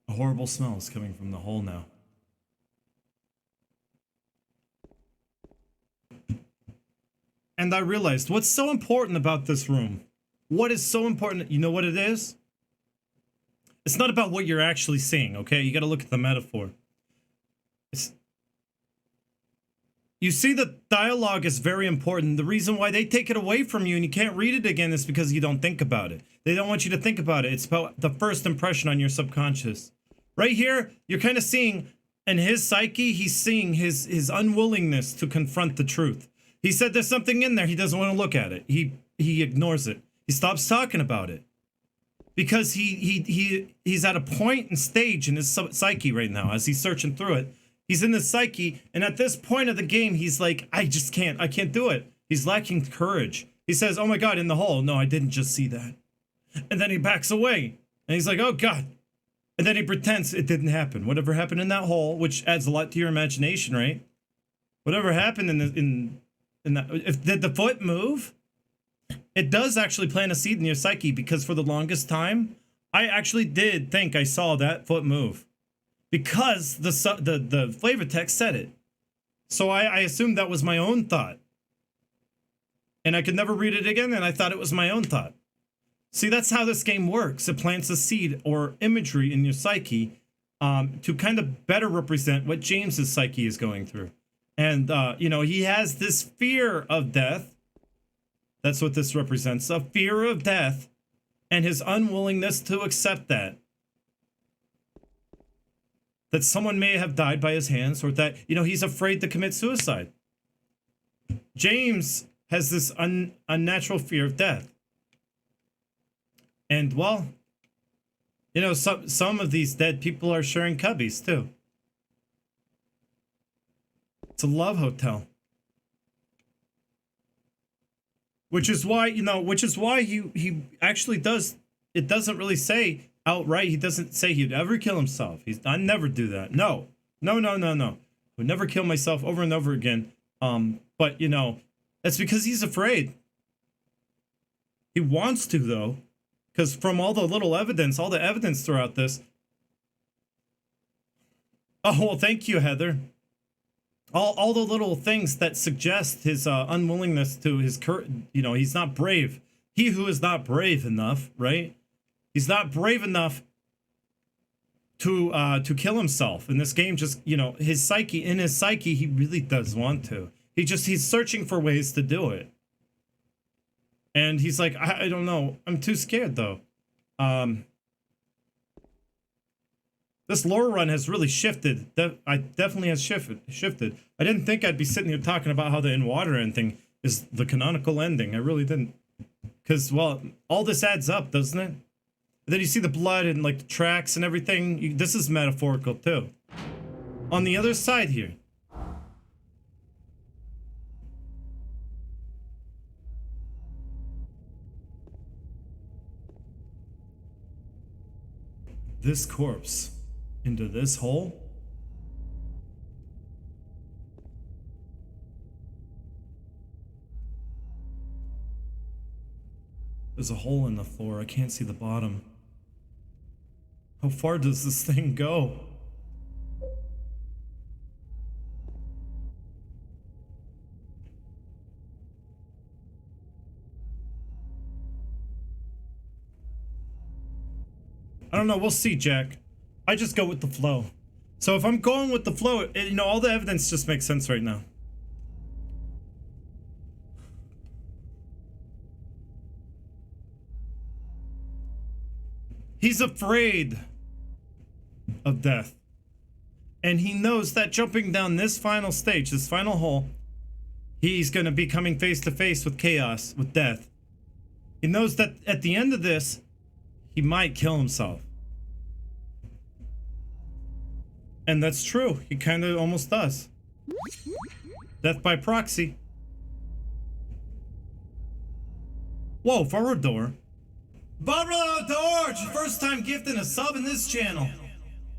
A horrible smell is coming from the hole now. And I realized what's so important about this room. What is so important? You know what it is? It's not about what you're actually seeing, okay? You gotta look at the metaphor. You see, the dialogue is very important. The reason why they take it away from you and you can't read it again is because you don't think about it. They don't want you to think about it. It's about the first impression on your subconscious. Right here, you're kind of seeing, in his psyche, he's seeing his unwillingness to confront the truth. He said there's something in there, he doesn't want to look at it. He ignores it. He stops talking about it. Because he's at a point and stage in his psyche right now as he's searching through it. He's in the psyche, and at this point of the game, he's like, I can't do it. He's lacking courage. He says, oh my god, in the hole. No, I didn't just see that. And then he backs away, and he's like, oh god. And then he pretends it didn't happen. Whatever happened in that hole, which adds a lot to your imagination, right? Whatever happened in that, did the foot move? It does actually plant a seed in your psyche, because for the longest time, I actually did think I saw that foot move. Because the flavor text said it. So I assumed that was my own thought. And I could never read it again, and I thought it was my own thought. See, that's how this game works. It plants a seed or imagery in your psyche to kind of better represent what James's psyche is going through. And, you know, he has this fear of death. That's what this represents, a fear of death and his unwillingness to accept that someone may have died by his hands, or that, you know, he's afraid to commit suicide. James has this unnatural fear of death. And, well, you know, some of these dead people are sharing cubbies, too. It's a love hotel. Which is why, you know, he actually does, it doesn't really say outright, he doesn't say he'd ever kill himself. I'd never do that. No. I would never kill myself over and over again. But, you know, that's because he's afraid. He wants to, though, because from all the little evidence, all the evidence throughout this. Oh, well, thank you, Heather. All the little things that suggest his unwillingness to his you know, he's not brave. He who is not brave enough, right? He's not brave enough to kill himself. And this game just, you know, in his psyche, he really does want to. He's searching for ways to do it. And he's like, I don't know. I'm too scared, though. This lore run has really shifted. I definitely has shifted. I didn't think I'd be sitting here talking about how the in water ending is the canonical ending. I really didn't. Because, well, all this adds up, doesn't it? And then you see the blood and like the tracks and everything. This is metaphorical too. On the other side here. This corpse into this hole. There's a hole in the floor. I can't see the bottom. How far does this thing go? I don't know. We'll see, Jack. I just go with the flow. So if I'm going with the flow, you know, all the evidence just makes sense right now. He's afraid of death. And he knows that jumping down this final stage, this final hole, he's going to be coming face to face with chaos, with death. He knows that at the end of this, he might kill himself. And that's true. He kind of almost does. Death by proxy. Whoa, Varador. Varador! First time gifting a sub in this channel.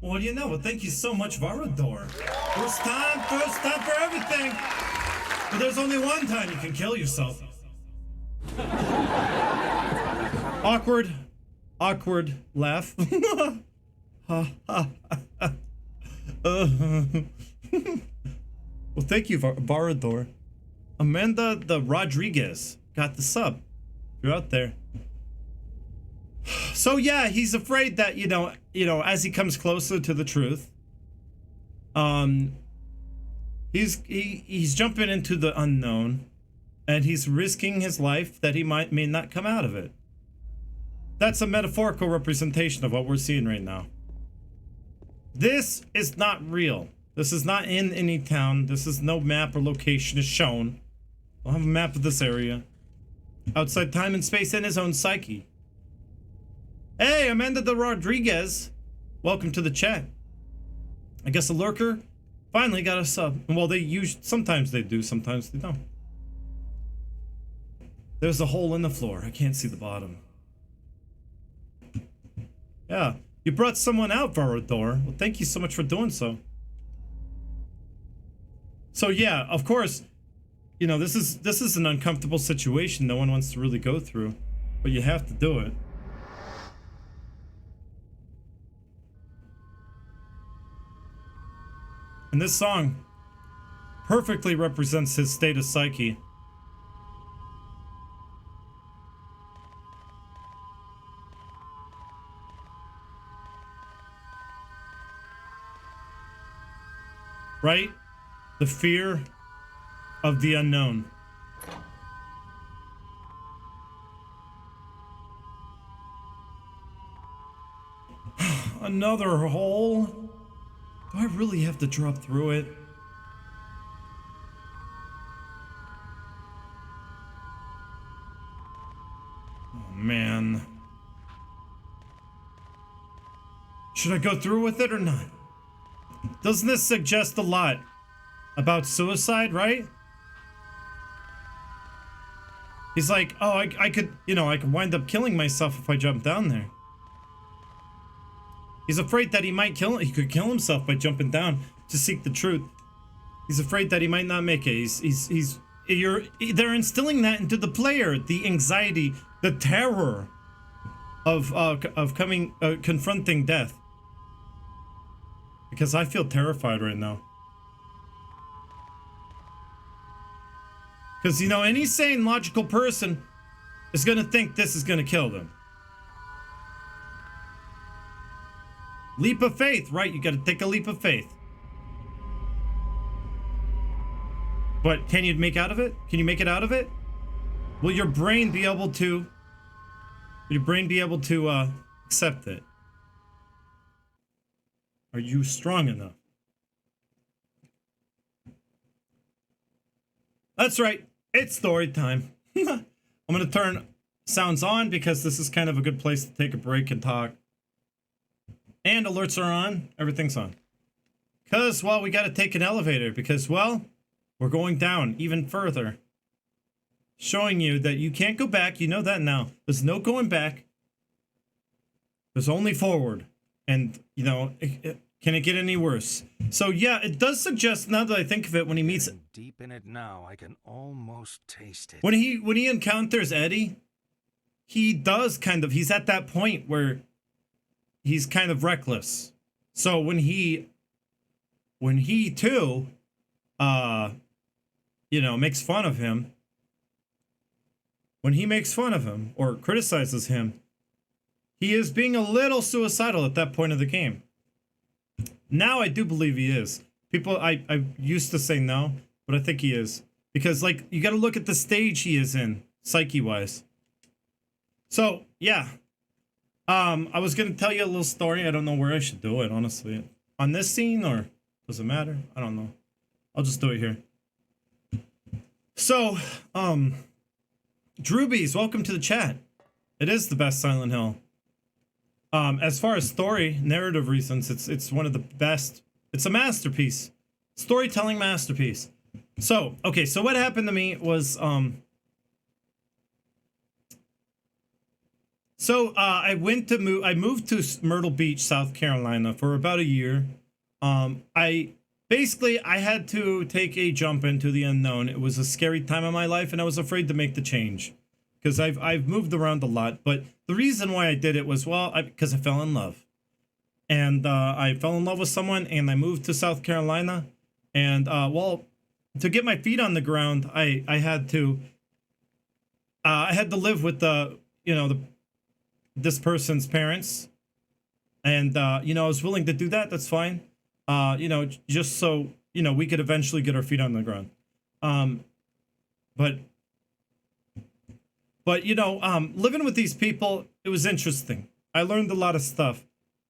Well, what do you know? Well, thank you so much, Varador. First time for everything. But there's only one time you can kill yourself. Awkward laugh. Well, thank you, Varador. Amanda the Rodriguez got the sub. You're out there. So yeah, he's afraid that, you know, as he comes closer to the truth, he's jumping into the unknown, and he's risking his life that he may not come out of it. That's a metaphorical representation of what we're seeing right now. This is not real. This is not in any town. This is no map or location is shown. We'll have a map of this area. Outside time and space and his own psyche. Hey, Amanda de Rodriguez. Welcome to the chat. I guess a lurker finally got a sub. Well, sometimes they do, sometimes they don't. There's a hole in the floor. I can't see the bottom. Yeah. You brought someone out, Varador. Well, thank you so much for doing so. So yeah, of course, you know, this is an uncomfortable situation no one wants to really go through, but you have to do it. And this song perfectly represents his state of psyche. Right? The fear of the unknown. Another hole? Do I really have to drop through it? Oh, man. Should I go through with it or not? Doesn't this suggest a lot about suicide, right? He's like, oh, I could, you know, I could wind up killing myself if I jump down there. He's afraid that he could kill himself by jumping down to seek the truth. He's afraid that he might not make it. They're instilling that into the player, the anxiety, the terror of confronting death. Because I feel terrified right now. Because, you know, any sane, logical person is going to think this is going to kill them. Leap of faith, right? You got to take a leap of faith. But can you make out of it? Can you make it out of it? Will your brain be able to... accept it? Are you strong enough? That's right. It's story time. I'm going to turn sounds on because this is kind of a good place to take a break and talk. And alerts are on. Everything's on. Because, well, we got to take an elevator because, well, we're going down even further. Showing you that you can't go back. You know that now. There's no going back. There's only forward. And, you know, can it get any worse? So, yeah, it does suggest, now that I think of it, when he meets... Deep in it now, I can almost taste it. When he encounters Eddie, he does kind of... He's at that point where he's kind of reckless. So, when he too, you know, makes fun of him... When he makes fun of him or criticizes him, he is being a little suicidal at that point of the game. Now I do believe he is. People, I used to say no, but I think he is. Because, like, you got to look at the stage he is in, psyche-wise. So, yeah. I was going to tell you a little story. I don't know where I should do it, honestly. On this scene, or does it matter? I don't know. I'll just do it here. So, Drewbies, welcome to the chat. It is the best Silent Hill. As far as story, narrative reasons, it's one of the best. It's a masterpiece. Storytelling masterpiece. So, okay, so what happened to me was, I moved to Myrtle Beach, South Carolina for about a year. I had to take a jump into the unknown. It was a scary time in my life, and I was afraid to make the change because I've moved around a lot. But the reason why I did it was, well, because I fell in love, and I fell in love with someone, and I moved to South Carolina, and well, to get my feet on the ground, I had to live with this person's parents, and you know, I was willing to do that. That's fine. You know, just so, you know, we could eventually get our feet on the ground. But you know, living with these people, it was interesting. I learned a lot of stuff.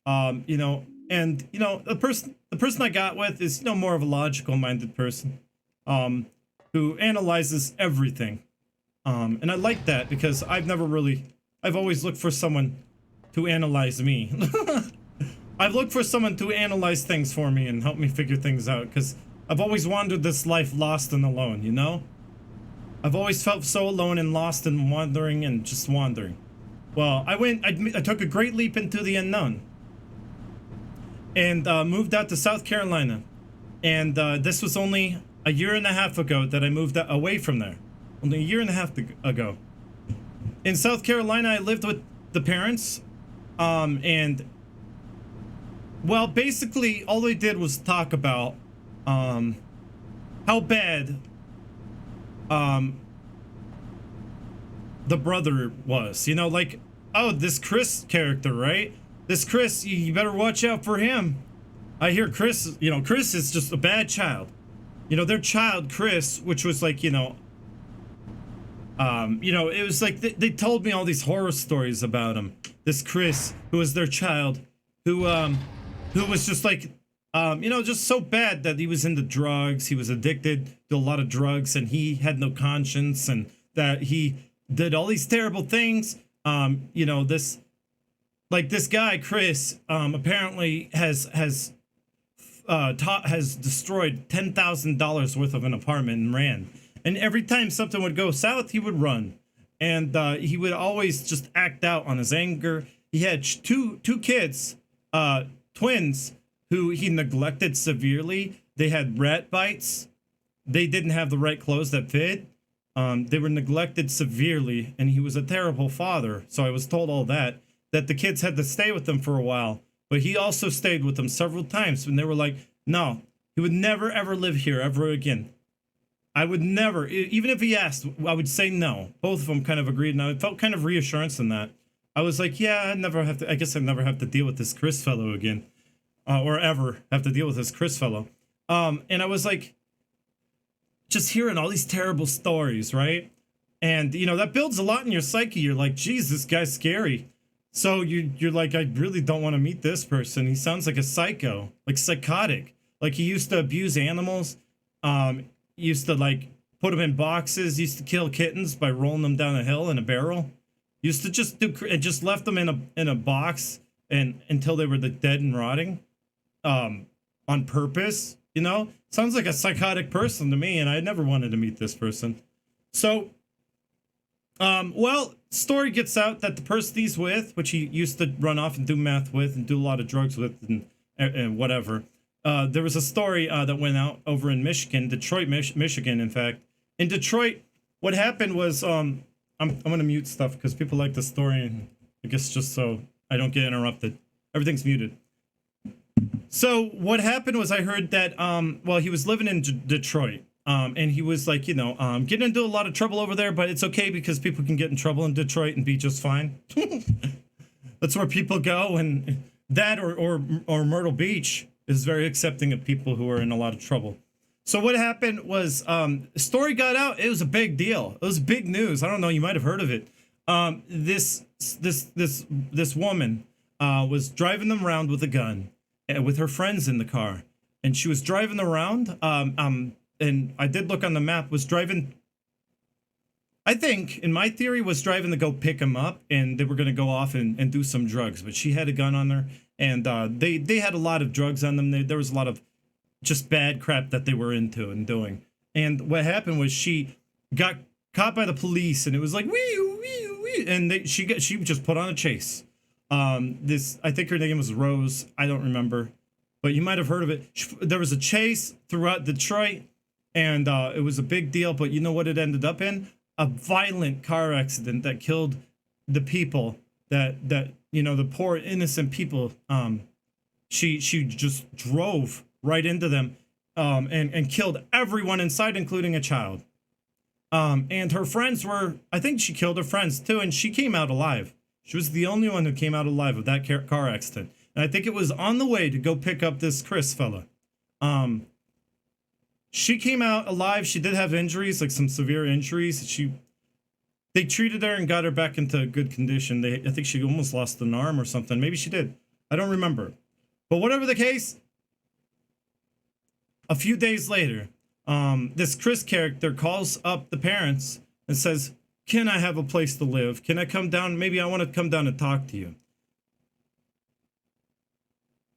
You know, and, you know, the person I got with is, you know, more of a logical minded person, who analyzes everything. And I like that because I've always looked for someone to analyze me. I've looked for someone to analyze things for me and help me figure things out, because I've always wandered this life lost and alone, you know? I've always felt so alone and lost and wandering and just wandering. Well, I took a great leap into the unknown and moved out to South Carolina. And this was only a year and a half ago that I moved away from there. Only a year and a half ago. In South Carolina, I lived with the parents, and well, basically, all they did was talk about how bad the brother was. You know, like, oh, this Chris character, right? This Chris, you better watch out for him. I hear Chris, you know, Chris is just a bad child. You know, their child, Chris, which was like, you know, it was like they told me all these horror stories about him. This Chris, who was their child, who was just like, you know, just so bad that he was into drugs. He was addicted to a lot of drugs, and he had no conscience, and that he did all these terrible things. You know, this guy, Chris, apparently has destroyed $10,000 worth of an apartment and ran. And every time something would go south, he would run. And he would always just act out on his anger. He had two kids, twins, who he neglected severely. They had rat bites. They didn't have the right clothes that fit. They were neglected severely, and he was a terrible father. So I was told all that the kids had to stay with them for a while. But he also stayed with them several times, and they were like, no, he would never, ever live here ever again. I would never, even if he asked, I would say no. Both of them kind of agreed, and I felt kind of reassurance in that. I was like, yeah, I guess I'd never have to deal with this Chris fellow again. Or ever have to deal with this Chris fellow. And I was like, just hearing all these terrible stories, right? And, you know, that builds a lot in your psyche. You're like, geez, this guy's scary. So you're like, I really don't want to meet this person. He sounds like a psycho, like psychotic. Like he used to abuse animals. Used to like put them in boxes. Used to kill kittens by rolling them down a hill in a barrel. Used to just do and just left them in a box and until they were dead and rotting, on purpose. You know, sounds like a psychotic person to me, and I never wanted to meet this person. So, well, story gets out that the person he's with, which he used to run off and do math with and do a lot of drugs with and whatever. There was a story that went out over in Michigan, Detroit, Michigan, in fact. In Detroit, what happened was, I'm going to mute stuff because people like the story, and I guess just so I don't get interrupted. Everything's muted. So what happened was I heard that, well, he was living in Detroit, and he was like, you know, getting into a lot of trouble over there, but it's okay because people can get in trouble in Detroit and be just fine. That's where people go, and that or Myrtle Beach is very accepting of people who are in a lot of trouble. So what happened was, the story got out. It was a big deal. It was big news. I don't know. You might have heard of it. This woman was driving them around with a gun, with her friends in the car, and she was driving around. And I did look on the map. Was driving. I think, in my theory, was driving to go pick him up, and they were going to go off and do some drugs. But she had a gun on her, and they had a lot of drugs on them. There was a lot of just bad crap that they were into and doing. And what happened was she got caught by the police, and it was like wee, and she just put on a chase. I think her name was Rose. I don't remember, but you might have heard of it. There was a chase throughout Detroit, and it was a big deal. But you know what it ended up in? A violent car accident that killed the people that you know, the poor innocent people. She just drove right into them, and killed everyone inside, including a child. And her friends were, I think she killed her friends too, and she came out alive. She was the only one who came out alive of that car accident. And I think it was on the way to go pick up this Chris fella. She came out alive. She did have injuries, like some severe injuries. They treated her and got her back into good condition. I think she almost lost an arm or something. Maybe she did. I don't remember. But whatever the case, a few days later, this Chris character calls up the parents and says, "Can I have a place to live? Can I come down? Maybe I want to come down and talk to you."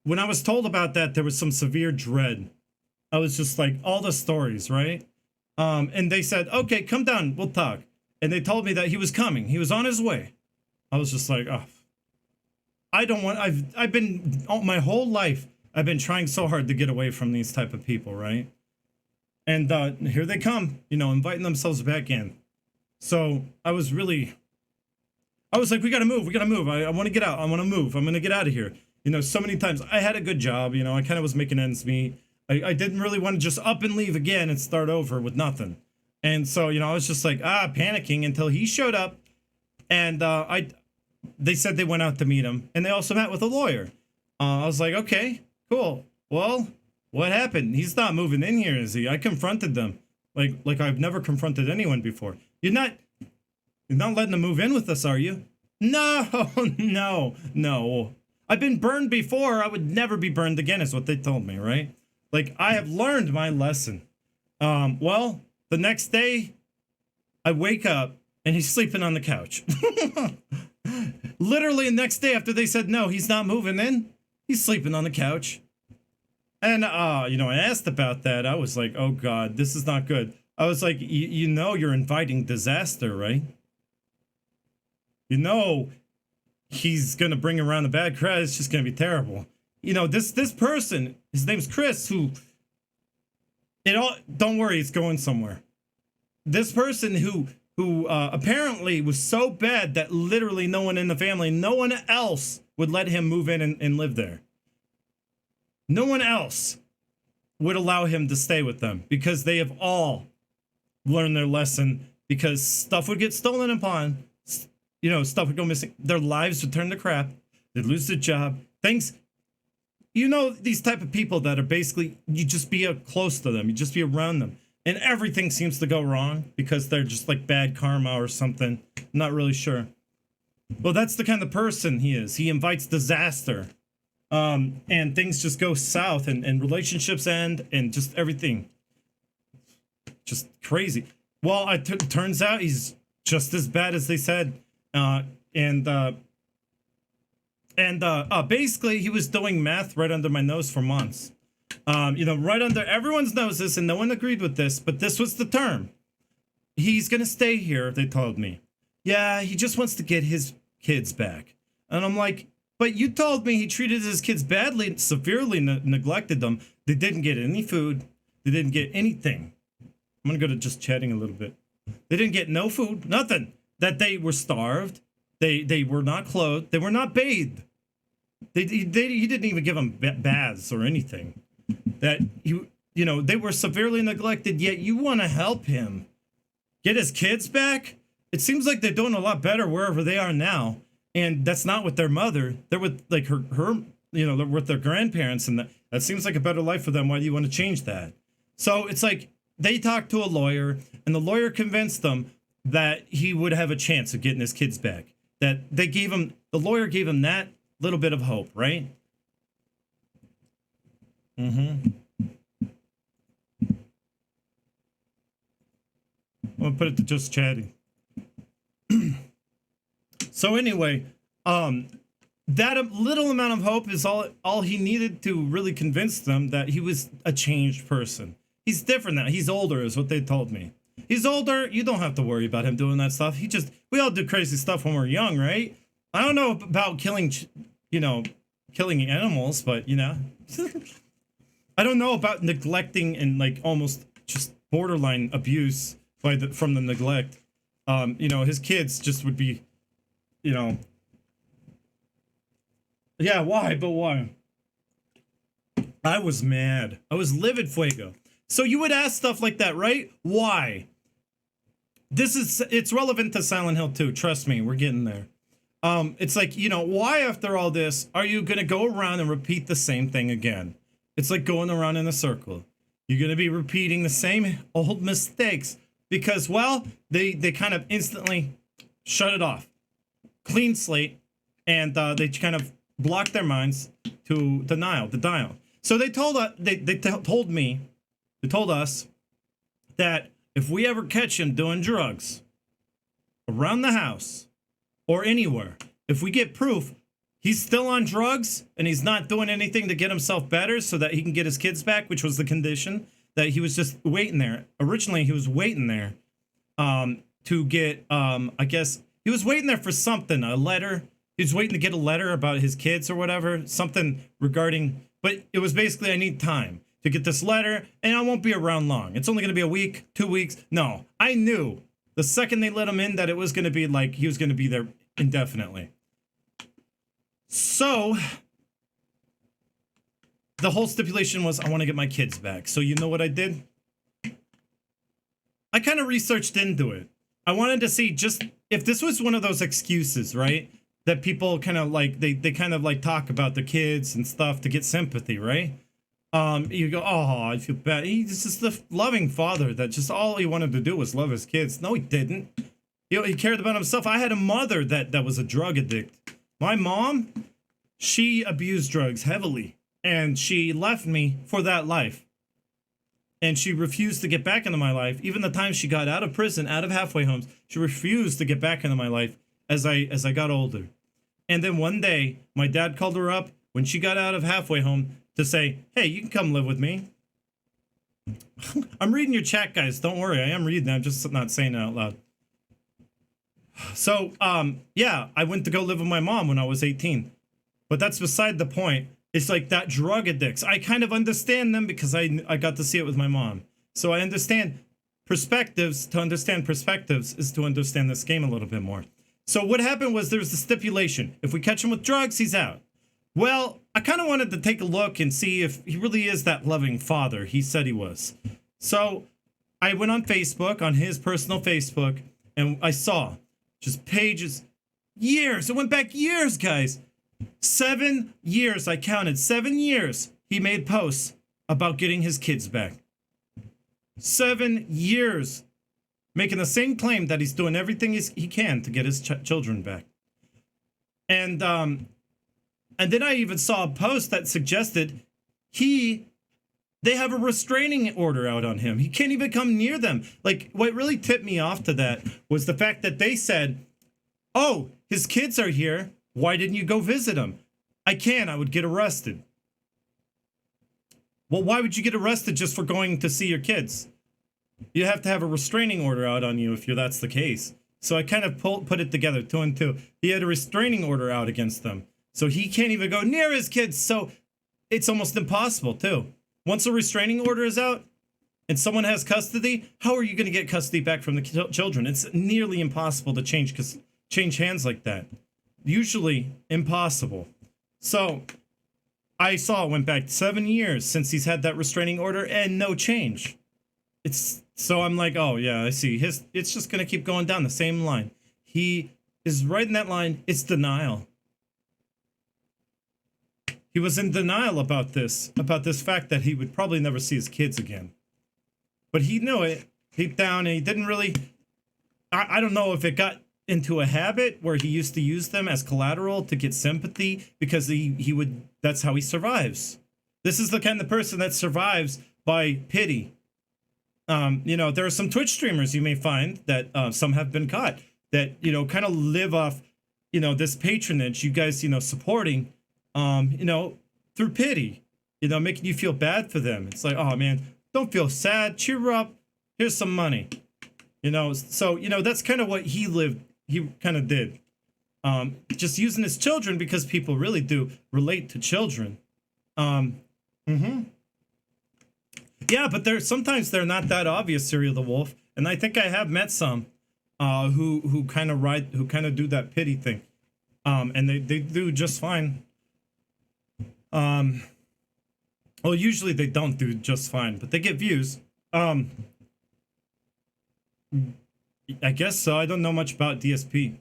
When I was told about that, there was some severe dread. I was just like, all the stories, right? And they said, "Okay, come down, we'll talk." And they told me that he was coming. He was on his way. I was just like, oh, I don't want, I've been, my whole life, I've been trying so hard to get away from these type of people, right? And here they come, you know, inviting themselves back in. So I was like, we gotta move. I want to get out. I want to move. I'm going to get out of here. You know, so many times I had a good job, you know, I kind of was making ends meet. I didn't really want to just up and leave again and start over with nothing. And so, you know, I was just like, panicking until he showed up. And they said they went out to meet him. And they also met with a lawyer. I was like, okay, cool. Well, what happened? He's not moving in here, is he? I confronted them. Like I've never confronted anyone before. You're not letting him move in with us, are you? No, no. I've been burned before. I would never be burned again, is what they told me, right? Like, I have learned my lesson. Well, the next day, I wake up, and he's sleeping on the couch. Literally the next day after they said, no, he's not moving in, he's sleeping on the couch. And, you know, I asked about that. I was like, oh, God, this is not good. I was like, you know you're inviting disaster, right? You know he's going to bring around the bad crowd. It's just going to be terrible. You know, this person, his name's Chris, don't worry, it's going somewhere. This person who apparently was so bad that literally no one in the family, no one else would let him move in and live there. No one else would allow him to stay with them because they have all learned their lesson, because stuff would get stolen upon, you know, stuff would go missing. Their lives would turn to crap. They'd lose their job. Things, you know, these type of people that are basically, you just be close to them. You just be around them. And everything seems to go wrong because they're just like bad karma or something. I'm not really sure. Well, that's the kind of person he is. He invites disaster. And things just go south and relationships end and just everything. Just crazy. Well, it turns out he's just as bad as they said. And basically he was doing meth right under my nose for months. Right under everyone's noses, and no one agreed with this, but this was the term. He's gonna stay here, they told me. Yeah, he just wants to get his kids back. And I'm like, but you told me he treated his kids badly, severely neglected them. They didn't get any food. They didn't get anything. I'm gonna go to just chatting a little bit. They didn't get no food, nothing. That they were starved. They were not clothed. They were not bathed. He didn't even give them baths or anything. That they were severely neglected. Yet you want to help him get his kids back. It seems like they're doing a lot better wherever they are now, and that's not with their mother. They're with like her. They're with their grandparents, and that seems like a better life for them. Why do you want to change that? So it's like they talked to a lawyer, and the lawyer convinced them that he would have a chance of getting his kids back. That the lawyer gave him that little bit of hope, right? I'm gonna put it to just chatting. So anyway, that little amount of hope is all he needed to really convince them that he was a changed person. He's different now. He's older, is what they told me. He's older. You don't have to worry about him doing that stuff. We all do crazy stuff when we're young, right? I don't know about killing animals, but I don't know about neglecting and like almost just borderline abuse from the neglect. His kids just would be, yeah, why? But why? I was mad. I was livid, Fuego. So you would ask stuff like that, right? Why? It's relevant to Silent Hill 2. Trust me, we're getting there. It's like, why after all this are you going to go around and repeat the same thing again? It's like going around in a circle. You're going to be repeating the same old mistakes because, well, they kind of instantly shut it off. Clean slate. And they kind of blocked their minds to denial. So they told us, they told us that if we ever catch him doing drugs around the house or anywhere, if we get proof he's still on drugs and he's not doing anything to get himself better so that he can get his kids back, which was the condition, that he was just waiting there. Originally, he was waiting there to get, I guess, he was waiting there for something, a letter. He was waiting to get a letter about his kids or whatever, something regarding, but it was basically, I need time to get this letter, and I won't be around long. It's only going to be a week, 2 weeks. No, I knew the second they let him in that it was going to be like he was going to be there indefinitely. So the whole stipulation was I want to get my kids back. So you know what I did? I kind of researched into it. I wanted to see just if this was one of those excuses, right? That people kind of like, they kind of like talk about the kids and stuff to get sympathy, right? You go, oh, I feel bad. He's just the loving father that just all he wanted to do was love his kids. No, he didn't. He cared about himself. I had a mother that was a drug addict. My mom, she abused drugs heavily, and she left me for that life. And she refused to get back into my life. Even the time she got out of prison, out of halfway homes, she refused to get back into my life as I got older. And then one day, my dad called her up when she got out of halfway home to say, hey, you can come live with me. I'm reading your chat, guys. Don't worry. I am reading. I'm just not saying it out loud. So, yeah, I went to go live with my mom when I was 18. But that's beside the point. It's like that drug addicts. I kind of understand them because I got to see it with my mom. So I understand perspectives. To understand perspectives is to understand this game a little bit more. So what happened was there was the stipulation. If we catch him with drugs, he's out. Well, I kind of wanted to take a look and see if he really is that loving father he said he was. So I went on Facebook, on his personal Facebook, and I saw just pages, years. It went back years, guys. 7 years, I counted. 7 years he made posts about getting his kids back. 7 years making the same claim that he's doing everything he can to get his children back. And then I even saw a post that suggested they have a restraining order out on him. He can't even come near them. Like, what really tipped me off to that was the fact that they said Oh, his kids are here. Why didn't you go visit them? I can't. I would get arrested. Well, why would you get arrested just for going to see your kids? You have to have a restraining order out on you if that's the case. So I kind of put it together, 2 and 2. He had a restraining order out against them. So he can't even go near his kids. So it's almost impossible, too. Once a restraining order is out and someone has custody, how are you going to get custody back from the children? It's nearly impossible to change hands like that. Usually impossible. So I saw it went back 7 years since he's had that restraining order and no change. So I'm like, oh yeah, I see. It's just gonna keep going down the same line. He is right in that line. It's denial. He was in denial about this fact that he would probably never see his kids again. But he knew it deep down, and he didn't really. I don't know if it got into a habit where he used to use them as collateral to get sympathy, because he would. That's how he survives. This is the kind of person that survives by pity. There are some Twitch streamers you may find that some have been caught that, kind of live off, this patronage, you guys, supporting, through pity, making you feel bad for them. It's like, oh man, don't feel sad, cheer up, here's some money, so, that's kind of what he kind of did. Just using his children because people really do relate to children. Yeah, but sometimes they're not that obvious, Serial the Wolf, and I think I have met some who kind of do that pity thing, and they do just fine. Well, usually they don't do just fine, but they get views. I guess so. I don't know much about DSP.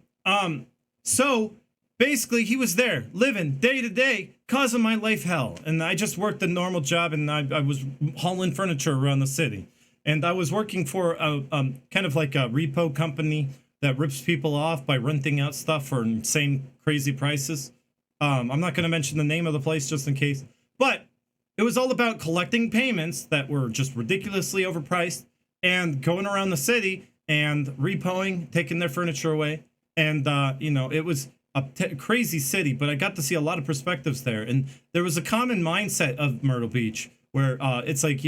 So basically, he was there, living day to day, causing my life hell. And I just worked a normal job, and I was hauling furniture around the city. And I was working for a kind of like a repo company that rips people off by renting out stuff for insane, crazy prices. I'm not going to mention the name of the place just in case. But it was all about collecting payments that were just ridiculously overpriced and going around the city and repoing, taking their furniture away. And, it was a crazy city, but I got to see a lot of perspectives there. And there was a common mindset of Myrtle Beach where it's like,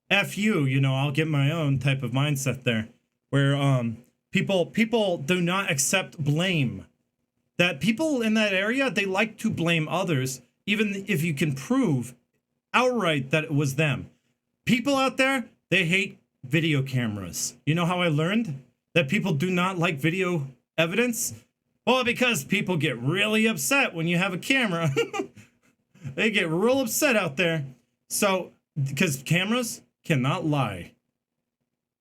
F you, I'll get my own type of mindset there, where people do not accept blame. That people in that area, they like to blame others, even if you can prove outright that it was them. People out there, they hate video cameras. You know how I learned that people do not like video evidence? Well, because people get really upset when you have a camera. They get real upset out there. So, because cameras cannot lie.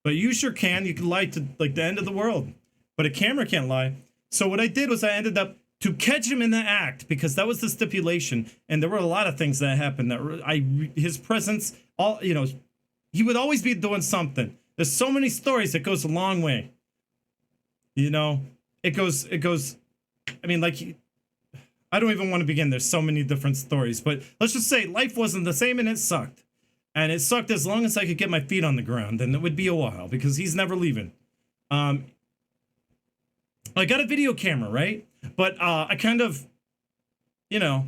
But you sure can. You can lie to like the end of the world. But a camera can't lie. So what I did was I ended up to catch him in the act, because that was the stipulation. And there were a lot of things that happened that his presence, he would always be doing something. There's so many stories. It goes a long way. It goes, I mean, like, I don't even want to begin. There's so many different stories, but let's just say life wasn't the same and it sucked. And it sucked as long as I could get my feet on the ground, and it would be a while because he's never leaving. I got a video camera, right? But I kind of, I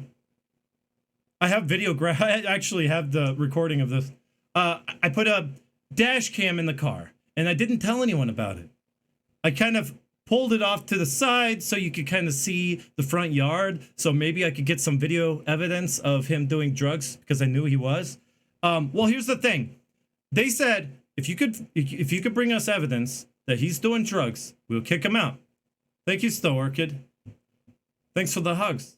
have I actually have the recording of this. I put a dash cam in the car, and I didn't tell anyone about it. I kind of pulled it off to the side so you could kind of see the front yard. So maybe I could get some video evidence of him doing drugs, because I knew he was. Well, here's the thing. They said, if you could bring us evidence that he's doing drugs, we'll kick him out. Thank you, Stow Orchid. Thanks for the hugs.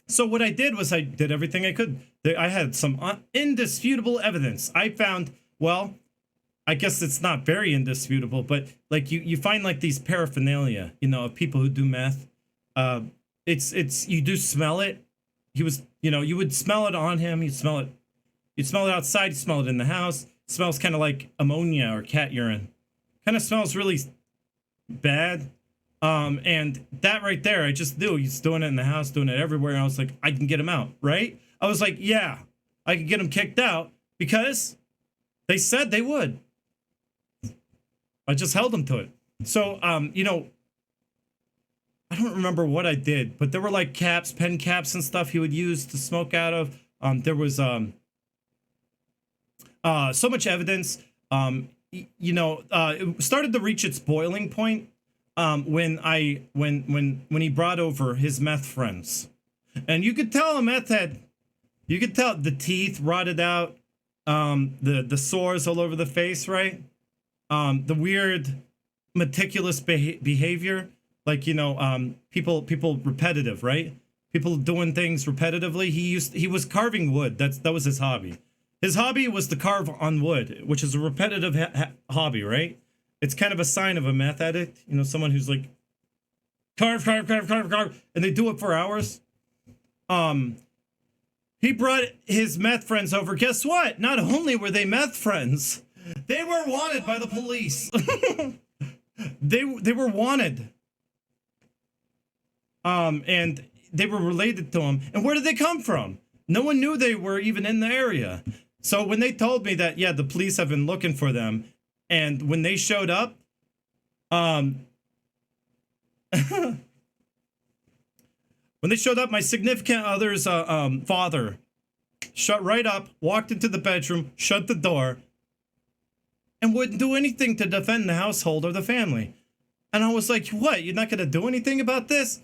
So what I did was I did everything I could. I had some indisputable evidence. I found, well, I guess it's not very indisputable, but like you find like these paraphernalia, of people who do meth. You do smell it. He was, you would smell it on him. You'd smell it outside. You smell it in the house. It smells kind of like ammonia or cat urine. Kind of smells really bad. And that right there, I just knew he's doing it in the house, doing it everywhere. And I was like, I can get him out, right? I was like, yeah, I could get him kicked out because they said they would. I just held him to it. So, I don't remember what I did, but there were like caps, pen caps and stuff he would use to smoke out of. There was so much evidence. It started to reach its boiling point when he brought over his meth friends, and you could tell a meth head. You could tell the teeth rotted out, the sores all over the face, right? The weird, meticulous behavior, like people repetitive, right? People doing things repetitively. He was carving wood. That was his hobby. His hobby was to carve on wood, which is a repetitive hobby, right? It's kind of a sign of a meth addict, someone who's like carve, and they do it for hours. He brought his meth friends over. Guess what? Not only were they meth friends, they were wanted by the police. They were wanted. And they were related to him. And where did they come from? No one knew they were even in the area. So when they told me that, yeah, the police have been looking for them, and when they showed up, when they showed up, my significant other's father shut right up, walked into the bedroom, shut the door, and wouldn't do anything to defend the household or the family. And I was like, what? You're not going to do anything about this?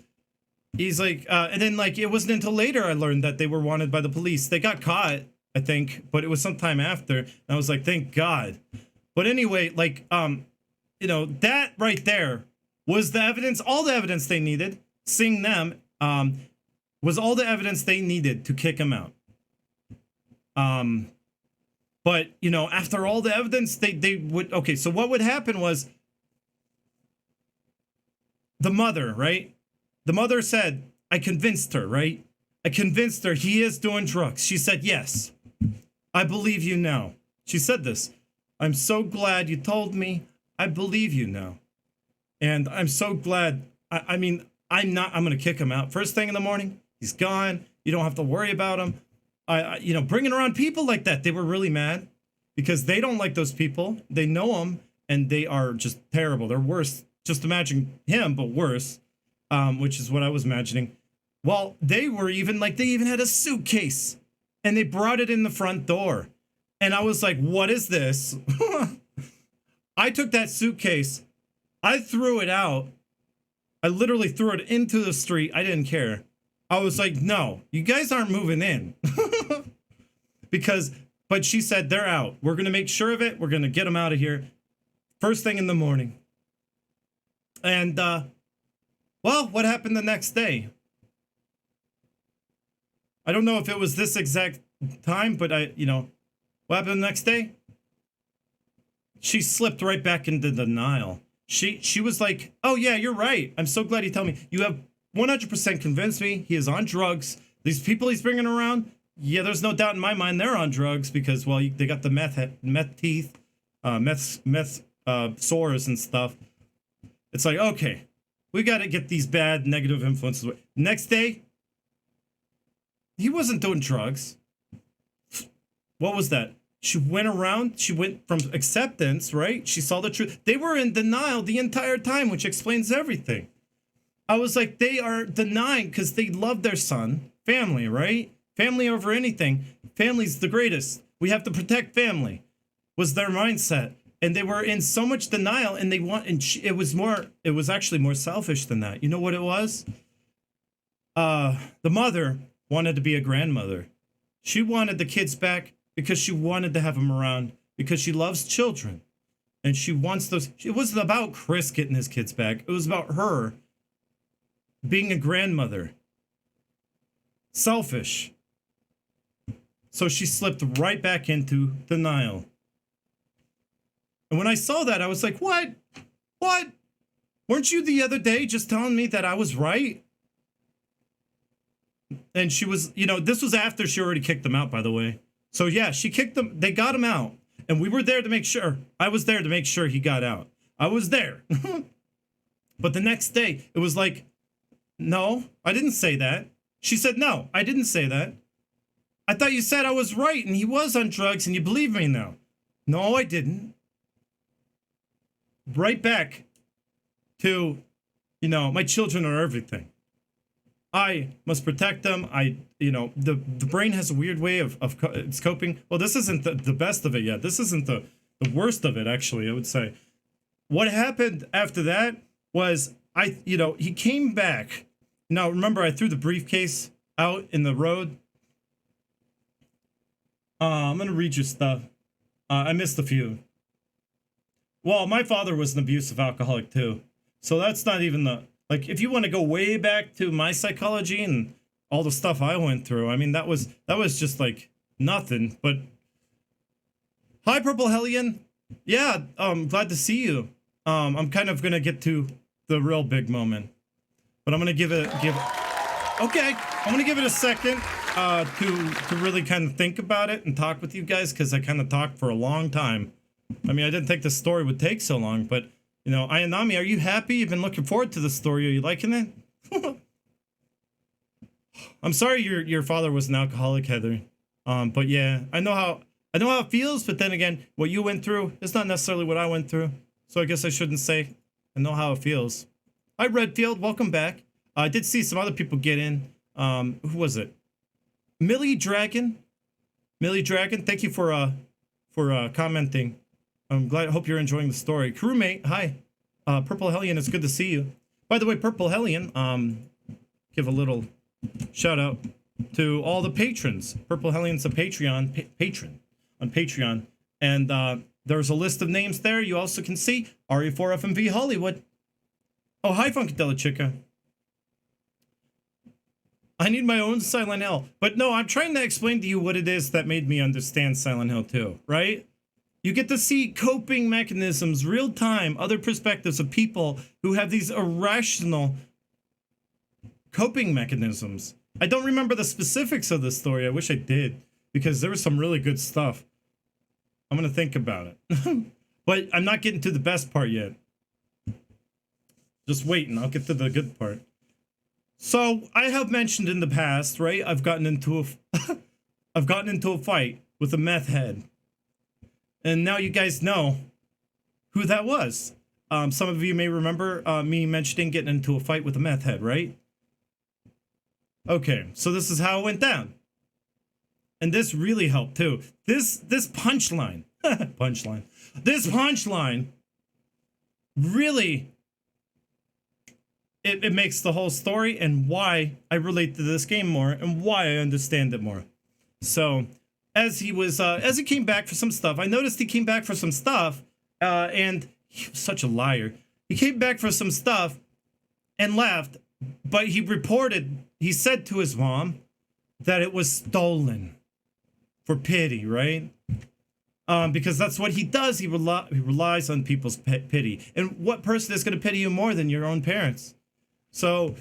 He's like, and then like, it wasn't until later I learned that they were wanted by the police. They got caught, I think, but it was sometime after. And I was like, thank God. But anyway, like, that right there was the evidence, all the evidence they needed, seeing them, was all the evidence they needed to kick him out. But after all the evidence, they would, okay, so what would happen was the mother, right? The mother said, I convinced her, right? I convinced her he is doing drugs. She said, yes, I believe you now. She said this. I'm so glad you told me. I believe you now. And I'm so glad. I'm going to kick him out. First thing in the morning, he's gone. You don't have to worry about him. Bringing around people like that, they were really mad because they don't like those people. They know them and they are just terrible. They're worse. Just imagine him, but worse, which is what I was imagining. Well, they even had a suitcase and they brought it in the front door. And I was like, what is this? I took that suitcase. I threw it out. I literally threw it into the street. I didn't care. I was like, no, you guys aren't moving in. But she said, they're out. We're going to make sure of it. We're going to get them out of here first thing in the morning. And, what happened the next day? I don't know if it was this exact time, but what happened the next day? She slipped right back into denial. She was like, oh yeah, you're right. I'm so glad you tell me. You have 100% convinced me he is on drugs. These people he's bringing around, yeah, there's no doubt in my mind they're on drugs because, well, they got the meth teeth, meth sores and stuff. It's like, okay, we got to get these bad negative influences away. Next day, he wasn't doing drugs. What was that? She went from acceptance, right? She saw the truth. They were in denial the entire time, which explains everything. I was like, they are denying because they love their son. Family, right? Family over anything. Family's the greatest. We have to protect family, was their mindset. And they were in so much denial, and it was actually more selfish than that. You know what it was? The mother wanted to be a grandmother. She wanted the kids back because she wanted to have them around because she loves children. And she wants those. It wasn't about Chris getting his kids back. It was about her being a grandmother. Selfish. So she slipped right back into denial. And when I saw that, I was like, what? What? Weren't you the other day just telling me that I was right? And she was, this was after she already kicked them out, by the way. So yeah, she kicked them. They got him out. And we were there to make sure. I was there to make sure he got out. I was there. But the next day, it was like, no, I didn't say that. She said, no, I didn't say that. I thought you said I was right and he was on drugs and you believe me now. No, I didn't. Right back to, You know, my children are everything. I must protect them. The brain has a weird way of it's coping. Well, this isn't the best of it yet. This isn't the worst of it, actually, I would say. What happened after that was he came back. Now, remember, I threw the briefcase out in the road. I'm going to read your stuff. I missed a few. Well, my father was an abusive alcoholic, too. So that's not even like, if you want to go way back to my psychology and all the stuff I went through, I mean, that was just like nothing. But hi, Purple Hellion. Yeah, glad to see you. I'm kind of gonna get to the real big moment, but I'm gonna give it a second to really kind of think about it and talk with you guys, because I kind of talked for a long time. I mean, I didn't think the story would take so long, but Ayanami, are you happy? You've been looking forward to the story. Are you liking it? I'm sorry your father was an alcoholic, Heather. But yeah, I know how it feels, but then again, what you went through is not necessarily what I went through. So I guess I shouldn't say I know how it feels. Hi, Redfield, welcome back. I did see some other people get in. Who was it? Millie Dragon, thank you for commenting. I'm glad. I hope you're enjoying the story. Crewmate, hi. Purple Hellion, it's good to see you. By the way, Purple Hellion, give a little shout out to all the patrons. Purple Hellion's a Patreon patron on Patreon, and there's a list of names there. You also can see RE4FMV Hollywood. Oh, hi, Funkadella Chica. I need my own Silent Hill. But no, I'm trying to explain to you what it is that made me understand Silent Hill 2, right? You get to see coping mechanisms, real time, other perspectives of people who have these irrational coping mechanisms. I don't remember the specifics of the story. I wish I did, because there was some really good stuff. I'm going to think about it. But I'm not getting to the best part yet. Just waiting. I'll get to the good part. So I have mentioned in the past, right? I've gotten into a fight with a meth head. And now you guys know who that was. Some of you may remember me mentioning getting into a fight with a meth head, right? Okay, so this is how it went down. And this really helped too. This punchline, this punchline really, it makes the whole story and why I relate to this game more and why I understand it more. So as he came back for some stuff, I noticed he came back for some stuff, and he was such a liar. He came back for some stuff and left, but he said to his mom that it was stolen for pity, right? Because that's what he does. He relies on people's pity. And what person is going to pity you more than your own parents? So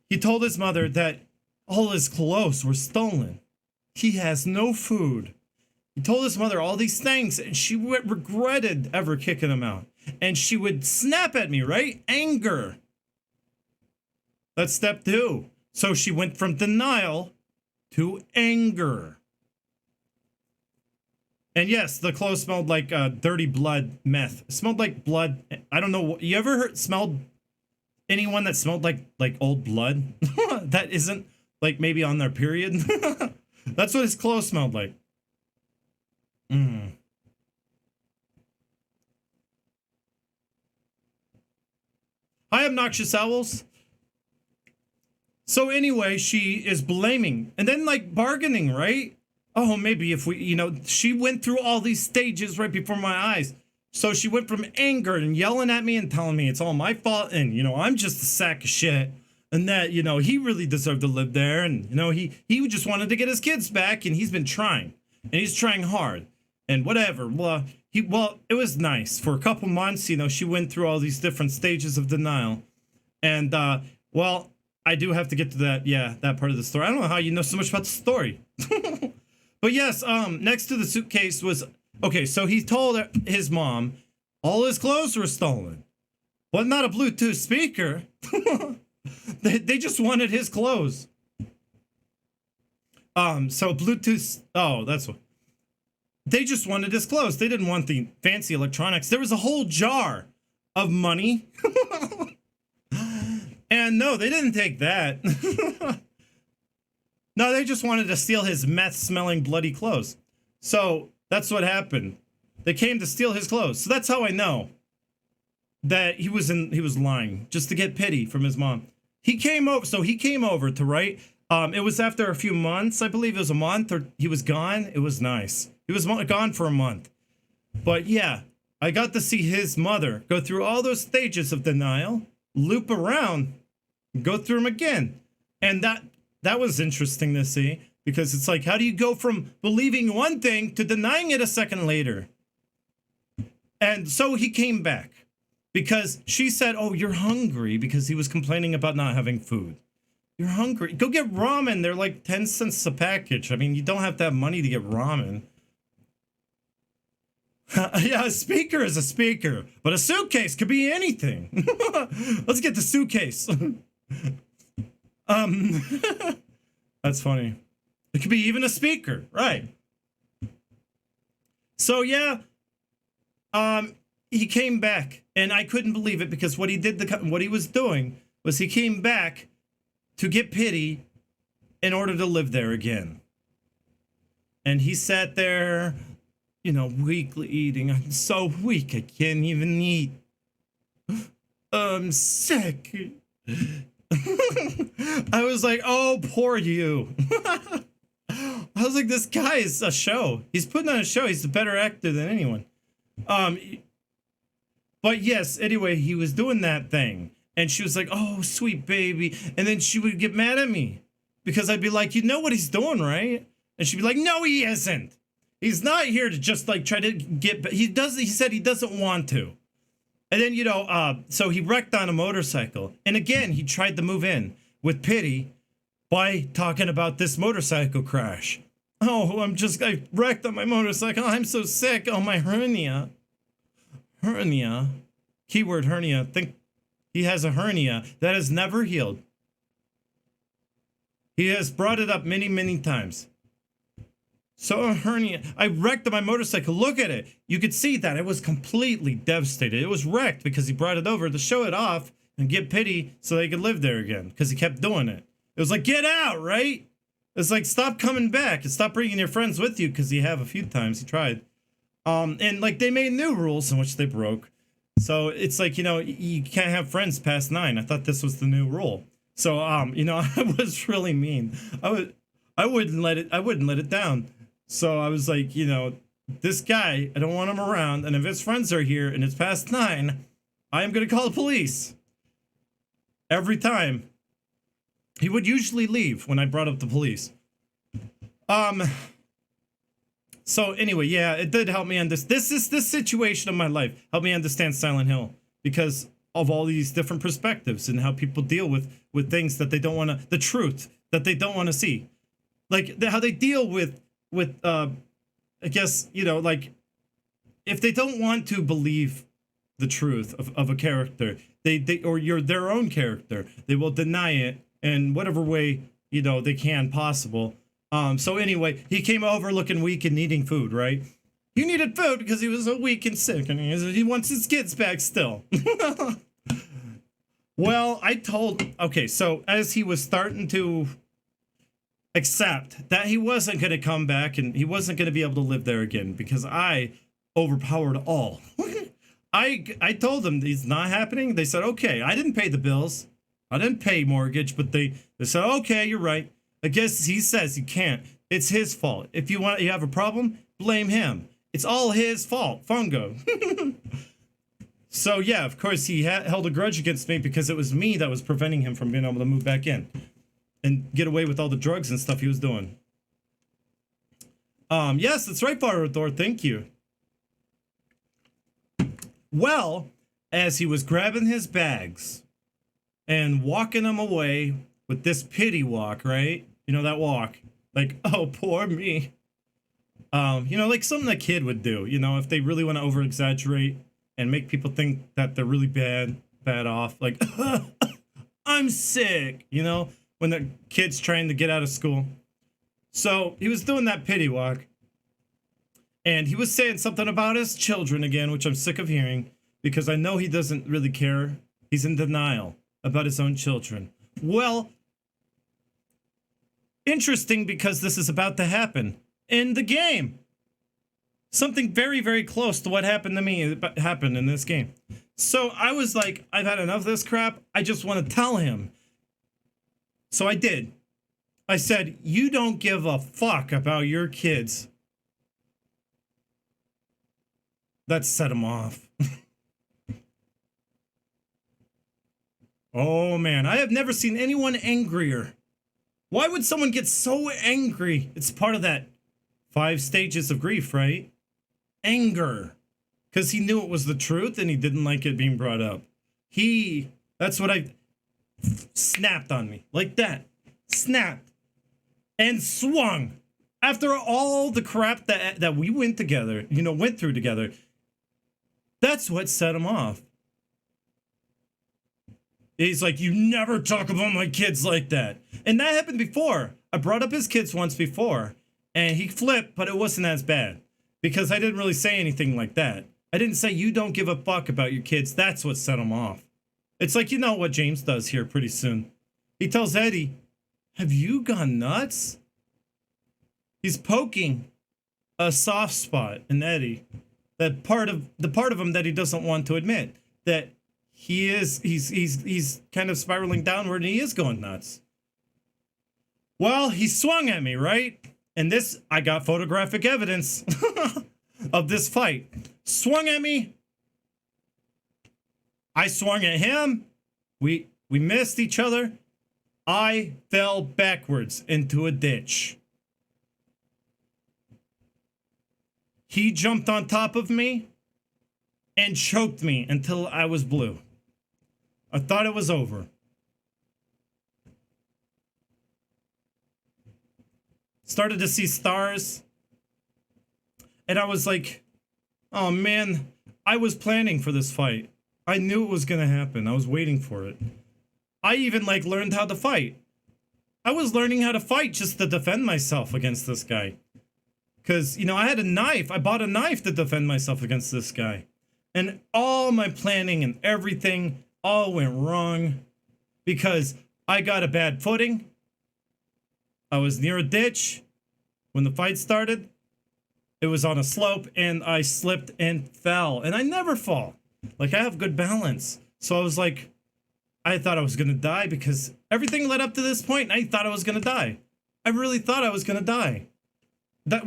he told his mother that all his clothes were stolen. He has no food. He told his mother all these things, and she regretted ever kicking him out. And she would snap at me, right? Anger. That's step 2. So she went from denial to anger. And yes, the clothes smelled like dirty blood meth. It smelled like blood. I don't know. You ever smelled anyone that smelled like old blood? That isn't like maybe on their period. That's what his clothes smelled like. Hi, Obnoxious Owls. So anyway, she is blaming and then like bargaining, right? Oh, maybe if we, she went through all these stages right before my eyes. So she went from anger and yelling at me and telling me it's all my fault. And, I'm just a sack of shit. And that, he really deserved to live there. And, he just wanted to get his kids back. And he's been trying. And he's trying hard. And whatever. Well, it was nice. For a couple months, she went through all these different stages of denial. And, well, I do have to get to that, that part of the story. I don't know how you know so much about the story. But yes, next to the suitcase was... Okay, so he told his mom all his clothes were stolen. But not a Bluetooth speaker. They just wanted his clothes. So Bluetooth... Oh, that's what... They just wanted his clothes. They didn't want the fancy electronics. There was a whole jar of money. And no, they didn't take that. No, they just wanted to steal his meth-smelling bloody clothes. So that's what happened. They came to steal his clothes. So that's how I know that he was lying, just to get pity from his mom. He came over to write. It was after a few months, I believe it was a month, or he was gone. It was nice. He was gone for a month. But yeah, I got to see his mother go through all those stages of denial, loop around, go through them again. And that was interesting to see, because it's like, how do you go from believing one thing to denying it a second later? And so he came back because she said, oh, you're hungry, because he was complaining about not having food. You're hungry. Go get ramen. They're like 10 cents a package. I mean, you don't have to have money to get ramen. Yeah, a speaker is a speaker, but a suitcase could be anything. Let's get the suitcase. That's funny. It could be even a speaker, right? So yeah, he came back, and I couldn't believe it, because what he was doing was he came back to get pity in order to live there again. And he sat there, you know, weakly eating. I'm so weak, I can't even eat. I'm sick. I was like, oh, poor you. I was like, this guy is a show. He's putting on a show. He's a better actor than anyone. But yes, anyway, he was doing that thing. And she was like, oh, sweet baby. And then she would get mad at me, because I'd be like, you know what he's doing, right? And she'd be like, no, he isn't. He's not here to just like try to get, he said he doesn't want to. And then, you know, so he wrecked on a motorcycle. And again, he tried to move in with pity by talking about this motorcycle crash. Oh, I wrecked on my motorcycle. I'm so sick. Oh, my hernia. Hernia. Keyword hernia. Think he has a hernia that has never healed. He has brought it up many, many times. So a hernia. I wrecked on my motorcycle. Look at it. You could see that it was completely devastated. It was wrecked because he brought it over to show it off and get pity so they could live there again, because he kept doing it. It was like, get out, right? It's like, stop coming back and stop bringing your friends with you, because you have a few times. He tried. And like they made new rules in which they broke. So it's like, you know, you can't have friends past 9. I thought this was the new rule. So, you know, I was really mean. I wouldn't let it down. So I was like, you know, this guy, I don't want him around. And if his friends are here and it's past 9, I am going to call the police. Every time. He would usually leave when I brought up the police. So anyway, yeah, it did help me understand. This situation of my life helped me understand Silent Hill, because of all these different perspectives and how people deal with things that they don't want to, the truth that they don't want to see. Like how they deal with I guess, you know, like if they don't want to believe the truth of a character, they or you're their own character, they will deny it in whatever way, you know, they can possible. So anyway, he came over looking weak and needing food, right? He needed food because he was so weak and sick, and he wants his kids back still. Well, okay, so as he was starting to accept that he wasn't going to come back and he wasn't going to be able to live there again, because I overpowered all. I told them it's not happening. They said, okay. I didn't pay the bills. I didn't pay mortgage, but they said, okay, you're right. I guess he says he can't. It's his fault. If you have a problem, blame him. It's all his fault. Fungo. So yeah, of course he held a grudge against me, because it was me that was preventing him from being able to move back in and get away with all the drugs and stuff he was doing. Yes, that's right, Thor. Thank you. Well, as he was grabbing his bags and walking them away with this pity walk, right? You know, that walk. Like, oh, poor me. You know, like something a kid would do, you know, if they really want to over-exaggerate and make people think that they're really bad off. Like, I'm sick, you know, when the kid's trying to get out of school. So he was doing that pity walk. And he was saying something about his children again, which I'm sick of hearing, because I know he doesn't really care. He's in denial. about his own children. Well, interesting, because this is about to happen in the game. Something very, very close to what happened to me happened in this game. So I was like, I've had enough of this crap. I just want to tell him. So I did. I said, you don't give a fuck about your kids. That set him off. Oh man, I have never seen anyone angrier. Why would someone get so angry? It's part of that 5 stages of grief, right? Anger. Because he knew it was the truth and he didn't like it being brought up. That's what I snapped on me. Like that. Snapped. And swung. After all the crap that we went through together. That's what set him off. He's like, you never talk about my kids like that. And that happened before. I brought up his kids once before. And he flipped, but it wasn't as bad. Because I didn't really say anything like that. I didn't say, you don't give a fuck about your kids. That's what set him off. It's like, you know what James does here pretty soon. He tells Eddie, have you gone nuts? He's poking a soft spot in Eddie. The part of him that he doesn't want to admit. That he's kind of spiraling downward and he is going nuts. Well, he swung at me, right? And this, I got photographic evidence of this fight. Swung at me. I swung at him. We missed each other. I fell backwards into a ditch. He jumped on top of me and choked me until I was blue. I thought it was over. Started to see stars. And I was like, oh man, I was planning for this fight. I knew it was going to happen. I was waiting for it. I even learned how to fight. I was learning how to fight just to defend myself against this guy. Because, I had a knife. I bought a knife to defend myself against this guy. And all my planning and everything all went wrong. Because I got a bad footing. I was near a ditch when the fight started. It was on a slope and I slipped and fell. And I never fall. I have good balance. So I was like, I thought I was going to die because everything led up to this point. And I thought I was going to die. I really thought I was going to die.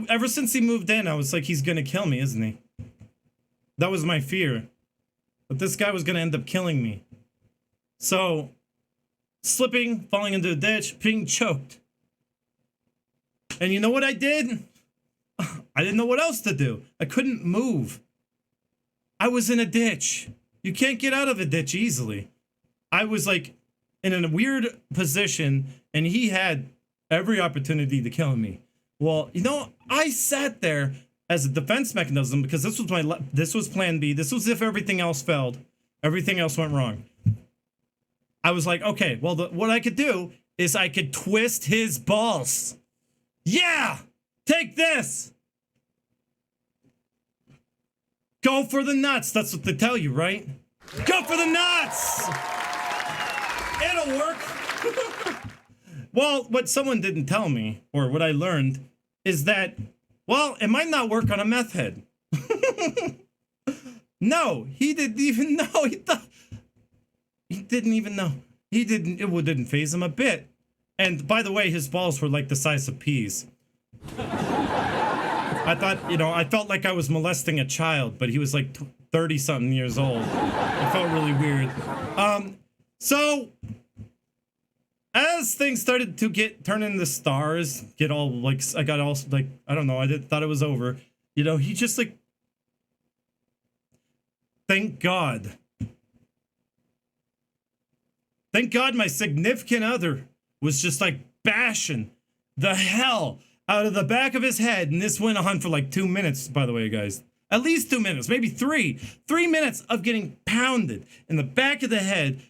Ever since he moved in, I was like, he's going to kill me, isn't he? That was my fear. But this guy was going to end up killing me. So, slipping, falling into a ditch, being choked. And you know what I did? I didn't know what else to do. I couldn't move. I was in a ditch. You can't get out of a ditch easily. I was in a weird position, and he had every opportunity to kill me. Well, I sat there as a defense mechanism because this was plan B. This was if everything else failed. Everything else went wrong. I was like, okay, well, what I could do is I could twist his balls. Yeah! Take this! Go for the nuts. That's what they tell you, right? Go for the nuts! It'll work. Well, what someone didn't tell me, or what I learned, is that, well, it might not work on a meth head. No, he didn't even know. He didn't even know. It didn't faze him a bit. And by the way, his balls were the size of peas. I thought, I felt like I was molesting a child, but he was 30-something years old. It felt really weird. So as things started to turn into stars, I don't know, thought it was over. He just thank God. Thank God my significant other was just bashing the hell out of the back of his head. And this went on for 2 minutes, by the way, guys. At least 2 minutes, maybe 3. 3 minutes of getting pounded in the back of the head.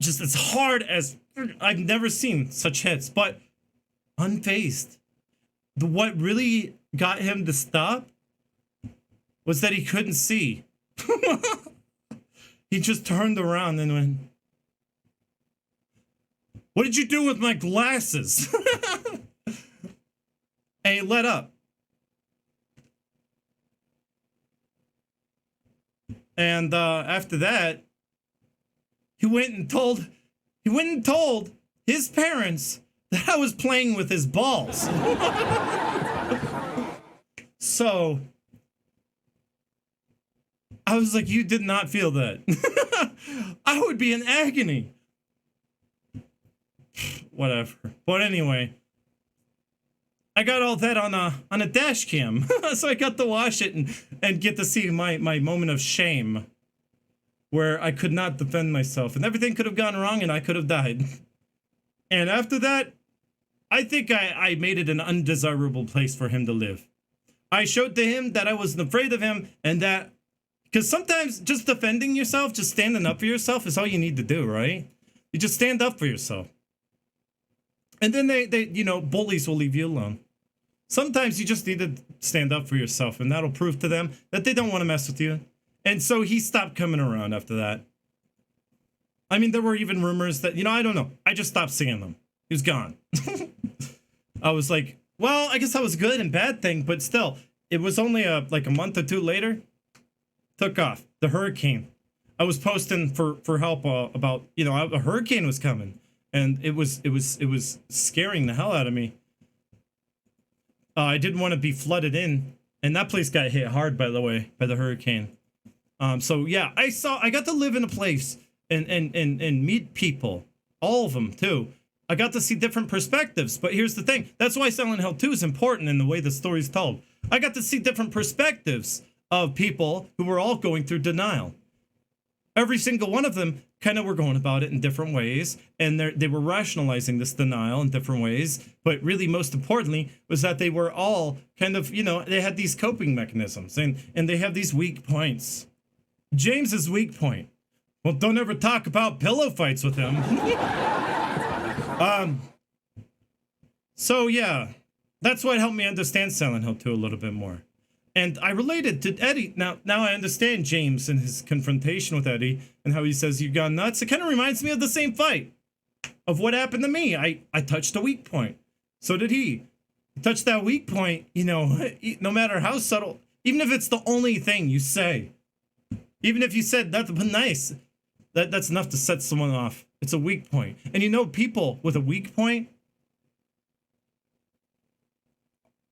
Just as hard as I've never seen such hits, but unfazed. What really got him to stop was that he couldn't see. He just turned around and went, What did you do with my glasses? And he let up. And after that, he went and told his parents that I was playing with his balls. So I was like, you did not feel that. I would be in agony. Whatever. But anyway, I got all that on a dash cam. So I got to watch it and get to see my moment of shame where I could not defend myself and everything could have gone wrong and I could have died. And after that, I think I made it an undesirable place for him to live. I showed to him that I wasn't afraid of him and that, because sometimes just defending yourself, just standing up for yourself is all you need to do, right? You just stand up for yourself. And then they bullies will leave you alone. Sometimes you just need to stand up for yourself and that'll prove to them that they don't want to mess with you. And so he stopped coming around after that. I mean, there were even rumors that, I don't know. I just stopped seeing them. He was gone. I was like, well, I guess that was a good and bad thing, but still, it was only like a month or two later, took off. The hurricane. I was posting for help about, a hurricane was coming. And it was scaring the hell out of me. I didn't want to be flooded in. And that place got hit hard, by the way, by the hurricane. So yeah, I got to live in a place and meet people. All of them, too. I got to see different perspectives. But here's the thing. That's why Silent Hill 2 is important in the way the story's told. I got to see different perspectives of people who were all going through denial. Every single one of them kind of were going about it in different ways, and they were rationalizing this denial in different ways. But really, most importantly, was that they were all kind of, they had these coping mechanisms, and they have these weak points. James's weak point. Well, don't ever talk about pillow fights with him. So yeah, that's what helped me understand Silent Hill 2 a little bit more. And I related to Eddie. Now I understand James and his confrontation with Eddie and how he says you've gone nuts. It kind of reminds me of the same fight of what happened to me. I touched a weak point. So did he. He touched that weak point, no matter how subtle, even if it's the only thing you say, even if you said nothing but nice, that's enough to set someone off. It's a weak point. And people with a weak point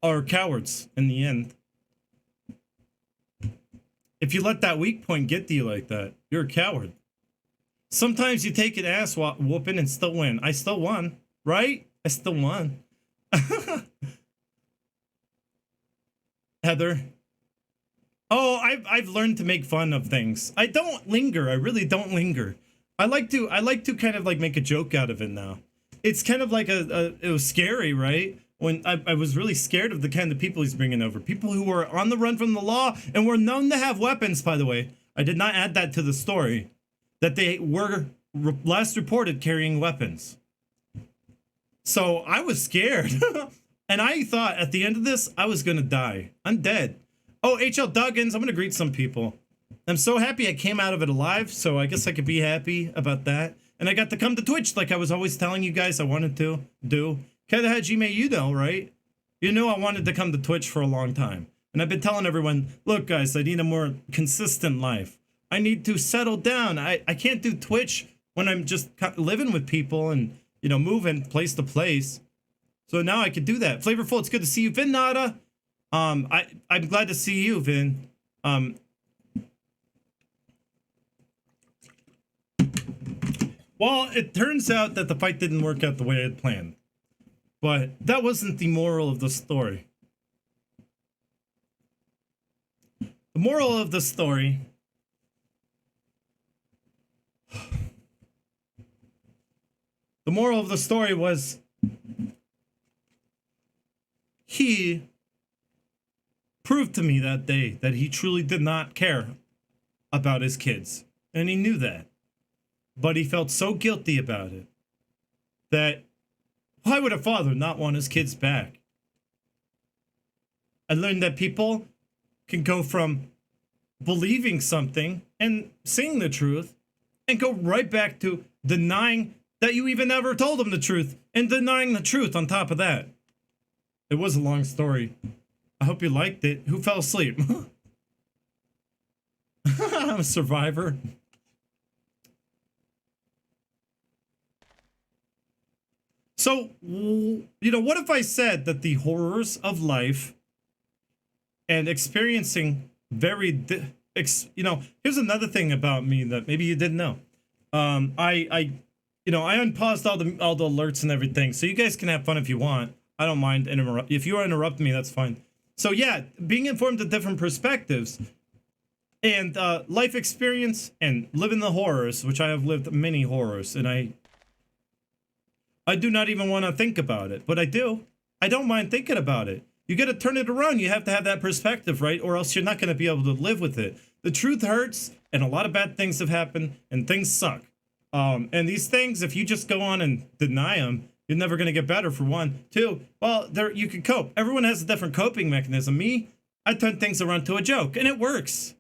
are cowards in the end. If you let that weak point get to you like that, you're a coward. Sometimes you take an ass whooping and still win. I still won, right? I still won. Heather. Oh, I've learned to make fun of things. I don't linger. I really don't linger. I like to kind of like make a joke out of it now. It's kind of like it was scary, right? When I was really scared of the kind of people he's bringing over. People who were on the run from the law and were known to have weapons, by the way. I did not add that to the story. That they were last reported carrying weapons. So I was scared. And I thought at the end of this, I was going to die. I'm dead. Oh, H.L. Duggins, I'm going to greet some people. I'm so happy I came out of it alive, so I guess I could be happy about that. And I got to come to Twitch like I was always telling you guys I wanted to do. Kadahaji, right? You knew I wanted to come to Twitch for a long time. And I've been telling everyone, look guys, I need a more consistent life. I need to settle down. I can't do Twitch when I'm just living with people and, moving place to place. So now I could do that. Flavorful, it's good to see you. Vin Nada. I'm glad to see you, Vin. Well, it turns out that the fight didn't work out the way I had planned. But that wasn't the moral of the story. The moral of the story was he proved to me that day that he truly did not care about his kids. And he knew that. But he felt so guilty about it that why would a father not want his kids back? I learned that people can go from believing something and saying the truth and go right back to denying that you even ever told him the truth and denying the truth on top of that. It was a long story. I hope you liked it. Who fell asleep? I'm a survivor. So, you know, what if I said that the horrors of life and experiencing you know, here's another thing about me that maybe you didn't know. I unpaused all the alerts and everything, so you guys can have fun if you want. I don't mind if you are interrupting me, that's fine. So yeah, being informed of different perspectives and life experience and living the horrors, which I have lived many horrors, and I do not even want to think about it, but I do. I don't mind thinking about it. You got to turn it around. You have to have that perspective, right? Or else you're not going to be able to live with it. The truth hurts, and a lot of bad things have happened, and things suck. And these things, if you just go on and deny them, you're never going to get better, for one. Two, well, you can cope. Everyone has a different coping mechanism. Me, I turn things around to a joke, and it works.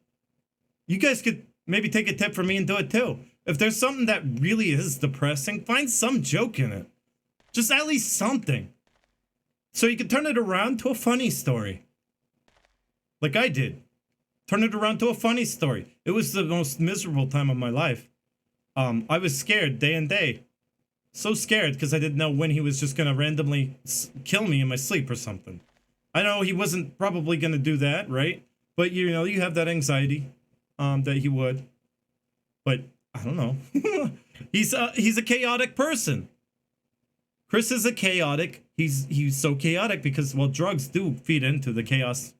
You guys could maybe take a tip from me and do it too. If there's something that really is depressing, find some joke in it. Just at least something. So you can turn it around to a funny story. Like I did. Turn it around to a funny story. It was the most miserable time of my life. I was scared day and day. So scared because I didn't know when he was just going to randomly kill me in my sleep or something. I know he wasn't probably going to do that, right? But you know, you have that anxiety that he would. But I don't know. He's a chaotic person. Chris is a chaotic. He's so chaotic because, well, drugs do feed into the chaos.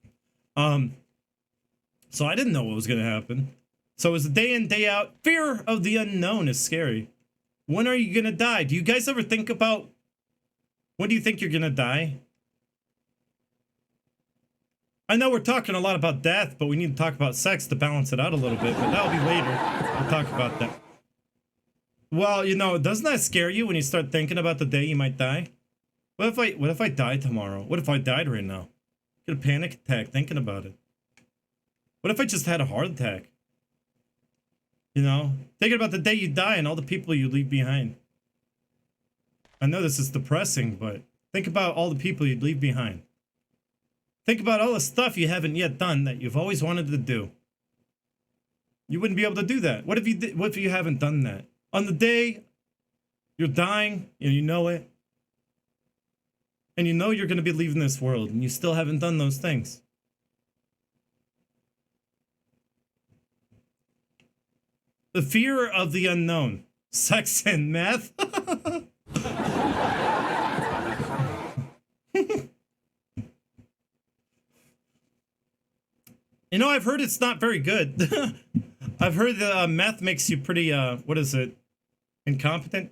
So I didn't know what was going to happen. So it was a day in, day out. Fear of the unknown is scary. When are you going to die? Do you guys ever think about when do you think you're going to die? I know we're talking a lot about death, but we need to talk about sex to balance it out a little bit, but that'll be later. We'll talk about that. Well, you know, doesn't that scare you when you start thinking about the day you might die? What if I die tomorrow? What if I died right now? Get a panic attack thinking about it. What if I just had a heart attack? You know, thinking about the day you die and all the people you leave behind. I know this is depressing, but think about all the people you'd leave behind. Think about all the stuff you haven't yet done that you've always wanted to do. You wouldn't be able to do that. What if you haven't done that? On the day you're dying, and you know it, and you know you're going to be leaving this world, and you still haven't done those things. The fear of the unknown. Sex and meth? You know, I've heard it's not very good. I've heard that meth makes you pretty, what is it? Incompetent?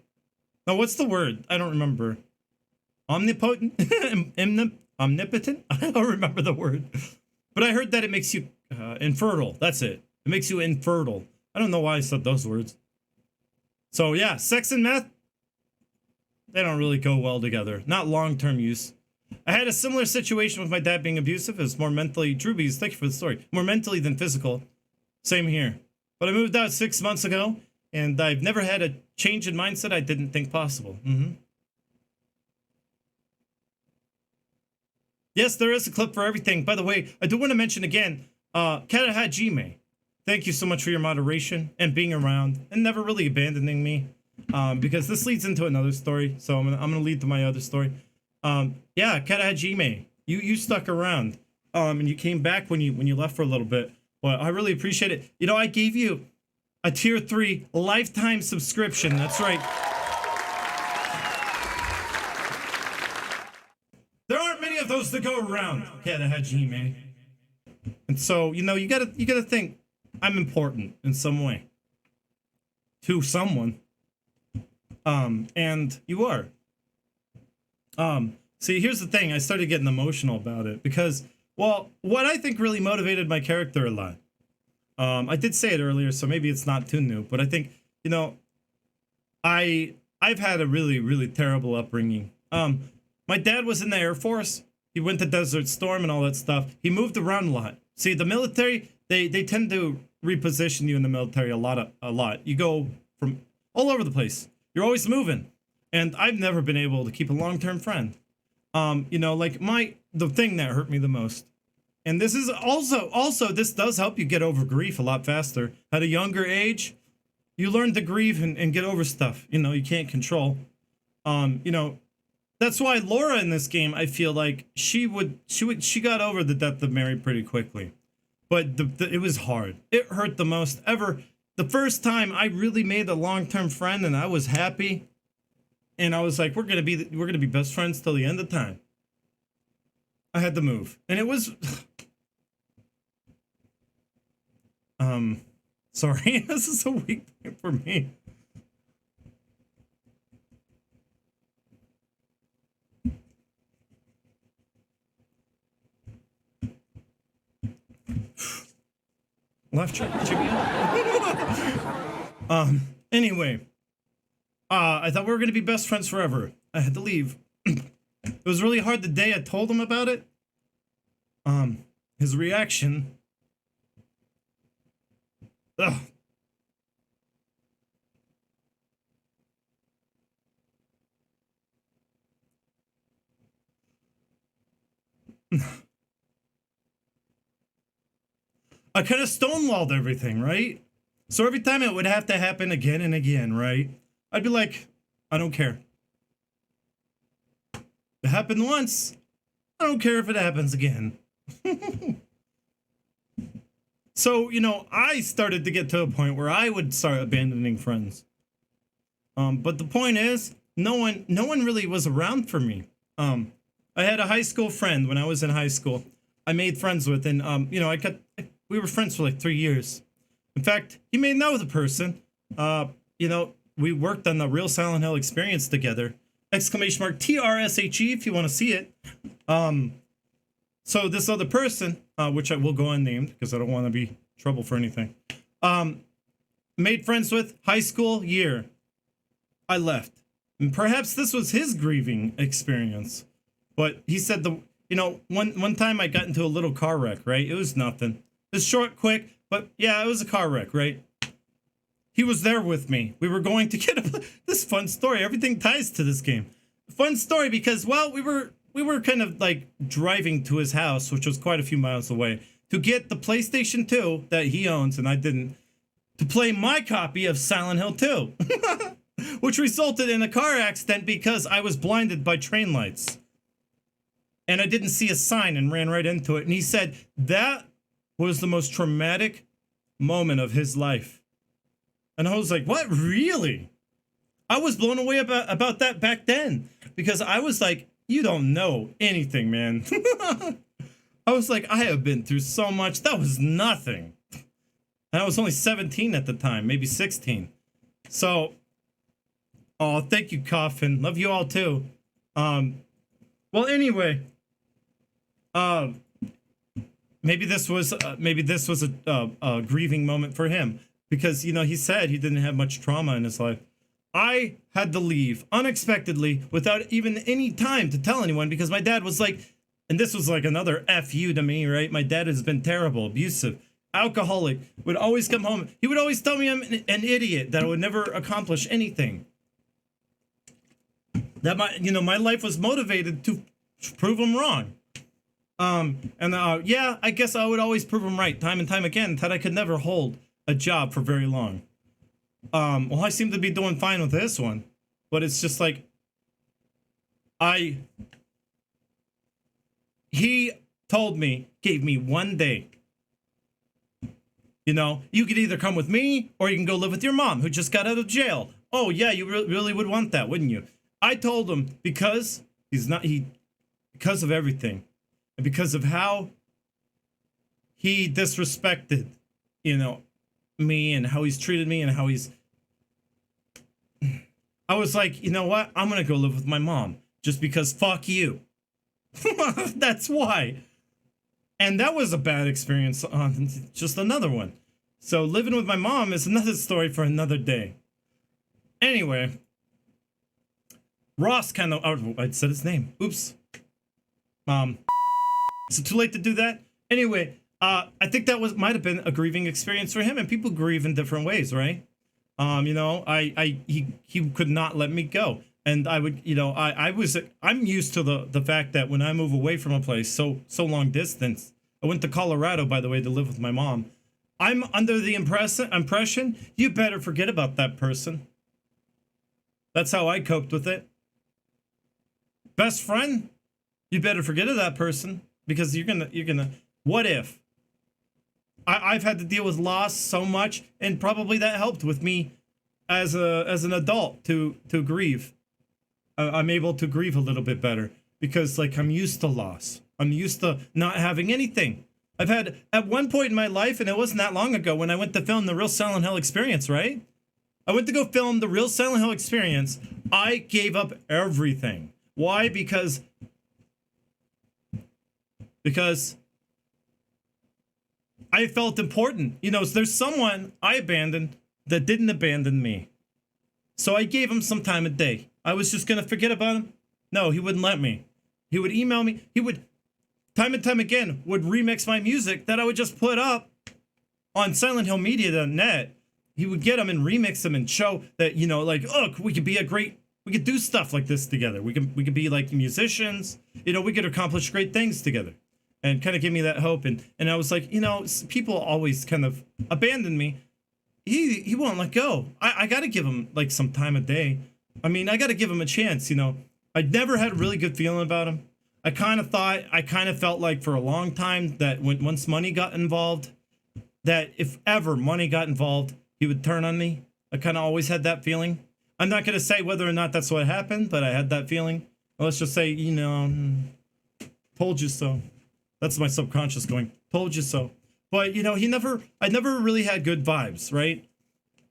No, what's the word? I don't remember. Omnipotent? Omnipotent? I don't remember the word. But I heard that it makes you infertile. That's it. It makes you infertile. I don't know why I said those words. So yeah, sex and meth, they don't really go well together. Not long-term use. I had a similar situation with my dad being abusive. It was more mentally, Drewbies, thank you for the story. More mentally than physical. Same here. But I moved out 6 months ago, and I've never had a change in mindset I didn't think possible. Yes, there is a clip for everything. By the way, I do want to mention again, Kata Hajime. Thank you so much for your moderation and being around and never really abandoning me. Because this leads into another story. So I'm gonna lead to my other story. Yeah, Kata Hajime, you stuck around. And you came back when you left for a little bit. Well, I really appreciate it. You know, I gave you a tier 3 lifetime subscription. That's right. There aren't many of those to go around, Kata Hajime. And so, you know, you gotta think I'm important in some way. To someone. And you are. See, here's the thing. I started getting emotional about it because, well, what I think really motivated my character a lot. I did say it earlier, so maybe it's not too new, but I think, you know, I've had a really, really terrible upbringing. My dad was in the Air Force. He went to Desert Storm and all that stuff. He moved around a lot. See, the military, they tend to reposition you in the military a lot. You go from all over the place. you're always moving. And I've never been able to keep a long-term friend. You know, like the thing that hurt me the most. And this is also this does help you get over grief a lot faster. At a younger age, you learn to grieve and get over stuff, you know, you can't control. You know, that's why Laura in this game, I feel like she got over the death of Mary pretty quickly. But it was hard. It hurt the most ever. The first time I really made a long-term friend and I was happy. And I was like, we're gonna be best friends till the end of time. I had to move. And it was sorry, this is a weak point for me. Left cheek. Anyway. I thought we were gonna be best friends forever. I had to leave. It was really hard the day I told him about it. His reaction. Ugh. I kind of stonewalled everything, right? So every time it would have to happen again and again, right? I'd be like, I don't care. It happened once. I don't care if it happens again. So, you know, I started to get to a point where I would start abandoning friends. But the point is, no one really was around for me. I had a high school friend when I was in high school. I made friends with, and you know, we were friends for like 3 years. In fact, you may know the person. You know, we worked on the Real Silent Hill experience together. Exclamation mark TRSHE if you want to see it. So this other person, which I will go unnamed because I don't want to be trouble for anything, made friends with high school year. I left. And perhaps this was his grieving experience. But he said you know, one time I got into a little car wreck, right? It was nothing. It was short, quick, but yeah, it was a car wreck, right? He was there with me. We were going to get this fun story. Everything ties to this game. Fun story because, well, we were kind of like driving to his house, which was quite a few miles away, to get the PlayStation 2 that he owns and I didn't, to play my copy of Silent Hill 2, which resulted in a car accident because I was blinded by train lights. And I didn't see a sign and ran right into it. And he said that was the most traumatic moment of his life. And I was like, what? Really? I was blown away about that back then. Because I was like, you don't know anything, man. I was like, I have been through so much. That was nothing. And I was only 17 at the time, maybe 16. So, oh, thank you, Coffin. Love you all too. Well, anyway, maybe this was a grieving moment for him because, you know, he said he didn't have much trauma in his life. I had to leave unexpectedly without even any time to tell anyone because my dad was like, and this was like another F you to me, right? My dad has been terrible, abusive, alcoholic, would always come home. He would always tell me I'm an idiot, that I would never accomplish anything. That my life was motivated to prove him wrong. Yeah, I guess I would always prove him right time and time again that I could never hold a job for very long. Well, I seem to be doing fine with this one, but it's just like, he told me, gave me 1 day. You know, you could either come with me or you can go live with your mom who just got out of jail. Oh yeah, you really would want that, wouldn't you? I told him because because of everything and because of how he disrespected, you know, me and how he's treated me and how I was like, you know what? I'm going to go live with my mom just because fuck you. That's why. And that was a bad experience on just another one. So living with my mom is another story for another day. Anyway, Ross kind of, oh, I said his name. Oops. Is it too late to do that? Anyway, I think that might have been a grieving experience for him, and people grieve in different ways, right? You know, he could not let me go. And I would, you know, I'm used to the fact that when I move away from a place so long distance, I went to Colorado, by the way, to live with my mom. I'm under the impression you better forget about that person. That's how I coped with it. Best friend, you better forget of that person, because you're gonna. What if? I've had to deal with loss so much, and probably that helped with me as an adult to grieve. I'm able to grieve a little bit better because, like, I'm used to loss. I'm used to not having anything. I've had, at one point in my life, and it wasn't that long ago, when I went to film the Real Silent Hill Experience, right? I went to go film the Real Silent Hill Experience. I gave up everything. Why? Because I felt important. You know, there's someone I abandoned that didn't abandon me. So I gave him some time a day. I was just going to forget about him. No, he wouldn't let me. He would email me. He would, time and time again, would remix my music that I would just put up on SilentHillMedia.net. He would get them and remix them and show that, you know, like, look, we could do stuff like this together. We could be like musicians. You know, we could accomplish great things together. And kind of give me that hope. And I was like, you know, people always kind of abandon me. He won't let go. I got to give him like some time a day. I mean, I got to give him a chance, you know. I never had a really good feeling about him. I kind of felt like for a long time that once money got involved, that if ever money got involved, he would turn on me. I kind of always had that feeling. I'm not going to say whether or not that's what happened, but I had that feeling. Well, let's just say, you know, told you so. That's my subconscious going, told you so. But, you know, I never really had good vibes, right?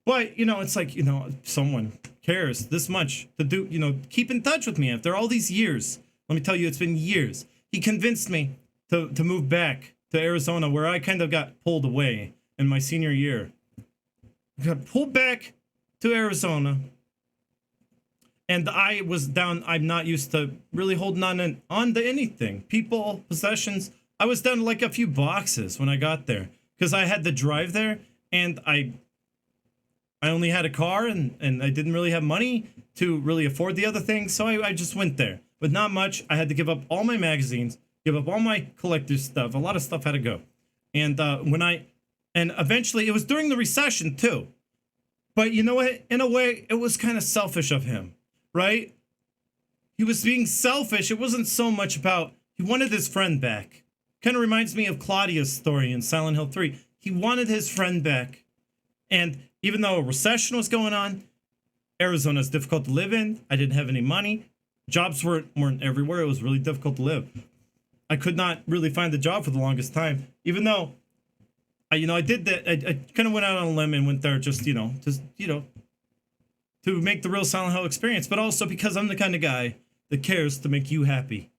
But, you know, it's like, you know, someone cares this much to do, you know, keep in touch with me after all these years. Let me tell you, it's been years. He convinced me to move back to Arizona, where I kind of got pulled away in my senior year. I got pulled back to Arizona. And I was down, I'm not used to really holding on to anything. People, possessions. I was down to like a few boxes when I got there. Because I had to drive there, and I only had a car, and I didn't really have money to really afford the other things, so I just went there. But not much. I had to give up all my magazines, give up all my collector's stuff. A lot of stuff had to go. And and eventually, it was during the recession too. But you know what? In a way, it was kind of selfish of him, right? He was being selfish. It wasn't so much about, he wanted his friend back. Kind of reminds me of Claudia's story in Silent Hill 3. He wanted his friend back. And even though a recession was going on, Arizona's difficult to live in. I didn't have any money. Jobs weren't everywhere. It was really difficult to live. I could not really find a job for the longest time. Even though, I did that. I kind of went out on a limb and went there just to make the Real Silent Hill experience. But also because I'm the kind of guy that cares to make you happy.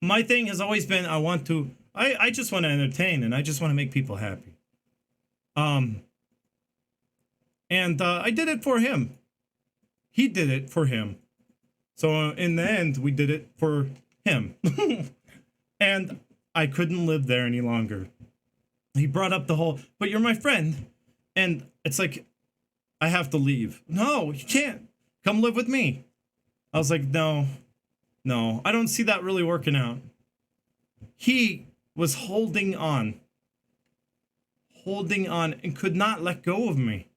My thing has always been, I just want to entertain, and I just want to make people happy. And I did it for him. He did it for him. So in the end, we did it for him. And I couldn't live there any longer. He brought up the whole, but you're my friend. And it's like, I have to leave. No, you can't. Come live with me. I was like, no, I don't see that really working out. He was holding on, and could not let go of me.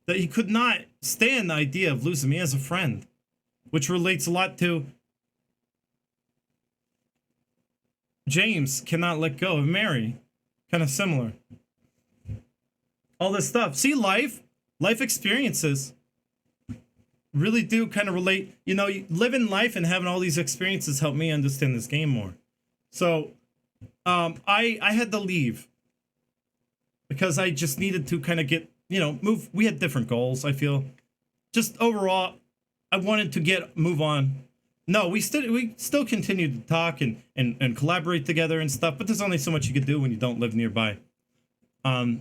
That he could not stand the idea of losing me as a friend, which relates a lot to James cannot let go of Mary. Kind of similar. All this stuff. See, life experiences really do kind of relate. You know, living life and having all these experiences helped me understand this game more. So, I had to leave because I just needed to kind of get, move. We had different goals, I feel. Just overall, I wanted to move on. No, we still continued to talk and collaborate together and stuff, but there's only so much you can do when you don't live nearby.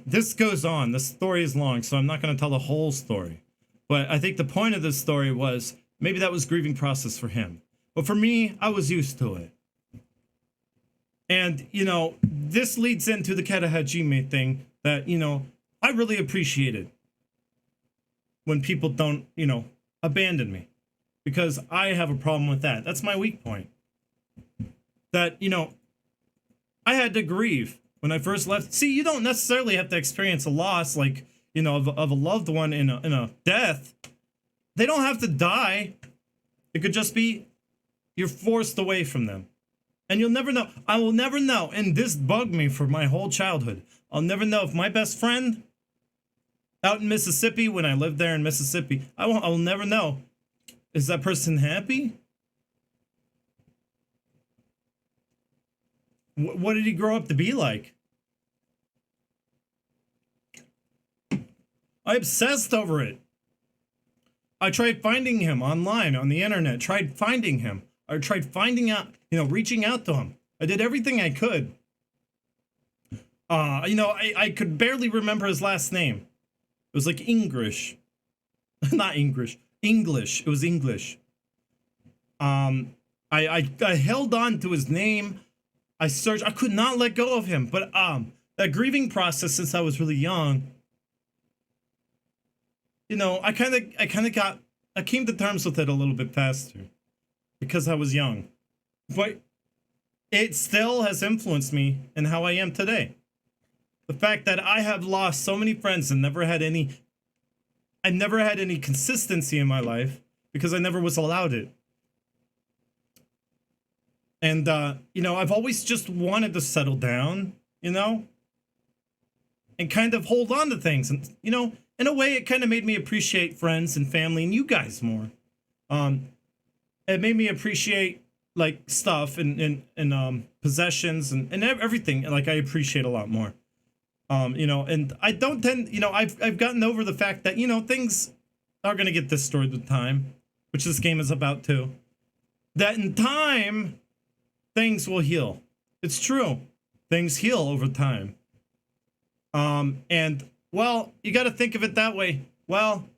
This goes on. The story is long, so I'm not going to tell the whole story. But I think the point of this story was maybe that was grieving process for him. But for me, I was used to it. And, this leads into the Katahajime thing that, I really appreciated. when people don't, abandon me, because I have a problem with that. That's my weak point. That, I had to grieve when I first left. See, you don't necessarily have to experience a loss, like, of a loved one in a death. They don't have to die. It could just be you're forced away from them. And you'll never know. I will never know. And this bugged me for my whole childhood. I'll never know if my best friend out in Mississippi, when I lived there in Mississippi, I'll never know. Is that person happy? What did he grow up to be like? I obsessed over it. I tried finding him online on the internet, tried finding him. I tried finding out, reaching out to him. I did everything I could. I could barely remember his last name. It was like English. Not English. English. It was English. I held on to his name. I searched. I could not let go of him. But that grieving process since I was really young, I came to terms with it a little bit faster because I was young. But it still has influenced me in how I am today. The fact that I have lost so many friends and I never had any consistency in my life because I never was allowed it. And, I've always just wanted to settle down, and kind of hold on to things. And, in a way, it kind of made me appreciate friends and family and you guys more. It made me appreciate, like, stuff and possessions and everything. Like, I appreciate a lot more. And I don't tend, I've gotten over the fact that, things are going to get destroyed with time, which this game is about too. That in time, things will heal. It's true. Things heal over time. And, well, you got to think of it that way. Well,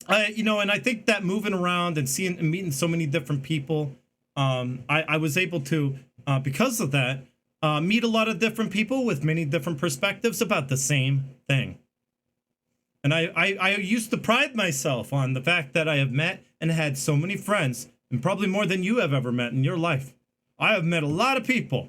and I think that moving around and seeing and meeting so many different people, I was able to, because of that, meet a lot of different people with many different perspectives about the same thing. And I used to pride myself on the fact that I have met and had so many friends, and probably more than you have ever met in your life. I have met a lot of people,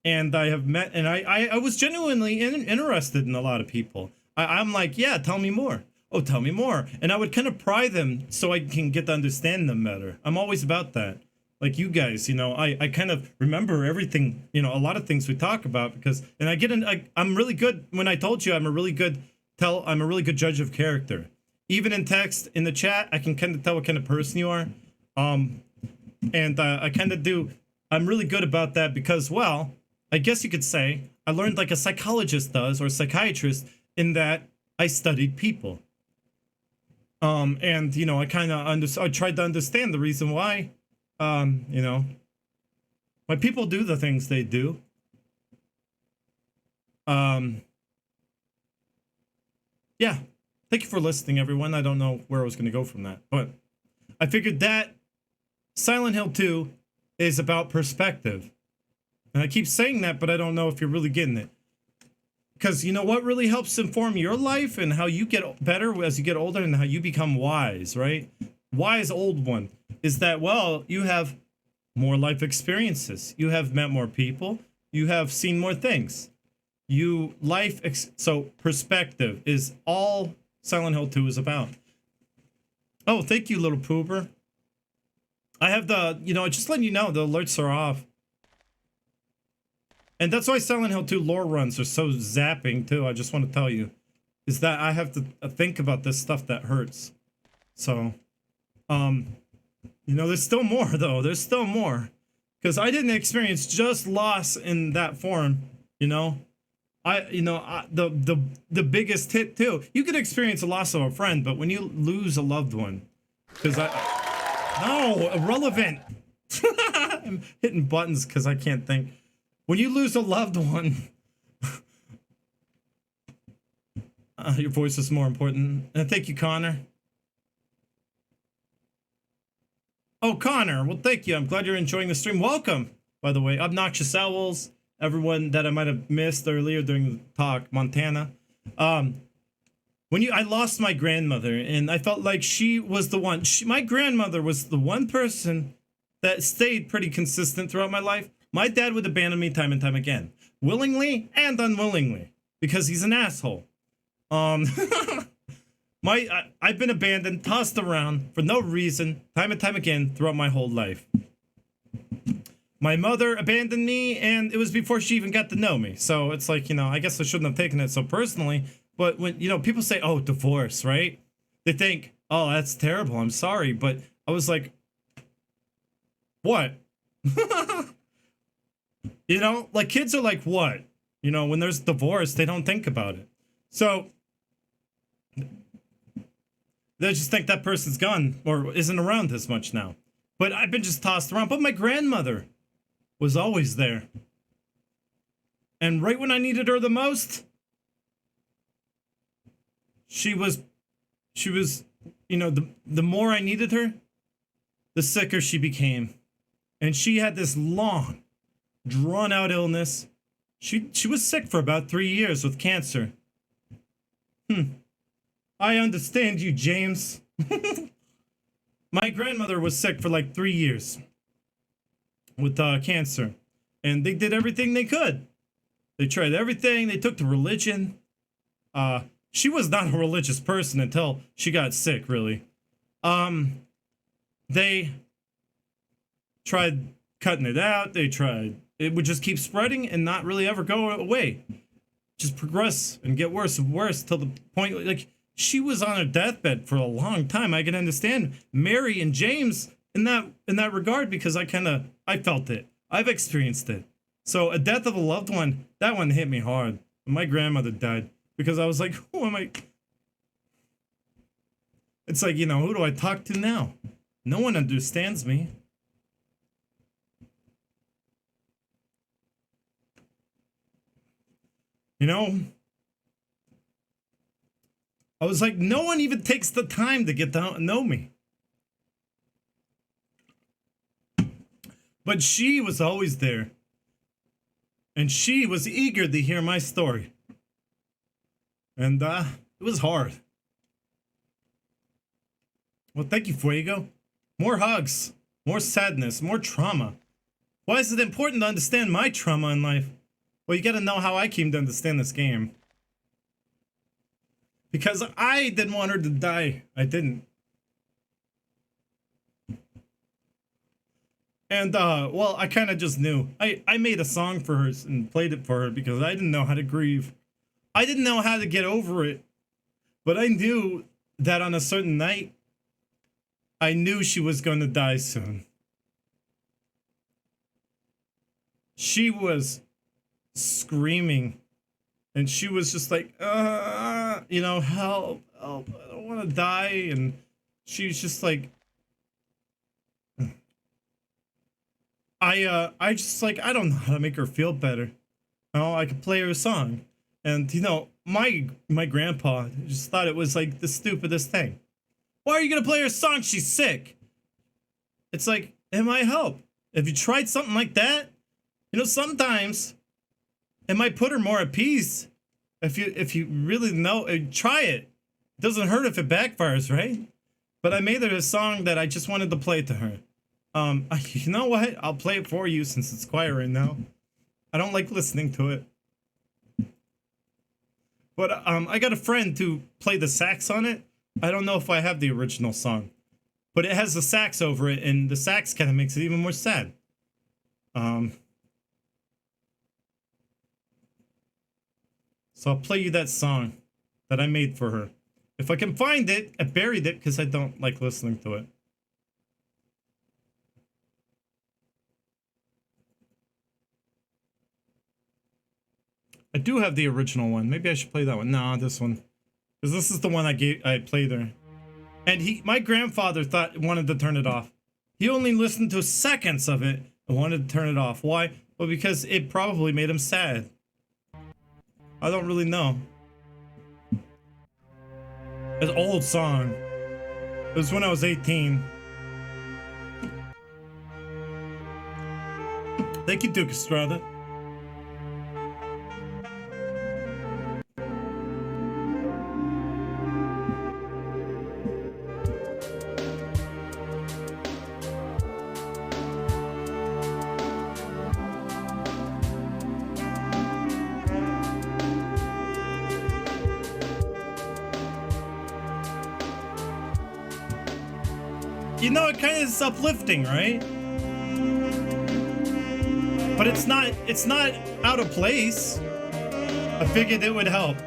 and I have met, and I was genuinely interested in a lot of people. I'm like, yeah, tell me more. Oh, tell me more. And I would kind of pry them so I can get to understand them better. I'm always about that. Like you guys, I kind of remember everything, a lot of things we talk about because, and I'm really good. When I told you I'm a really good judge of character. Even in text, in the chat, I can kind of tell what kind of person you are. And I kind of do, I'm really good about that because, well, I guess you could say I learned like a psychologist does or a psychiatrist in that I studied people. And, I kind of I tried to understand the reason why. Why people do the things they do. Yeah. Thank you for listening, everyone. I don't know where I was going to go from that, but I figured that Silent Hill 2 is about perspective. And I keep saying that, but I don't know if you're really getting it. Because you know what really helps inform your life and how you get better as you get older and how you become wise, right? Wise old one is that, well, you have more life experiences. You have met more people. You have seen more things. So perspective is all Silent Hill 2 is about. Oh, thank you, little pooper. I have just letting you know, the alerts are off. And that's why Silent Hill 2 lore runs are so zapping, too. I just want to tell you. Is that I have to think about this stuff that hurts. So, there's still more, though. There's still more. Because I didn't experience just loss in that form, the biggest hit, too. You could experience a loss of a friend, but when you lose a loved one, no, irrelevant. I'm hitting buttons because I can't think. When you lose a loved one, your voice is more important. And thank you, Connor. Oh, Connor. Well, thank you. I'm glad you're enjoying the stream. Welcome, by the way. Obnoxious Owls, everyone that I might have missed earlier during the talk, Montana. I lost my grandmother, and I felt like she was the one. My grandmother was the one person that stayed pretty consistent throughout my life. My dad would abandon me time and time again, willingly and unwillingly, because he's an asshole. I've been abandoned, tossed around for no reason, time and time again throughout my whole life. My mother abandoned me, and it was before she even got to know me. So it's like, I guess I shouldn't have taken it so personally. But when, people say, oh, divorce, right? They think, oh, that's terrible. I'm sorry. But I was like, what? Like kids are like, what? When there's divorce, they don't think about it. So they just think that person's gone or isn't around as much now. But I've been just tossed around. But my grandmother was always there. And right when I needed her the most, she was, the more I needed her, the sicker she became. And she had this long, drawn out illness. She was sick for about 3 years with cancer. I understand you, James. My grandmother was sick for like 3 years with cancer. And they did everything they could. They tried everything. They took to religion. She was not a religious person until she got sick, really. They tried cutting it out. It would just keep spreading and not really ever go away. Just progress and get worse and worse till the point, like, she was on her deathbed for a long time. I can understand Mary and James in that regard, because I felt it. I've experienced it. So a death of a loved one, that one hit me hard. My grandmother died. Because I was like, who am I? It's like, who do I talk to now? No one understands me. I was like, no one even takes the time to get to know me. But she was always there. And she was eager to hear my story. And it was hard. Well, thank you, Fuego. More hugs, more sadness, more trauma. Why is it important to understand my trauma in life? Well, you gotta know how I came to understand this game. Because I didn't want her to die. I didn't. And, well, I kind of just knew. I made a song for her and played it for her because I didn't know how to grieve. I didn't know how to get over it, but I knew that on a certain night, I knew she was going to die soon. She was screaming, and she was just like, help, I don't want to die, and she's just like, I don't know how to make her feel better. I could play her a song. And, my grandpa just thought it was like the stupidest thing. Why are you going to play her song? She's sick. It's like, it might help. Have you tried something like that? Sometimes it might put her more at peace. If you really know, try it. It doesn't hurt if it backfires, right? But I made her a song that I just wanted to play to her. You know what? I'll play it for you since it's quiet right now. I don't like listening to it. But I got a friend to play the sax on it. I don't know if I have the original song. But it has the sax over it, and the sax kind of makes it even more sad. So I'll play you that song that I made for her. If I can find it, I buried it because I don't like listening to it. I do have the original one. Maybe I should play that one. No, this one. Because this is the one I played her. And my grandfather wanted to turn it off. He only listened to seconds of it and wanted to turn it off. Why? Well, because it probably made him sad. I don't really know. It's an old song. It was when I was 18. Thank you, Duke Estrada. you know, it kind of is uplifting, right? But it's not out of place. I figured it would help.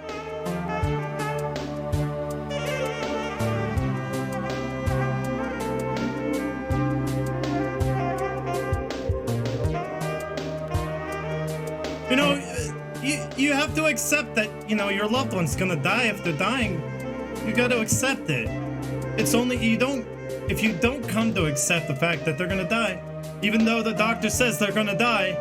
You know, you have to accept that, you know, your loved one's gonna die. If they're dying, you gotta accept it. It's only if you don't come to accept the fact that they're gonna die, even though the doctor says they're gonna die,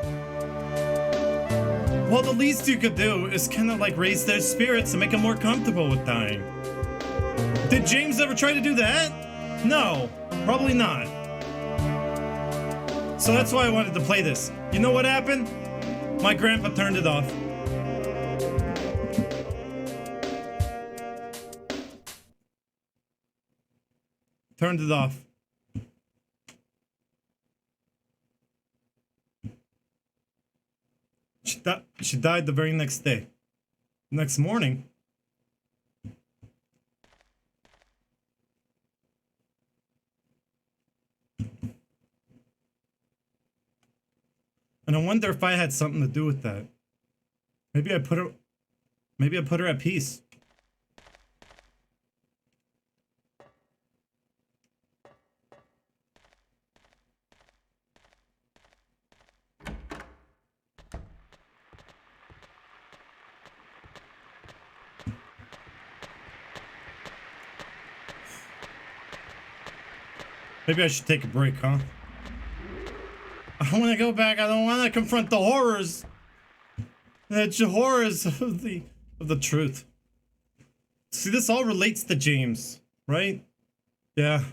well, the least you could do is kind of like raise their spirits and make them more comfortable with dying. Did James ever try to do that? No, probably not. So that's why I wanted to play this. You know what happened? My grandpa turned it off. Turned it off. She died the very next day. Next morning. And I wonder if I had something to do with that. Maybe I put her at peace. Maybe I should take a break, huh? I want to go back. I don't want to confront the horrors. The horrors of the truth. See, this all relates to James, right? Yeah.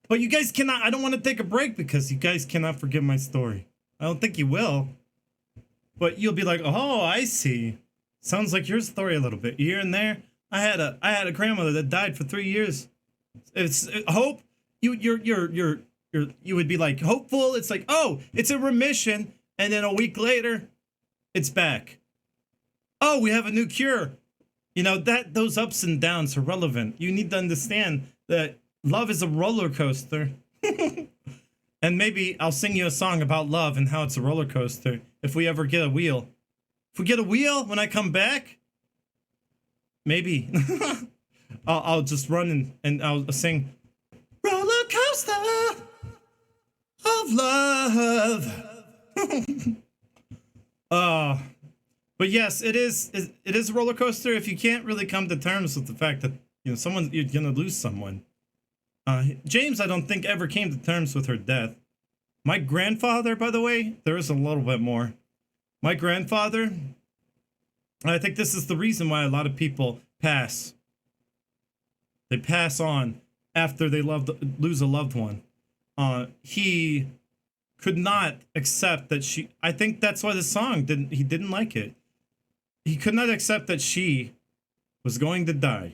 But you guys cannot. I don't want to take a break because you guys cannot forgive my story. I don't think you will. But you'll be like, oh, I see. Sounds like your story a little bit. Here and there. I had a grandmother that died for 3 years. It's hope. You would be like hopeful. It's like, oh, it's a remission, and then a week later, it's back. Oh, we have a new cure. You know, that those ups and downs are relevant. You need to understand that love is a roller coaster. And maybe I'll sing you a song about love and how it's a roller coaster if we ever get a wheel. If we get a wheel when I come back, maybe I'll just run and I'll sing roller coaster of love. But yes, it is a roller coaster if you can't really come to terms with the fact that, you know, you're gonna lose someone. James, I don't think ever came to terms with her death. My grandfather, by the way, there is a little bit more. My grandfather, I think this is the reason why a lot of people pass. They pass on after they lose a loved one. He could not accept that I think that's why the song he didn't like it. He could not accept that she was going to die.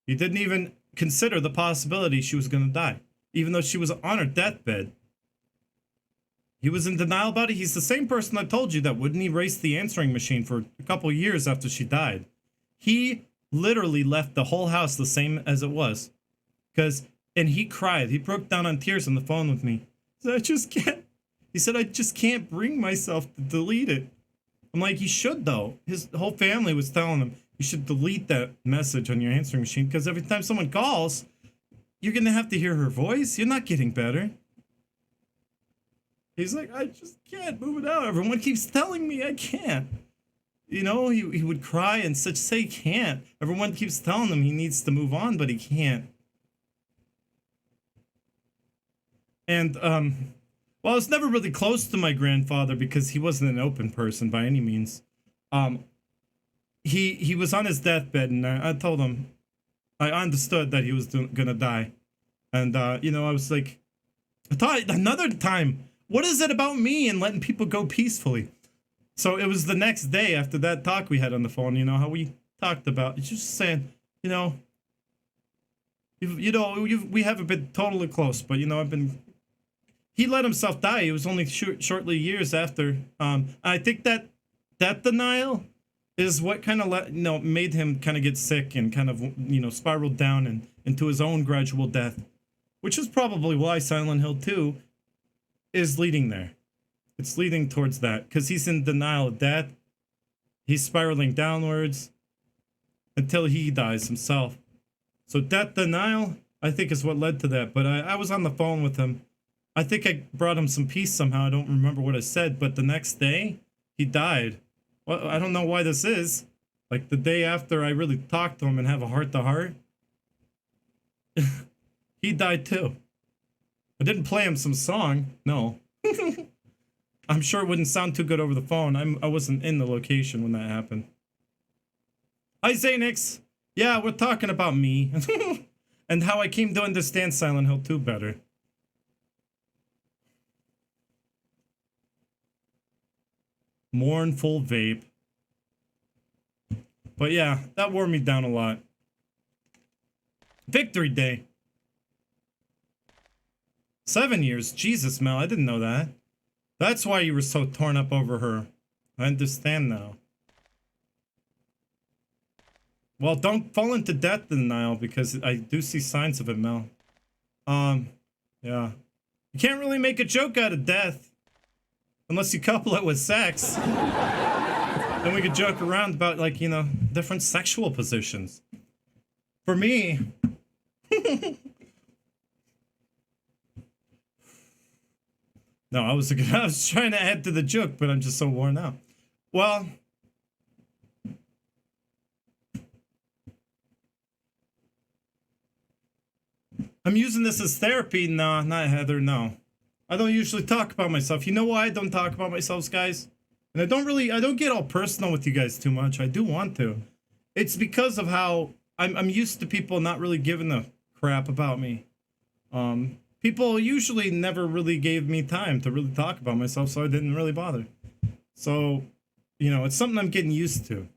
He didn't even consider the possibility she was going to die, even though she was on her deathbed. He was in denial about it. He's the same person I told you that wouldn't erase the answering machine for a couple years after she died. He literally left the whole house the same as it was. And he cried. He broke down on tears on the phone with me. He said, I just can't bring myself to delete it. I'm like, you should though. His whole family was telling him, you should delete that message on your answering machine because every time someone calls, you're going to have to hear her voice. You're not getting better. He's like, I just can't move it out. Everyone keeps telling me I can't. You know, he would cry and say he can't. Everyone keeps telling him he needs to move on, but he can't. And, well, I was never really close to my grandfather because he wasn't an open person by any means. He was on his deathbed, and I told him, I understood that he was gonna die. And, you know, I was like, I thought another time, what is it about me and letting people go peacefully? So it was the next day after that talk we had on the phone, you know, how we talked about, it's just saying, you know, we haven't been totally close, but, you know, he let himself die. It was only shortly years after. I think that denial is what kind of made him kind of get sick and kind of, you know, spiraled down into his own gradual death, which is probably why Silent Hill 2 is leading there. It's leading towards that, because he's in denial of death. He's spiraling downwards until he dies himself. So death denial, I think, is what led to that. But I was on the phone with him. I think I brought him some peace somehow. I don't remember what I said, but the next day, he died. Well, I don't know why this is. Like, the day after I really talked to him and have a heart-to-heart, he died too. I didn't play him some song, no. I'm sure it wouldn't sound too good over the phone. I wasn't in the location when that happened. Hi, Xanix. Yeah, we're talking about me. And how I came to understand Silent Hill 2 better. Mournful vape. But yeah, that wore me down a lot. Victory Day. 7 years. Jesus, Mel, I didn't know that. That's why you were so torn up over her. I understand now. Well, don't fall into death denial, because I do see signs of it, Mel. Yeah. You can't really make a joke out of death. Unless you couple it with sex. Then we could joke around about, like, you know, different sexual positions. For me... No, I was trying to add to the joke, but I'm just so worn out. Well, I'm using this as therapy. No, not Heather, no. I don't usually talk about myself. You know why I don't talk about myself, guys? And I don't get all personal with you guys too much. I do want to. It's because of how I'm used to people not really giving a crap about me. People usually never really gave me time to really talk about myself, so I didn't really bother. So, you know, it's something I'm getting used to.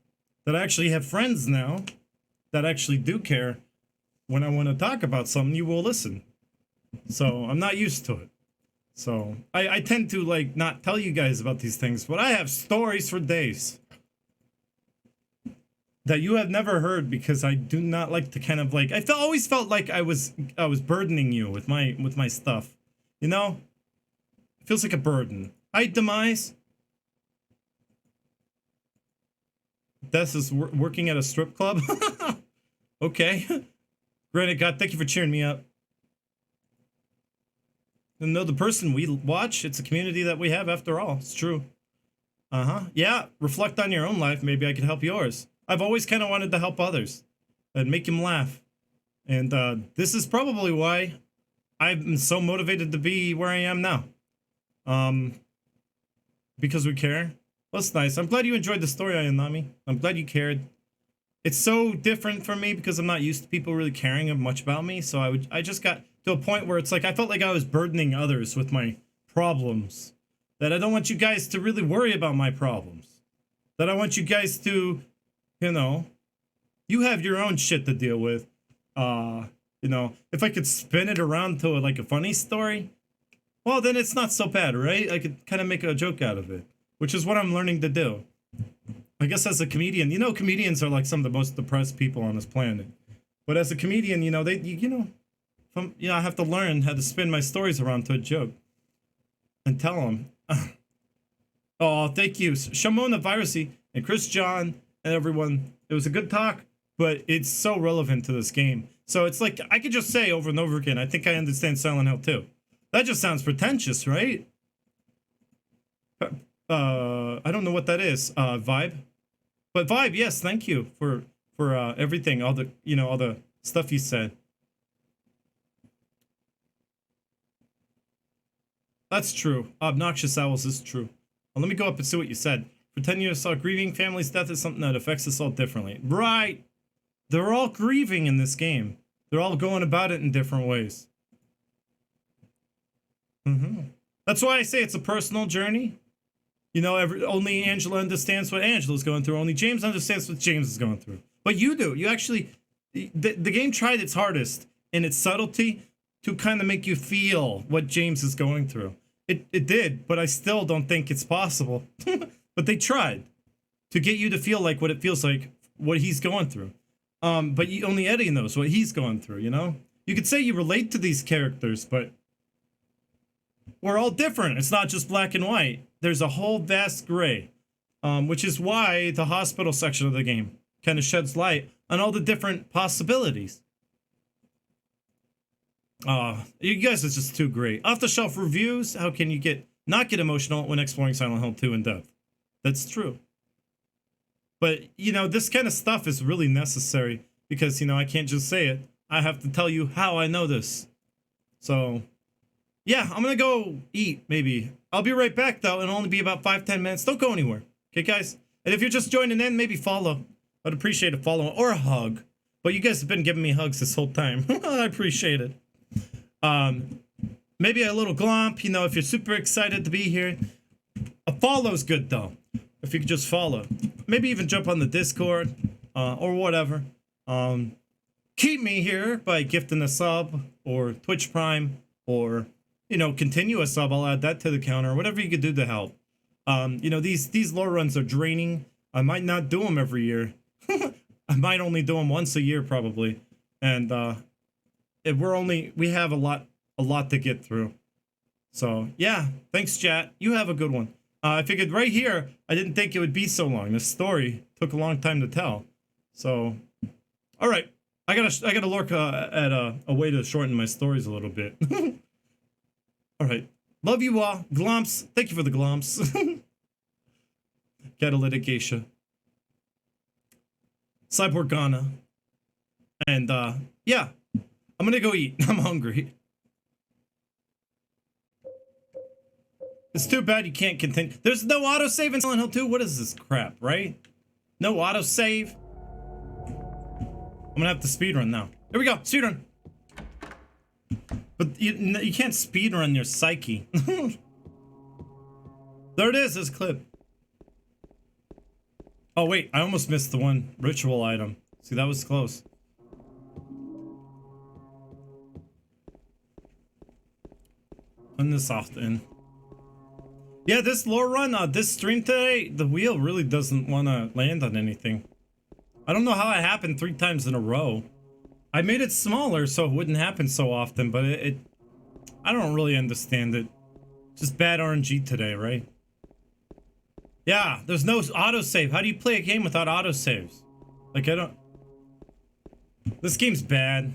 That I actually have friends now that actually do care. When I want to talk about something, you will listen. So, I'm not used to it. So, I tend to, like, not tell you guys about these things, but I have stories for days. That you have never heard, because I do not like to kind of like... always felt like I was burdening you with my stuff. You know? It feels like a burden. Hi, Demise. Death is working at a strip club? Okay. Granted, God, thank you for cheering me up. And know the person we watch, it's a community that we have after all. It's true. Yeah, reflect on your own life. Maybe I could help yours. I've always kind of wanted to help others and make them laugh. And this is probably why I'm so motivated to be where I am now. Because we care. Well, that's nice. I'm glad you enjoyed the story, Ayanami. I'm glad you cared. It's so different for me because I'm not used to people really caring much about me. So I just got to a point where it's like I felt like I was burdening others with my problems. That I don't want you guys to really worry about my problems. That I want you guys to... You know, you have your own shit to deal with. You know, if I could spin it around to like a funny story, well, then it's not so bad, right? I could kind of make a joke out of it, which is what I'm learning to do. I guess as a comedian, you know, comedians are like some of the most depressed people on this planet. But as a comedian, you know, I have to learn how to spin my stories around to a joke and tell them. Oh, thank you, Shamona Virusy and Chris John. And everyone, it was a good talk, but it's so relevant to this game. So it's like, I could just say over and over again, I think I understand Silent Hill 2. That just sounds pretentious, right? I don't know what that is, Vibe. But Vibe, yes, thank you for everything, all the stuff you said. That's true. Obnoxious Owls is true. Well, let me go up and see what you said. For 10 years, saw grieving family's death is something that affects us all differently. Right! They're all grieving in this game. They're all going about it in different ways. That's why I say it's a personal journey. You know, only Angela understands what Angela's going through. Only James understands what James is going through. But you do. You actually... The game tried its hardest in its subtlety to kind of make you feel what James is going through. It did, but I still don't think it's possible. But they tried to get you to feel like what it feels like, what he's going through. But only Eddie knows what he's going through, you know? You could say you relate to these characters, but we're all different. It's not just black and white. There's a whole vast gray, which is why the hospital section of the game kind of sheds light on all the different possibilities. You guys are just too great. Off-the-shelf reviews. How can you not get emotional when exploring Silent Hill 2 in depth? That's true. But, you know, this kind of stuff is really necessary because, you know, I can't just say it. I have to tell you how I know this. So, yeah, I'm gonna go eat, maybe. I'll be right back, though. It'll only be about 5-10 minutes. Don't go anywhere. Okay, guys? And if you're just joining in, maybe follow. I'd appreciate a follow or a hug. But you guys have been giving me hugs this whole time. I appreciate it. Maybe a little glomp, you know, if you're super excited to be here. A follow's good, though. If you could just follow. Maybe even jump on the Discord, or whatever. Keep me here by gifting a sub, or Twitch Prime, or, you know, continue a sub. I'll add that to the counter. Whatever you could do to help. You know, these lore runs are draining. I might not do them every year. I might only do them once a year, probably. And, we have a lot to get through. So, yeah. Thanks, chat. You have a good one. I figured right here, I didn't think it would be so long. This story took a long time to tell. So, all right. I gotta look at a way to shorten my stories a little bit. All right. Love you all. Glomps. Thank you for the glomps. Catalytic Geisha. Cyborg Ghana. And, yeah. I'm gonna go eat. I'm hungry. It's too bad you can't continue. There's no autosave in Silent Hill 2? What is this crap, right? No autosave? I'm gonna have to speedrun now. Here we go, speedrun. But you can't speedrun your psyche. There it is, this clip. Oh wait, I almost missed the one ritual item. See, that was close. Turn this off then. Yeah, this lore run, this stream today, the wheel really doesn't want to land on anything. I don't know how it happened 3 times in a row. I made it smaller so it wouldn't happen so often, but I don't really understand it. Just bad RNG today, right? Yeah, there's no autosave. How do you play a game without autosaves? Like, I don't... This game's bad.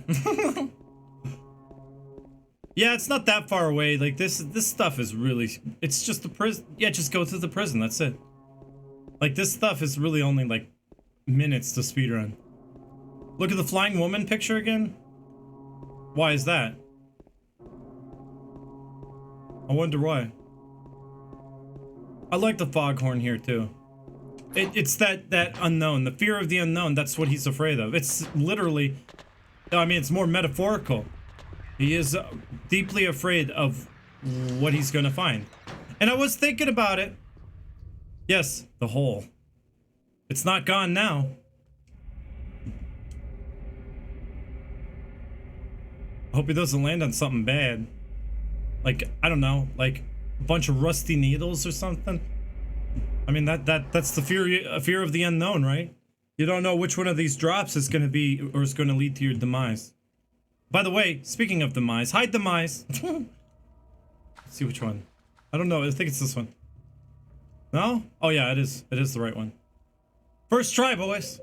Yeah, it's not that far away. Like, this stuff is really... It's just the prison. Yeah, just go to the prison. That's it. Like, this stuff is really only, like, minutes to speedrun. Look at the flying woman picture again. Why is that? I wonder why. I like the foghorn here, too. It's that unknown. The fear of the unknown. That's what he's afraid of. It's literally... I mean, it's more metaphorical. He is deeply afraid of what he's gonna find. And I was thinking about it. Yes, the hole. It's not gone now. I hope he doesn't land on something bad. Like, I don't know, like a bunch of rusty needles or something. I mean, that's the fear of the unknown, right? You don't know which one of these drops is gonna be, or is gonna lead to your demise. By the way, speaking of demise, hide demise. Let's see which one. I don't know. I think it's this one. No? Oh yeah, it is. It is the right one. First try, boys.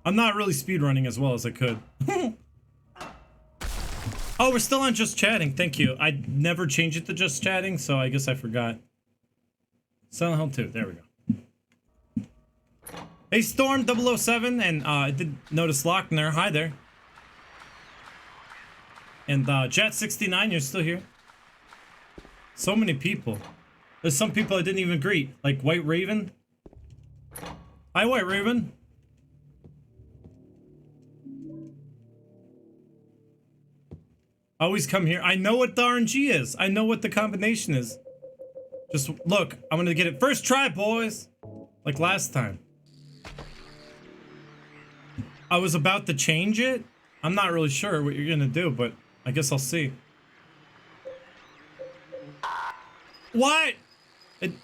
I'm not really speedrunning as well as I could. Oh, we're still on just chatting. Thank you. I never changed it to just chatting, so I guess I forgot. Silent Hill 2. There we go. Hey, Storm 007, and I did notice Locke in there. Hi there. And Jet69, you're still here. So many people. There's some people I didn't even greet, like White Raven. Hi, White Raven. Always come here. I know what the RNG is. I know what the combination is. Just look, I'm gonna get it first try, boys. Like last time. I was about to change it. I'm not really sure what you're gonna do, but I guess I'll see. What?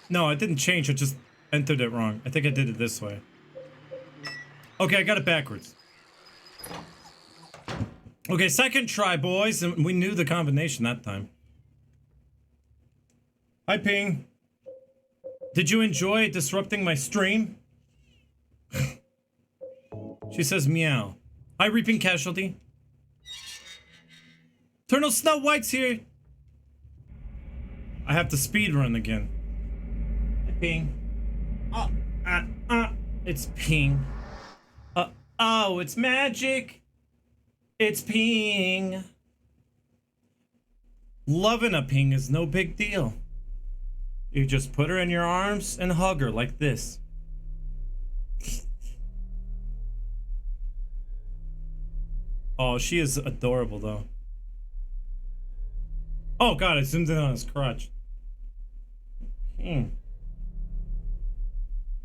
No, I didn't change. I just entered it wrong. I think I did it this way. Okay, I got it backwards. Okay, second try, boys, and we knew the combination that time. Hi, Ping. Did you enjoy disrupting my stream? She says meow. Hi, Reaping Casualty. Eternal Snow White's here. I have to speed run again. Hi, Ping. It's Ping. Oh, it's magic. It's Ping. Loving a Ping is no big deal. You just put her in your arms and hug her like this. Oh, she is adorable though. Oh god, I zoomed in on his crotch.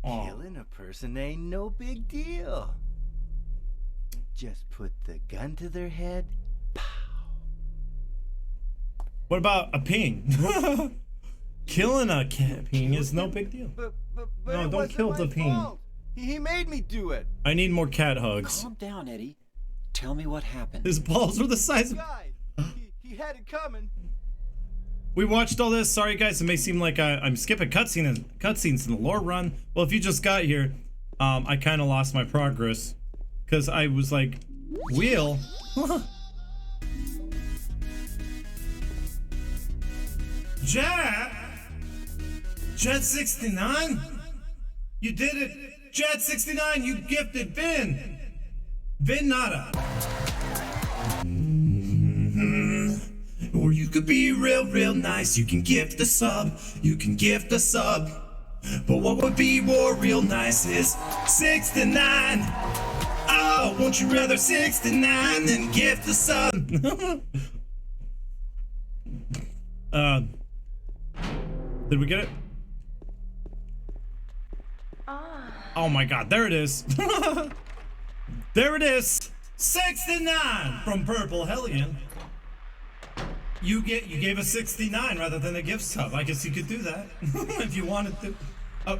Oh. Killing a person ain't no big deal. Just put the gun to their head. Pow. What about a Ping? Killing a Ping is no big deal. But No, it don't wasn't kill my the Ping. fault. He made me do it. I need more cat hugs. Calm down, Eddie. Tell me what happened. His balls were the size of... Guy, he had it coming. We watched all this. Sorry, guys. It may seem like I'm skipping cutscenes in the lore run. Well, if you just got here, I kind of lost my progress because I was like, wheel. Jet 69. You did it, Jet 69. You gifted Vin. Vin Nada. Or you could be real nice. You can gift a sub. You can gift a sub. But what would be more real nice is 69. Oh, won't you rather 69 than gift a sub? Did we get it? Oh my god, there it is. There it is. 69 from Purple Hellion. You gave a 69 rather than a gift sub. I guess you could do that if you wanted to. Oh.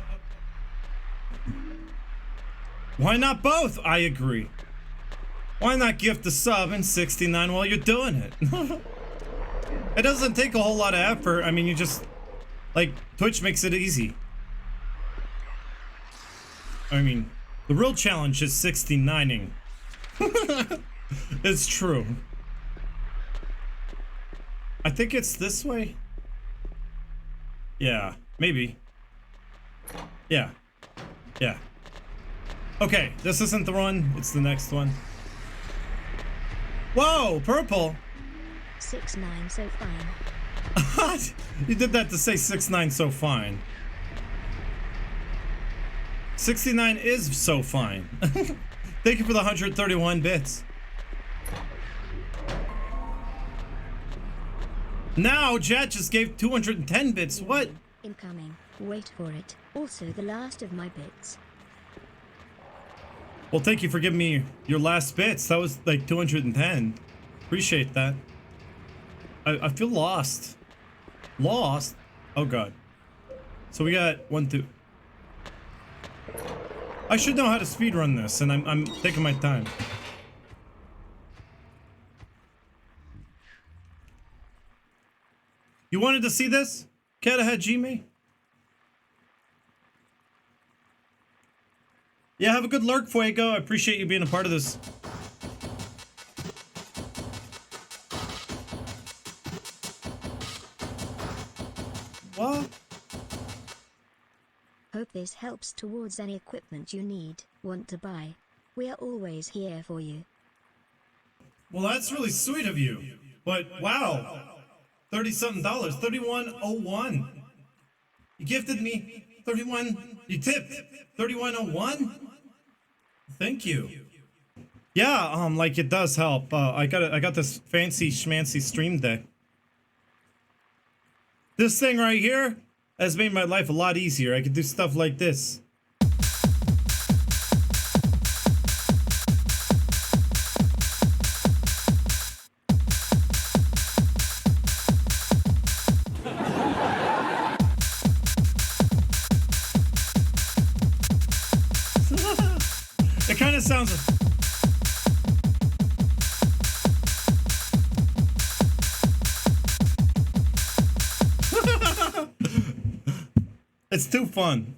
Why not both? I agree. Why not gift a sub and 69 while you're doing it? It doesn't take a whole lot of effort. I mean, you just, like, Twitch makes it easy. I mean, the real challenge is 69ing. It's true. I think it's this way. Yeah, maybe. Yeah. Yeah. Okay, this isn't the one, it's the next one. Whoa, purple! 6-9 so fine. You did that to say 6-9 so fine. 69 is so fine. Thank you for the 131 bits. Now, Jet just gave 210 bits. What? Incoming. Wait for it. Also the last of my bits. Well, thank you for giving me your last bits. That was like 210. Appreciate that. I feel lost. Lost? Oh, God. So we got 1, 2. I should know how to speedrun this, and I'm taking my time. You wanted to see this? Cat ahead, G-Me? Yeah, have a good lurk, Fuego. I appreciate you being a part of this. What? Hope this helps towards any equipment you need, want to buy. We are always here for you. Well, that's really sweet of you. But, wow. 30-something dollars. 3101. You gifted me 31. You tipped 3101. Thank you. Yeah, like it does help. I got this fancy schmancy stream deck. This thing right here has made my life a lot easier. I can do stuff like this. It kind of sounds. It's too fun.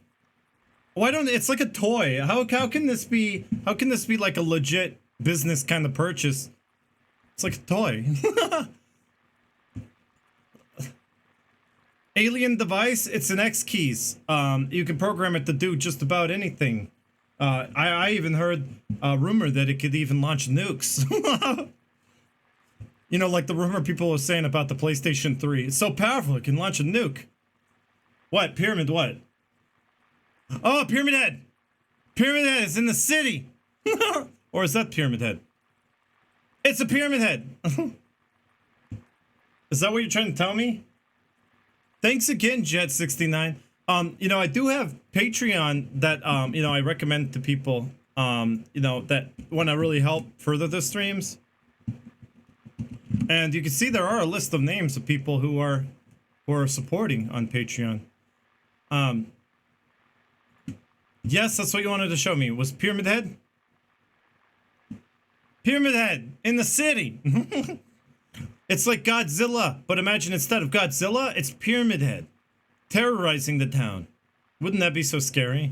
Why don't it's like a toy? How can this be? How can this be like a legit business kind of purchase? It's like a toy. Alien device. It's an X keys. You can program it to do just about anything. I even heard a rumor that it could even launch nukes. You know, like the rumor people were saying about the PlayStation 3. It's so powerful it can launch a nuke. What? Pyramid what? Oh, Pyramid Head! Pyramid Head is in the city! Or is that Pyramid Head? It's a Pyramid Head! Is that what you're trying to tell me? Thanks again, Jet69. You know, I do have Patreon that, you know, I recommend to people, you know, that want to really help further the streams. And you can see there are a list of names of people who are supporting on Patreon. Yes, that's what you wanted to show me. Was Pyramid Head? Pyramid Head in the city. It's like Godzilla, but imagine instead of Godzilla, it's Pyramid Head terrorizing the town. Wouldn't that be so scary?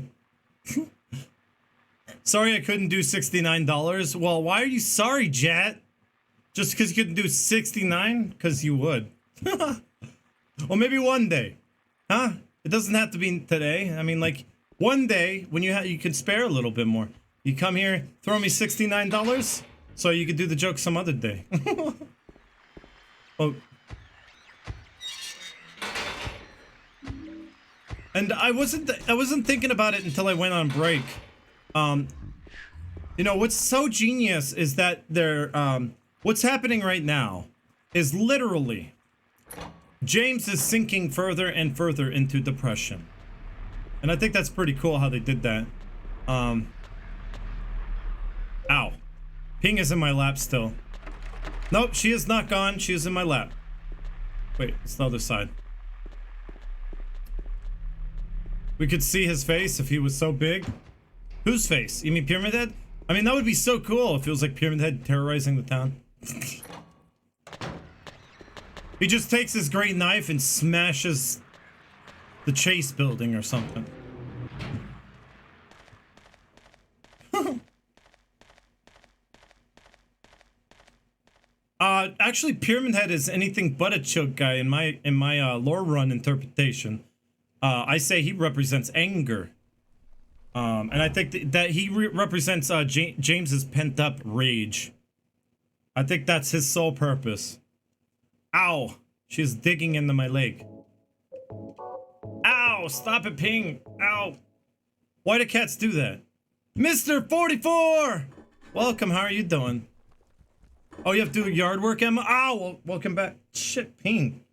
Sorry I couldn't do $69. Well, why are you sorry, Jet? Just because you couldn't do 69? Because you would. Well, maybe one day. Huh? It doesn't have to be today. I mean, like, one day when you can spare a little bit more. You come here, throw me $69, so you could do the joke some other day. Oh. And I wasn't thinking about it until I went on break. You know, what's so genius is that what's happening right now is literally James is sinking further and further into depression. And I think that's pretty cool how they did that. Ow. Ping is in my lap still. Nope, she is not gone. She is in my lap. Wait, it's the other side. We could see his face if he was so big. Whose face? You mean Pyramid Head? I mean, that would be so cool if it was like Pyramid Head terrorizing the town. He just takes his great knife and smashes the Chase building or something. Actually, Pyramid Head is anything but a choke guy in my lore run interpretation. I say he represents anger. And I think that he represents James's pent-up rage. I think that's his sole purpose. Ow! She's digging into my leg. Ow! Stop it, Ping! Ow! Why do cats do that? Mr. 44! Welcome, how are you doing? Oh, you have to do yard work, Emma? Ow! Well, welcome back. Shit, Ping.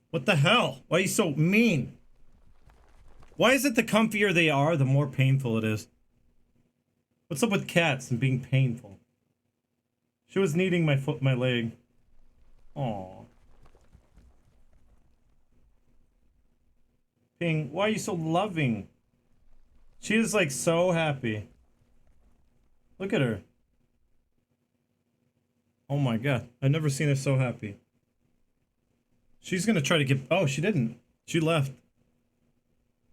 What the hell? Why are you so mean? Why is it the comfier they are, the more painful it is? What's up with cats and being painful? She was kneading my leg. Aww. Ping, why are you so loving? She is like so happy. Look at her. Oh my god, I've never seen her so happy. She's gonna try to get... Oh, she didn't. She left.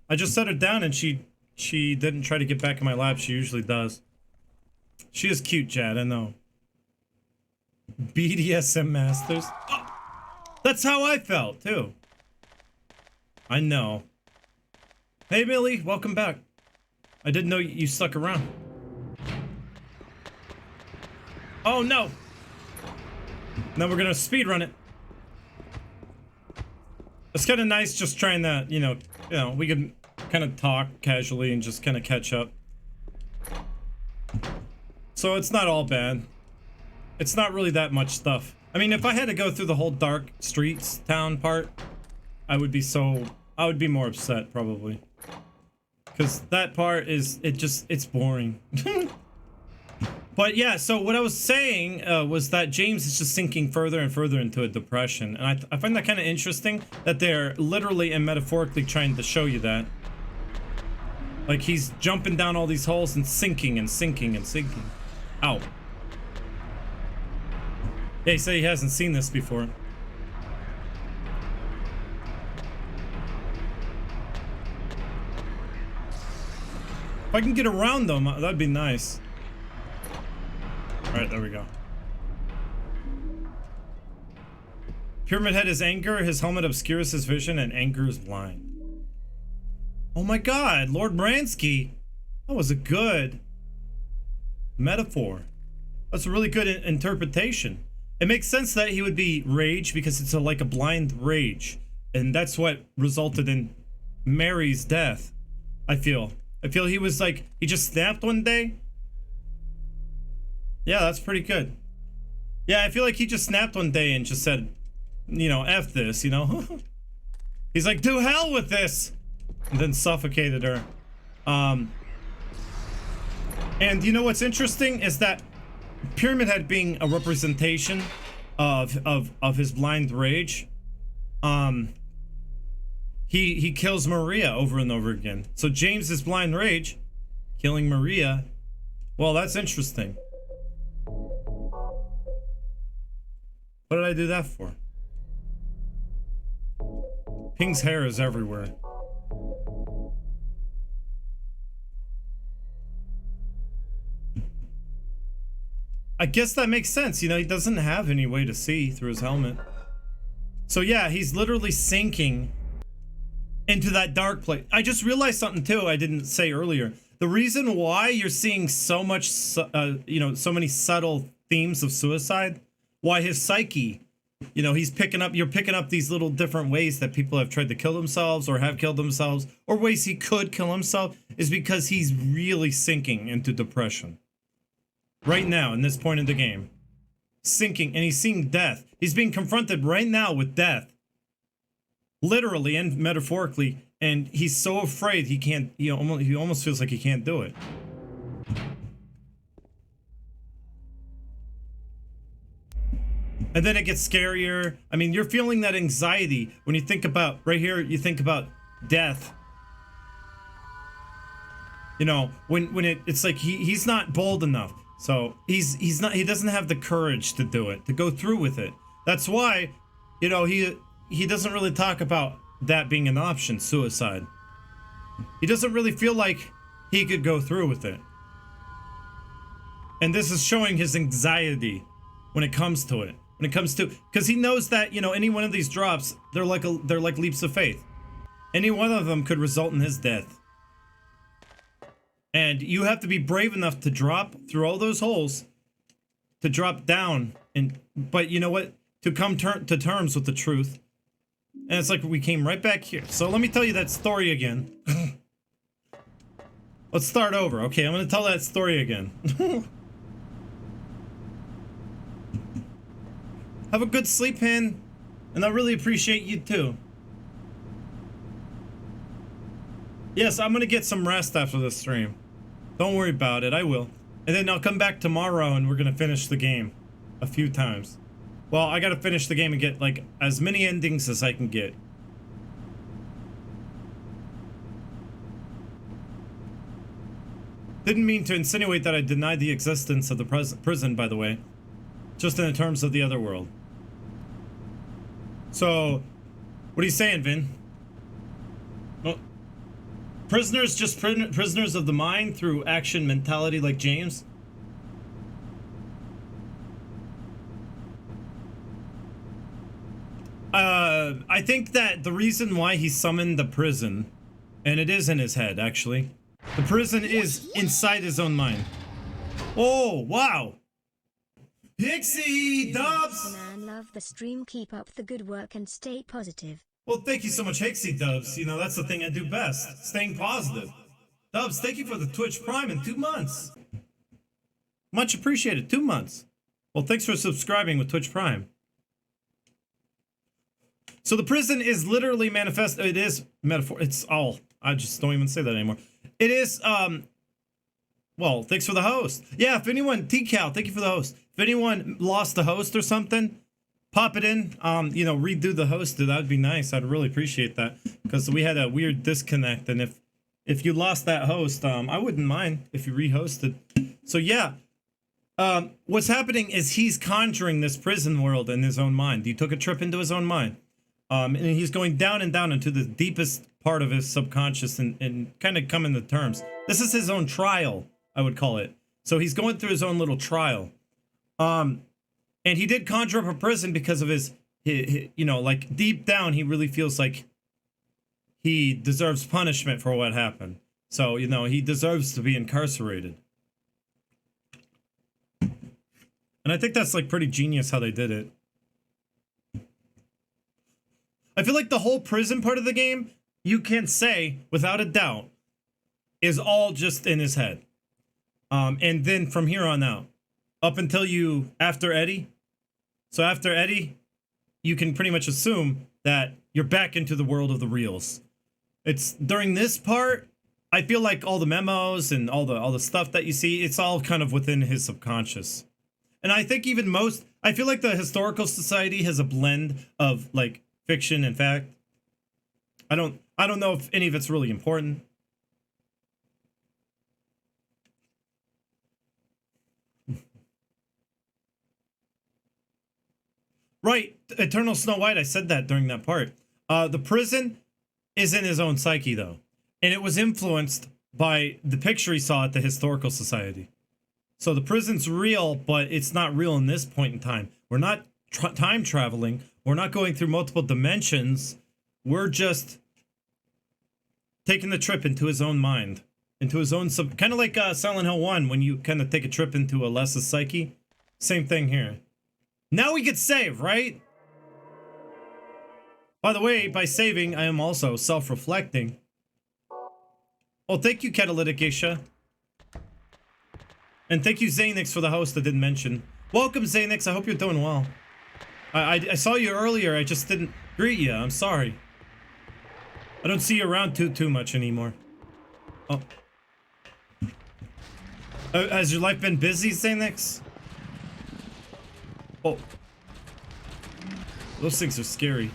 I just set her down and she didn't try to get back in my lap. She usually does. She is cute, Chad, I know. BDSM Masters. Oh, that's how I felt, too. I know. Hey, Billy, welcome back. I didn't know you stuck around. Oh, no. Now we're gonna speedrun it. It's kind of nice just trying to, you know, we can kind of talk casually and just kind of catch up. So it's not all bad. It's not really that much stuff. I mean, if I had to go through the whole dark streets town part, I would be more upset probably. Because that part is, it's boring. But yeah, so what I was saying was that James is just sinking further and further into a depression. And I find that kind of interesting that they're literally and metaphorically trying to show you that. Like he's jumping down all these holes and sinking and sinking and sinking. Ow. Yeah, he said he hasn't seen this before. If I can get around them, that'd be nice. Alright, there we go. Pyramid Head is anger, his helmet obscures his vision, and anger is blind. Oh my god, Lord Bransky! That was a good metaphor. That's a really good interpretation. It makes sense that he would be rage because it's like a blind rage. And that's what resulted in Mary's death, I feel. I feel he was like, he just snapped one day. Yeah, that's pretty good. Yeah, I feel like he just snapped one day and just said, you know, F this, you know? He's like, to hell with this! And then suffocated her. And you know what's interesting is that Pyramid Head being a representation of his blind rage, he kills Maria over and over again. So James is blind rage, killing Maria. Well, that's interesting. What did I do that for? Ping's hair is everywhere. I guess that makes sense. You know, he doesn't have any way to see through his helmet. So yeah, he's literally sinking into that dark place. I just realized something too I didn't say earlier. The reason why you're seeing so much, you know, so many subtle themes of suicide, why his psyche, you know, you're picking up these little different ways that people have tried to kill themselves or have killed themselves, or ways he could kill himself, is because he's really sinking into depression. Right now, in this point in the game. Sinking, and he's seeing death. He's being confronted right now with death. Literally and metaphorically, and he's so afraid he can't, he almost feels like he can't do it. And then it gets scarier. I mean, you're feeling that anxiety when you think about, right here, you think about death. You know, when it's like he's not bold enough. So he doesn't have the courage to do it, to go through with it. That's why, you know, he doesn't really talk about that being an option, suicide. He doesn't really feel like he could go through with it. And this is showing his anxiety when it comes to it. When it comes to, because he knows that, you know, any one of these drops, they're like leaps of faith. Any one of them could result in his death. And you have to be brave enough to drop through all those holes, to drop down, but you know what? To come to terms with the truth. And it's like we came right back here. So let me tell you that story again. Let's start over. Okay, I'm gonna tell that story again. Have a good sleep, Hen, and I really appreciate you too. Yes, I'm gonna get some rest after this stream. Don't worry about it, I will. And then I'll come back tomorrow and we're gonna finish the game a few times. Well, I gotta finish the game and get like as many endings as I can get. Didn't mean to insinuate that I denied the existence of the prison, by the way. Just in terms of the other world. So, what are you saying, Vin? Well, prisoners, just prisoners of the mind through action mentality like James? I think that the reason why he summoned the prison, and it is in his head, actually. The prison is inside his own mind. Oh, wow! Pixie Dubs! Man, love the stream. Keep up the good work and stay positive. Well, thank you so much, Pixie Dubs. You know, that's the thing I do best. Staying positive. Dubs, thank you for the Twitch Prime in 2 months. Much appreciated. 2 months. Well, thanks for subscribing with Twitch Prime. So the prison is literally manifest. It is metaphor. It's all. I just don't even say that anymore. It is, well, thanks for the host. Yeah, if anyone, T-Cal, thank you for the host. If anyone lost the host or something, pop it in, you know, redo the host. That would be nice. I'd really appreciate that because we had a weird disconnect. And if if you lost that host, I wouldn't mind if you rehosted. So yeah, what's happening is he's conjuring this prison world in his own mind. He took a trip into his own mind. And he's going down and down into the deepest part of his subconscious and kind of coming to terms. This is his own trial, I would call it. So he's going through his own little trial. And he did conjure up a prison because of his, you know, like deep down, he really feels like he deserves punishment for what happened. So, you know, he deserves to be incarcerated. And I think that's like pretty genius how they did it. I feel like the whole prison part of the game, you can say, without a doubt, is all just in his head. And then from here on out, up until after Eddie. So after Eddie, you can pretty much assume that you're back into the world of the reals. It's during this part, I feel like all the memos and all the stuff that you see, it's all kind of within his subconscious. And I think I feel like the Historical Society has a blend of like fiction and fact. I don't know if any of it's really important. Right, Eternal Snow White, I said that during that part. The prison is in his own psyche though. And it was influenced by the picture he saw at the Historical Society. So the prison's real, but it's not real in this point in time. We're not time traveling. We're not going through multiple dimensions. We're just taking the trip into his own mind, into his own kind of like Silent Hill 1 when you kind of take a trip into Alessa's psyche. Same thing here. Now we get saved, right? By the way, by saving, I am also self-reflecting. Oh, thank you, Catalytic Geisha. And thank you, Zanix, for the host I didn't mention. Welcome, Zanix. I hope you're doing well. I saw you earlier. I just didn't greet you. I'm sorry. I don't see you around too much anymore. Oh. Has your life been busy, Zanix? Oh. Those things are scary.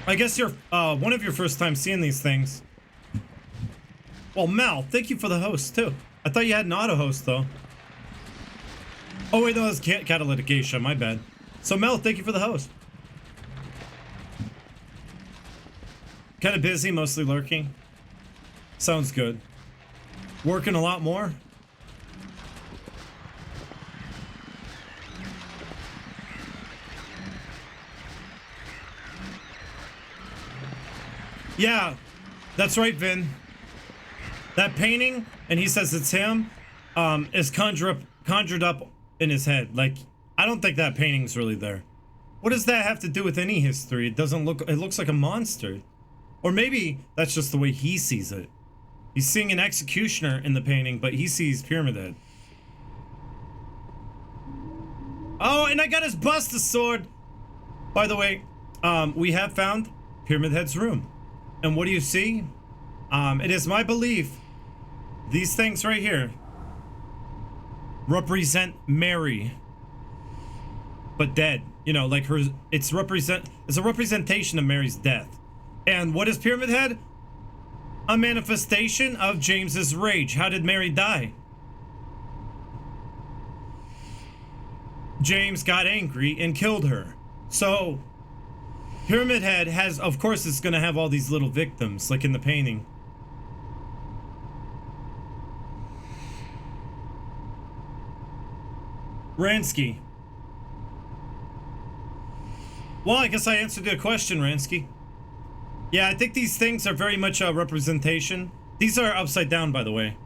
I guess you're one of your first time seeing these things. Well, Mel, thank you for the host, too. I thought you had an auto-host, though. Oh, wait, no, that's Catalytic Geisha. My bad. So, Mel, thank you for the host. Kind of busy, mostly lurking. Sounds good. Working a lot more? Yeah, that's right, Vin. That painting, and he says it's him, is conjured up in his head. Like, I don't think that painting's really there. What does that have to do with any history? It looks like a monster. Or maybe that's just the way he sees it. He's seeing an executioner in the painting, but he sees Pyramid Head. Oh, and I got his Buster Sword! By the way, we have found Pyramid Head's room. And what do you see? It is my belief these things right here represent Mary, but dead. You know, like her. It's a representation of Mary's death. And what is Pyramid Head? A manifestation of James's rage. How did Mary die? James got angry and killed her. So Pyramid Head has, of course, it's gonna have all these little victims, like in the painting. Ransky. Well, I guess I answered the question, Ransky. Yeah, I think these things are very much a representation. These are upside down, by the way.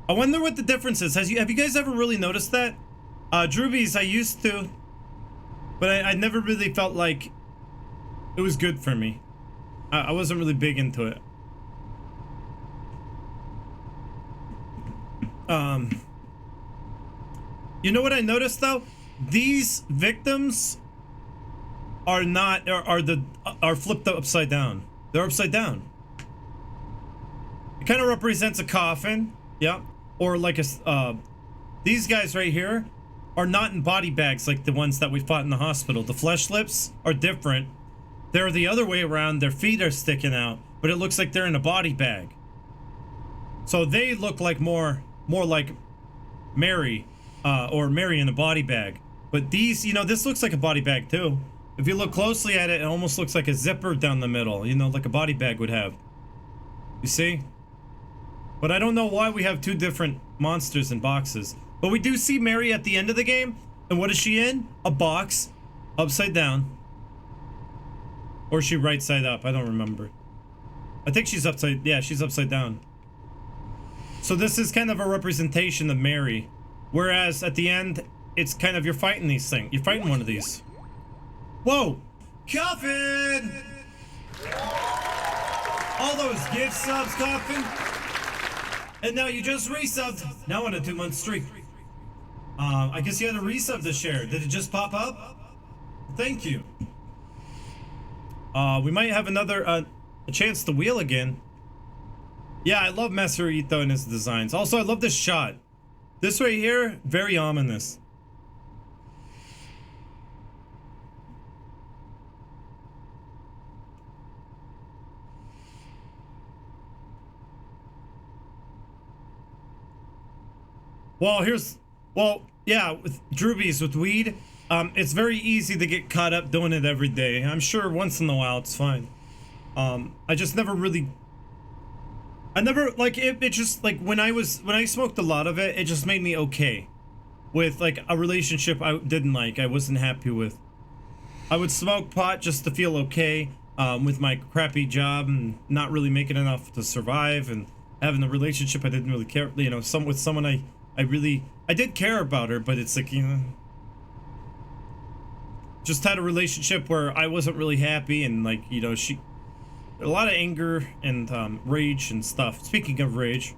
I wonder what the difference is. Have you guys ever really noticed that? Droobies, I used to, but I never really felt like it was good for me. I wasn't really big into it. You know what I noticed though? These victims are not are flipped upside down. They're upside down. It kind of represents a coffin, yeah, or like a these guys right here are not in body bags like the ones that we fought in the hospital. The flesh lips are different. They're the other way around. Their feet are sticking out, but it looks like they're in a body bag. So they look like more like Mary, or Mary in a body bag. But these, you know, this looks like a body bag too. If you look closely at it, it almost looks like a zipper down the middle, you know, like a body bag would have. You see? But I don't know why we have two different monsters in boxes. But we do see Mary at the end of the game. And what is she in? A box. Upside down. Or is she right side up? I don't remember. I think she's upside... Yeah, she's upside down. So this is kind of a representation of Mary. Whereas at the end, it's kind of... You're fighting these things. You're fighting one of these. Whoa! Coffin! All those gift subs, Coffin. And now you just resubbed. Now on a 2-month streak. I guess you had a resub to share. Did it just pop up? Thank you. We might have another a chance to wheel again. Yeah, I love Maserito and his designs. Also, I love this shot. This right here, very ominous. Well, yeah, with Droobies, with weed, it's very easy to get caught up doing it every day. I'm sure once in a while it's fine. I just never really... I never, like, it just, like, when I smoked a lot of it, it just made me okay. With, like, a relationship I didn't like, I wasn't happy with. I would smoke pot just to feel okay, with my crappy job and not really making enough to survive, and having a relationship I didn't really care, you know, with someone I did care about her, but it's like, you know, just had a relationship where I wasn't really happy, and like, you know, a lot of anger and rage and stuff. Speaking of rage,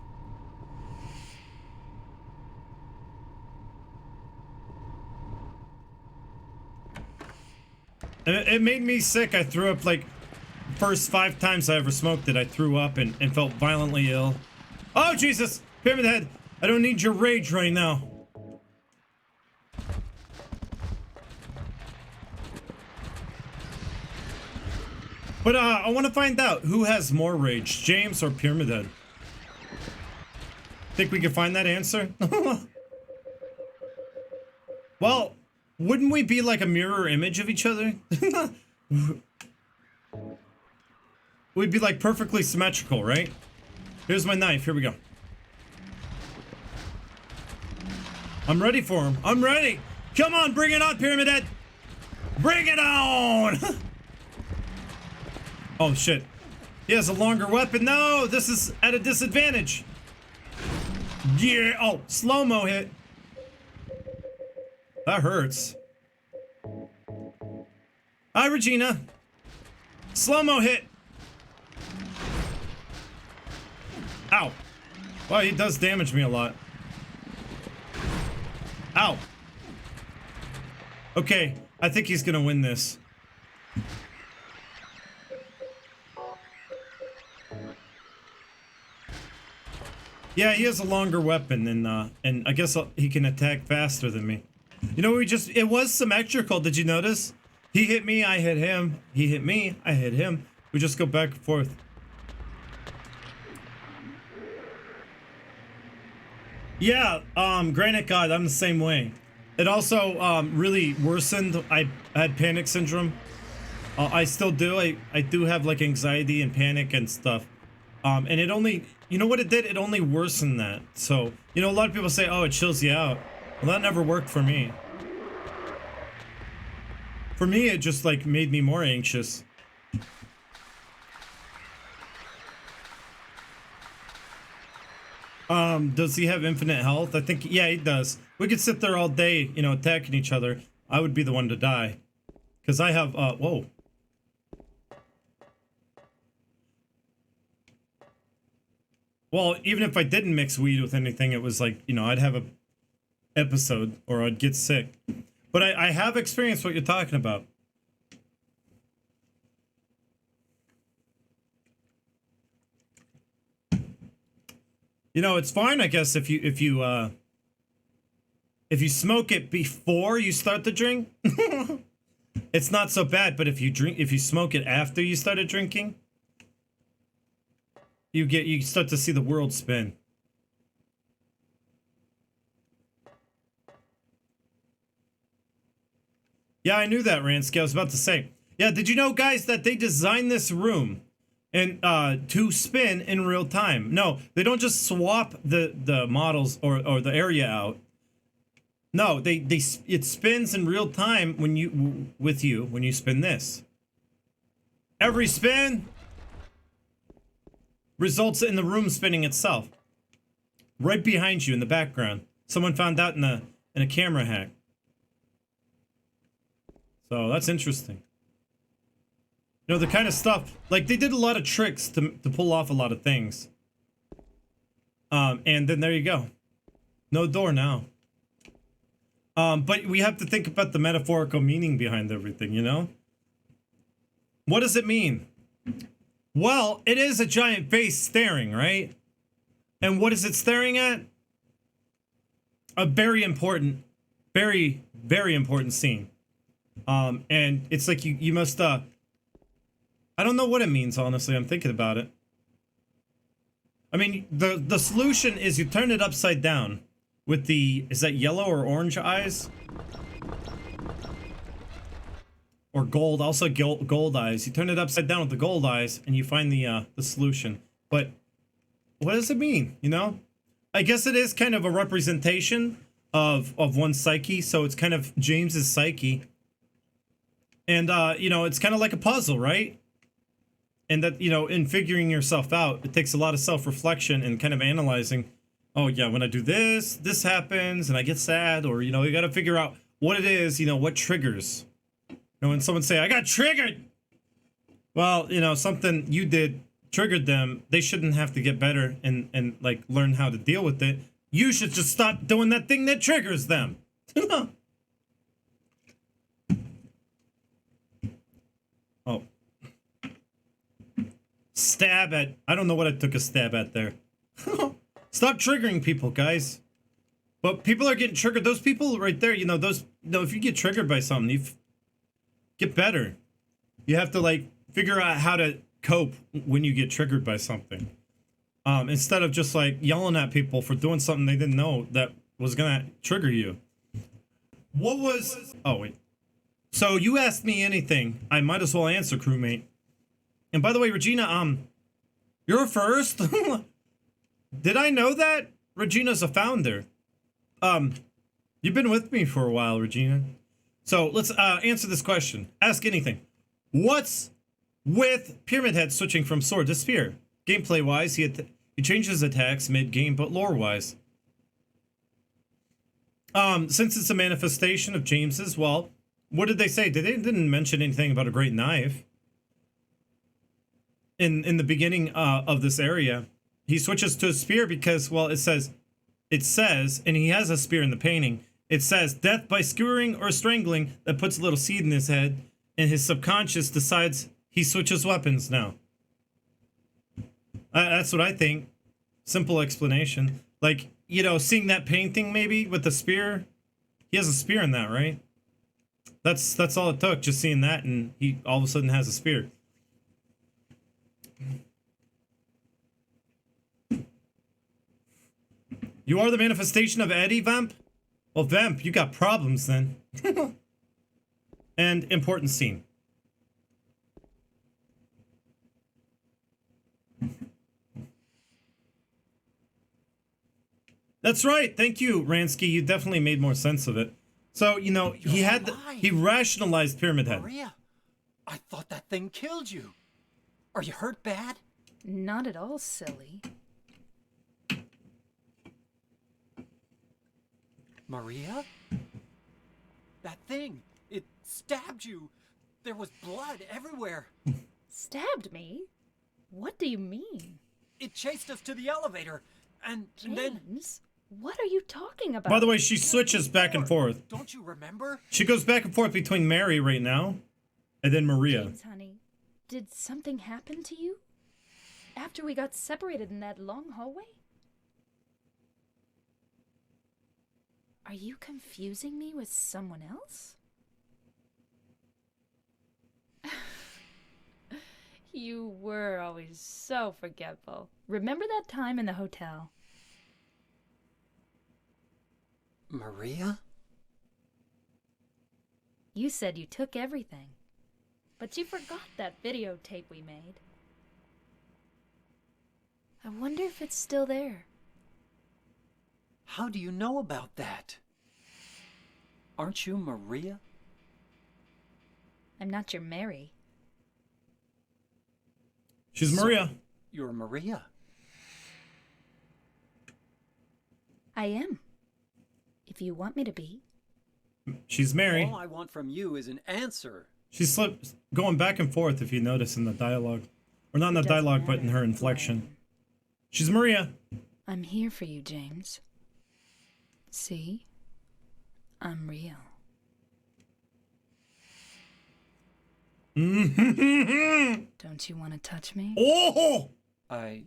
and it made me sick. I threw up, like, first 5 times I ever smoked it, I threw up and felt violently ill. Oh Jesus, Pyramid Head, I don't need your rage right now. But I want to find out who has more rage, James or Pyramid Head. Think we can find that answer? Well, wouldn't we be like a mirror image of each other? We'd be like perfectly symmetrical, right? Here's my knife, here we go. I'm ready for him. I'm ready. Come on, bring it on, Pyramid Head. Bring it on. Oh, shit. He has a longer weapon. No, this is at a disadvantage. Yeah. Oh, slow-mo hit. That hurts. Hi, Regina. Slow-mo hit. Ow. Well, he does damage me a lot. Ow. Okay, I think he's gonna win this. Yeah, he has a longer weapon, and I guess he can attack faster than me. You know, it was symmetrical, did you notice? He hit me, I hit him. He hit me, I hit him. We just go back and forth. Yeah, Granite God, I'm the same way. It also really worsened. I had panic syndrome. I still do. I do have like anxiety and panic and stuff. And it only, you know what it did? It only worsened that. So, you know, a lot of people say, oh, it chills you out. Well, that never worked for me. For me, it just like made me more anxious. Does he have infinite health? I think, yeah, he does. We could sit there all day, you know, attacking each other. I would be the one to die. Because I have, whoa. Well, even if I didn't mix weed with anything, it was like, you know, I'd have a episode or I'd get sick. But I have experienced what you're talking about. You know, it's fine, I guess, if you smoke it before you start the drink, it's not so bad. But if you smoke it after you started drinking, you start to see the world spin. Yeah, I knew that, Ransky. I was about to say. Yeah, did you know, guys, that they designed this room and to spin in real time? No, they don't just swap the models or the area out. No, it spins in real time when you spin this. Every spin results in the room spinning itself. Right behind you in the background. Someone found out in a camera hack. So that's interesting. You know, the kind of stuff, like they did a lot of tricks to pull off a lot of things. And then there you go. No door now. But we have to think about the metaphorical meaning behind everything, you know? What does it mean? Well, it is a giant face staring, right? And what is it staring at? A very important, very, very important scene. And it's like you must, I don't know what it means, honestly. I'm thinking about it. I mean, the solution is you turn it upside down with the, is that yellow or orange eyes? Or gold, also gold eyes. You turn it upside down with the gold eyes and you find the solution. But what does it mean, you know? I guess it is kind of a representation of one's psyche, so it's kind of James's psyche. And, you know, it's kind of like a puzzle, right? And that, you know, in figuring yourself out, it takes a lot of self-reflection and kind of analyzing, oh, yeah, when I do this, this happens, and I get sad, or, you know, you got to figure out what it is, you know, what triggers. You know, when someone say, I got triggered! Well, you know, something you did triggered them. They shouldn't have to get better and like, learn how to deal with it. You should just stop doing that thing that triggers them. Oh. Stab at... I don't know what I took a stab at there. Stop triggering people, guys. But people are getting triggered. Those people right there, you know, those... You know, if you get triggered by something, you get better. You have to, like, figure out how to cope when you get triggered by something. Instead of just, like, yelling at people for doing something they didn't know that was gonna trigger you. What was... Oh, wait. So, you asked me anything. I might as well answer, crewmate. And by the way, Regina, you're first? Did I know that? Regina's a founder. You've been with me for a while, Regina. So, let's answer this question. Ask anything. What's with Pyramid Head switching from sword to spear? Gameplay-wise, he changed his attacks mid-game, but lore-wise. Since it's a manifestation of James's, well... What did they say? They didn't mention anything about a great knife. In the beginning of this area, he switches to a spear because, well, it says, and he has a spear in the painting. It says, death by skewering or strangling. That puts a little seed in his head, and his subconscious decides he switches weapons now. That's what I think. Simple explanation. Like, you know, seeing that painting maybe with the spear. He has a spear in that, right? That's all it took, just seeing that, and he all of a sudden has a spear. You are the manifestation of Eddie, Vamp? Well, Vamp, you got problems then. And important scene. That's right. Thank you, Ransky. You definitely made more sense of it. So, you know, he rationalized Pyramid Head. Maria, I thought that thing killed you. Are you hurt bad? Not at all, silly. Maria? That thing, it stabbed you. There was blood everywhere. Stabbed me? What do you mean? It chased us to the elevator, and then... James, what are you talking about? By the way, she switches back and forth. Don't you remember? She goes back and forth between Mary right now, and then Maria. James, honey, did something happen to you? After we got separated in that long hallway? Are you confusing me with someone else? You were always so forgetful. Remember that time in the hotel? Maria? You said you took everything. But you forgot that videotape we made. I wonder if it's still there. How do you know about that? Aren't you Maria? I'm not your Mary. She's So, Maria. You're Maria. I am. If you want me to be. She's Mary. All I want from you is an answer. She's going back and forth, if you notice, in the dialogue. Or not in the It doesn't dialogue, but in matter her who I inflection. am. She's Maria. I'm here for you, James. See? I'm real. Don't you want to touch me? Oh! I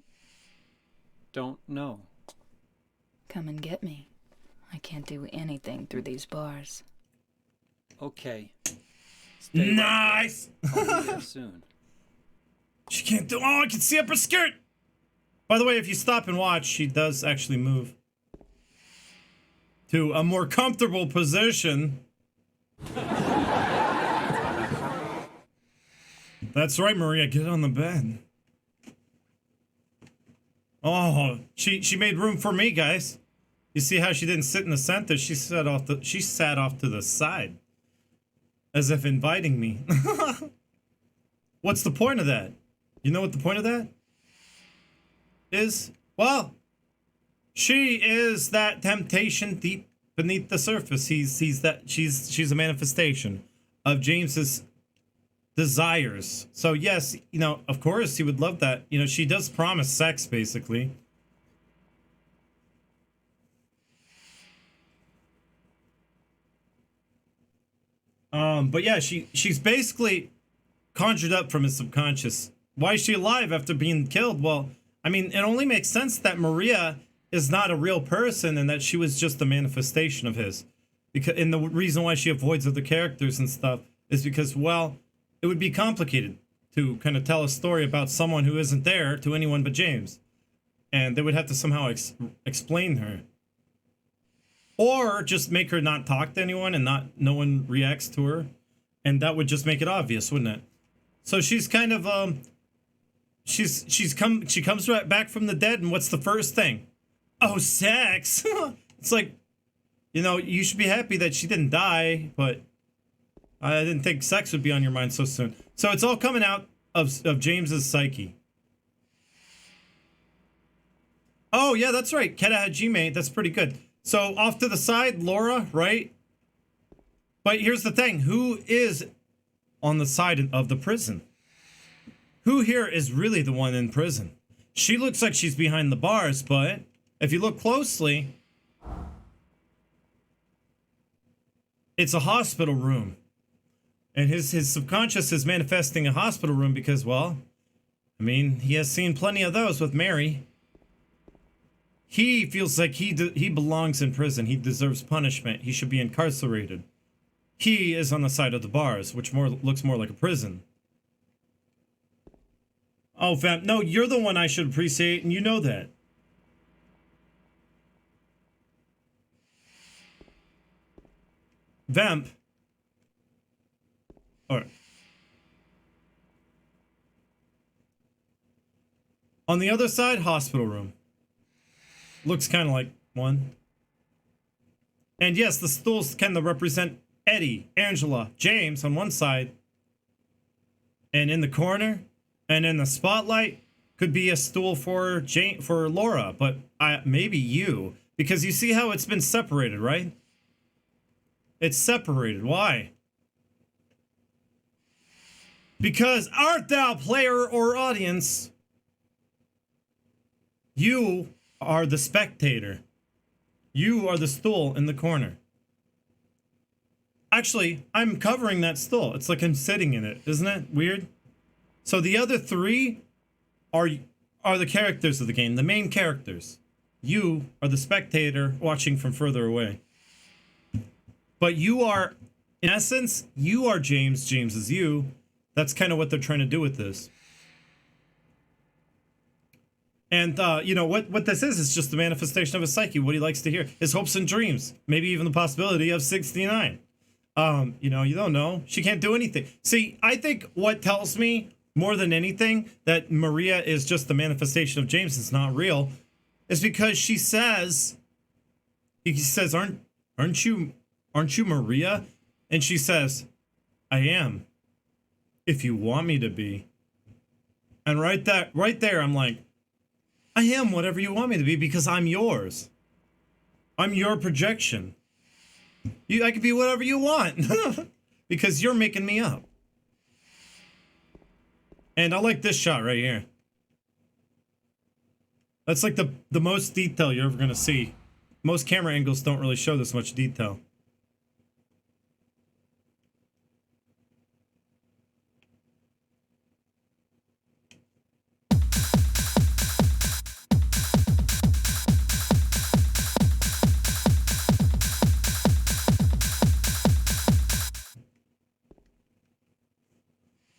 don't know. Come and get me. I can't do anything through these bars. Okay. Stay right Nice! there. I'll be there soon. She can't do. Oh, I can see up her skirt! By the way, if you stop and watch, she does actually move to a more comfortable position. That's right, Maria. Get on the bed. Oh, she made room for me, guys. You see how she didn't sit in the center? She sat off to the side, as if inviting me. What's the point of that? You know what the point of that is? Well, she is that temptation deep beneath the surface. He's that she's a manifestation of James's desires. So yes, you know, of course he would love that. You know, she does promise sex basically. But yeah, she's basically conjured up from his subconscious. Why is she alive after being killed? Well, I mean, it only makes sense that Maria is not a real person and that she was just a manifestation of his. And the reason why she avoids other characters and stuff is because, well, it would be complicated to kind of tell a story about someone who isn't there to anyone but James. And they would have to somehow explain her. Or just make her not talk to anyone and no one reacts to her. And that would just make it obvious, wouldn't it? So she's kind of, she comes right back from the dead, and what's the first thing? Oh, sex! It's like, you know, you should be happy that she didn't die, but I didn't think sex would be on your mind so soon. So it's all coming out of James's psyche. Oh, yeah, that's right. Keta Hajime, that's pretty good. So off to the side, Laura, right? But here's the thing. Who is on the side of the prison? Who here is really the one in prison? She looks like she's behind the bars, but if you look closely, it's a hospital room. And his subconscious is manifesting a hospital room because, well, I mean, he has seen plenty of those with Mary. He feels like he belongs in prison. He deserves punishment. He should be incarcerated. He is on the side of the bars, which looks more like a prison. Oh, fam, no, you're the one I should appreciate, and you know that. Vamp. Alright. On the other side, hospital room. Looks kind of like one. And yes, the stools kind of represent Eddie, Angela, James on one side. And in the corner, and in the spotlight, could be a stool for Laura, but maybe you. Because you see how it's been separated, right? It's separated. Why? Because art thou, player or audience? You are the spectator. You are the stool in the corner. Actually, I'm covering that stool. It's like I'm sitting in it. Isn't it weird? So the other three are the characters of the game, the main characters. You are the spectator watching from further away. But you are, in essence, you are James. James is you. That's kind of what they're trying to do with this. And you know what this is just the manifestation of his psyche, what he likes to hear, his hopes and dreams, maybe even the possibility of 69. You know, you don't know. She can't do anything. See, I think what tells me more than anything that Maria is just the manifestation of James, it's not real, is because he says, aren't you Maria? And she says, I am, if you want me to be. And right there, I'm like, I am whatever you want me to be because I'm yours. I'm your projection. I could be whatever you want because you're making me up. And I like this shot right here. That's like the most detail you're ever gonna see. Most camera angles don't really show this much detail.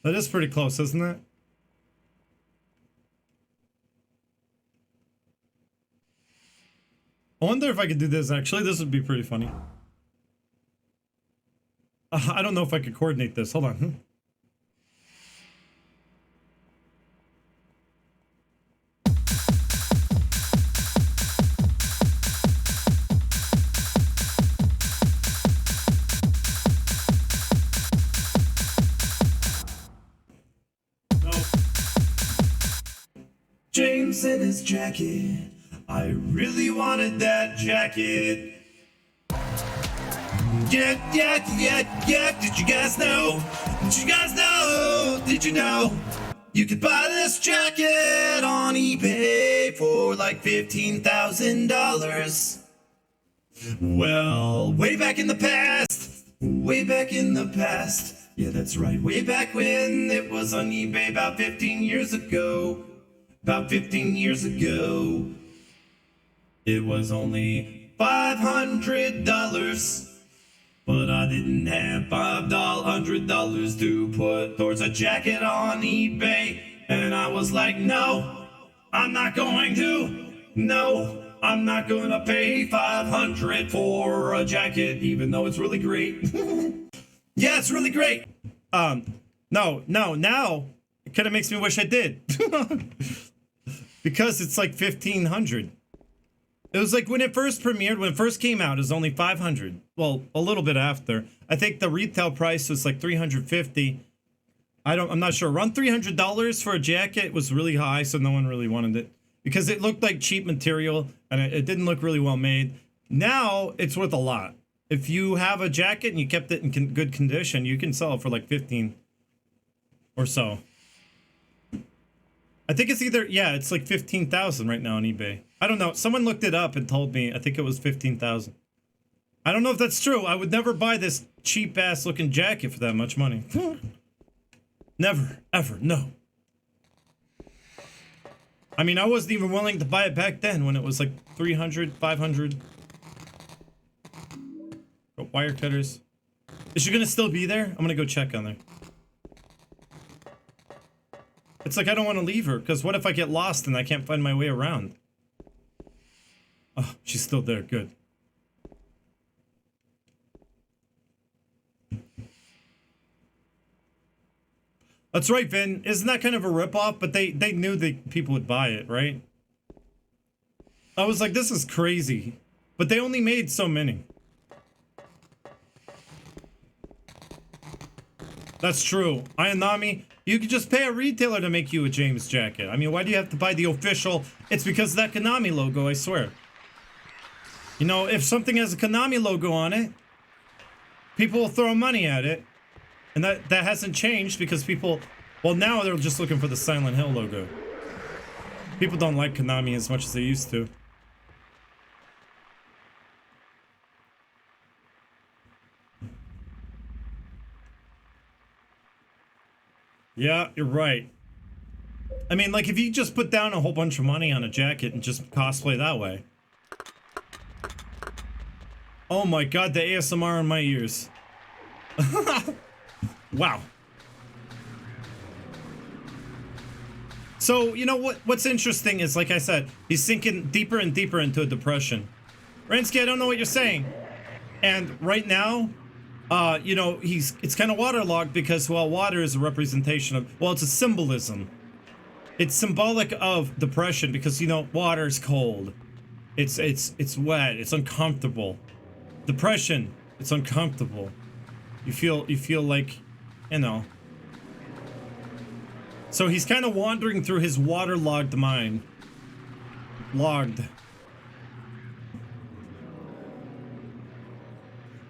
That is pretty close, isn't it? I wonder if I could do this, actually. This would be pretty funny. I don't know if I could coordinate this. Hold on. James in his jacket. I really wanted that jacket. Yeah. Did you guys know? Did you guys know? Did you know? You could buy this jacket on eBay for like $15,000. Well, way back in the past. Way back in the past. Yeah, that's right. Way back when it was on eBay about 15 years ago. About 15 years ago. It was only $500. But I didn't have $500 to put towards a jacket on eBay. And I was like, no, I'm not going to. No, I'm not gonna pay $500 for a jacket, even though it's really great. Yeah, it's really great. No, now it kind of makes me wish I did. Because it's like 1,500. It was like when it first premiered, when it first came out, it was only 500. Well, a little bit after. I think the retail price was like 350. I'm not sure. Around $300 for a jacket was really high, so no one really wanted it. Because it looked like cheap material, and it didn't look really well made. Now, it's worth a lot. If you have a jacket and you kept it in good condition, you can sell it for like 15 or so. I think it's either, yeah, it's like 15,000 right now on eBay. I don't know. Someone looked it up and told me, I think it was 15,000. I don't know if that's true. I would never buy this cheap ass looking jacket for that much money. Never, ever, no. I mean, I wasn't even willing to buy it back then when it was like 300, 500. Oh, wire cutters. Is she gonna still be there? I'm gonna go check on her. It's like I don't want to leave her, because what if I get lost and I can't find my way around? Oh, she's still there. Good. That's right, Vin. Isn't that kind of a ripoff? But they knew that people would buy it, right? I was like, this is crazy. But they only made so many. That's true. Ayanami, you could just pay a retailer to make you a James jacket. I mean, why do you have to buy the official? It's because of that Konami logo, I swear. You know, if something has a Konami logo on it, people will throw money at it. And that hasn't changed because people, well, now they're just looking for the Silent Hill logo. People don't like Konami as much as they used to. Yeah, you're right. I mean, like, if you just put down a whole bunch of money on a jacket and just cosplay that way. Oh my god, the ASMR in my ears. Wow. So, you know what's interesting is, like I said, he's sinking deeper and deeper into a depression. Ransky, I don't know what you're saying. And right now, you know, it's kind of waterlogged because, well, water is a representation of, well, it's a symbolism. It's symbolic of depression because, you know, water's cold. It's wet, it's uncomfortable. Depression, it's uncomfortable. You feel like, you know. So he's kind of wandering through his waterlogged mind. Logged.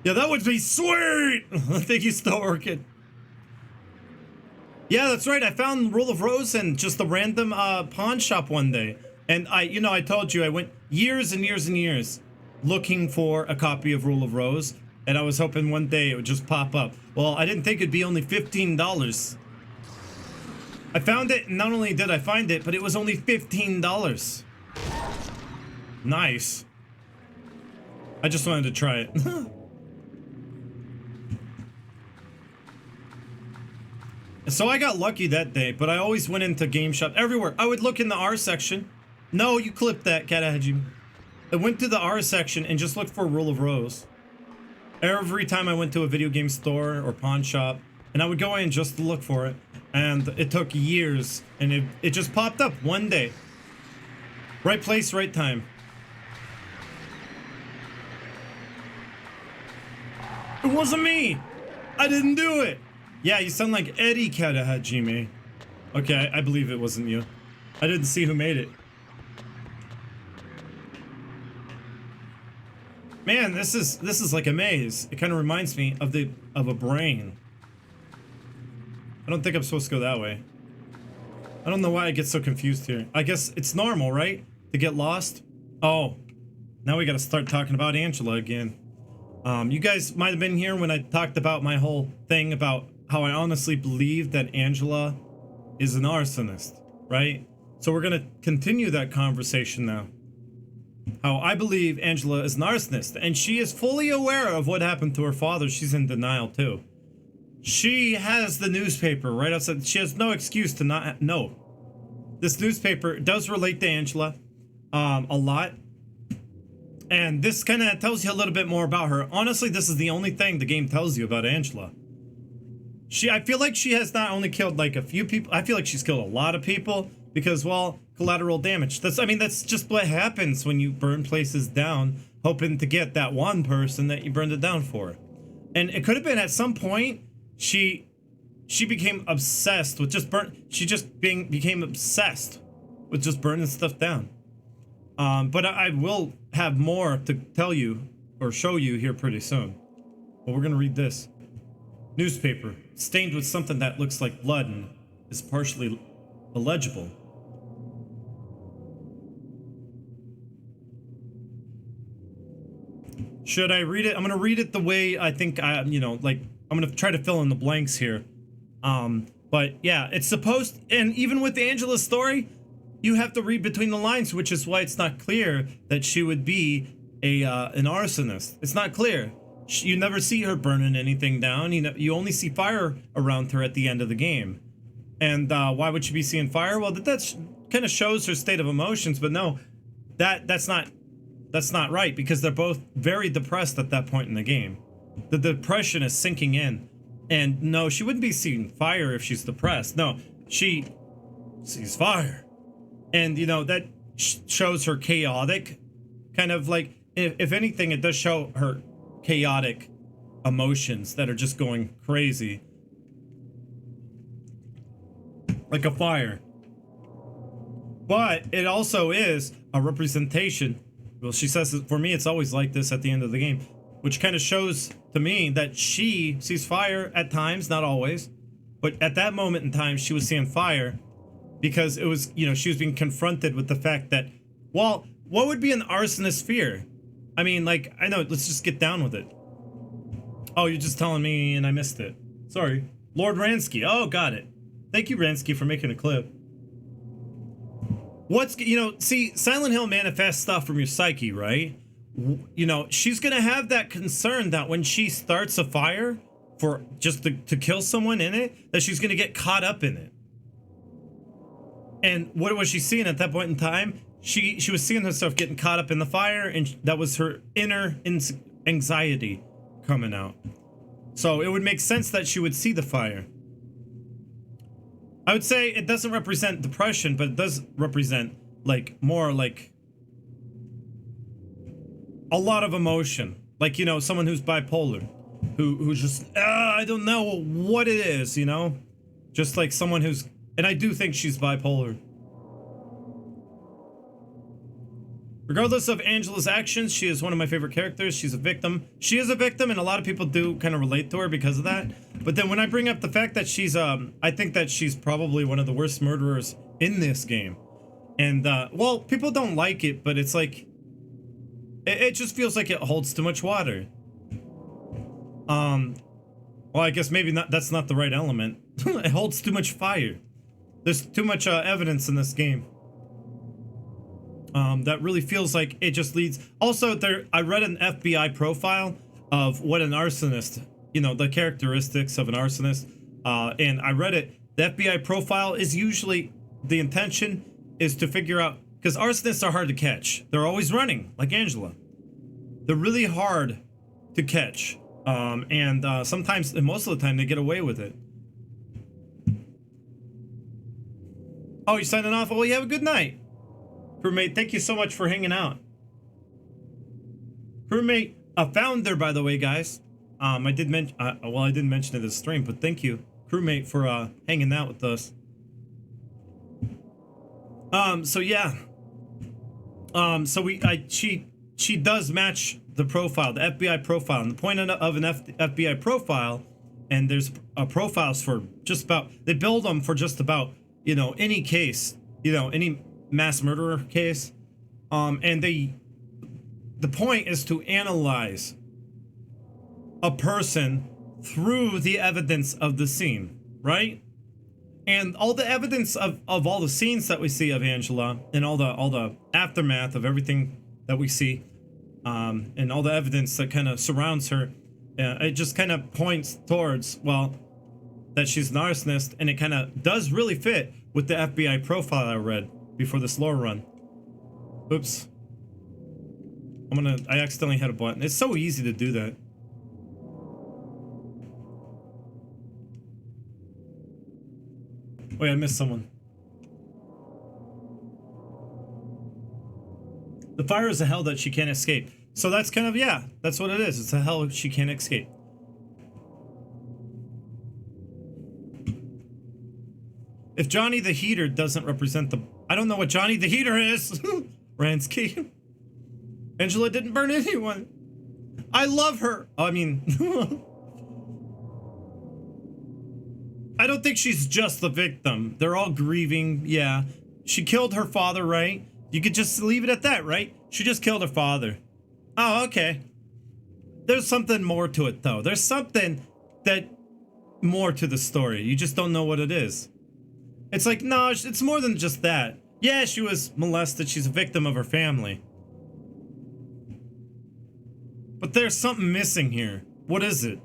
Yeah, that would be sweet! I think he's still working. Yeah, that's right. I found Rule of Rose in just a random pawn shop one day. And I told you I went years and years and years looking for a copy of Rule of Rose. And I was hoping one day it would just pop up. Well, I didn't think it'd be only $15. I found it, and not only did I find it, but it was only $15. Nice. I just wanted to try it. So I got lucky that day, but I always went into game shop everywhere. I would look in the R section. No, you clipped that, Cat had you. I went to the R section and just looked for Rule of Rose. Every time I went to a video game store or pawn shop, and I would go in just to look for it. And it took years, and it just popped up one day. Right place, right time. It wasn't me! I didn't do it! Yeah, you sound like Eddie Kadahajime. Okay, I believe it wasn't you. I didn't see who made it. Man, this is like a maze. It kind of reminds me of a brain. I don't think I'm supposed to go that way. I don't know why I get so confused here. I guess it's normal, right? To get lost? Oh, now we gotta start talking about Angela again. You guys might have been here when I talked about my whole thing about how I honestly believe that Angela is an arsonist, right? So we're gonna continue that conversation now. How I believe Angela is an arsonist, and she is fully aware of what happened to her father. She's in denial too. She has the newspaper right outside. She has no excuse to not know. This newspaper does relate to Angela a lot. And this kind of tells you a little bit more about her. Honestly, this is the only thing the game tells you about Angela. I feel like she has not only killed like a few people, I feel like she's killed a lot of people because, well, collateral damage. That's just what happens when you burn places down, hoping to get that one person that you burned it down for. And it could have been at some point she became obsessed with became obsessed with just burning stuff down. But I will have more to tell you or show you here pretty soon. But we're gonna read this. Newspaper, stained with something that looks like blood and is partially illegible. Should I read it? I'm gonna read it the way I think I'm gonna try to fill in the blanks here. But yeah, it's supposed, and even with Angela's story, you have to read between the lines, which is why it's not clear that she would be an arsonist. It's not clear. You never see her burning anything down. You only see fire around her at the end of the game. And why would she be seeing fire? Well, that kind of shows her state of emotions. But no, that's not right, because they're both very depressed at that point in the game. The depression is sinking in. And no, she wouldn't be seeing fire if she's depressed. No, she sees fire. And, that shows her chaotic, kind of like, if anything, it does show her chaotic emotions that are just going crazy. Like a fire. But it also is a representation. Well, she says, for me, it's always like this at the end of the game, which kind of shows to me that she sees fire at times, not always. But at that moment in time, she was seeing fire because it was, she was being confronted with the fact that, well, what would be an arsonist's fear? I mean, like, I know, let's just get down with it. Oh, you're just telling me and I missed it. Sorry. Lord Ransky. Oh, got it. Thank you, Ransky, for making a clip. See, Silent Hill manifests stuff from your psyche, right? She's gonna have that concern that when she starts a fire for just to kill someone in it, that she's gonna get caught up in it. And what was she seeing at that point in time? She was seeing herself getting caught up in the fire, and that was her inner anxiety coming out. So it would make sense that she would see the fire. I would say it doesn't represent depression, but it does represent like more like a lot of emotion. Like, you know, someone who's bipolar, who's just, I don't know what it is, you know? Just like someone who's, and I do think she's bipolar. Regardless of Angela's actions, she is one of my favorite characters. She's a victim. She is a victim, and a lot of people do kind of relate to her because of that. But then when I bring up the fact that she's, I think that she's probably one of the worst murderers in this game. And, well, people don't like it, but it's like, it just feels like it holds too much water. Well, I guess maybe not, that's not the right element. It holds too much fire. There's too much evidence in this game. That really feels like it just leads. Also, I read an FBI profile of what an arsonist, you know, the characteristics of an arsonist, and I read it. The FBI profile is usually, the intention is to figure out, because arsonists are hard to catch. They're always running, like Angela. They're really hard to catch, and sometimes, and most of the time, they get away with it. Oh, you're signing off? Well, you have a good night. Crewmate, thank you so much for hanging out. Crewmate, a founder, by the way, guys. I did mention, well, I didn't mention it in the stream, but thank you, crewmate, for hanging out with us. So yeah. So she does match the profile, the FBI profile, and the point of an FBI profile, and there's profiles for just about, they build them for just about, you know, any case, you know, any mass murderer case, and the point is to analyze a person through the evidence of the scene, right? And all the evidence of all the scenes that we see of Angela, and all the aftermath of everything that we see, and all the evidence that kind of surrounds her, it just kind of points towards, well, that she's an arsonist, and it kind of does really fit with the FBI profile I read before this lore run. Oops. I accidentally hit a button. It's so easy to do that. Wait, I missed someone. The fire is a hell that she can't escape. So that's kind of, yeah, that's what it is. It's a hell she can't escape. If Johnny the Heater doesn't represent the... I don't know what Johnny the Heater is. Ransky. Angela didn't burn anyone. I love her. I mean... I don't think she's just the victim. They're all grieving, yeah. She killed her father, right? You could just leave it at that, right? She just killed her father. Oh, okay. There's something more to it, though. There's something that... more to the story. You just don't know what it is. It's like, no, it's more than just that. Yeah, she was molested. She's a victim of her family. But there's something missing here. What is it?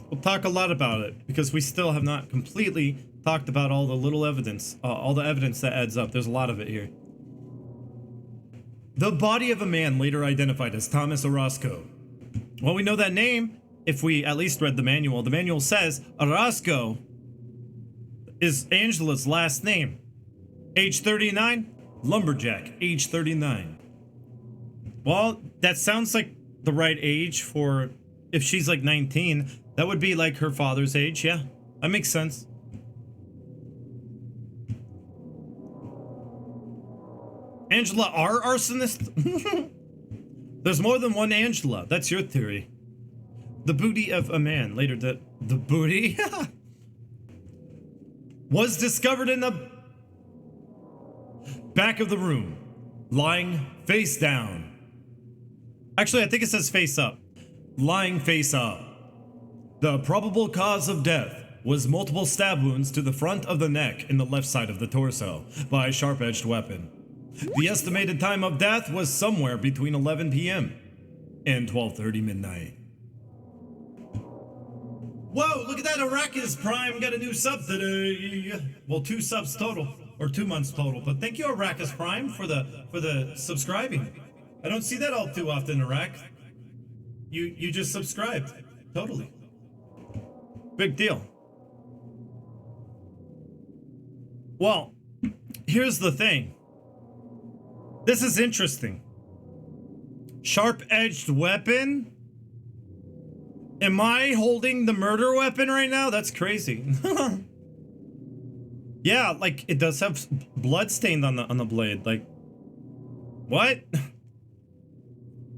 We'll talk a lot about it, because we still have not completely talked about all the little evidence, all the evidence that adds up. There's a lot of it here. The body of a man later identified as Thomas Orozco. Well, we know that name if we at least read the manual. The manual says Orozco is Angela's last name. Age 39, lumberjack, age 39. Well, that sounds like the right age for, if she's like 19, that would be like her father's age, yeah. That makes sense. Angela our arsonist? There's more than one Angela, that's your theory. The booty of a man, later the booty? Was discovered in the back of the room, lying face down. Actually, I think it says face up. Lying face up. The probable cause of death was multiple stab wounds to the front of the neck and the left side of the torso by a sharp-edged weapon. The estimated time of death was somewhere between 11 p.m. and 12:30 midnight. Whoa, look at that, Arrakis Prime got a new sub today. Well, 2 subs total. or 2 months total. But thank you, Arrakis Prime, for the subscribing. I don't see that all too often, Arak. You just subscribed. Totally. Big deal. Well, here's the thing. This is interesting. Sharp-edged weapon? Am I holding the murder weapon right now? That's crazy. Yeah, like it does have blood stained on the blade. Like, what?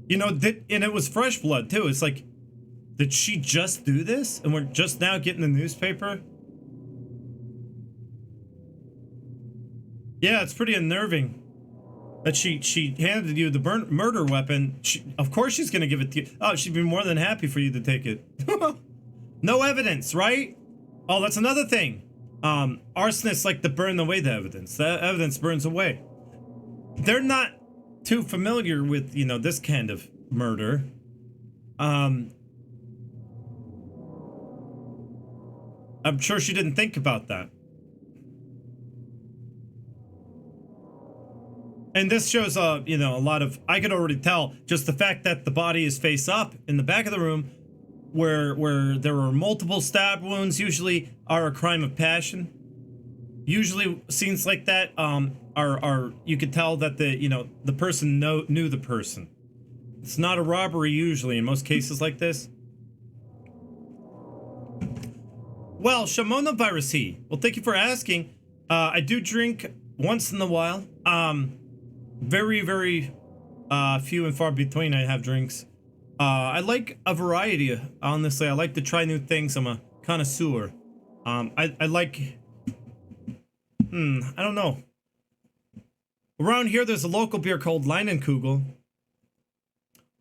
You know, and it was fresh blood too. It's like, did she just do this? And we're just now getting the newspaper? Yeah, it's pretty unnerving that she handed you the murder weapon. Of course she's gonna give it to you. Oh, she'd be more than happy for you to take it. No evidence, right? Oh, that's another thing. Arsonists like to burn away the evidence. The evidence burns away. They're not too familiar with, you know, this kind of murder. I'm sure she didn't think about that. And this shows, you know, a lot of, I could already tell, just the fact that the body is face up in the back of the room, where there were multiple stab wounds, usually are a crime of passion. Usually scenes like that are you could tell that the person knew the person. It's not a robbery usually in most cases like this. Well, Shamona Virus He. Well, thank you for asking. I do drink once in a while. Very, very few and far between I have drinks. I like a variety, honestly. I like to try new things. I'm a connoisseur. I like... I don't know. Around here, there's a local beer called Leinenkugel.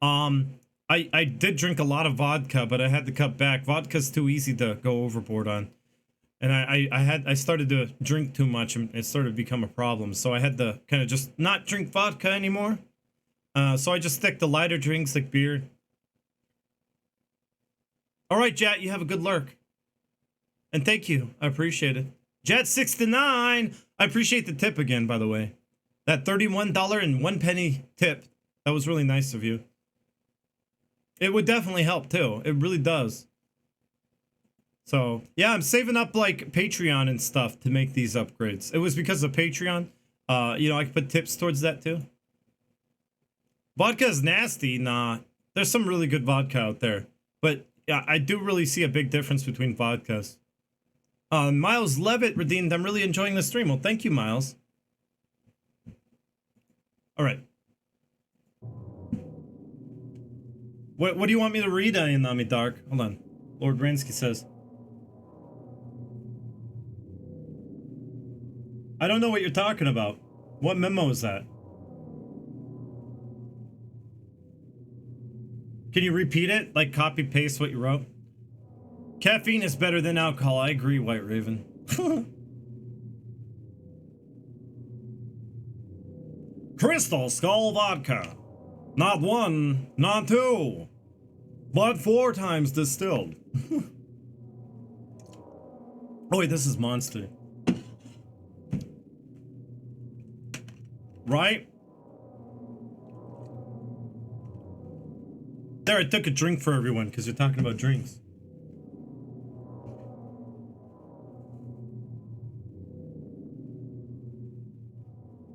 I did drink a lot of vodka, but I had to cut back. Vodka's too easy to go overboard on. And I started to drink too much, and it started to become a problem. So I had to kind of just not drink vodka anymore. So I just stick to lighter drinks like beer. All right, Jat, you have a good lurk. And thank you. I appreciate it. Jet69, I appreciate the tip again, by the way. That $31.01 tip. That was really nice of you. It would definitely help, too. It really does. So, yeah, I'm saving up, like, Patreon and stuff to make these upgrades. It was because of Patreon. You know, I could put tips towards that, too. Vodka is nasty. Nah. There's some really good vodka out there. But, yeah, I do really see a big difference between vodkas. Miles Levitt redeemed, I'm really enjoying the stream. Well, thank you, Miles. All right. What do you want me to read, Inami Dark? Hold on. Lord Bransky says. I don't know what you're talking about. What memo is that? Can you repeat it? Like copy paste what you wrote? Caffeine is better than alcohol. I agree, White Raven. Crystal Skull Vodka. Not 1, not 2, but 4 times distilled. Oh wait, this is Monster. Right? There, I took a drink for everyone because you're talking about drinks.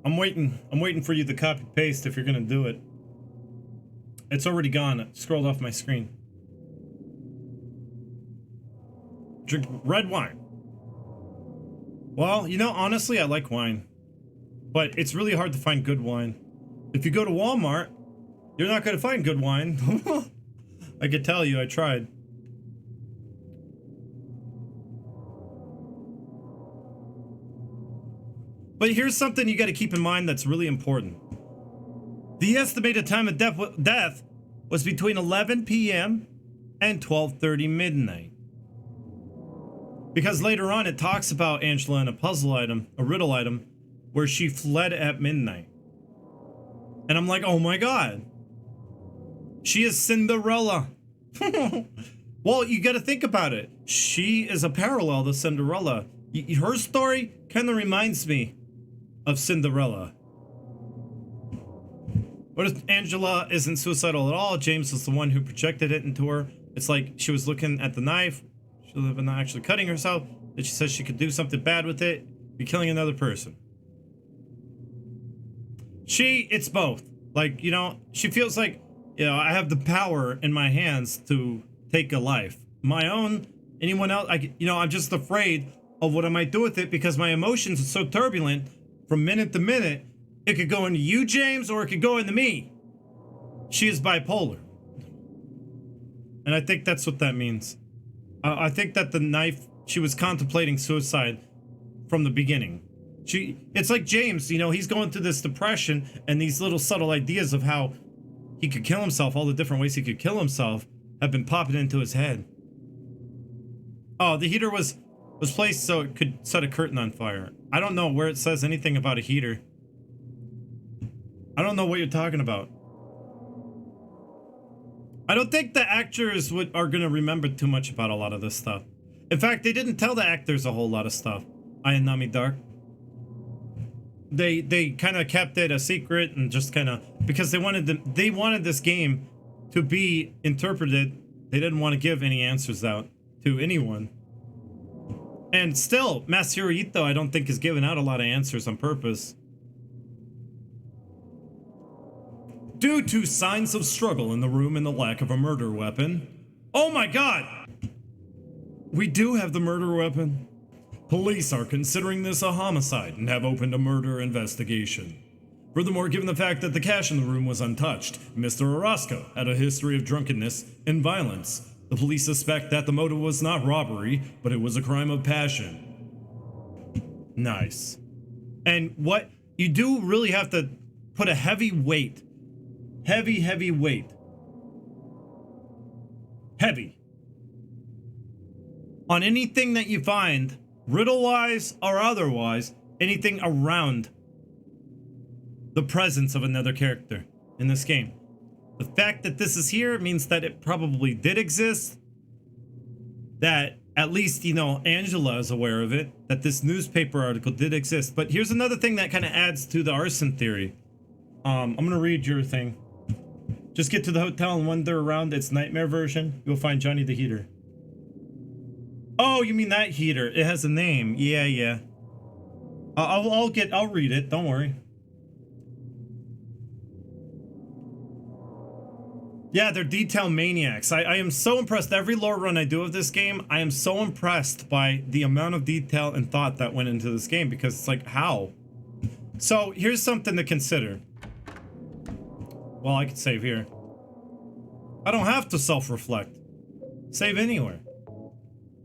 I'm waiting for you to copy paste if you're gonna do it. It's already gone. It scrolled off my screen. Drink red wine. Well, you know, honestly, I like wine. But it's really hard to find good wine. If you go to Walmart, you're not going to find good wine. I could tell you, I tried. But here's something you got to keep in mind that's really important. The estimated time of death was between 11 p.m. and 12:30 midnight. Because later on it talks about Angela in a puzzle item, a riddle item, where she fled at midnight. And I'm like, oh my god. She is Cinderella. Well, you got to think about it. She is a parallel to Cinderella. Her story kind of reminds me of Cinderella. What if Angela isn't suicidal at all? James was the one who projected it into her. It's like she was looking at the knife. She was not actually cutting herself. That she says she could do something bad with it. Be killing another person. It's both. Like, you know, she feels like, you know, I have the power in my hands to take a life. My own, anyone else, I'm just afraid of what I might do with it because my emotions are so turbulent from minute to minute. It could go into you, James, or it could go into me. She is bipolar. And I think that's what that means. I think that the knife, she was contemplating suicide from the beginning. It's like James, you know, he's going through this depression and these little subtle ideas of how he could kill himself, all the different ways he could kill himself, have been popping into his head. Oh, the heater was placed so it could set a curtain on fire. I don't know where it says anything about a heater. I don't know what you're talking about. I don't think the actors are gonna remember too much about a lot of this stuff. In fact, they didn't tell the actors a whole lot of stuff. Ayanami Dark. They kind of kept it a secret and just kind of because they wanted this game to be interpreted. They didn't want to give any answers out to anyone. And still, Masahiro Ito, I don't think is giving out a lot of answers on purpose. Due to signs of struggle in the room and the lack of a murder weapon. Oh my god! We do have the murder weapon. Police are considering this a homicide and have opened a murder investigation. Furthermore, given the fact that the cash in the room was untouched, Mr. Orozco had a history of drunkenness and violence. The police suspect that the motive was not robbery, but it was a crime of passion. Nice. And what you do really have to put a heavy weight. Heavy weight. Heavy. On anything that you find, riddle-wise or otherwise, anything around the presence of another character in this game. The fact that this is here means that it probably did exist. That at least, you know, Angela is aware of it. That this newspaper article did exist. But here's another thing that kind of adds to the arson theory. I'm going to read your thing. Just get to the hotel and wander around its nightmare version. You'll find Johnny the Heater. Oh, you mean that heater? It has a name. Yeah. I'll read it. Don't worry. Yeah, they're detail maniacs. I am so impressed. Every lore run I do of this game, I am so impressed by the amount of detail and thought that went into this game because it's like, how? So here's something to consider. Well, I could save here. I don't have to self-reflect. Save anywhere.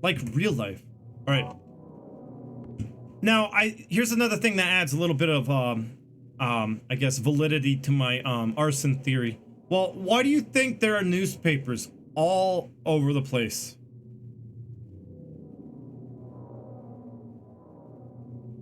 Like real life. All right. Now, here's another thing that adds a little bit of, I guess, validity to my arson theory. Well, why do you think there are newspapers all over the place?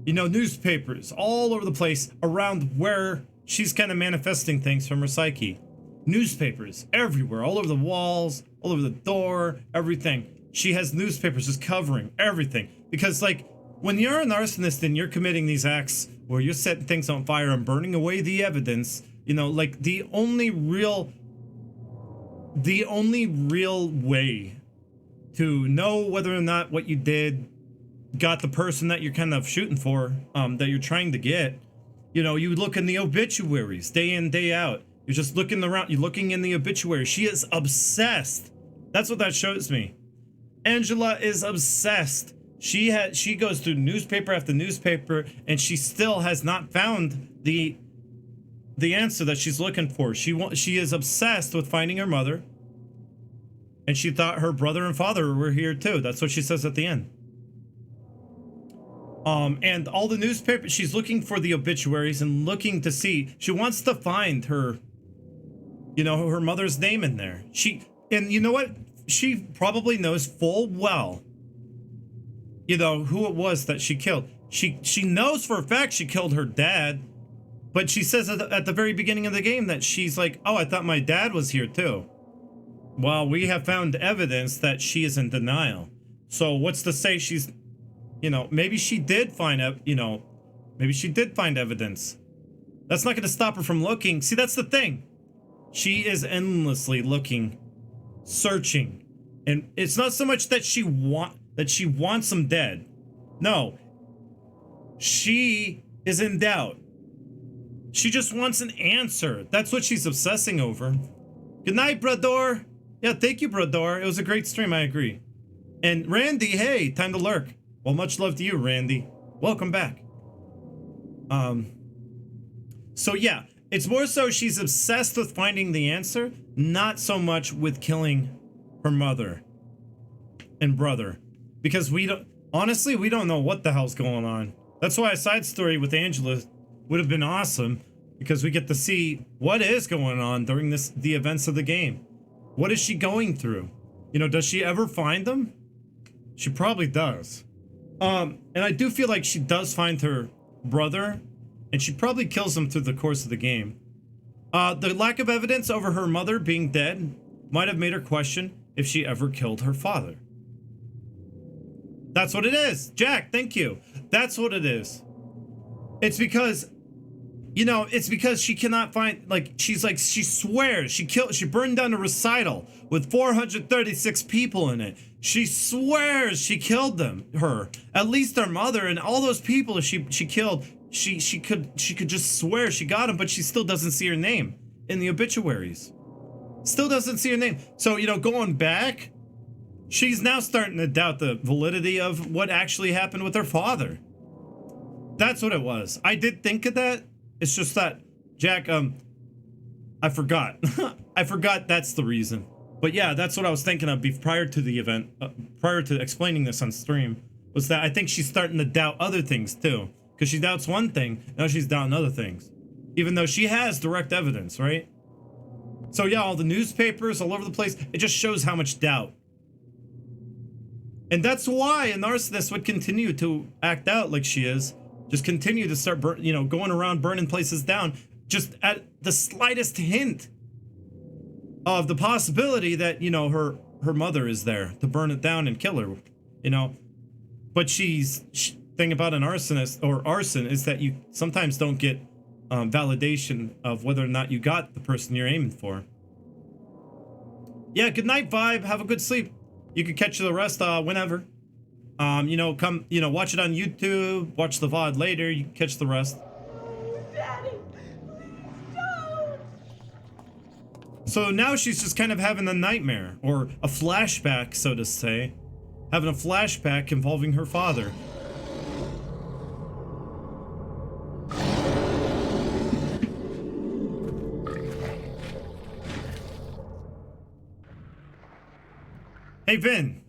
You know, newspapers all over the place around where she's kind of manifesting things from her psyche. Newspapers everywhere, all over the walls, all over the door, everything. She has newspapers just covering everything. Because, like, when you're an arsonist and you're committing these acts where you're setting things on fire and burning away the evidence, you know, like, the only real way to know whether or not what you did got the person that you're kind of shooting for, that you're trying to get, you know, you look in the obituaries day in, day out. You're just looking around, you're looking in the obituary. She is obsessed. That's what that shows me. Angela is obsessed. She goes through newspaper after newspaper, and she still has not found the answer that she's looking for. She is obsessed with finding her mother, and she thought her brother and father were here too. That's what she says at the end. And all the newspapers, she's looking for the obituaries and looking to see. She wants to find her, you know, her mother's name in there. And you know what? She probably knows full well, you know, who it was that she killed. She knows for a fact she killed her dad, but she says at the very beginning of the game that she's like, oh, I thought my dad was here too. Well, we have found evidence that she is in denial. So what's to say she's, you know, maybe she did find out, you know, Maybe she did find evidence. That's not going to stop her from looking. See, that's the thing. She is endlessly looking, searching. And it's not so much that she wants them dead. No. She is in doubt. She just wants an answer. That's what she's obsessing over. Good night, Brador. Yeah, thank you, Brador. It was a great stream, I agree. And Randy, hey, time to lurk. Well, much love to you, Randy. Welcome back. So yeah, it's more so she's obsessed with finding the answer, not so much with killing her mother and brother. Because honestly, we don't know what the hell's going on. That's why a side story with Angela would have been awesome, because we get to see what is going on during the events of the game. What is she going through? You know, does she ever find them? She probably does. And I do feel like she does find her brother, and she probably kills him through the course of the game. The lack of evidence over her mother being dead might have made her question if she ever killed her father. That's what it is. Jack, thank you. That's what it is. It's because, you know, it's because she cannot find, like, she swears she burned down a recital with 436 people in it. She swears she killed her, at least her mother, and all those people she killed. She could just swear she got them, but she still doesn't see her name in the obituaries. Still doesn't see her name. So, you know, going back, she's now starting to doubt the validity of what actually happened with her father. That's what it was. I did think of that. It's just that, Jack, I forgot. I forgot that's the reason. But yeah, that's what I was thinking of prior to the event, prior to explaining this on stream, was that I think she's starting to doubt other things too. Because she doubts one thing, now she's doubting other things. Even though she has direct evidence, right? So yeah, all the newspapers all over the place, it just shows how much doubt. And that's why a narcissist would continue to act out like she is. Just continue to start, going around burning places down. Just at the slightest hint of the possibility that, you know, her mother is there to burn it down and kill her, you know. But thing about an arsonist or arson is that you sometimes don't get validation of whether or not you got the person you're aiming for. Yeah, good night, Vibe. Have a good sleep. You can catch the rest whenever. Come, watch it on YouTube, watch the VOD later, you can catch the rest. Daddy, please don't. So now she's just kind of having a nightmare, or a flashback, so to say. Having a flashback involving her father. Hey, Vin.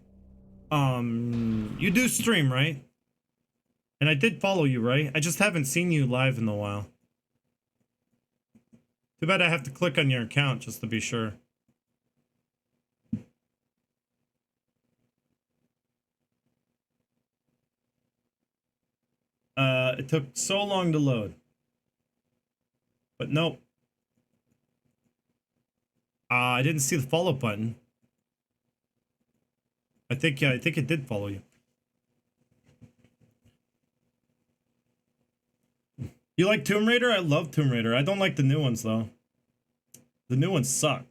You do stream, right? And I did follow you, right? I just haven't seen you live in a while. Too bad I have to click on your account just to be sure. It took so long to load. But nope. I didn't see the follow button. I think it did follow you. You like Tomb Raider? I love Tomb Raider. I don't like the new ones though. The new ones suck.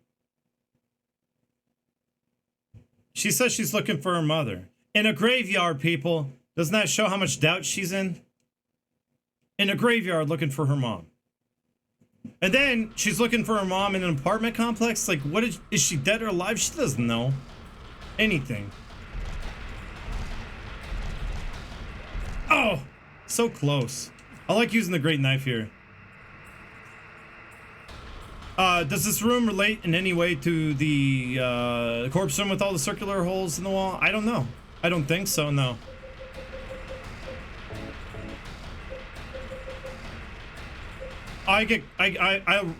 She says she's looking for her mother. In a graveyard, people. Doesn't that show how much doubt she's in? In a graveyard looking for her mom. And then she's looking for her mom in an apartment complex. Like, what is she dead or alive? She doesn't know anything. Oh, so close. I like using the great knife here. Does this room relate in any way to the corpse room with all the circular holes in the wall? I don't know. I don't think so, no. I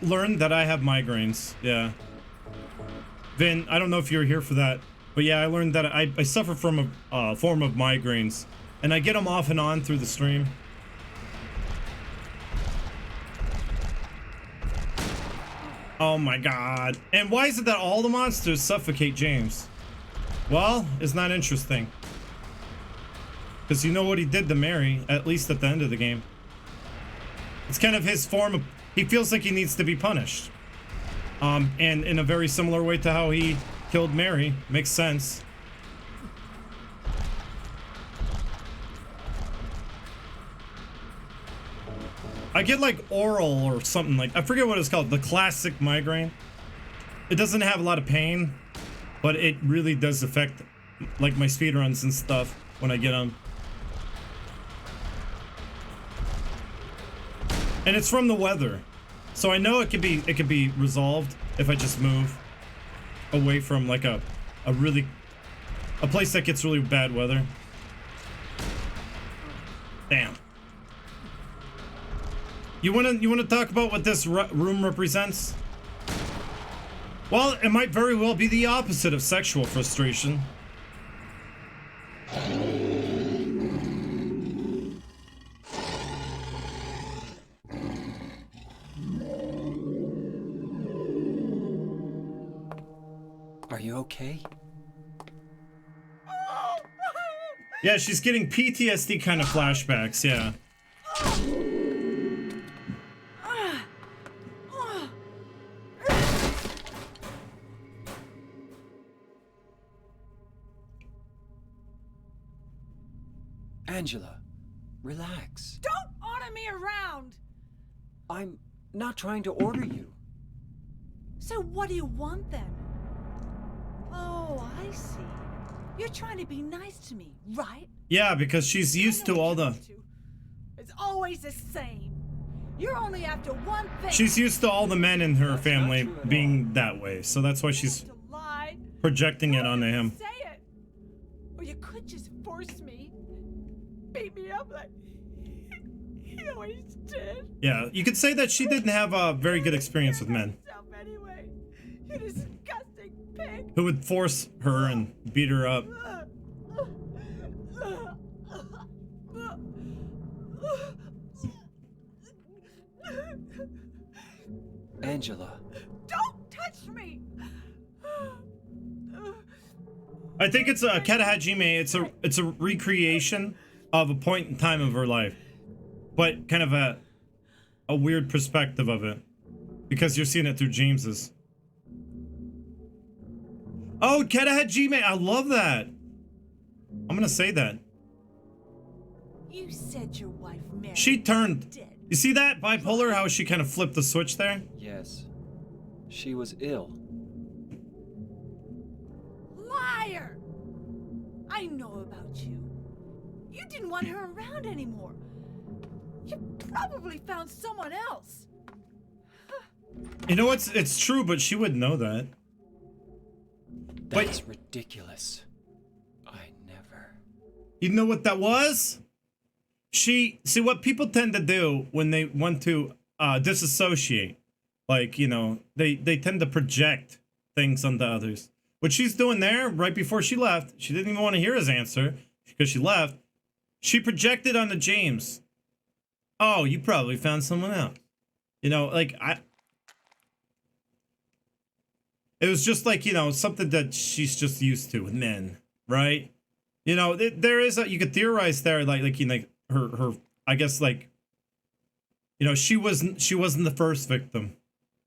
learned that I have migraines. Yeah. Vin, I don't know if you're here for that, but yeah, I learned that I suffer from a form of migraines, and I get them off and on through the stream. Oh my god. And why is it that all the monsters suffocate James? Well, it's not interesting. Because you know what he did to Mary, at least at the end of the game. It's kind of his form of, he feels like he needs to be punished. And in a very similar way to how he killed Mary. Makes sense. I get like oral or something like, I forget what it's called, the classic migraine. It doesn't have a lot of pain, but it really does affect like my speedruns and stuff when I get them. And it's from the weather. So I know it could be resolved if I just move away from like a place that gets really bad weather. Damn. You wanna talk about what this room represents? Well, it might very well be the opposite of sexual frustration. Are you okay? Yeah, she's getting PTSD kind of flashbacks, yeah. Angela, relax. Don't order me around! I'm not trying to order you. So what do you want then? Oh, I see. You're trying to be nice to me, right? Yeah, because she's used to all the... It's always the same. You're only after one thing. She's used to all the men in her family being that way, so that's why she's projecting it onto him. Say it. Or you could just force me. Beat me up like he always did. Yeah, you could say that she didn't have a very good experience with men. Anyway, you disgusting pig. Who would force her and beat her up. Angela. Don't touch me. I think it's a Katahajime. It's a recreation of a point in time of her life, but kind of a weird perspective of it, because you're seeing it through James's. Oh, Katahajime, I love that. I'm gonna say that. You said your wife married. She turned. You see that bipolar? How she kind of flipped the switch there? Yes. She was ill. Liar! I know about you. You didn't want her around anymore. You probably found someone else. You know what's? It's true, but she wouldn't know that. That's ridiculous. I never. You know what that was? See what people tend to do when they want to disassociate, like, you know, they tend to project things onto others. What she's doing there right before she left, she didn't even want to hear his answer because she left. She projected onto James. Oh, you probably found someone else. You know, like it was just like, you know, something that she's just used to with men, right? You know, there is you could theorize there, like you know, like her I guess, like, you know, she wasn't the first victim.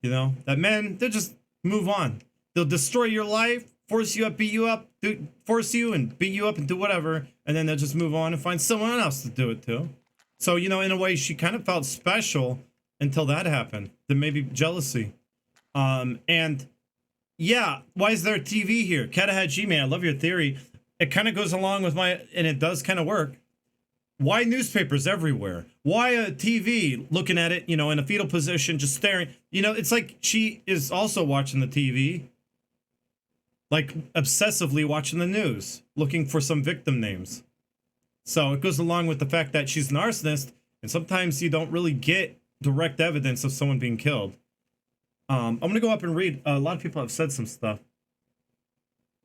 You know, that men, they'll just move on. They'll destroy your life, force you up, beat you up, force you and beat you up and do whatever, and then they'll just move on and find someone else to do it too. So, you know, in a way, she kind of felt special until that happened. Then maybe jealousy. And yeah, why is there a TV here? Katahajime, I love your theory. It kind of goes along with and it does kind of work. Why newspapers everywhere? Why a TV looking at it, you know, in a fetal position, just staring? You know, it's like she is also watching the TV, like obsessively watching the news, looking for some victim names. So it goes along with the fact that she's an arsonist, and sometimes you don't really get direct evidence of someone being killed. I'm gonna go up and read. A lot of people have said some stuff.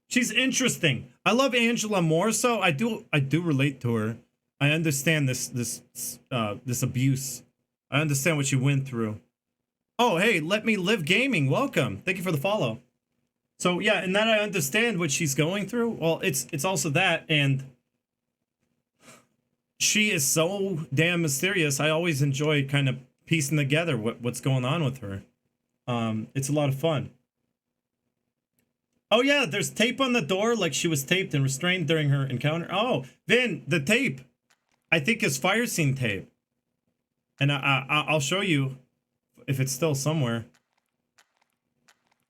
She's interesting. I love Angela more so. I do relate to her. I understand this abuse. I understand what she went through. Oh, hey, Let Me Live Gaming. Welcome. Thank you for the follow. So yeah, and that I understand what she's going through. Well, it's also that, and she is so damn mysterious. I always enjoy kind of piecing together what's going on with her. It's a lot of fun. Oh yeah, there's tape on the door, like she was taped and restrained during her encounter. Oh, Vin, the tape, I think is fire scene tape. And I'll show you if it's still somewhere.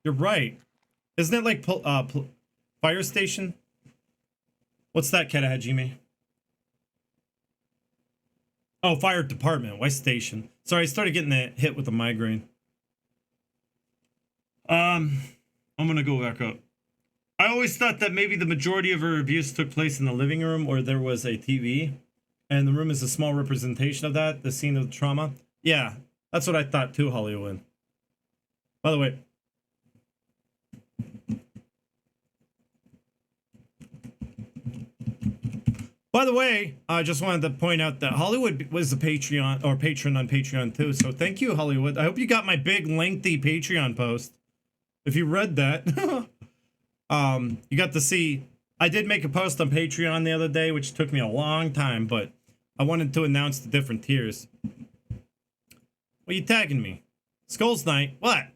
You're right. Isn't it like fire station? What's that, Katahajime? Oh, fire department. Why station? Sorry, I started getting hit with a migraine. I'm gonna go back up. I always thought that maybe the majority of her abuse took place in the living room or there was a TV. And the room is a small representation of that, the scene of the trauma. Yeah, that's what I thought too, Hollywood. By the way. I just wanted to point out that Hollywood was a Patreon or patron on Patreon too. So thank you, Hollywood. I hope you got my big lengthy Patreon post. If you read that, you got to see. I did make a post on Patreon the other day, which took me a long time, but I wanted to announce the different tiers. What are you tagging me? Skulls Night. What?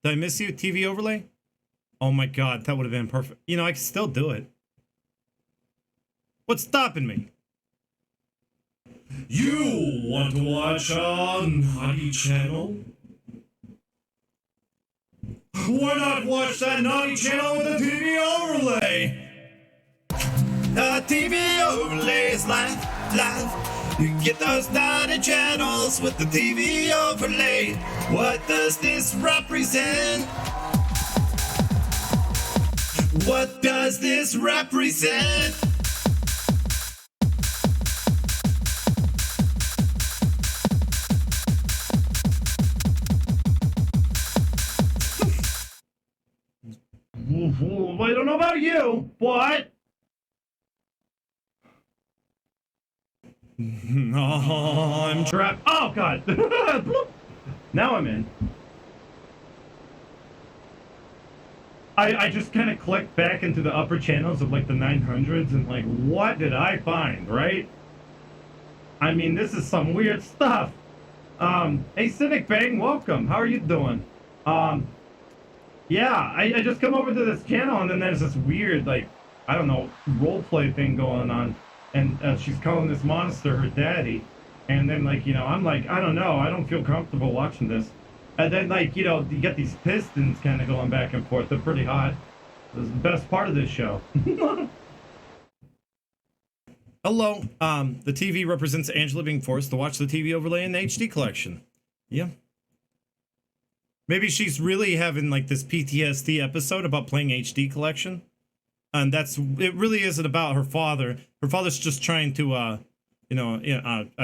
Did I miss you? TV overlay? Oh my god, that would have been perfect. You know, I can still do it. What's stopping me? You want to watch a naughty channel? Why not watch that naughty channel with a TV overlay? The TV overlay is live. You get those naughty channels with the TV overlay. What does this represent? What does this represent? I don't know about you, but... Oh, I'm trapped. Oh, God. Now I'm in. I just kind of clicked back into the upper channels of, like, the 900s and, like, what did I find, right? I mean, this is some weird stuff. Hey, Cynic Bang, welcome. How are you doing? Yeah, I just come over to this channel and then there's this weird, like, I don't know, roleplay thing going on. And she's calling this monster her daddy. And then, like, you know, I'm like, I don't know, I don't feel comfortable watching this. And then, like, you know, you get these pistons kind of going back and forth. They're pretty hot. This is the best part of this show. Hello. The TV represents Angela being forced to watch the TV overlay in the HD collection. Yeah. Maybe she's really having, like, this PTSD episode about playing HD collection. And it really isn't about her father. Her father's just trying to, I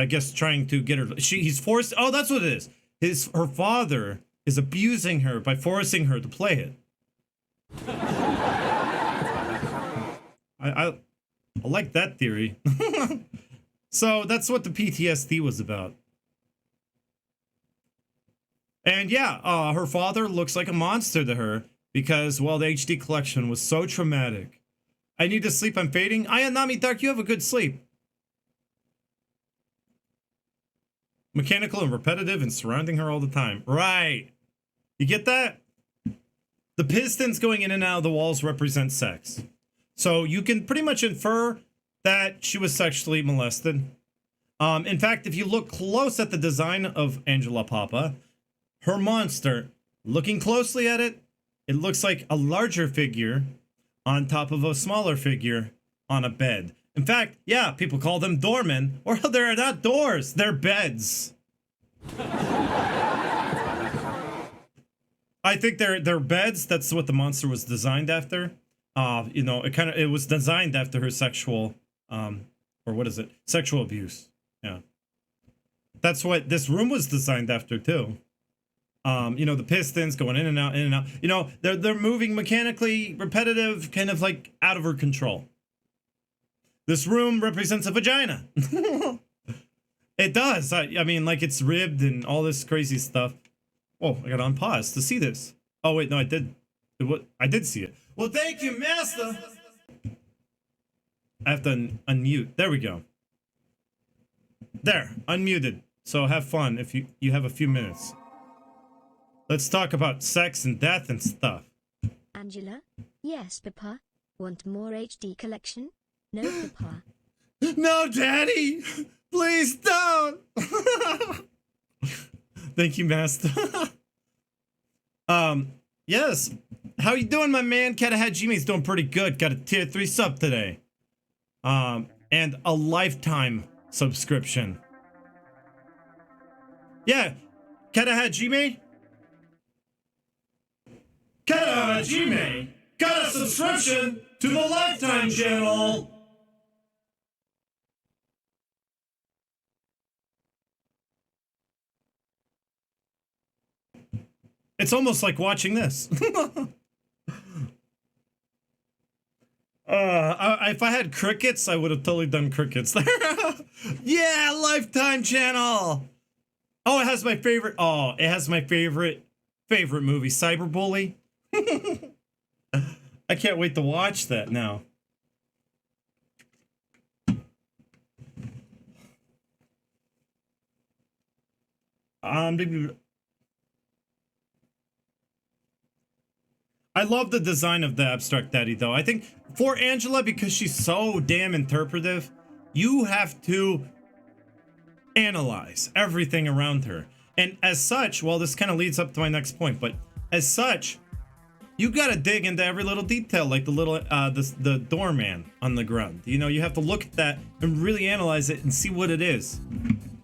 guess trying to get her, he's forced, oh, that's what it is. Her father is abusing her by forcing her to play it. I like that theory. So that's what the PTSD was about. And yeah, her father looks like a monster to her because, well, the HD collection was so traumatic. I need to sleep, I'm fading. Ayanami Dark, you have a good sleep. Mechanical and repetitive and surrounding her all the time. Right. You get that? The pistons going in and out of the walls represent sex. So you can pretty much infer that she was sexually molested. In fact, if you look close at the design of Angela Papa, her monster, looking closely at it, it looks like a larger figure on top of a smaller figure on a bed. In fact, yeah, people call them doormen, or they're not doors, they're beds. I think they're beds. That's what the monster was designed after. You know, it was designed after her sexual, or what is it? Sexual abuse. Yeah. That's what this room was designed after too. You know, the pistons going in and out, in and out. You know, they're moving mechanically, repetitive, kind of like out of her control. This room represents a vagina. It does. I mean, like it's ribbed and all this crazy stuff. Oh, I got on pause to see this. Oh wait, no, I did. I did see it. Well, thank you, master. I have to unmute. There we go. There, unmuted. So have fun if you have a few minutes. Let's talk about sex and death and stuff. Angela? Yes, Papa. Want more HD collection? No, Papa. No, Daddy! Please don't! Thank you, Master. Yes. How you doing, my man? Katahat Jimmy's doing pretty good. Got a tier 3 sub today. And a lifetime subscription. Yeah. Katahat Jimmy? Katahat Jimmy got a subscription to the Lifetime channel. It's almost like watching this. If I had crickets, I would have totally done crickets there. Yeah, Lifetime channel. Oh, it has my favorite. Oh, it has my favorite movie, Cyberbully. I can't wait to watch that now. I love the design of the Abstract Daddy, though. I think for Angela, because she's so damn interpretive, you have to analyze everything around her. And as such, well, this kind of leads up to my next point, but as such, you gotta dig into every little detail, like the little, the doorman on the ground. You know, you have to look at that and really analyze it and see what it is.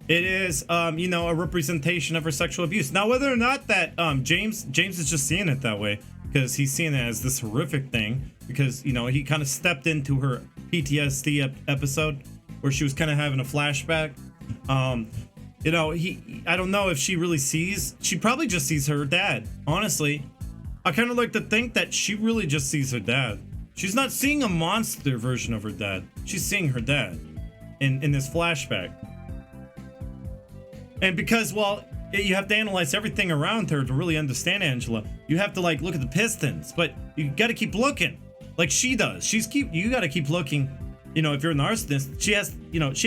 It is, you know, a representation of her sexual abuse. Now, whether or not that, James is just seeing it that way, because he's seeing it as this horrific thing, because, you know, he kind of stepped into her PTSD episode where she was kind of having a flashback. You know, I don't know if she really sees, she probably just sees her dad. Honestly, I kind of like to think that she really just sees her dad. She's not seeing a monster version of her dad. She's seeing her dad in this flashback. And because, well, you have to analyze everything around her to really understand Angela. You have to, like, look at the pistons, but you got to keep looking like she does. You got to keep looking. You know, if you're a narcissist, she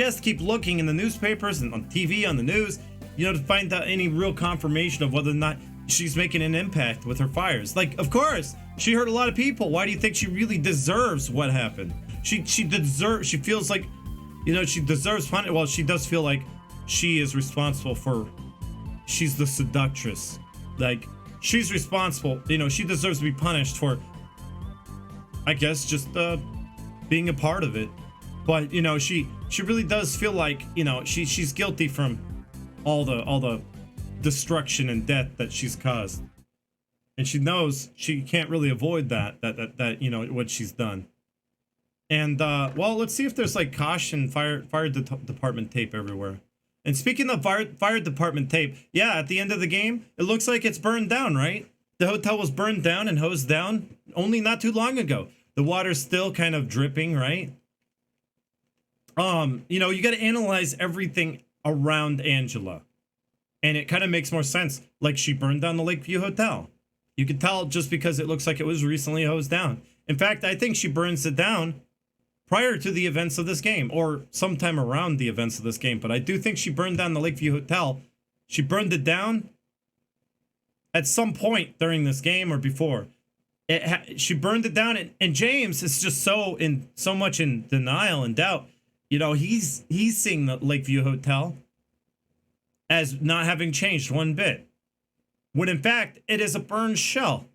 has to keep looking in the newspapers and on TV, on the news, you know, to find out any real confirmation of whether or not she's making an impact with her fires. Like, of course, she hurt a lot of people. Why do you think she really deserves what happened? She feels like, you know, she deserves punishment. Well, she does feel like she is responsible for, she's the seductress. Like, she's responsible, you know, she deserves to be punished for, I guess, just being a part of it. But, you know, she really does feel like, you know, she's guilty from all the destruction and death that she's caused. And she knows she can't really avoid that you know, what she's done. And well, let's see if there's like caution fire department tape everywhere. And speaking of fire department tape, yeah, at the end of the game, it looks like it's burned down, right? The hotel was burned down and hosed down only not too long ago. The water's still kind of dripping, right? You know, you got to analyze everything around Angela. And it kind of makes more sense. Like, she burned down the Lakeview Hotel. You can tell just because it looks like it was recently hosed down. In fact, I think she burns it down prior to the events of this game, or sometime around the events of this game. But I do think she burned down the Lakeview Hotel. She burned it down at some point during this game or before. She burned it down, and James is just so much in denial and doubt. You know, he's seeing the Lakeview Hotel as not having changed one bit, when in fact it is a burned shell.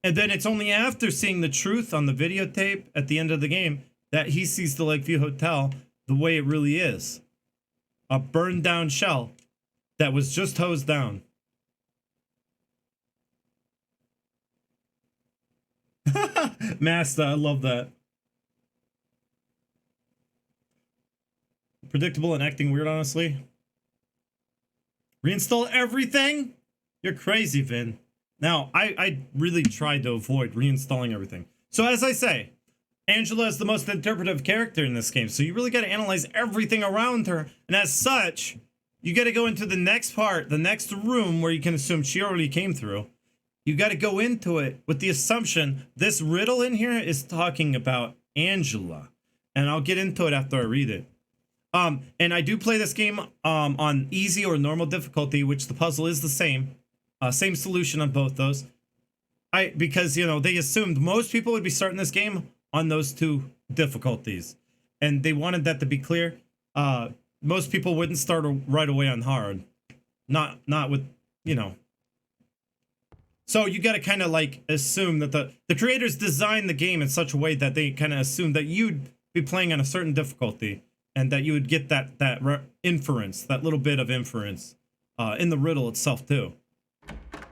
And then it's only after seeing the truth on the videotape at the end of the game that he sees the Lakeview Hotel the way it really is. A burned down shell that was just hosed down. Master, I love that. Predictable and acting weird, honestly. Reinstall everything? You're crazy, Vin. Now, I really tried to avoid reinstalling everything. So as I say, Angela is the most interpretive character in this game, so you really got to analyze everything around her, and as such, you got to go into the next part, the next room where you can assume she already came through. You got to go into it with the assumption this riddle in here is talking about Angela, and I'll get into it after I read it. And I do play this game on easy or normal difficulty, which the puzzle is the same. Same solution on both those. Because, you know, they assumed most people would be starting this game on those two difficulties. And they wanted that to be clear. Most people wouldn't start right away on hard. Not with, you know. So you got to kind of like assume that the creators designed the game in such a way that they kind of assumed that you'd be playing on a certain difficulty and that you would get that inference, that little bit of inference in the riddle itself too.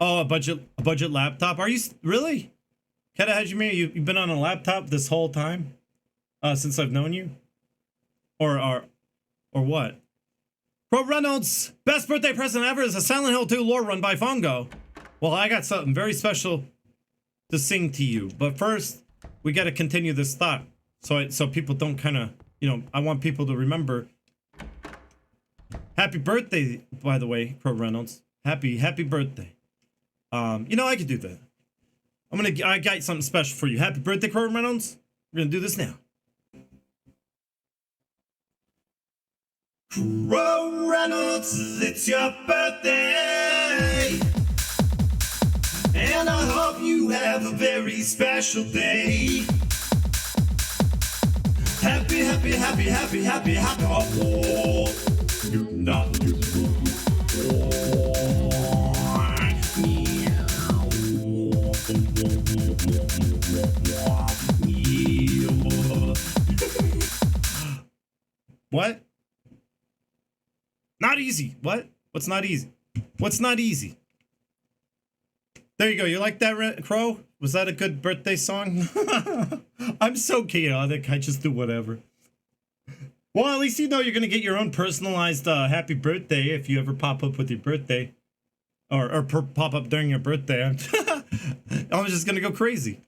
Oh, a budget laptop? Are you really? Keta Hajime, you've been on a laptop this whole time since I've known you, or what? Pro Reynolds, best birthday present ever is a Silent Hill 2 lore run by Fungo. Well, I got something very special to sing to you, but first we got to continue this thought, so people don't kind of, you know, I want people to remember. Happy birthday, by the way, Pro Reynolds. Happy birthday. You know, I could do that. I got something special for you. Happy birthday, Pro Reynolds. We're gonna do this now. Crow Reynolds, it's your birthday, and I hope you have a very special day. Happy, oh, you're not. What? Not easy. What? What's not easy? What's not easy? There you go. You like that, Crow? Was that a good birthday song? I'm so chaotic. I just do whatever. Well, at least you know you're going to get your own personalized happy birthday if you ever pop up with your birthday. Or pop up during your birthday. I'm just going to go crazy.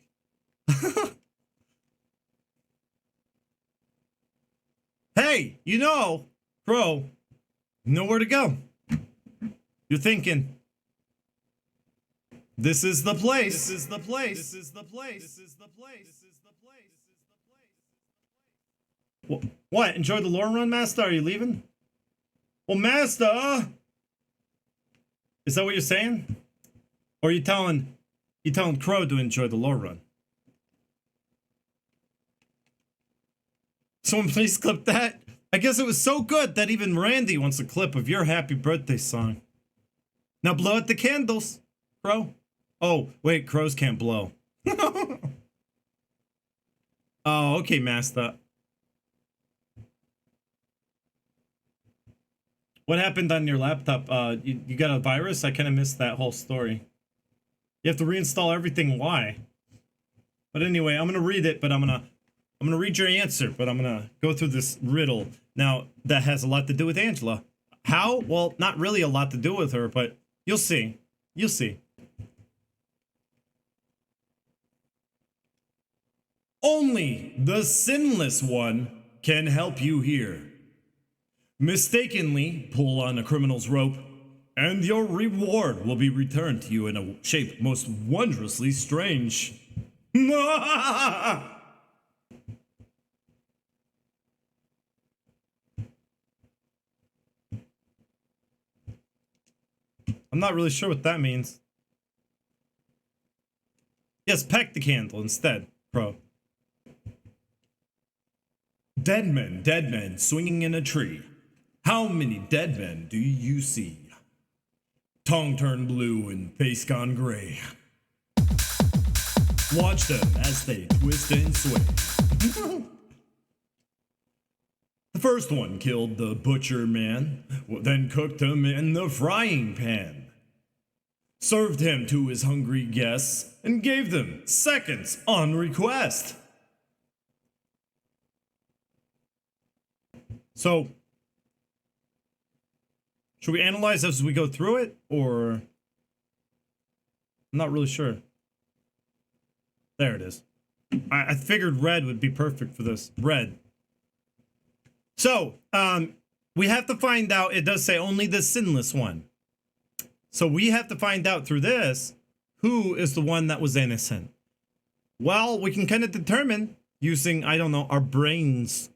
Hey, you know, Crow, you know where to go. You're thinking, this is the place. This is the place. This is the place. This is the place. This is the place. This is the place. What? Enjoy the lore run, Master? Are you leaving? Well, Master, is that what you're saying? Or are you telling Crow to enjoy the lore run? Someone please clip that. I guess it was so good that even Randy wants a clip of your happy birthday song. Now blow out the candles, Crow. Oh, wait, crows can't blow. Oh, okay, Master. What happened on your laptop? You got a virus? I kind of missed that whole story. You have to reinstall everything. Why? But anyway, I'm gonna read it, but I'm gonna read your answer, but I'm gonna go through this riddle. Now, that has a lot to do with Angela. How? Well, not really a lot to do with her, but you'll see. You'll see. Only the sinless one can help you here. Mistakenly pull on a criminal's rope, and your reward will be returned to you in a shape most wondrously strange. I'm not really sure what that means. Yes, peck the candle instead, Crow. Dead men swinging in a tree. How many dead men do you see? Tongue turned blue and face gone gray. Watch them as they twist and sway. The first one killed the butcher man, then cooked him in the frying pan. Served him to his hungry guests and gave them seconds on request. So, should we analyze as we go through it, or? I'm not really sure. There it is. I figured red would be perfect for this. Red. So, we have to find out, it does say only the sinless one. So we have to find out through this, who is the one that was innocent. Well, we can kind of determine using, I don't know, our brains.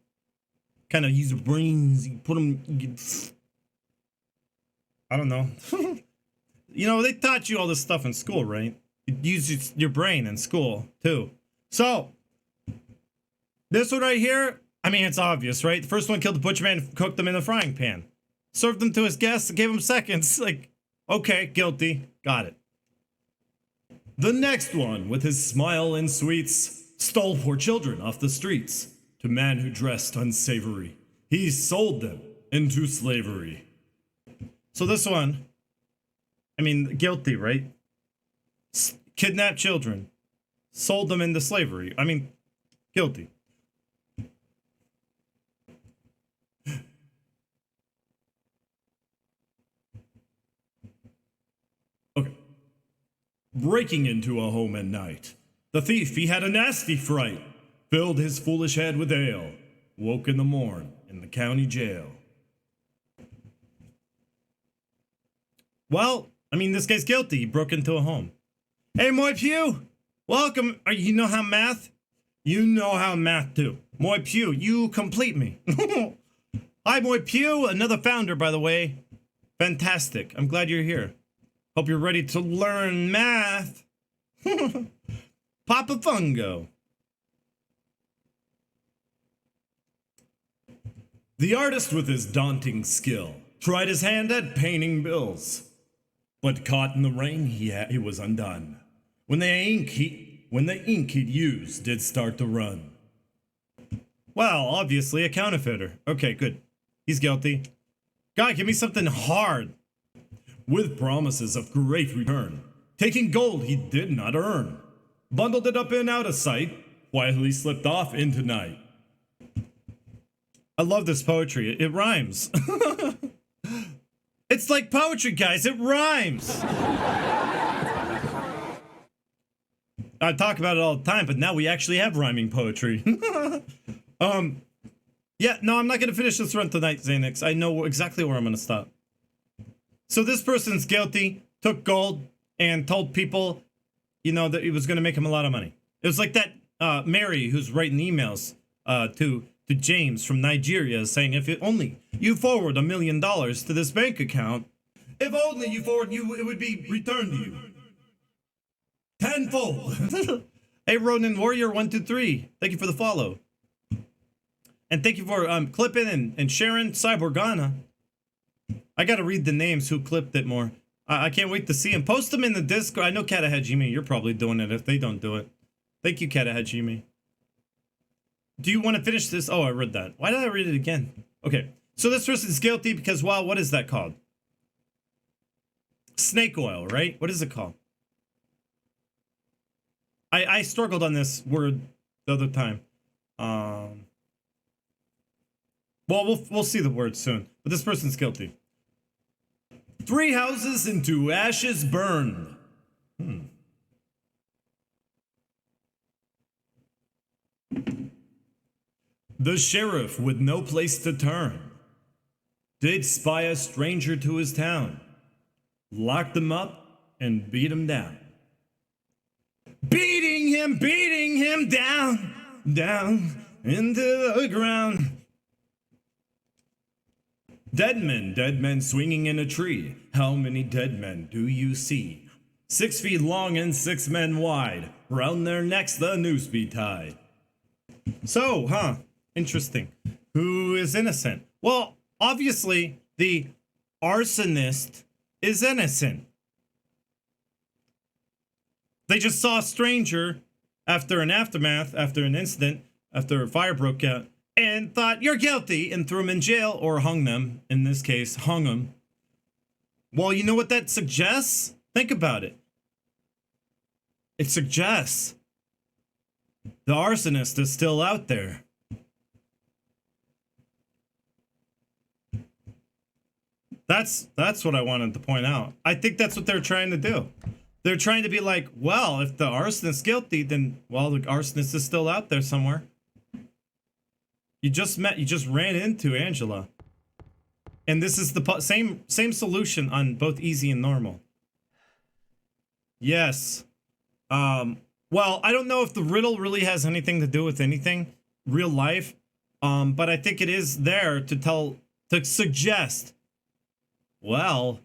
kind of use your brains. You put them. I don't know. You know, they taught you all this stuff in school, right? You use your brain in school too. So this one right here, I mean, it's obvious, right? The first one killed the butcher man, cooked them in a frying pan, served them to his guests, gave him seconds. Like, okay, guilty, got it. The next one, with his smile and sweets, stole poor children off the streets. To man who dressed unsavory, he sold them into slavery. So this one, I mean, guilty, right? Kidnapped children, sold them into slavery. I mean, guilty. Okay. Breaking into a home at night. The thief, he had a nasty fright. Filled his foolish head with ale. Woke in the morn in the county jail. Well, I mean, this guy's guilty. He broke into a home. Hey, Moi Pew! Welcome. You know how math? You know how math too. Moi Pew, you complete me. Hi, Moi Pew. Another founder, by the way. Fantastic. I'm glad you're here. Hope you're ready to learn math. Papa Fungo. The artist with his daunting skill tried his hand at painting bills, but caught in the rain he was undone. When the ink he'd used did start to run. Well, obviously a counterfeiter. Okay, good. He's guilty. God, give me something hard. With promises of great return, taking gold he did not earn, bundled it up and out of sight, quietly slipped off into night. I love this poetry. It rhymes. It's like poetry, guys. It rhymes. I talk about it all the time, but now we actually have rhyming poetry. Yeah, no, I'm not going to finish this run tonight, Xanix. I know exactly where I'm going to stop. So this person's guilty, took gold, and told people, you know, that it was going to make him a lot of money. It was like that Mary who's writing emails to James from Nigeria saying, if only you forward $1 million to this bank account, if only you forward, it would be returned to you tenfold. Hey, Ronin Warrior 123, thank you for the follow, and thank you for clipping and sharing Cyborgana. I gotta read the names who clipped it more. I can't wait to see them. Post them in the Discord. I know Katahajime, you're probably doing it if they don't do it. Thank you, Katahajime. Do you want to finish this? Oh, I read that. Why did I read it again? Okay, so this person's guilty because, well, what is that called? Snake oil, right? What is it called? I struggled on this word the other time. Well, we'll see the word soon. But this person's guilty. 3 houses into ashes burned. The sheriff, with no place to turn, did spy a stranger to his town, locked him up, and beat him down. Beating him down, down into the ground. Dead men swinging in a tree. How many dead men do you see? 6 feet long and 6 men wide. Round their necks the noose be tied. So, interesting. Who is innocent? Well, obviously, the arsonist is innocent. They just saw a stranger after an aftermath, after an incident, after a fire broke out, and thought, you're guilty, and threw them in jail, or hung them. In this case, hung them. Well, you know what that suggests? Think about it. It suggests the arsonist is still out there. That's what I wanted to point out. I think that's what they're trying to do. They're trying to be like, well, if the arsonist's guilty, then, well, the arsonist is still out there somewhere. You just ran into Angela. And this is the same solution on both easy and normal. Yes. Well, I don't know if the riddle really has anything to do with anything. Real life. But I think it is there to suggest, well,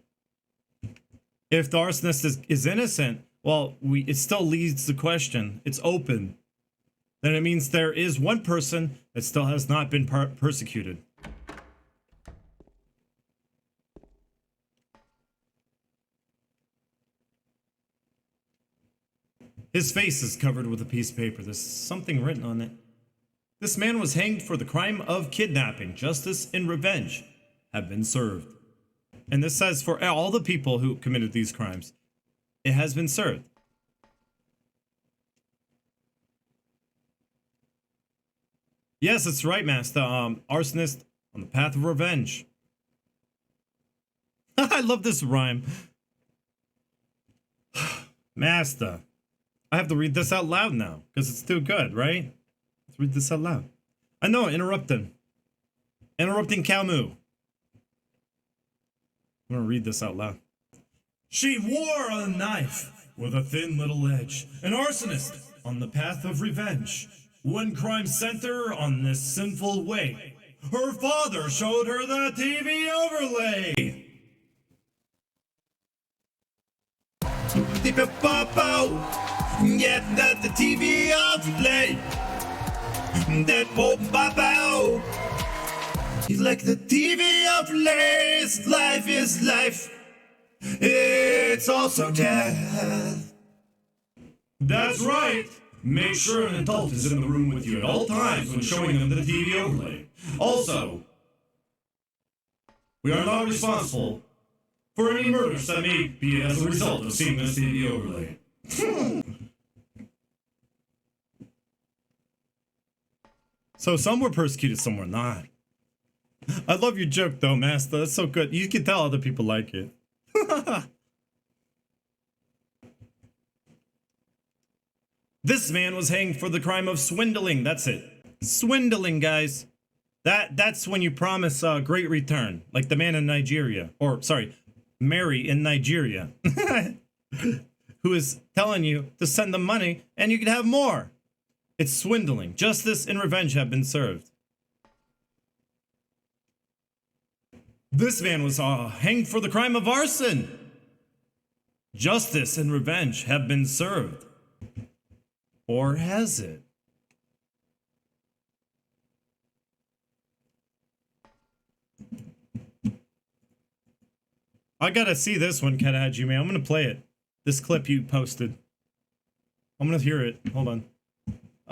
if the arsonist is innocent, well, it still leaves the question. It's open. Then it means there is one person that still has not been persecuted. His face is covered with a piece of paper. There's something written on it. This man was hanged for the crime of kidnapping. Justice and revenge have been served. And this says for all the people who committed these crimes, it has been served. Yes, that's right, Master. Arsonist on the path of revenge. I love this rhyme. Master. I have to read this out loud now, because it's too good, right? Let's read this out loud. I know, interrupting. Interrupting Camus. I'm gonna read this out loud. She wore a knife with a thin little edge, an arsonist on the path of revenge. When crime sent her on this sinful way, her father showed her the TV overlay. Get that the TV overlay. That pop out. He's like the TV overlays. Life is life. It's also death. That's right. Make sure an adult is in the room with you at all times when showing them the TV overlay. Also, we are not responsible for any murders that may be as a result of seeing this TV overlay. So some were persecuted, some were not. I love your joke though, Master. That's so good. You can tell other people like it. This man was hanged for the crime of swindling. That's it. Swindling, guys. That's when you promise a great return. Like the man in Nigeria. Or, sorry, Mary in Nigeria. Who is telling you to send them money and you can have more. It's swindling. Justice and revenge have been served. This man was hanged for the crime of arson. Justice and revenge have been served. Or has it? I gotta see this one, Katahaji, man. I'm gonna play it. This clip you posted. I'm gonna hear it. Hold on.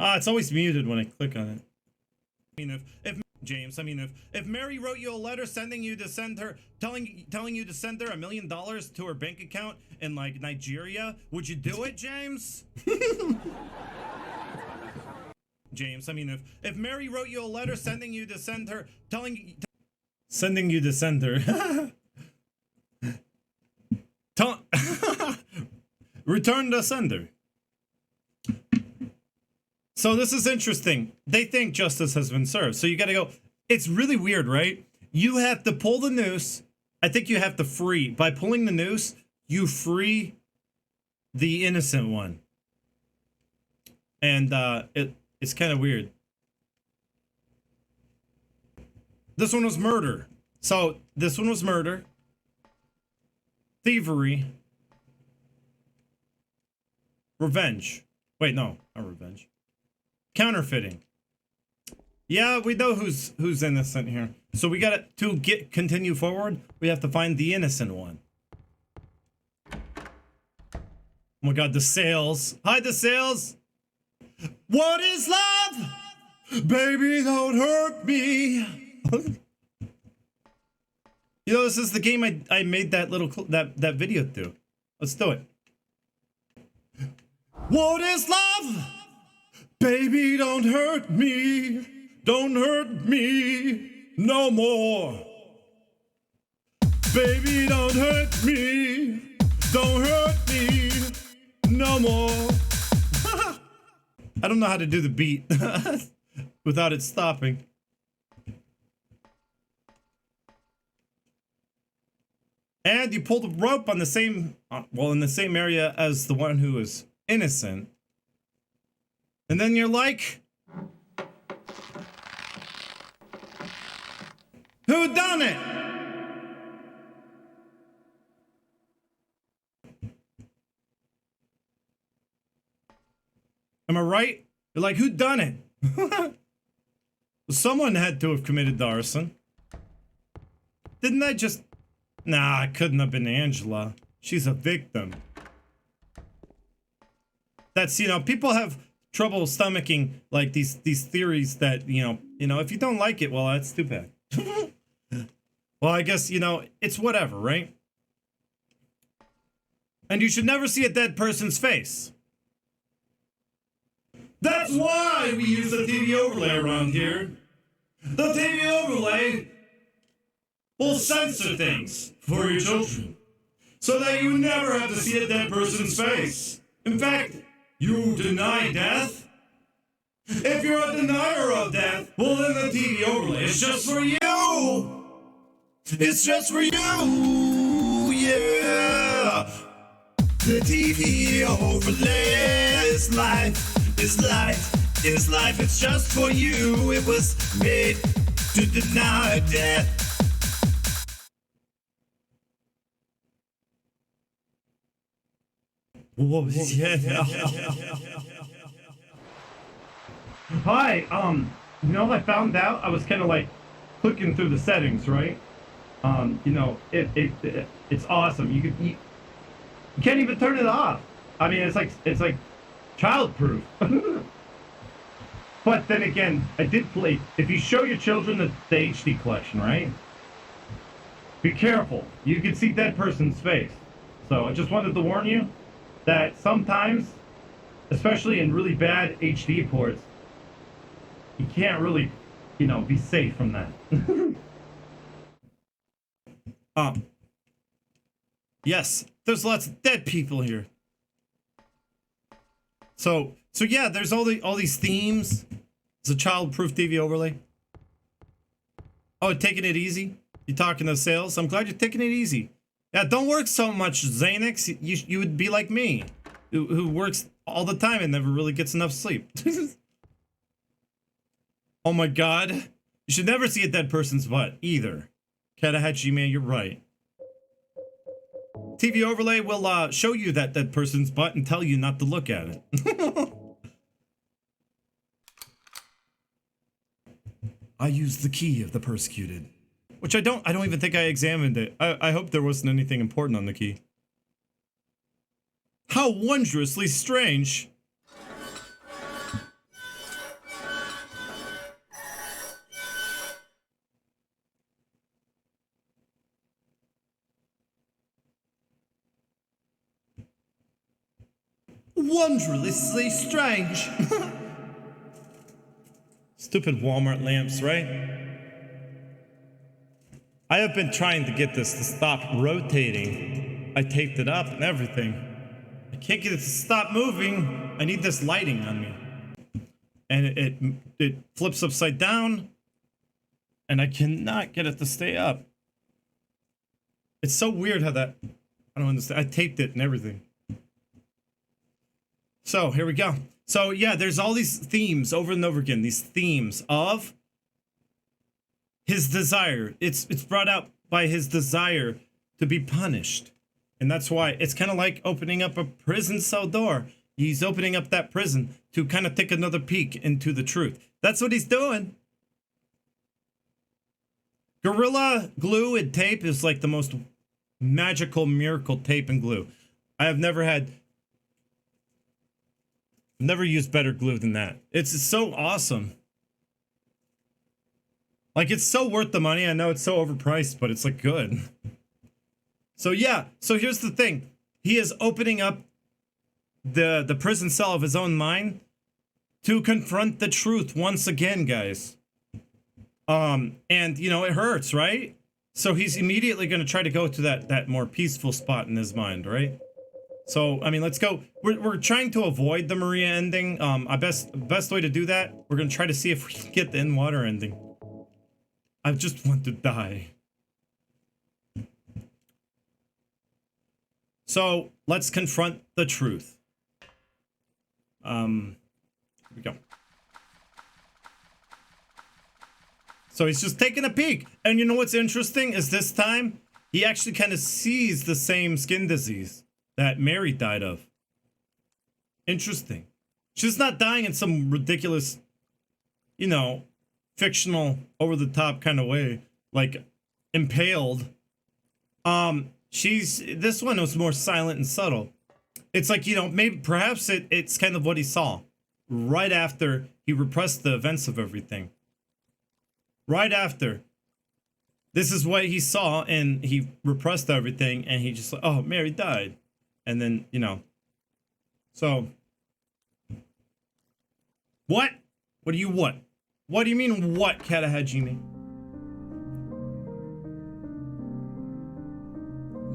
It's always muted when I click on it. I mean, if James, if Mary wrote you a letter telling you to send her $1 million to her bank account in like Nigeria, would you do it, James? James, if Mary wrote you a letter sending you to send her return the sender. So this is interesting. They think justice has been served. So you gotta go. It's really weird, right? You have to pull the noose. I think you have to free. By pulling the noose, you free the innocent one. And it's kind of weird. This one was murder. So this one was murder. Thievery. Revenge. Wait, no, not revenge. Counterfeiting. Yeah, we know who's innocent here. So we gotta continue forward. We have to find the innocent one. Oh my God, the sales. Hi, the sales. What is love? Baby, don't hurt me. You know, this is the game I made that little that video to. Let's do it. What is love? Baby, don't hurt me. Don't hurt me no more. Baby, don't hurt me. Don't hurt me no more. I don't know how to do the beat without it stopping. And you pull the rope on the same, in the same area as the one who is innocent. And then you're like, Who done it? Am I right? You're like, who done it? Someone had to have committed the arson. Didn't I just... Nah, it couldn't have been Angela. She's a victim. That's, you know, people have trouble stomaching, like, these theories that, you know, if you don't like it, well, that's too bad. Well, I guess, you know, it's whatever, right? And you should never see a dead person's face. That's why we use the TV overlay around here. The TV overlay will censor things for your children, so that you never have to see a dead person's face. In fact, you deny death? If you're a denier of death, well then the TV overlay is just for you! It's just for you! Yeah! The TV overlay is life, is life, is life. It's just for you. It was made to deny death. Whoa, yeah. Hi, you know, I found out, I was kind of like clicking through the settings, right? You know, it's awesome. You can't even turn it off. I mean, it's like childproof. But then again, I did play. If you show your children the HD collection, right? Be careful. You can see that person's face. So I just wanted to warn you that sometimes, especially in really bad HD ports, you can't really, you know, be safe from that. Yes, there's lots of dead people here. So yeah, there's all these themes. It's a child-proof TV overlay. Oh, taking it easy? You talking to sales? I'm glad you're taking it easy. Yeah, don't work so much, Xanax. You would be like me, who works all the time and never really gets enough sleep. Oh my god. You should never see a dead person's butt, either. Katahachi, man, you're right. TV overlay will show you that dead person's butt and tell you not to look at it. I used the key of the persecuted. Which I don't even think I examined it. I hope there wasn't anything important on the key. How wondrously strange. Wondrously strange. Stupid Walmart lamps, right? I have been trying to get this to stop rotating. I taped it up and everything. I can't get it to stop moving. I need this lighting on me. And it flips upside down. And I cannot get it to stay up. It's so weird how that... I don't understand. I taped it and everything. So, here we go. So, yeah, there's all these themes over and over again. These themes of his desire. It's brought out by his desire to be punished. And that's why it's kind of like opening up a prison cell door. He's opening up that prison to kind of take another peek into the truth. That's what he's doing. Gorilla Glue and tape is like the most magical miracle tape and glue. I have never used better glue than that. It's so awesome. Like, it's so worth the money. I know it's so overpriced, but it's like good. So yeah, so here's the thing. He is opening up the prison cell of his own mind to confront the truth once again, guys. And you know, it hurts, right? So he's immediately going to try to go to that more peaceful spot in his mind, right? So, I mean, let's go. We're trying to avoid the Maria ending. Best way to do that, we're going to try to see if we can get the in-water ending. I just want to die. So, let's confront the truth. Here we go. So he's just taking a peek. And you know what's interesting is this time he actually kind of sees the same skin disease that Mary died of. Interesting. She's not dying in some ridiculous, you know, fictional, over the top kind of way, like impaled. This one was more silent and subtle. It's like, you know, maybe perhaps it's kind of what he saw right after he repressed the events of everything. Right after. This is what he saw, and he repressed everything, and he just like, oh, Mary died. And then, you know. So. What? What do you what? What do you mean what, Katahajime?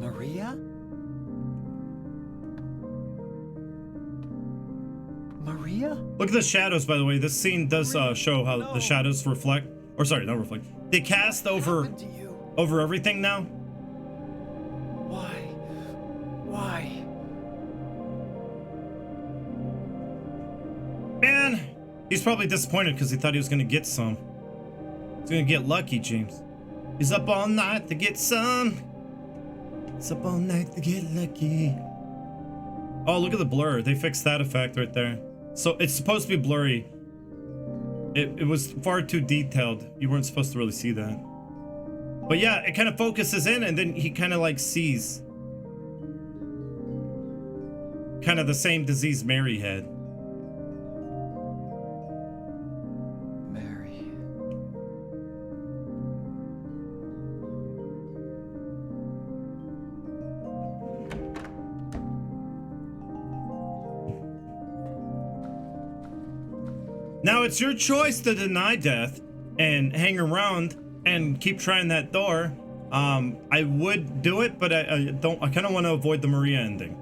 Maria? Maria? Look at the shadows, by the way. This scene does show how the shadows reflect. Or sorry, not reflect. They cast over everything now. Why? Why? Man, he's probably disappointed because he thought he was gonna get some. He's gonna get lucky, James. He's up all night to get some. He's up all night to get lucky. Oh, look at the blur. They fixed that effect right there. So it's supposed to be blurry. It was far too detailed. You weren't supposed to really see that. But yeah, it kind of focuses in, and then he kind of like sees kind of the same disease Mary had. Mary. Now it's your choice to deny death and hang around and keep trying that door. I would do it, but I kind of want to avoid the Maria ending.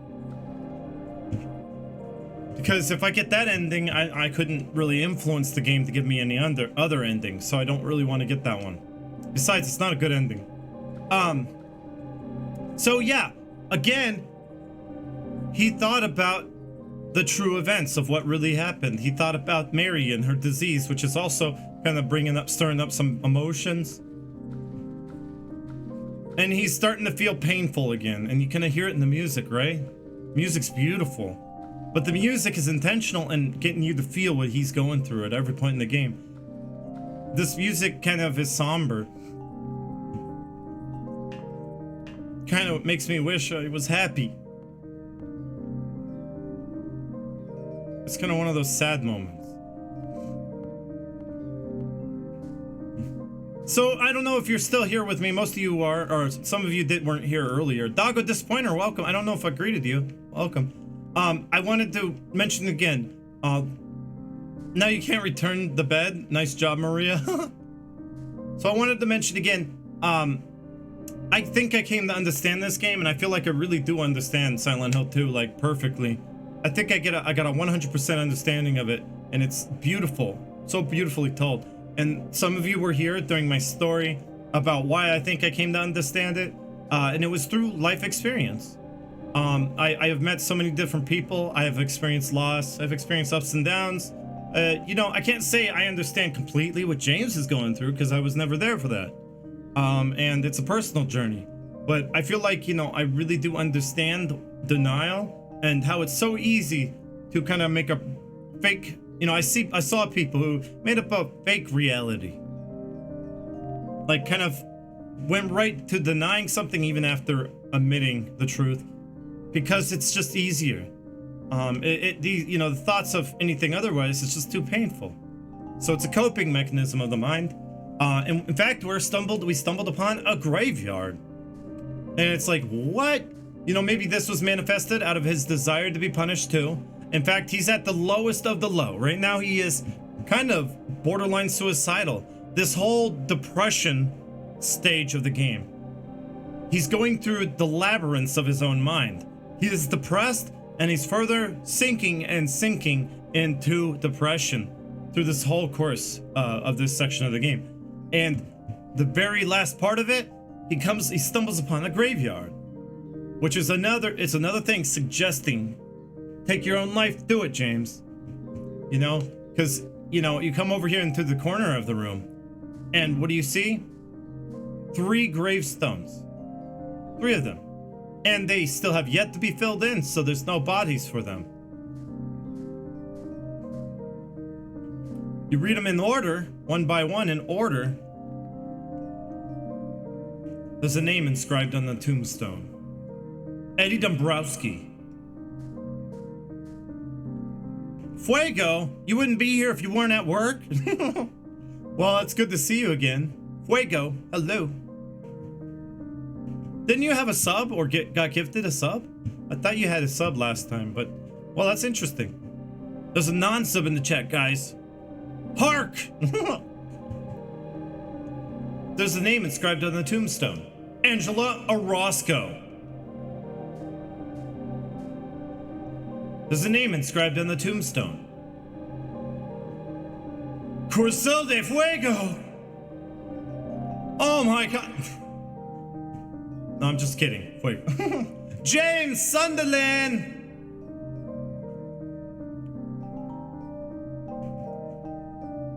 Because if I get that ending, I couldn't really influence the game to give me any other endings, so I don't really want to get that one. Besides, it's not a good ending. So yeah, again, he thought about the true events of what really happened. He thought about Mary and her disease, which is also kind of stirring up some emotions. And he's starting to feel painful again, and you kind of hear it in the music, right? Music's beautiful, but the music is intentional and getting you to feel what he's going through at every point in the game. This music kind of is somber. Kind of makes me wish I was happy. It's kind of one of those sad moments. So I don't know if you're still here with me. Most of you are, or some of you weren't here earlier. Doggo Disappointer, welcome. I don't know if I greeted you. Welcome. I wanted to mention again. Now you can't return the bed. Nice job, Maria. So I wanted to mention again. I think I came to understand this game, and I feel like I really do understand Silent Hill 2 like perfectly. I think I got a 100% understanding of it, and it's beautiful, so beautifully told. And some of you were here during my story about why I think I came to understand it, and it was through life experience. I have met so many different people. I have experienced loss. I've experienced ups and downs. You know, I can't say I understand completely what James is going through because I was never there for that. And it's a personal journey. But I feel like, you know, I really do understand denial and how it's so easy to kind of make a fake, you know, I saw people who made up a fake reality. Like kind of went right to denying something even after admitting the truth because it's just easier. You know, the thoughts of anything otherwise is just too painful. So it's a coping mechanism of the mind. And in fact, we stumbled upon a graveyard. And it's like, what? You know, maybe this was manifested out of his desire to be punished too. In fact, he's at the lowest of the low. Right now, he is kind of borderline suicidal. This whole depression stage of the game. He's going through the labyrinths of his own mind. He is depressed, and he's further sinking and sinking into depression through this whole course of this section of the game. And the very last part of it, he stumbles upon a graveyard, which is another thing suggesting, take your own life, do it, James. You know, because, you know, you come over here into the corner of the room, And what do you see? 3 gravestones. 3 of them. And they still have yet to be filled in, so there's no bodies for them. You read them in order, one by one in order. There's a name inscribed on the tombstone. Eddie Dombrowski. Fuego, you wouldn't be here if you weren't at work? Well, it's good to see you again. Fuego, hello. Didn't you have a sub or got gifted a sub? I thought you had a sub last time, but well, that's interesting. There's a non-sub in the chat, guys. Hark! There's a name inscribed on the tombstone. Angela Orozco. There's a name inscribed on the tombstone. Corcel de Fuego! Oh my god! No, I'm just kidding. Wait. James Sunderland!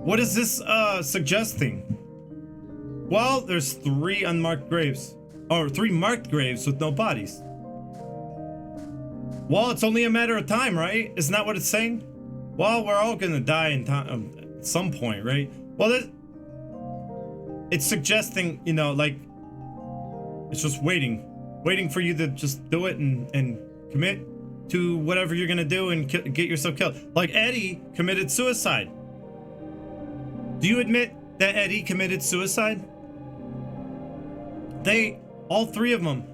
What is this suggesting? Well, there's 3 unmarked graves. Or 3 marked graves with no bodies. Well, it's only a matter of time, right? Isn't that what it's saying? Well, we're all gonna die in time at some point, right? Well, it's suggesting, you know, like, it's just waiting for you to just do it and commit to whatever you're gonna do and get yourself killed. Like Eddie committed suicide. Do you admit that Eddie committed suicide? All 3 of them.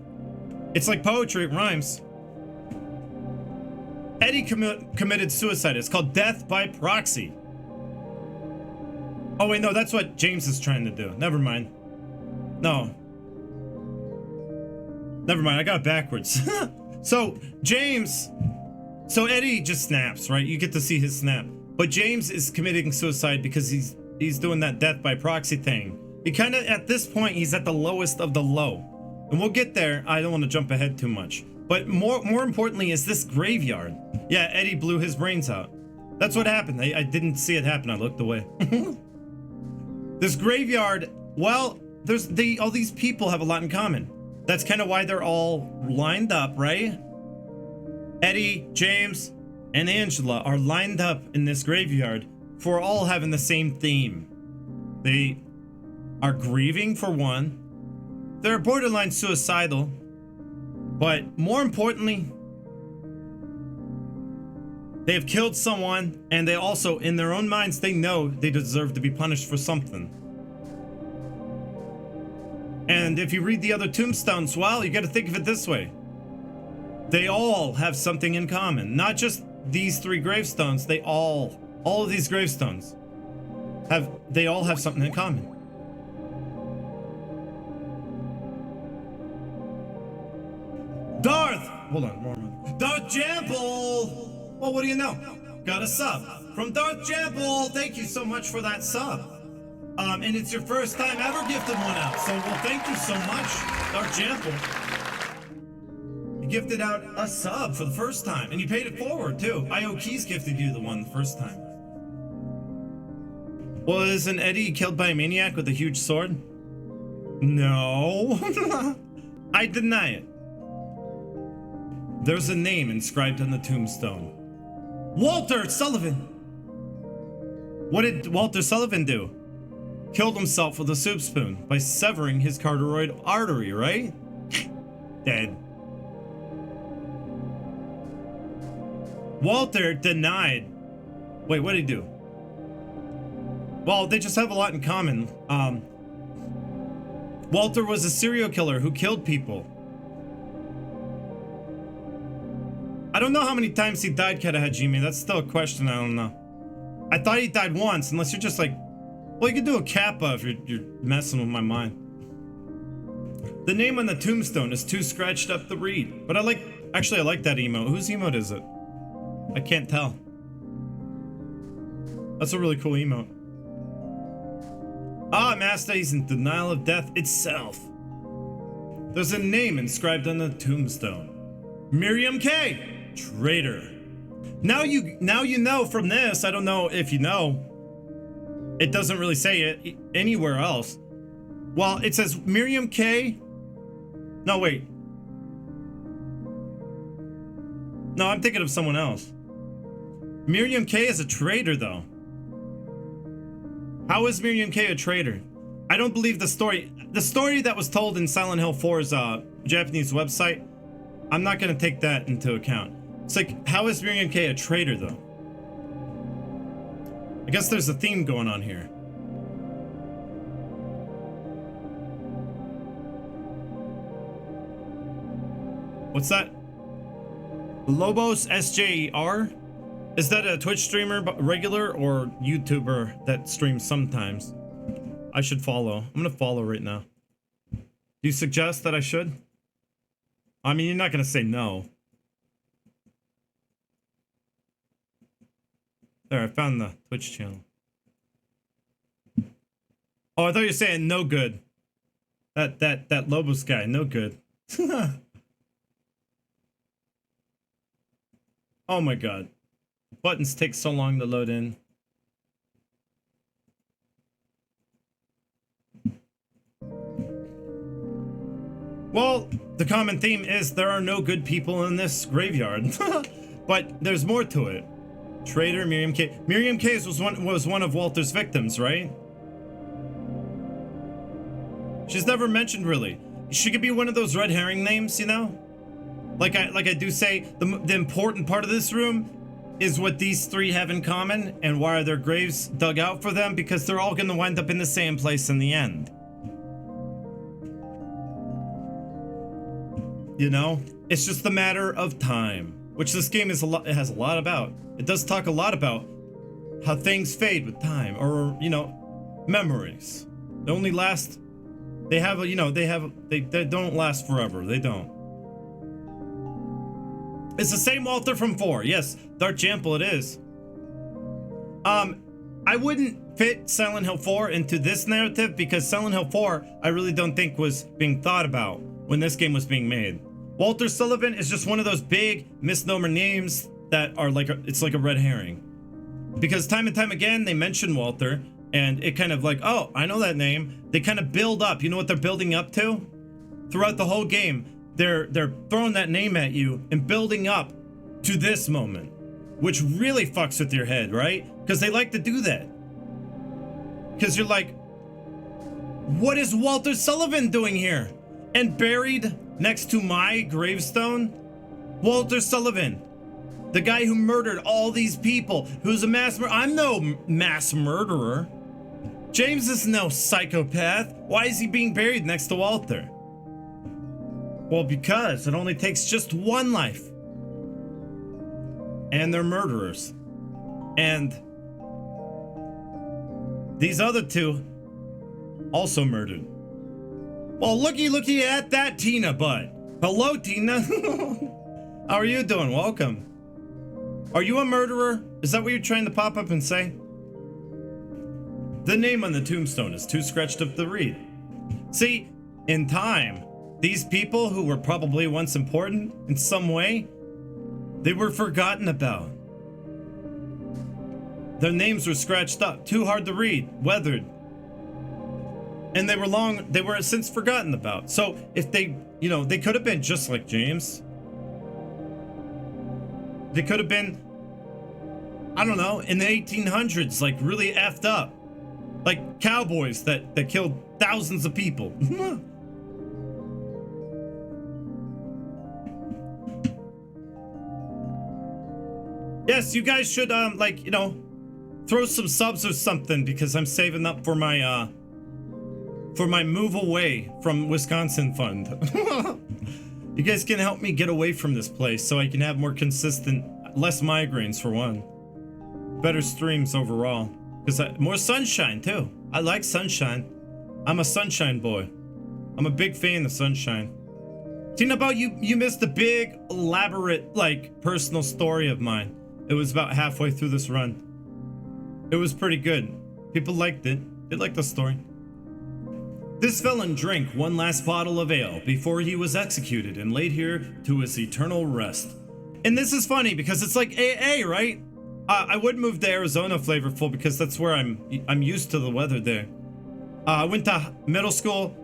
It's like poetry, it rhymes. Eddie committed suicide. It's called death by proxy. Oh wait, no, that's what James is trying to do. Never mind. No. Never mind, I got it backwards. So Eddie just snaps, right? You get to see his snap. But James is committing suicide because he's doing that death by proxy thing. He kind of, at this point, he's at the lowest of the low. And we'll get there. I don't want to jump ahead too much. But more importantly is this graveyard. Yeah, Eddie blew his brains out. That's what happened. I didn't see it happen. I looked away. This graveyard, well, all these people have a lot in common. That's kind of why they're all lined up, right? Eddie, James, and Angela are lined up in this graveyard for all having the same theme. They are grieving for one. They're borderline suicidal. But more importantly, they have killed someone, and they also, in their own minds, they know they deserve to be punished for something. And if you read the other tombstones, well, you got to think of it this way. They all have something in common. Not just these 3 gravestones, all of these gravestones they all have something in common. Hold on, Norman. Darth Jample! Well, what do you know? Got a sub from Darth Jample. Thank you so much for that sub. And it's your first time ever gifted one out. So, well, thank you so much, Darth Jample. You gifted out a sub for the first time, and you paid it forward too. IO Keys gifted you the one the first time. Well, isn't Eddie killed by a maniac with a huge sword? No. I deny it. There's a name inscribed on the tombstone. Walter Sullivan! What did Walter Sullivan do? Killed himself with a soup spoon by severing his carotid artery, right? Dead. Walter denied. Wait, what did he do? Well, they just have a lot in common. Walter was a serial killer who killed people. I don't know how many times he died, Katahajime. That's still a question, I don't know. I thought he died once, unless you're just like... Well, you could do a kappa if you're messing with my mind. The name on the tombstone is too scratched up to read. But I like that emote. Whose emote is it? I can't tell. That's a really cool emote. Ah, Master, he's in denial of death itself. There's a name inscribed on the tombstone. Miriam K. Traitor. Now you know from this, I don't know if you know, It doesn't really say it anywhere else. Well, it says Miriam K. No, wait. No, I'm thinking of someone else. Miriam K is a traitor, though. How is Miriam K a traitor? I don't believe the story. The story that was told in Silent Hill 4's Japanese website, I'm not going to take that into account. It's like, how is Miriam K a traitor, though? I guess there's a theme going on here. What's that? Lobos SJR? Is that a Twitch streamer, regular, or YouTuber that streams sometimes? I should follow. I'm gonna follow right now. Do you suggest that I should? I mean, you're not gonna say no. There, I found the Twitch channel. Oh, I thought you were saying no good. That Lobos guy, no good. Oh my god. Buttons take so long to load in. Well, the common theme is there are no good people in this graveyard. But there's more to it. Traitor Miriam K. Miriam K was one of Walter's victims, right? She's never mentioned really. She could be one of those red herring names, you know? Like I do say, the important part of this room is what these three have in common and why are their graves dug out for them, because they're all gonna wind up in the same place in the end. You know? It's just a matter of time, which this game is it has a lot about. It does talk a lot about how things fade with time, or, you know, memories. They only last, they don't last forever. They don't. It's the same Walter from 4. Yes, Dark Jample it is. I wouldn't fit Silent Hill 4 into this narrative because Silent Hill 4 I really don't think was being thought about when this game was being made. Walter Sullivan is just one of those big misnomer names that are like it's like a red herring. Because time and time again they mention Walter and it kind of like, oh, I know that name. They kind of build up. You know what they're building up to? Throughout the whole game. They're throwing that name at you and building up to this moment, which really fucks with your head, right? Because they like to do that. Because you're like, what is Walter Sullivan doing here? And buried next to my gravestone, Walter Sullivan, the guy who murdered all these people, who's a mass murderer. I'm no mass murderer. James is no psychopath. Why is he being buried next to Walter? Well, because it only takes just one life. And they're murderers. And these other two also murdered. Well, looky at that Tina butt. Hello, Tina. How are you doing? Welcome. Are you a murderer? Is that what you're trying to pop up and say? The name on the tombstone is too scratched up to read. See, in time, these people who were probably once important in some way, they were forgotten about. Their names were scratched up, too hard to read, weathered. And they were since forgotten about. So if they, you know, they could have been just like James. They could have been, I don't know, in the 1800s, like really effed up. Like cowboys that killed thousands of people. Yes, you guys should, like, you know, throw some subs or something because I'm saving up for my move away from Wisconsin fund. You guys can help me get away from this place so I can have more consistent, less migraines for one. Better streams overall. Because more sunshine too. I like sunshine. I'm a sunshine boy. I'm a big fan of sunshine. Tina, about you missed a big, elaborate, like, personal story of mine. It was about halfway through this run. It was pretty good. People liked it. They liked the story. This felon drank one last bottle of ale before he was executed and laid here to his eternal rest. And this is funny because it's like AA, right? I would move to Arizona, Flavorful, because that's where I'm used to the weather there. I went to middle school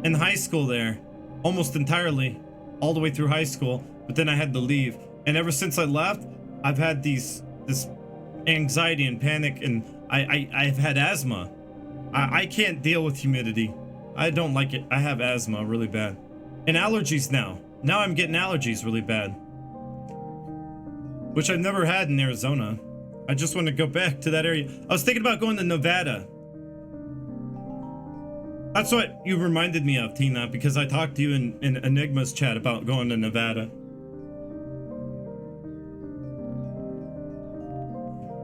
and high school there, almost entirely, all the way through high school. But then I had to leave, and ever since I left, I've had this anxiety and panic, and I've had asthma. I can't deal with humidity. I don't like it. I have asthma really bad, and allergies now. Now I'm getting allergies really bad, which I've never had in Arizona. I just want to go back to that area. I was thinking about going to Nevada. That's what you reminded me of, Tina, because I talked to you in Enigma's chat about going to Nevada.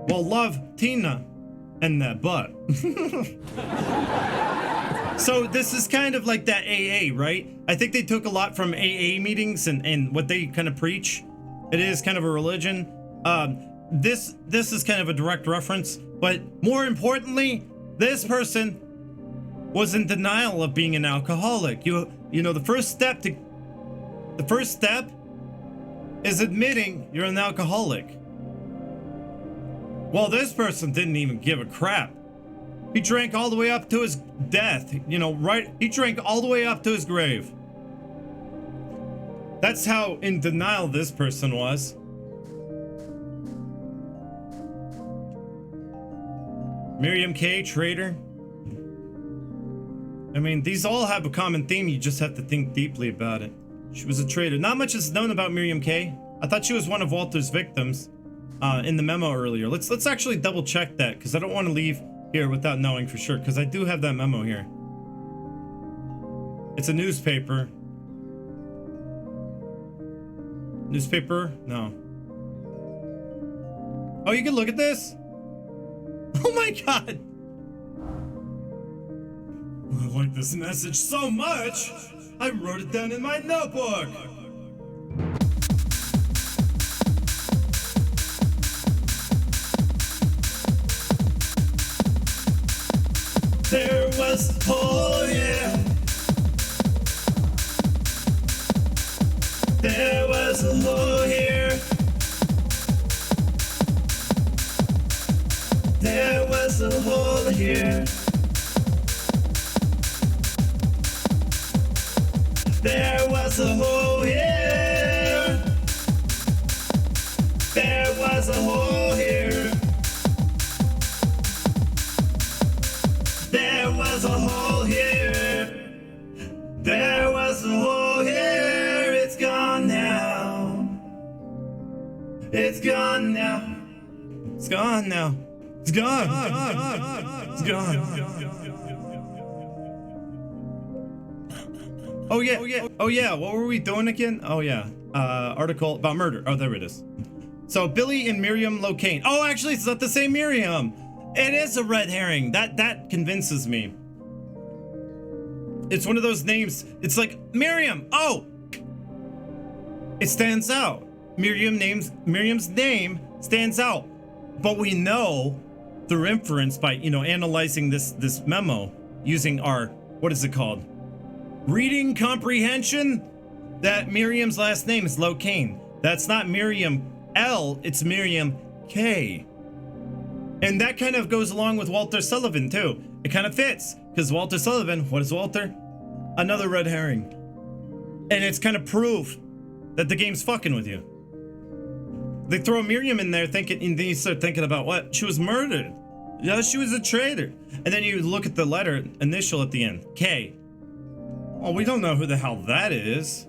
Well, love Tina and that butt. So this is kind of like that AA, right? I think they took a lot from AA meetings and what they kind of preach. It is kind of a religion. This is kind of a direct reference, but more importantly, this person was in denial of being an alcoholic. You know, the first step is admitting you're an alcoholic. Well, this person didn't even give a crap. He drank all the way up to his death, you know, right? He drank all the way up to his grave. That's how in denial this person was. Miriam K, traitor. I mean, these all have a common theme. You just have to think deeply about it. She was a traitor. Not much is known about Miriam K. I thought she was one of Walter's victims in the memo earlier. Let's actually double check that, because I don't want to leave here without knowing for sure, because I do have that memo here. It's a newspaper. Newspaper? No. Oh, you can look at this? Oh my god! I like this message so much, I wrote it down in my notebook! There was, oh yeah. There was a hole here. There was a hole here. There was a hole here. There was a hole here. There was a hole here. There was a hole here. It's gone now. It's gone now. It's gone now. It's gone. It's gone. Oh yeah. Oh yeah. What were we doing again? Oh yeah. Article about murder. Oh, there it is. So Billy and Miriam Locane. Oh, actually, it's not the same Miriam. It is a red herring. That convinces me. It's one of those names. It's like Miriam. Oh, it stands out. Miriam's name stands out. But we know through inference by, you know, analyzing this memo using our, what is it called? Reading comprehension, that Miriam's last name is Locane. That's not Miriam L, it's Miriam K. And that kind of goes along with Walter Sullivan too. It kind of fits, because Walter Sullivan, what is Walter? Another red herring. And it's kind of proof that the game's fucking with you. They throw Miriam in there thinking, and then you start thinking about what? She was murdered. Yeah, she was a traitor. And then you look at the letter initial at the end, K. Well, we don't know who the hell that is.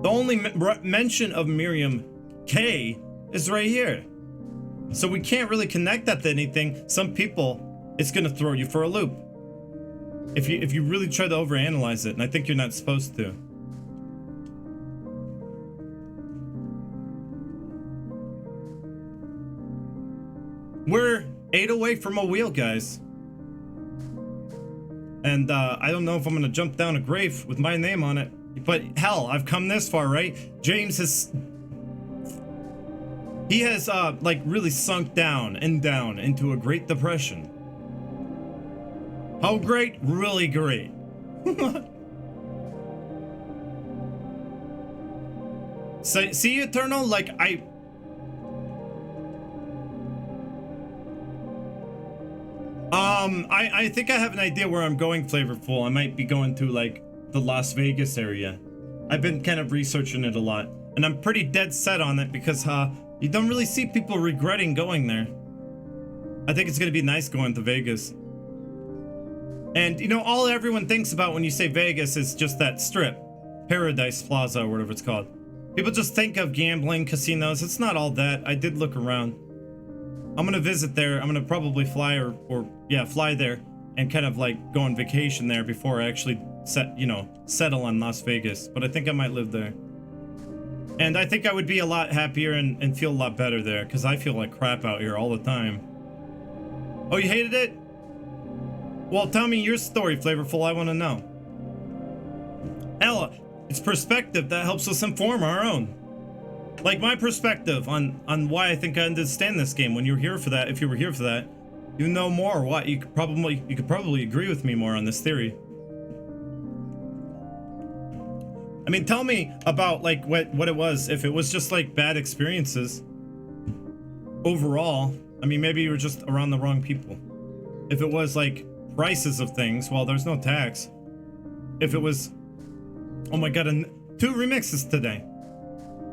The only mention of Miriam K is right here. So we can't really connect that to anything. Some people, it's gonna throw you for a loop. If you really try to overanalyze it, and I think you're not supposed to. We're 8 away from a wheel, guys. And I don't know if I'm gonna jump down a grave with my name on it. But hell, I've come this far, right? James has... He has, like, really sunk down into a Great Depression. How great? Really great. So, see, Eternal, like, I think I have an idea where I'm going, Flavorful. I might be going to like the Las Vegas area. I've been kind of researching it a lot, and I'm pretty dead set on it because you don't really see people regretting going there. I think it's gonna be nice going to Vegas. And you know, all everyone thinks about when you say Vegas is just that strip, Paradise Plaza or whatever it's called. People just think of gambling, casinos. It's not all that. I did look around. I'm gonna visit there. I'm gonna probably fly fly there and kind of like go on vacation there before I actually settle on Las Vegas. But I think I might live there. And I think I would be a lot happier and feel a lot better there, because I feel like crap out here all the time. Oh, you hated it? Well, tell me your story, Flavorful. I want to know. Hell, it's perspective that helps us inform our own. Like my perspective on why I think I understand this game. When you're here for that, if you were here for that, you know more. What you could probably agree with me more on this theory. I mean, tell me about like what it was. If it was just like bad experiences overall. I mean, maybe you were just around the wrong people. If it was like prices of things, well, there's no tax. If it was, oh my god, 2 remixes today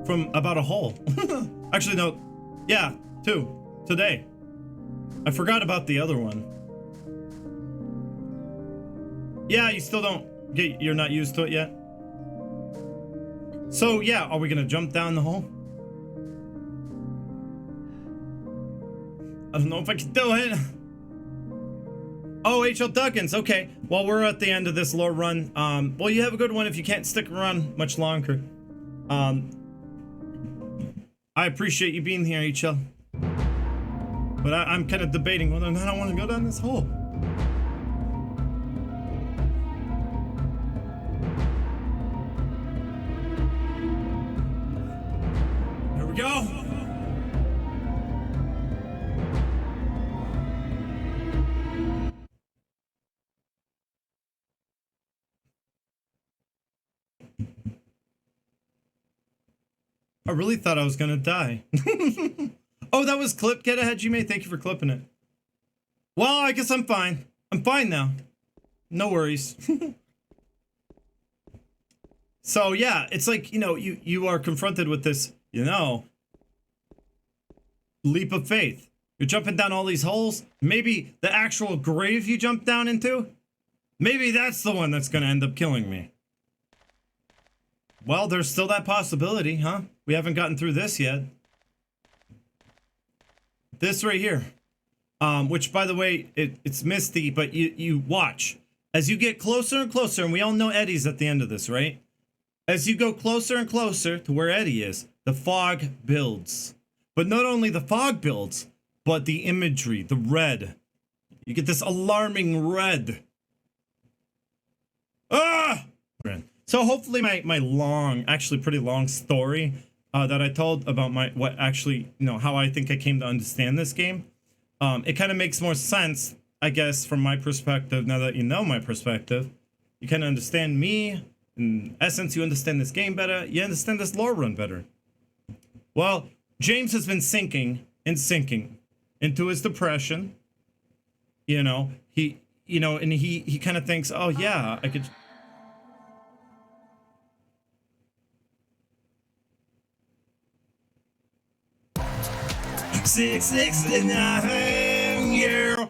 from about a hole. Actually, no, yeah, 2 today. I forgot about the other one. Yeah, you still don't get, you're not used to it yet. So yeah, are we gonna jump down the hole? I don't know if I can do it. Oh, H.L. Duggins. Okay. Well, we're at the end of this lore run. Well, you have a good one if you can't stick around much longer. I appreciate you being here, H.L. But I'm kind of debating whether or not I want to go down this hole. Here we go. I really thought I was gonna die. Oh, that was clip. Get ahead, Gmate. Thank you for clipping it. Well, I guess I'm fine. I'm fine now. No worries. So yeah, it's like, you know, you are confronted with this, you know, leap of faith. You're jumping down all these holes. Maybe the actual grave you jumped down into, maybe that's the one that's gonna end up killing me. Well, there's still that possibility, huh? We haven't gotten through this yet. This right here. Which, by the way, it's misty, but you watch. As you get closer and closer, and we all know Eddie's at the end of this, right? As you go closer and closer to where Eddie is, the fog builds. But not only the fog builds, but the imagery, the red. You get this alarming red. Ah! So hopefully my long, actually pretty long story that I told about what actually, you know, how I think I came to understand this game. It kind of makes more sense, I guess, from my perspective. Now that you know my perspective, you kind of understand me. In essence, you understand this game better. You understand this lore run better. Well, James has been sinking into his depression. You know, and he kind of thinks, oh yeah, I could. 669, yeah.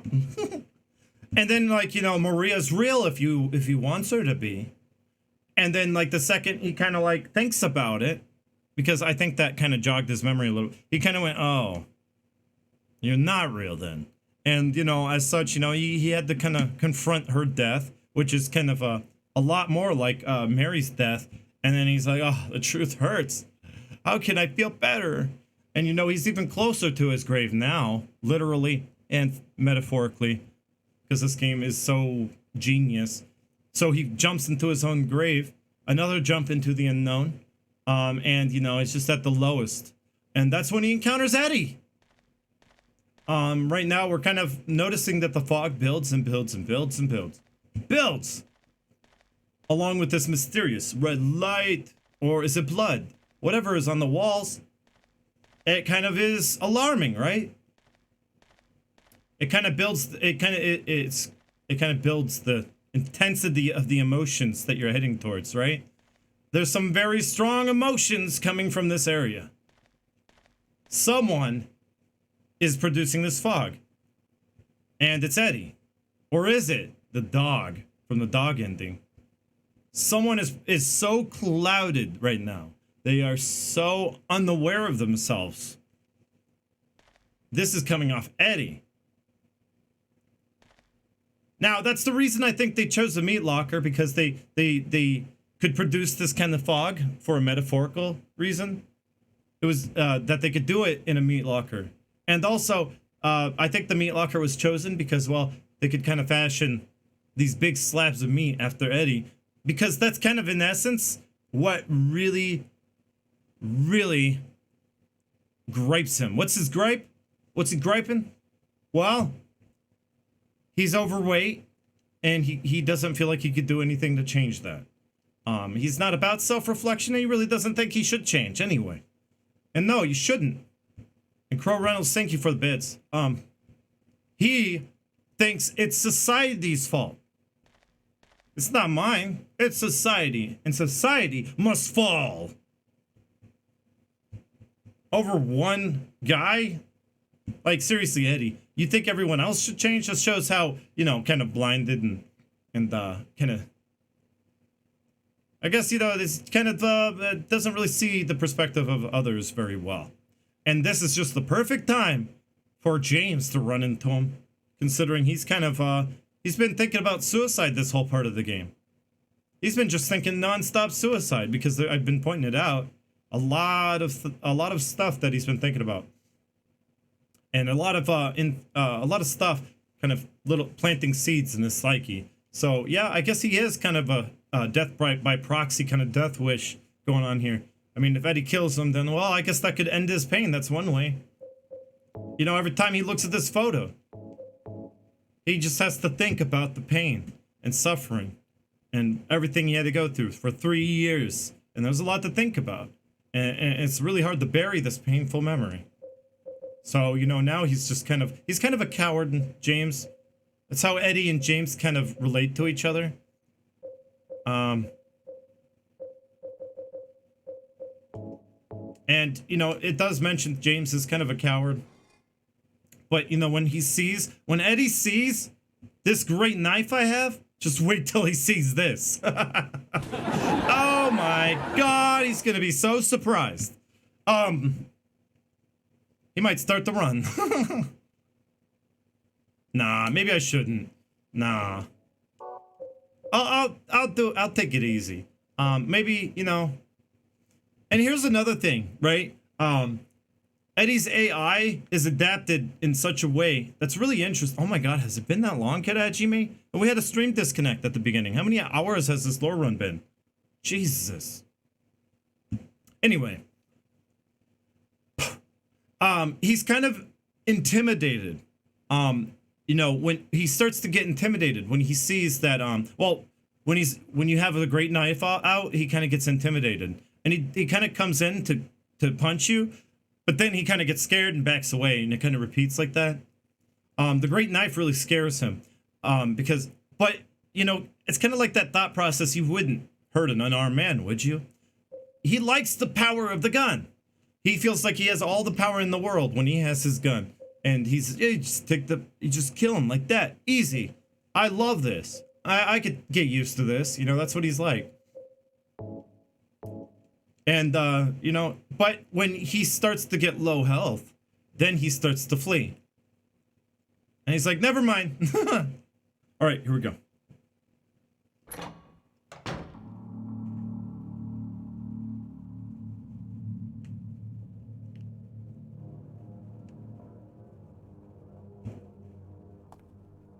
And then, like, you know, Maria's real if he wants her to be. And then, like, the second he kind of like thinks about it, because I think that kind of jogged his memory a little. He kind of went, oh, you're not real then. And, you know, as such, you know, he had to kind of confront her death, which is kind of a lot more like Mary's death. And then he's like, oh, the truth hurts. How can I feel better? And, you know, he's even closer to his grave now, literally and metaphorically, because this game is so genius. So he jumps into his own grave, another jump into the unknown, and, you know, it's just at the lowest. And that's when he encounters Eddie. Right now, we're kind of noticing that the fog builds and builds and builds and builds. Builds! Along with this mysterious red light, or is it blood? Whatever is on the walls. It kind of is alarming, right? it kind of builds it kind of builds the intensity of the emotions that you're heading towards, right? There's some very strong emotions coming from this area. Someone is producing this fog. And it's Eddie. Or is it the dog from the dog ending? Someone is so clouded right now. They are so unaware of themselves. This is coming off Eddie. Now, that's the reason I think they chose the meat locker, because they could produce this kind of fog for a metaphorical reason. It was that they could do it in a meat locker. And also, I think the meat locker was chosen because, well, they could kind of fashion these big slabs of meat after Eddie. Because that's kind of, in essence, what really, really gripes him. What's his gripe? What's he griping? Well, he's overweight, and he doesn't feel like he could do anything to change that. He's not about self-reflection, and he really doesn't think he should change anyway. And no, you shouldn't. And Crow Reynolds, thank you for the bits. He thinks it's society's fault. It's not mine. It's society. And society must fall. Over one guy? Like, seriously, Eddie, you think everyone else should change? This shows how, you know, kind of blinded and kind of... I guess, you know, this kind of doesn't really see the perspective of others very well. And this is just the perfect time for James to run into him, considering he's kind of, he's been thinking about suicide this whole part of the game. He's been just thinking nonstop suicide, because I've been pointing it out. A lot of stuff that he's been thinking about. And a lot of stuff kind of little planting seeds in his psyche. So yeah, I guess he is kind of a death by proxy kind of death wish going on here. I mean, if Eddie kills him, then, well, I guess that could end his pain. That's one way. You know, every time he looks at this photo, he just has to think about the pain and suffering and everything he had to go through for 3 years. And there's a lot to think about. And it's really hard to bury this painful memory. So, you know, now he's kind of a coward, James. That's how Eddie and James kind of relate to each other. And, you know, it does mention James is kind of a coward. But, you know, when Eddie sees this great knife I have, just wait till he sees this. Oh my God, he's gonna be so surprised. He might start to run. Nah, maybe I shouldn't. Nah. I'll take it easy. Maybe, you know. And here's another thing, right? Eddie's AI is adapted in such a way that's really interesting. Oh my God, has it been that long, Kid And we had a stream disconnect at the beginning. How many hours has this lore run been? Jesus. Anyway. He's kind of intimidated. You know, when he starts to get intimidated, when he sees that, well, when you have a great knife out, he kind of gets intimidated. And he kind of comes in to punch you, but then he kind of gets scared and backs away, and it kind of repeats like that. The great knife really scares him, but, you know, it's kind of like that thought process. You wouldn't hurt an unarmed man, would you? He likes the power of the gun. He feels like he has all the power in the world when he has his gun. And you just kill him like that. Easy. I love this. I could get used to this. You know, that's what he's like. And, you know, but when he starts to get low health, then he starts to flee. And he's like, never mind. All right, here we go.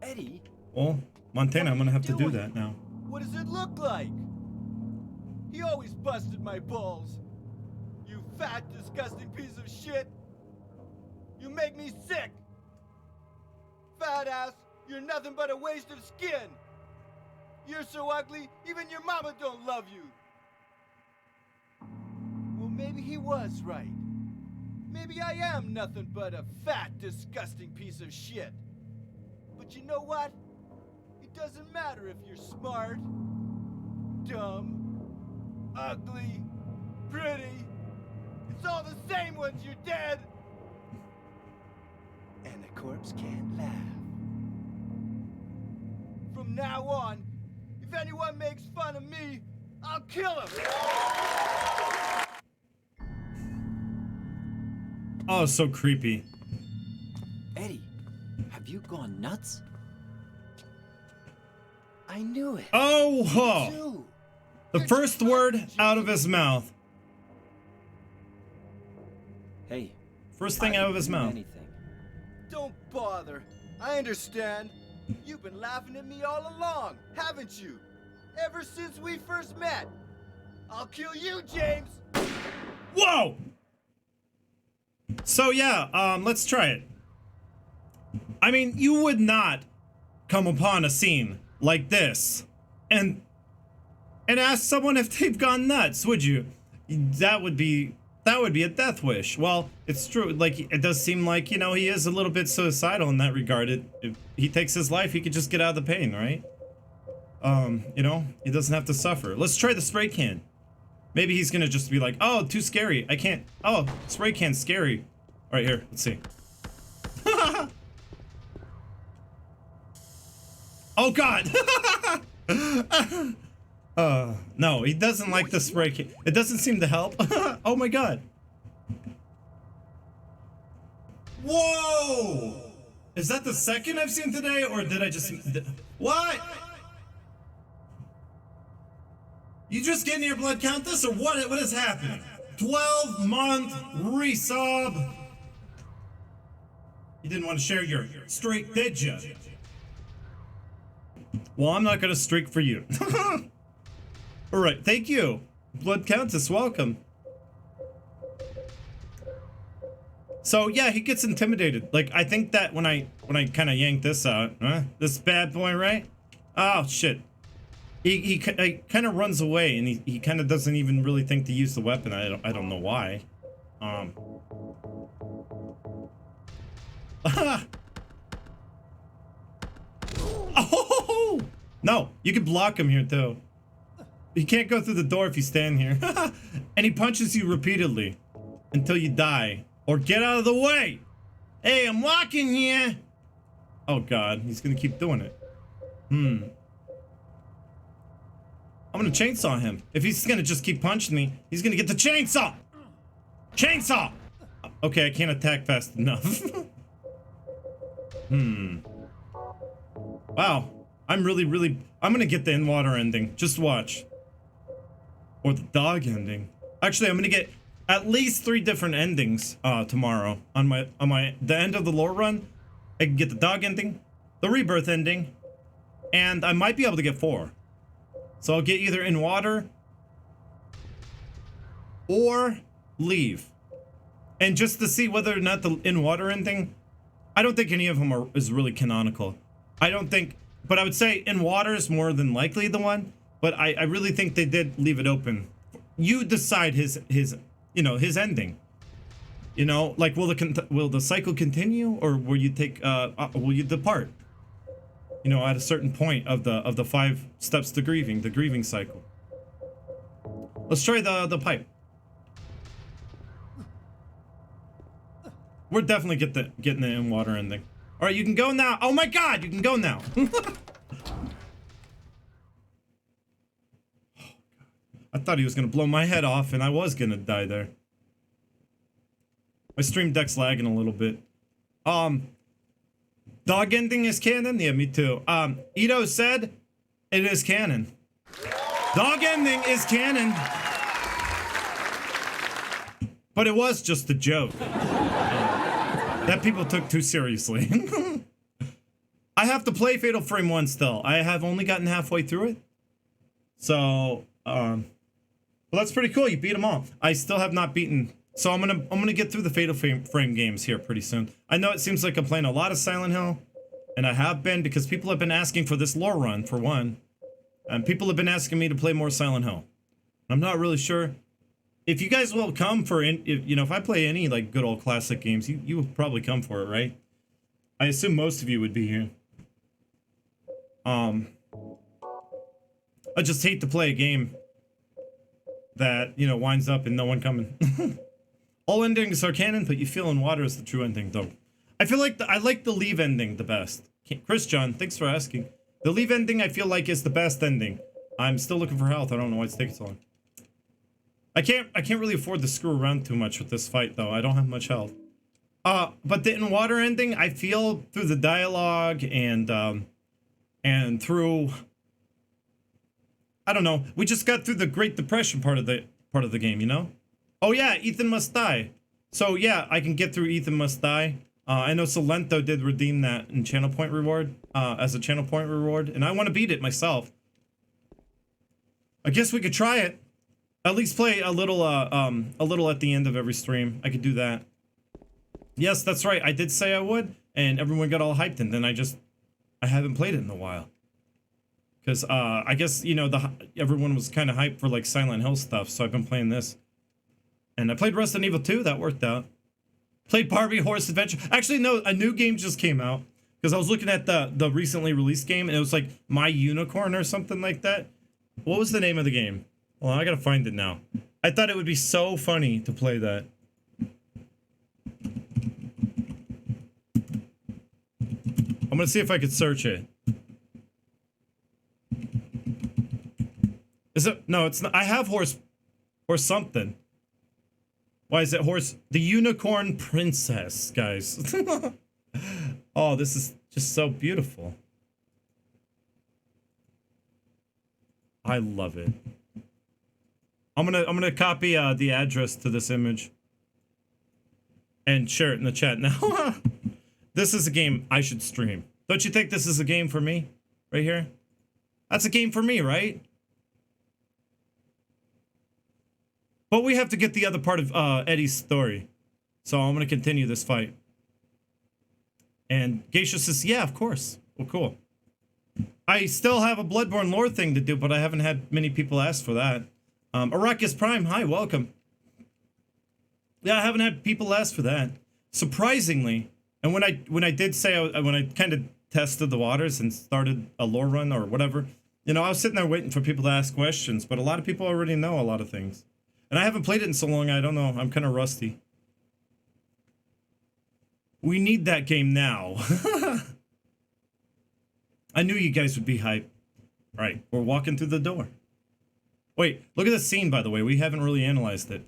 Eddie? Well, Montana, I'm gonna have to do that now. What does it look like? He always busted my balls. You fat, disgusting piece of shit. You make me sick. Fat ass, you're nothing but a waste of skin. You're so ugly, even your mama don't love you. Well, maybe he was right. Maybe I am nothing but a fat, disgusting piece of shit. But you know what? It doesn't matter if you're smart, dumb, ugly, pretty. It's all the same once you're dead. And the corpse can't laugh. From now on, if anyone makes fun of me, I'll kill him. Oh, so creepy. Eddie, have you gone nuts? I knew it. Oh, huh. Too. The first word out of his mouth. Hey. First thing I out of his didn't do mouth. anything. Don't bother. I understand. You've been laughing at me all along, haven't you? Ever since we first met. I'll kill you, James. Whoa! So yeah, let's try it. I mean, you would not come upon a scene like this and ask someone if they've gone nuts, would you? That would be a death wish. Well, it's true. Like, it does seem like, you know, he is a little bit suicidal in that regard. If he takes his life, he could just get out of the pain, right? You know, he doesn't have to suffer. Let's try the spray can. Maybe he's gonna just be like, oh, too scary. I can't. Oh, spray can's scary. All right, here. Let's see. Oh, God. No, he doesn't like the spray can. It doesn't seem to help. Oh, my God. Whoa! Is that the second I've seen today, or did I just... What? You just getting your blood count this, or what? What is happening? 12-month resub. You didn't want to share your streak, did you? Well, I'm not gonna streak for you. All right, thank you, Blood Countess. Welcome. So yeah, he gets intimidated. Like, I think that when I kind of yank this out, this bad boy, right? Oh shit. He kind of runs away, and he kind of doesn't even really think to use the weapon. I don't know why. Oh no, you can block him here too. You can't go through the door if you stand here. And he punches you repeatedly until you die. Or get out of the way. Hey, I'm walking here. Oh God, he's gonna keep doing it. I'm gonna chainsaw him. If he's gonna just keep punching me, he's gonna get the chainsaw. Chainsaw. Okay, I can't attack fast enough. Wow, I'm gonna get the in-water ending. Just watch. Or the dog ending. Actually, I'm gonna get at least 3 different endings tomorrow on the end of the lore run. I can get the dog ending, the rebirth ending, and I might be able to get 4. So I'll get either in water or leave. And just to see whether or not the in water ending, I don't think any of them is really canonical. I don't think, but I would say in water is more than likely the one, but I really think they did leave it open. You decide his you know, his ending. You know, like, will the cycle continue, or will you will you depart? You know, at a certain point of the 5 steps to grieving, the grieving cycle. Let's try the pipe. We're definitely getting the in water ending. All right, you can go now. Oh my God, you can go now. I thought he was gonna blow my head off, and I was gonna die there. My stream deck's lagging a little bit. Dog ending is canon? Yeah, me too. Ito said it is canon. Dog ending is canon. But it was just a joke. That people took too seriously. I have to play Fatal Frame 1 still. I have only gotten halfway through it. So, well, that's pretty cool. You beat them all. I still have not beaten. So I'm gonna get through the Fatal Frame games here pretty soon. I know it seems like I'm playing a lot of Silent Hill, and I have been, because people have been asking for this lore run for one, and people have been asking me to play more Silent Hill. I'm not really sure if you guys will come for if I play any like good old classic games, you would probably come for it, right? I assume most of you would be here. I just hate to play a game that, you know, winds up and no one coming. All endings are canon, but you feel in water is the true ending, though. I feel like I like the leave ending the best. Chris John, thanks for asking. The leave ending I feel like is the best ending. I'm still looking for health. I don't know why it's taking so long. I can't really afford to screw around too much with this fight, though. I don't have much health. But the in water ending, I feel through the dialogue and through, I don't know. We just got through the Great Depression part of the game, you know? Oh yeah, Ethan Must Die. So yeah, I can get through Ethan Must Die. I know Salento did redeem that in channel point reward, as a channel point reward, and I want to beat it myself. I guess we could try it. At least play a little at the end of every stream. I could do that. Yes, that's right. I did say I would, and everyone got all hyped, and then I haven't played it in a while. Because I guess, you know, everyone was kind of hyped for like Silent Hill stuff, so I've been playing this. And I played Resident Evil 2, that worked out. Played Barbie Horse Adventure. Actually, no, a new game just came out. Because I was looking at the recently released game, and it was like My Unicorn or something like that. What was the name of the game? Well, I gotta find it now. I thought it would be so funny to play that. I'm gonna see if I could search it. Is it? No, it's not. I have horse something. Why is it horse? The Unicorn Princess, guys. Oh, this is just so beautiful. I love it. I'm gonna copy the address to this image and share it in the chat now. This is a game I should stream. Don't you think this is a game for me? Right here? That's a game for me, right? But we have to get the other part of Eddie's story. So I'm gonna continue this fight. And Geisha says, yeah, of course. Well, cool. I still have a Bloodborne lore thing to do, but I haven't had many people ask for that. Arrakis Prime, hi, welcome. Yeah, I haven't had people ask for that. Surprisingly, and when I did say, when I kind of tested the waters and started a lore run or whatever, you know, I was sitting there waiting for people to ask questions, but a lot of people already know a lot of things. And I haven't played it in so long, I don't know, I'm kind of rusty. We need that game now. I knew you guys would be hyped. All right, we're walking through the door. Wait, look at the scene, by the way. We haven't really analyzed it.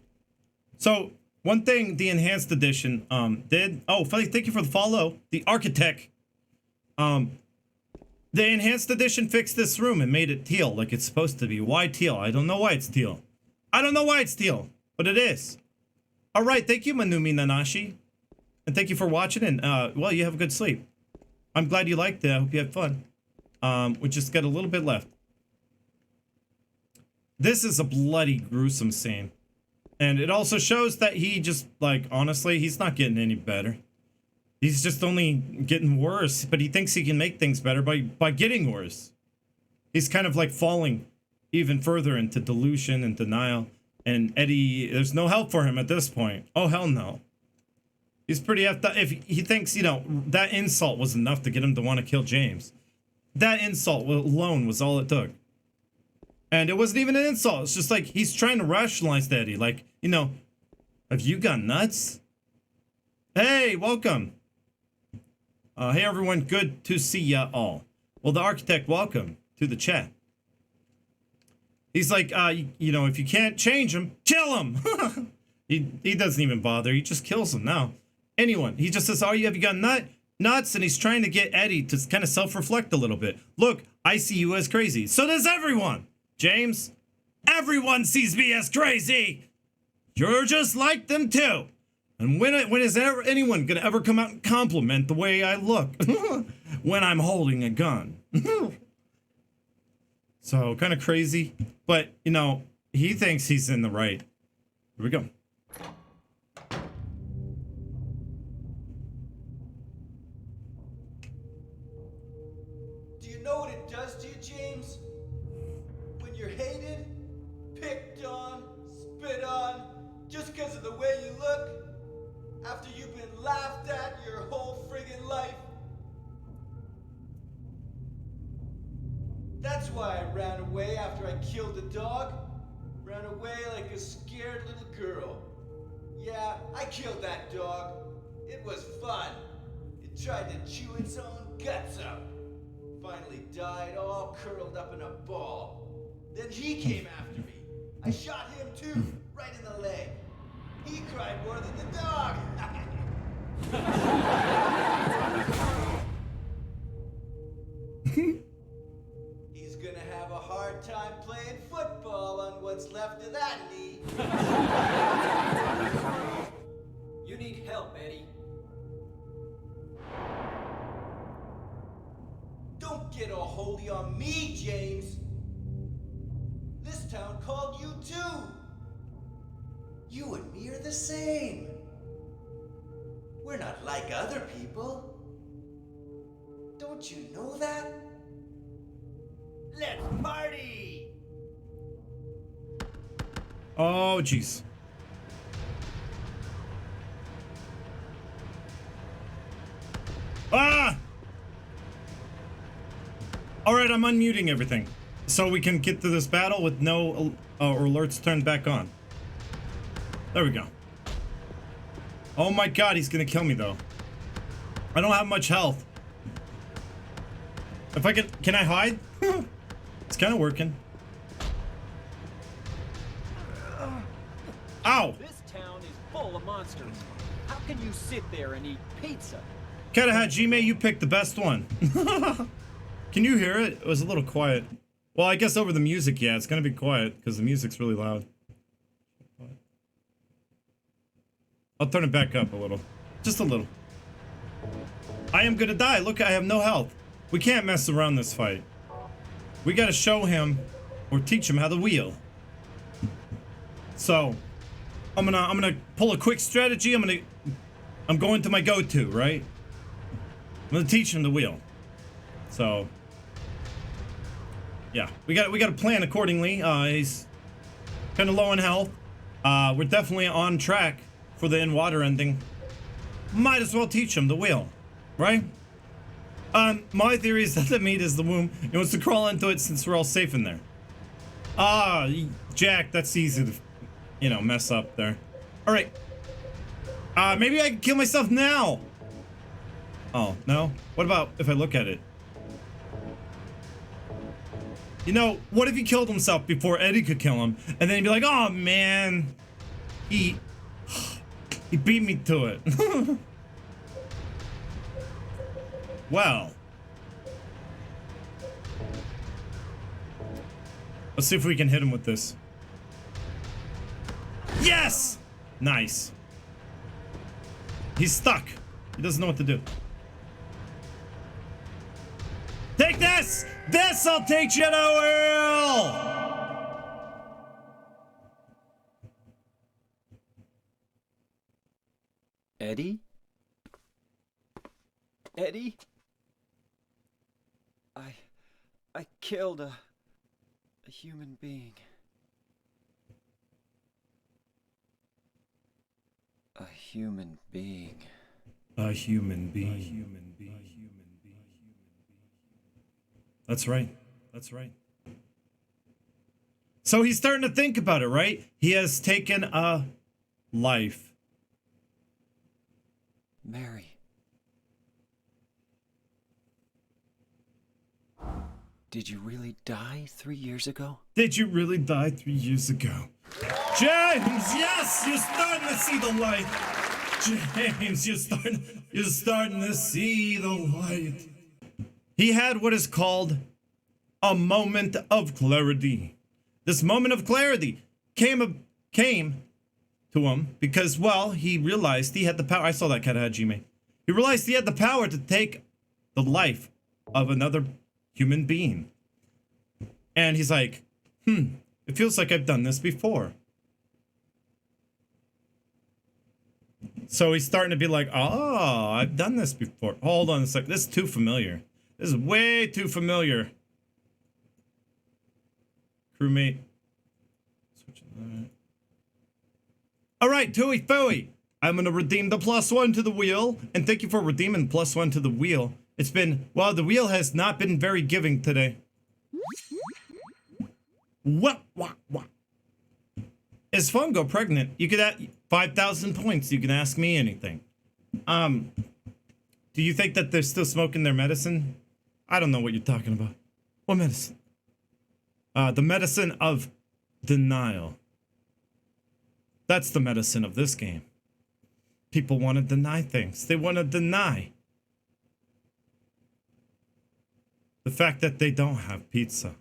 So, one thing the Enhanced Edition did... Oh, thank you for the follow. The Architect. The Enhanced Edition fixed this room and made it teal like it's supposed to be. Why teal? I don't know why it's teal. I don't know why it's teal, but it is. All right, thank you, Manumi Nanashi. And thank you for watching, and, well, you have a good sleep. I'm glad you liked it. I hope you had fun. We just got a little bit left. This is a bloody gruesome scene. And it also shows that he just, like, honestly, he's not getting any better. He's just only getting worse, but he thinks he can make things better by getting worse. He's kind of like falling even further into delusion and denial. And Eddie, there's no help for him at this point. Oh, hell no. He's pretty effed up. If he thinks, you know, that insult was enough to get him to want to kill James. That insult alone was all it took. And it wasn't even an insult. It's just like he's trying to rationalize Eddie. Like, you know, have you gone nuts? Hey, welcome. Hey, everyone. Good to see ya all. Well, the Architect, welcome to the chat. He's like, you know, if you can't change him, kill him. He doesn't even bother. He just kills him now. Anyone. He just says, have you gone nuts? And he's trying to get Eddie to kind of self-reflect a little bit. Look, I see you as crazy. So does everyone. James, everyone sees me as crazy. You're just like them too. And when is anyone gonna ever come out and compliment the way I look when I'm holding a gun? So kind of crazy, but you know, he thinks he's in the right. Here we go. Do you know what it does to you, James? When you're hated, picked on, spit on, just because of the way you look, after you've been laughed at your whole friggin' life. That's why I ran away after I killed the dog. Ran away like a scared little girl. Yeah, I killed that dog. It was fun. It tried to chew its own guts out. Finally died all curled up in a ball. Then he came after me. I shot him too, right in the leg. He cried more than the dog. He's gonna have a hard time playing football on what's left of that knee. You need help, Eddie. Don't get all holy on me, James. This town called you too. You and me are the same. We're not like other people. Don't you know that? Let's party! Oh, jeez. Ah! Alright, I'm unmuting everything. So we can get to this battle with no alerts turned back on. There we go. Oh my god, he's gonna kill me though. I don't have much health. If I can I hide? It's kind of working. Ow! This town is full of monsters. How can you sit there and eat pizza? Hajime, you picked the best one. Can you hear it? It was a little quiet. Well, I guess over the music, yeah, it's gonna be quiet because the music's really loud. I'll turn it back up a little. Just a little. I am gonna die. Look, I have no health. We can't mess around this fight. We gotta show him or teach him how to wheel. So, I'm gonna pull a quick strategy. I'm going to my go-to, right? I'm gonna teach him to wheel. So, yeah, we got to plan accordingly. He's kind of low in health. We're definitely on track for the in water ending. Might as well teach him the wheel, right? My theory is that the meat is the womb. He wants to crawl into it since we're all safe in there. Jack, that's easy to, you know, mess up there. All right. Maybe I can kill myself now. Oh, no? What about if I look at it? You know, what if he killed himself before Eddie could kill him? And then he'd be like, oh, man. He beat me to it. Well. Let's see if we can hit him with this. Yes! Nice. He's stuck. He doesn't know what to do. Take this! This'll teach you to wheel! Eddie? Eddie? I killed a human being. A human being. A human being. That's right. That's right. So he's starting to think about it, right? He has taken a life. Mary. Did you really die 3 years ago? Did you really die 3 years ago? James, yes, you're starting to see the light. James, you're starting to see the light. He had what is called a moment of clarity. This moment of clarity came to him because, well, he realized he had the power. I saw that Hajime. He realized he had the power to take the life of another human being. And he's like, it feels like I've done this before. So he's starting to be like, oh, I've done this before. Hold on a sec. This is too familiar. This is way too familiar. Crewmate. All right, Tooey Fooey. I'm going to redeem the +1 to the wheel. And thank you for redeeming +1 to the wheel. It's been, well, the wheel has not been very giving today. What? Is Fungo pregnant? You could add 5,000 points. You can ask me anything. Do you think that they're still smoking their medicine? I don't know what you're talking about. What medicine? The medicine of denial. That's the medicine of this game. People want to deny things. They want to deny the fact that they don't have pizza.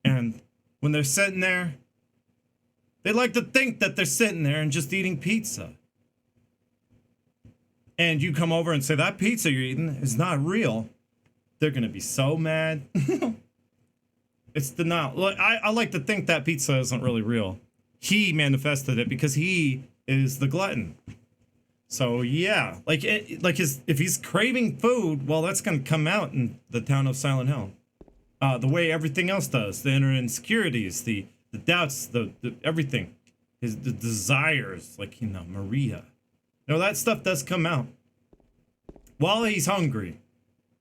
And when they're sitting there, they like to think that they're sitting there and just eating pizza. And you come over and say, that pizza you're eating is not real. They're going to be so mad. It's denial. Look, I like to think that pizza isn't really real. He manifested it because he is the glutton. So yeah, if he's craving food, well, that's going to come out in the town of Silent Hill. The way everything else does, the inner insecurities, the doubts, the everything, the desires, like, you know, Maria. You know, that stuff does come out while he's hungry.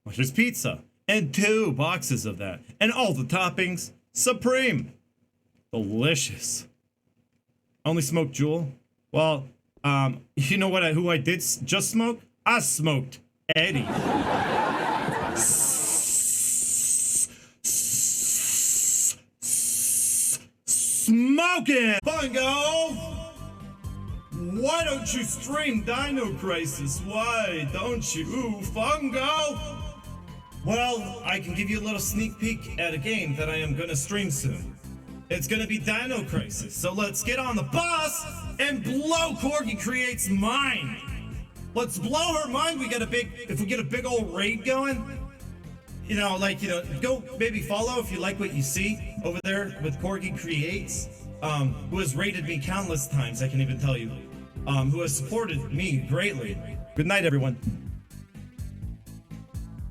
Well, there's pizza and 2 boxes of that, and all the toppings, supreme, delicious. Only smoked Jewel. Well, you know what? Who I did just smoke? I smoked Eddie. Smoking! Fungo! Why don't you stream Dino Crisis? Why don't you, Fungo? Well, I can give you a little sneak peek at a game that I am gonna stream soon. It's gonna be Dino Crisis, so let's get on the bus and blow Corgi Creates' mind. Let's blow her mind. If we get a big old raid going, you know, go maybe follow if you like what you see over there with Corgi Creates, who has raided me countless times, I can even tell you, who has supported me greatly. Good night, everyone.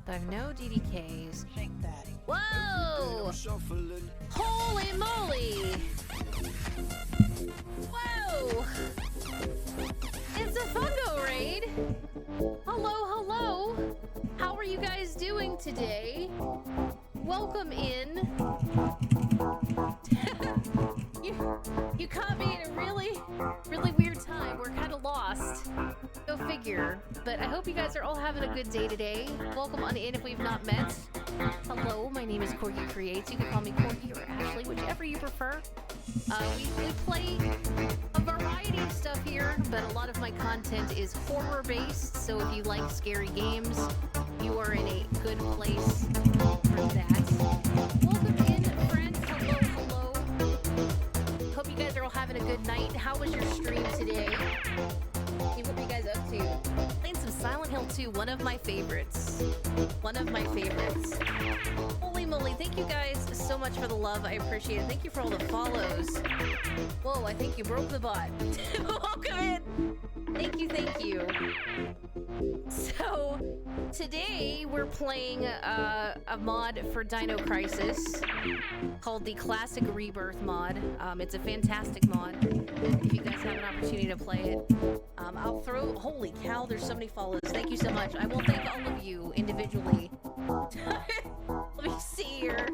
I have no DDKs. Whoa! Holy moly! Whoa! It's a Fungo raid! Hello! How are you guys doing today? Welcome in. You caught me at a really weird time. We're kind of lost. Go figure. But I hope you guys are all having a good day today. Welcome on in if we've not met. Hello, my name is Corgi Creates. You can call me Corgi or Ashley, whichever you prefer. We play a variety of stuff here, but a lot of my content is horror-based, so if you like scary games, you are in a good place for that. Welcome in, friends. Hello. Hope you guys are all having a good night. How was your stream today? Hey, what are you guys up to? Playing some Silent Hill 2, one of my favorites. Holy moly, thank you guys so much for the love. I appreciate it. Thank you for all the follows. Whoa, I think you broke the bot. Welcome in. Thank you. So, today we're playing a mod for Dino Crisis called the Classic Rebirth mod. It's a fantastic mod if you guys have an opportunity to play it. I'll throw... Holy cow, there's so many follows. Thank you so much. I will thank all of you individually. Let me see here.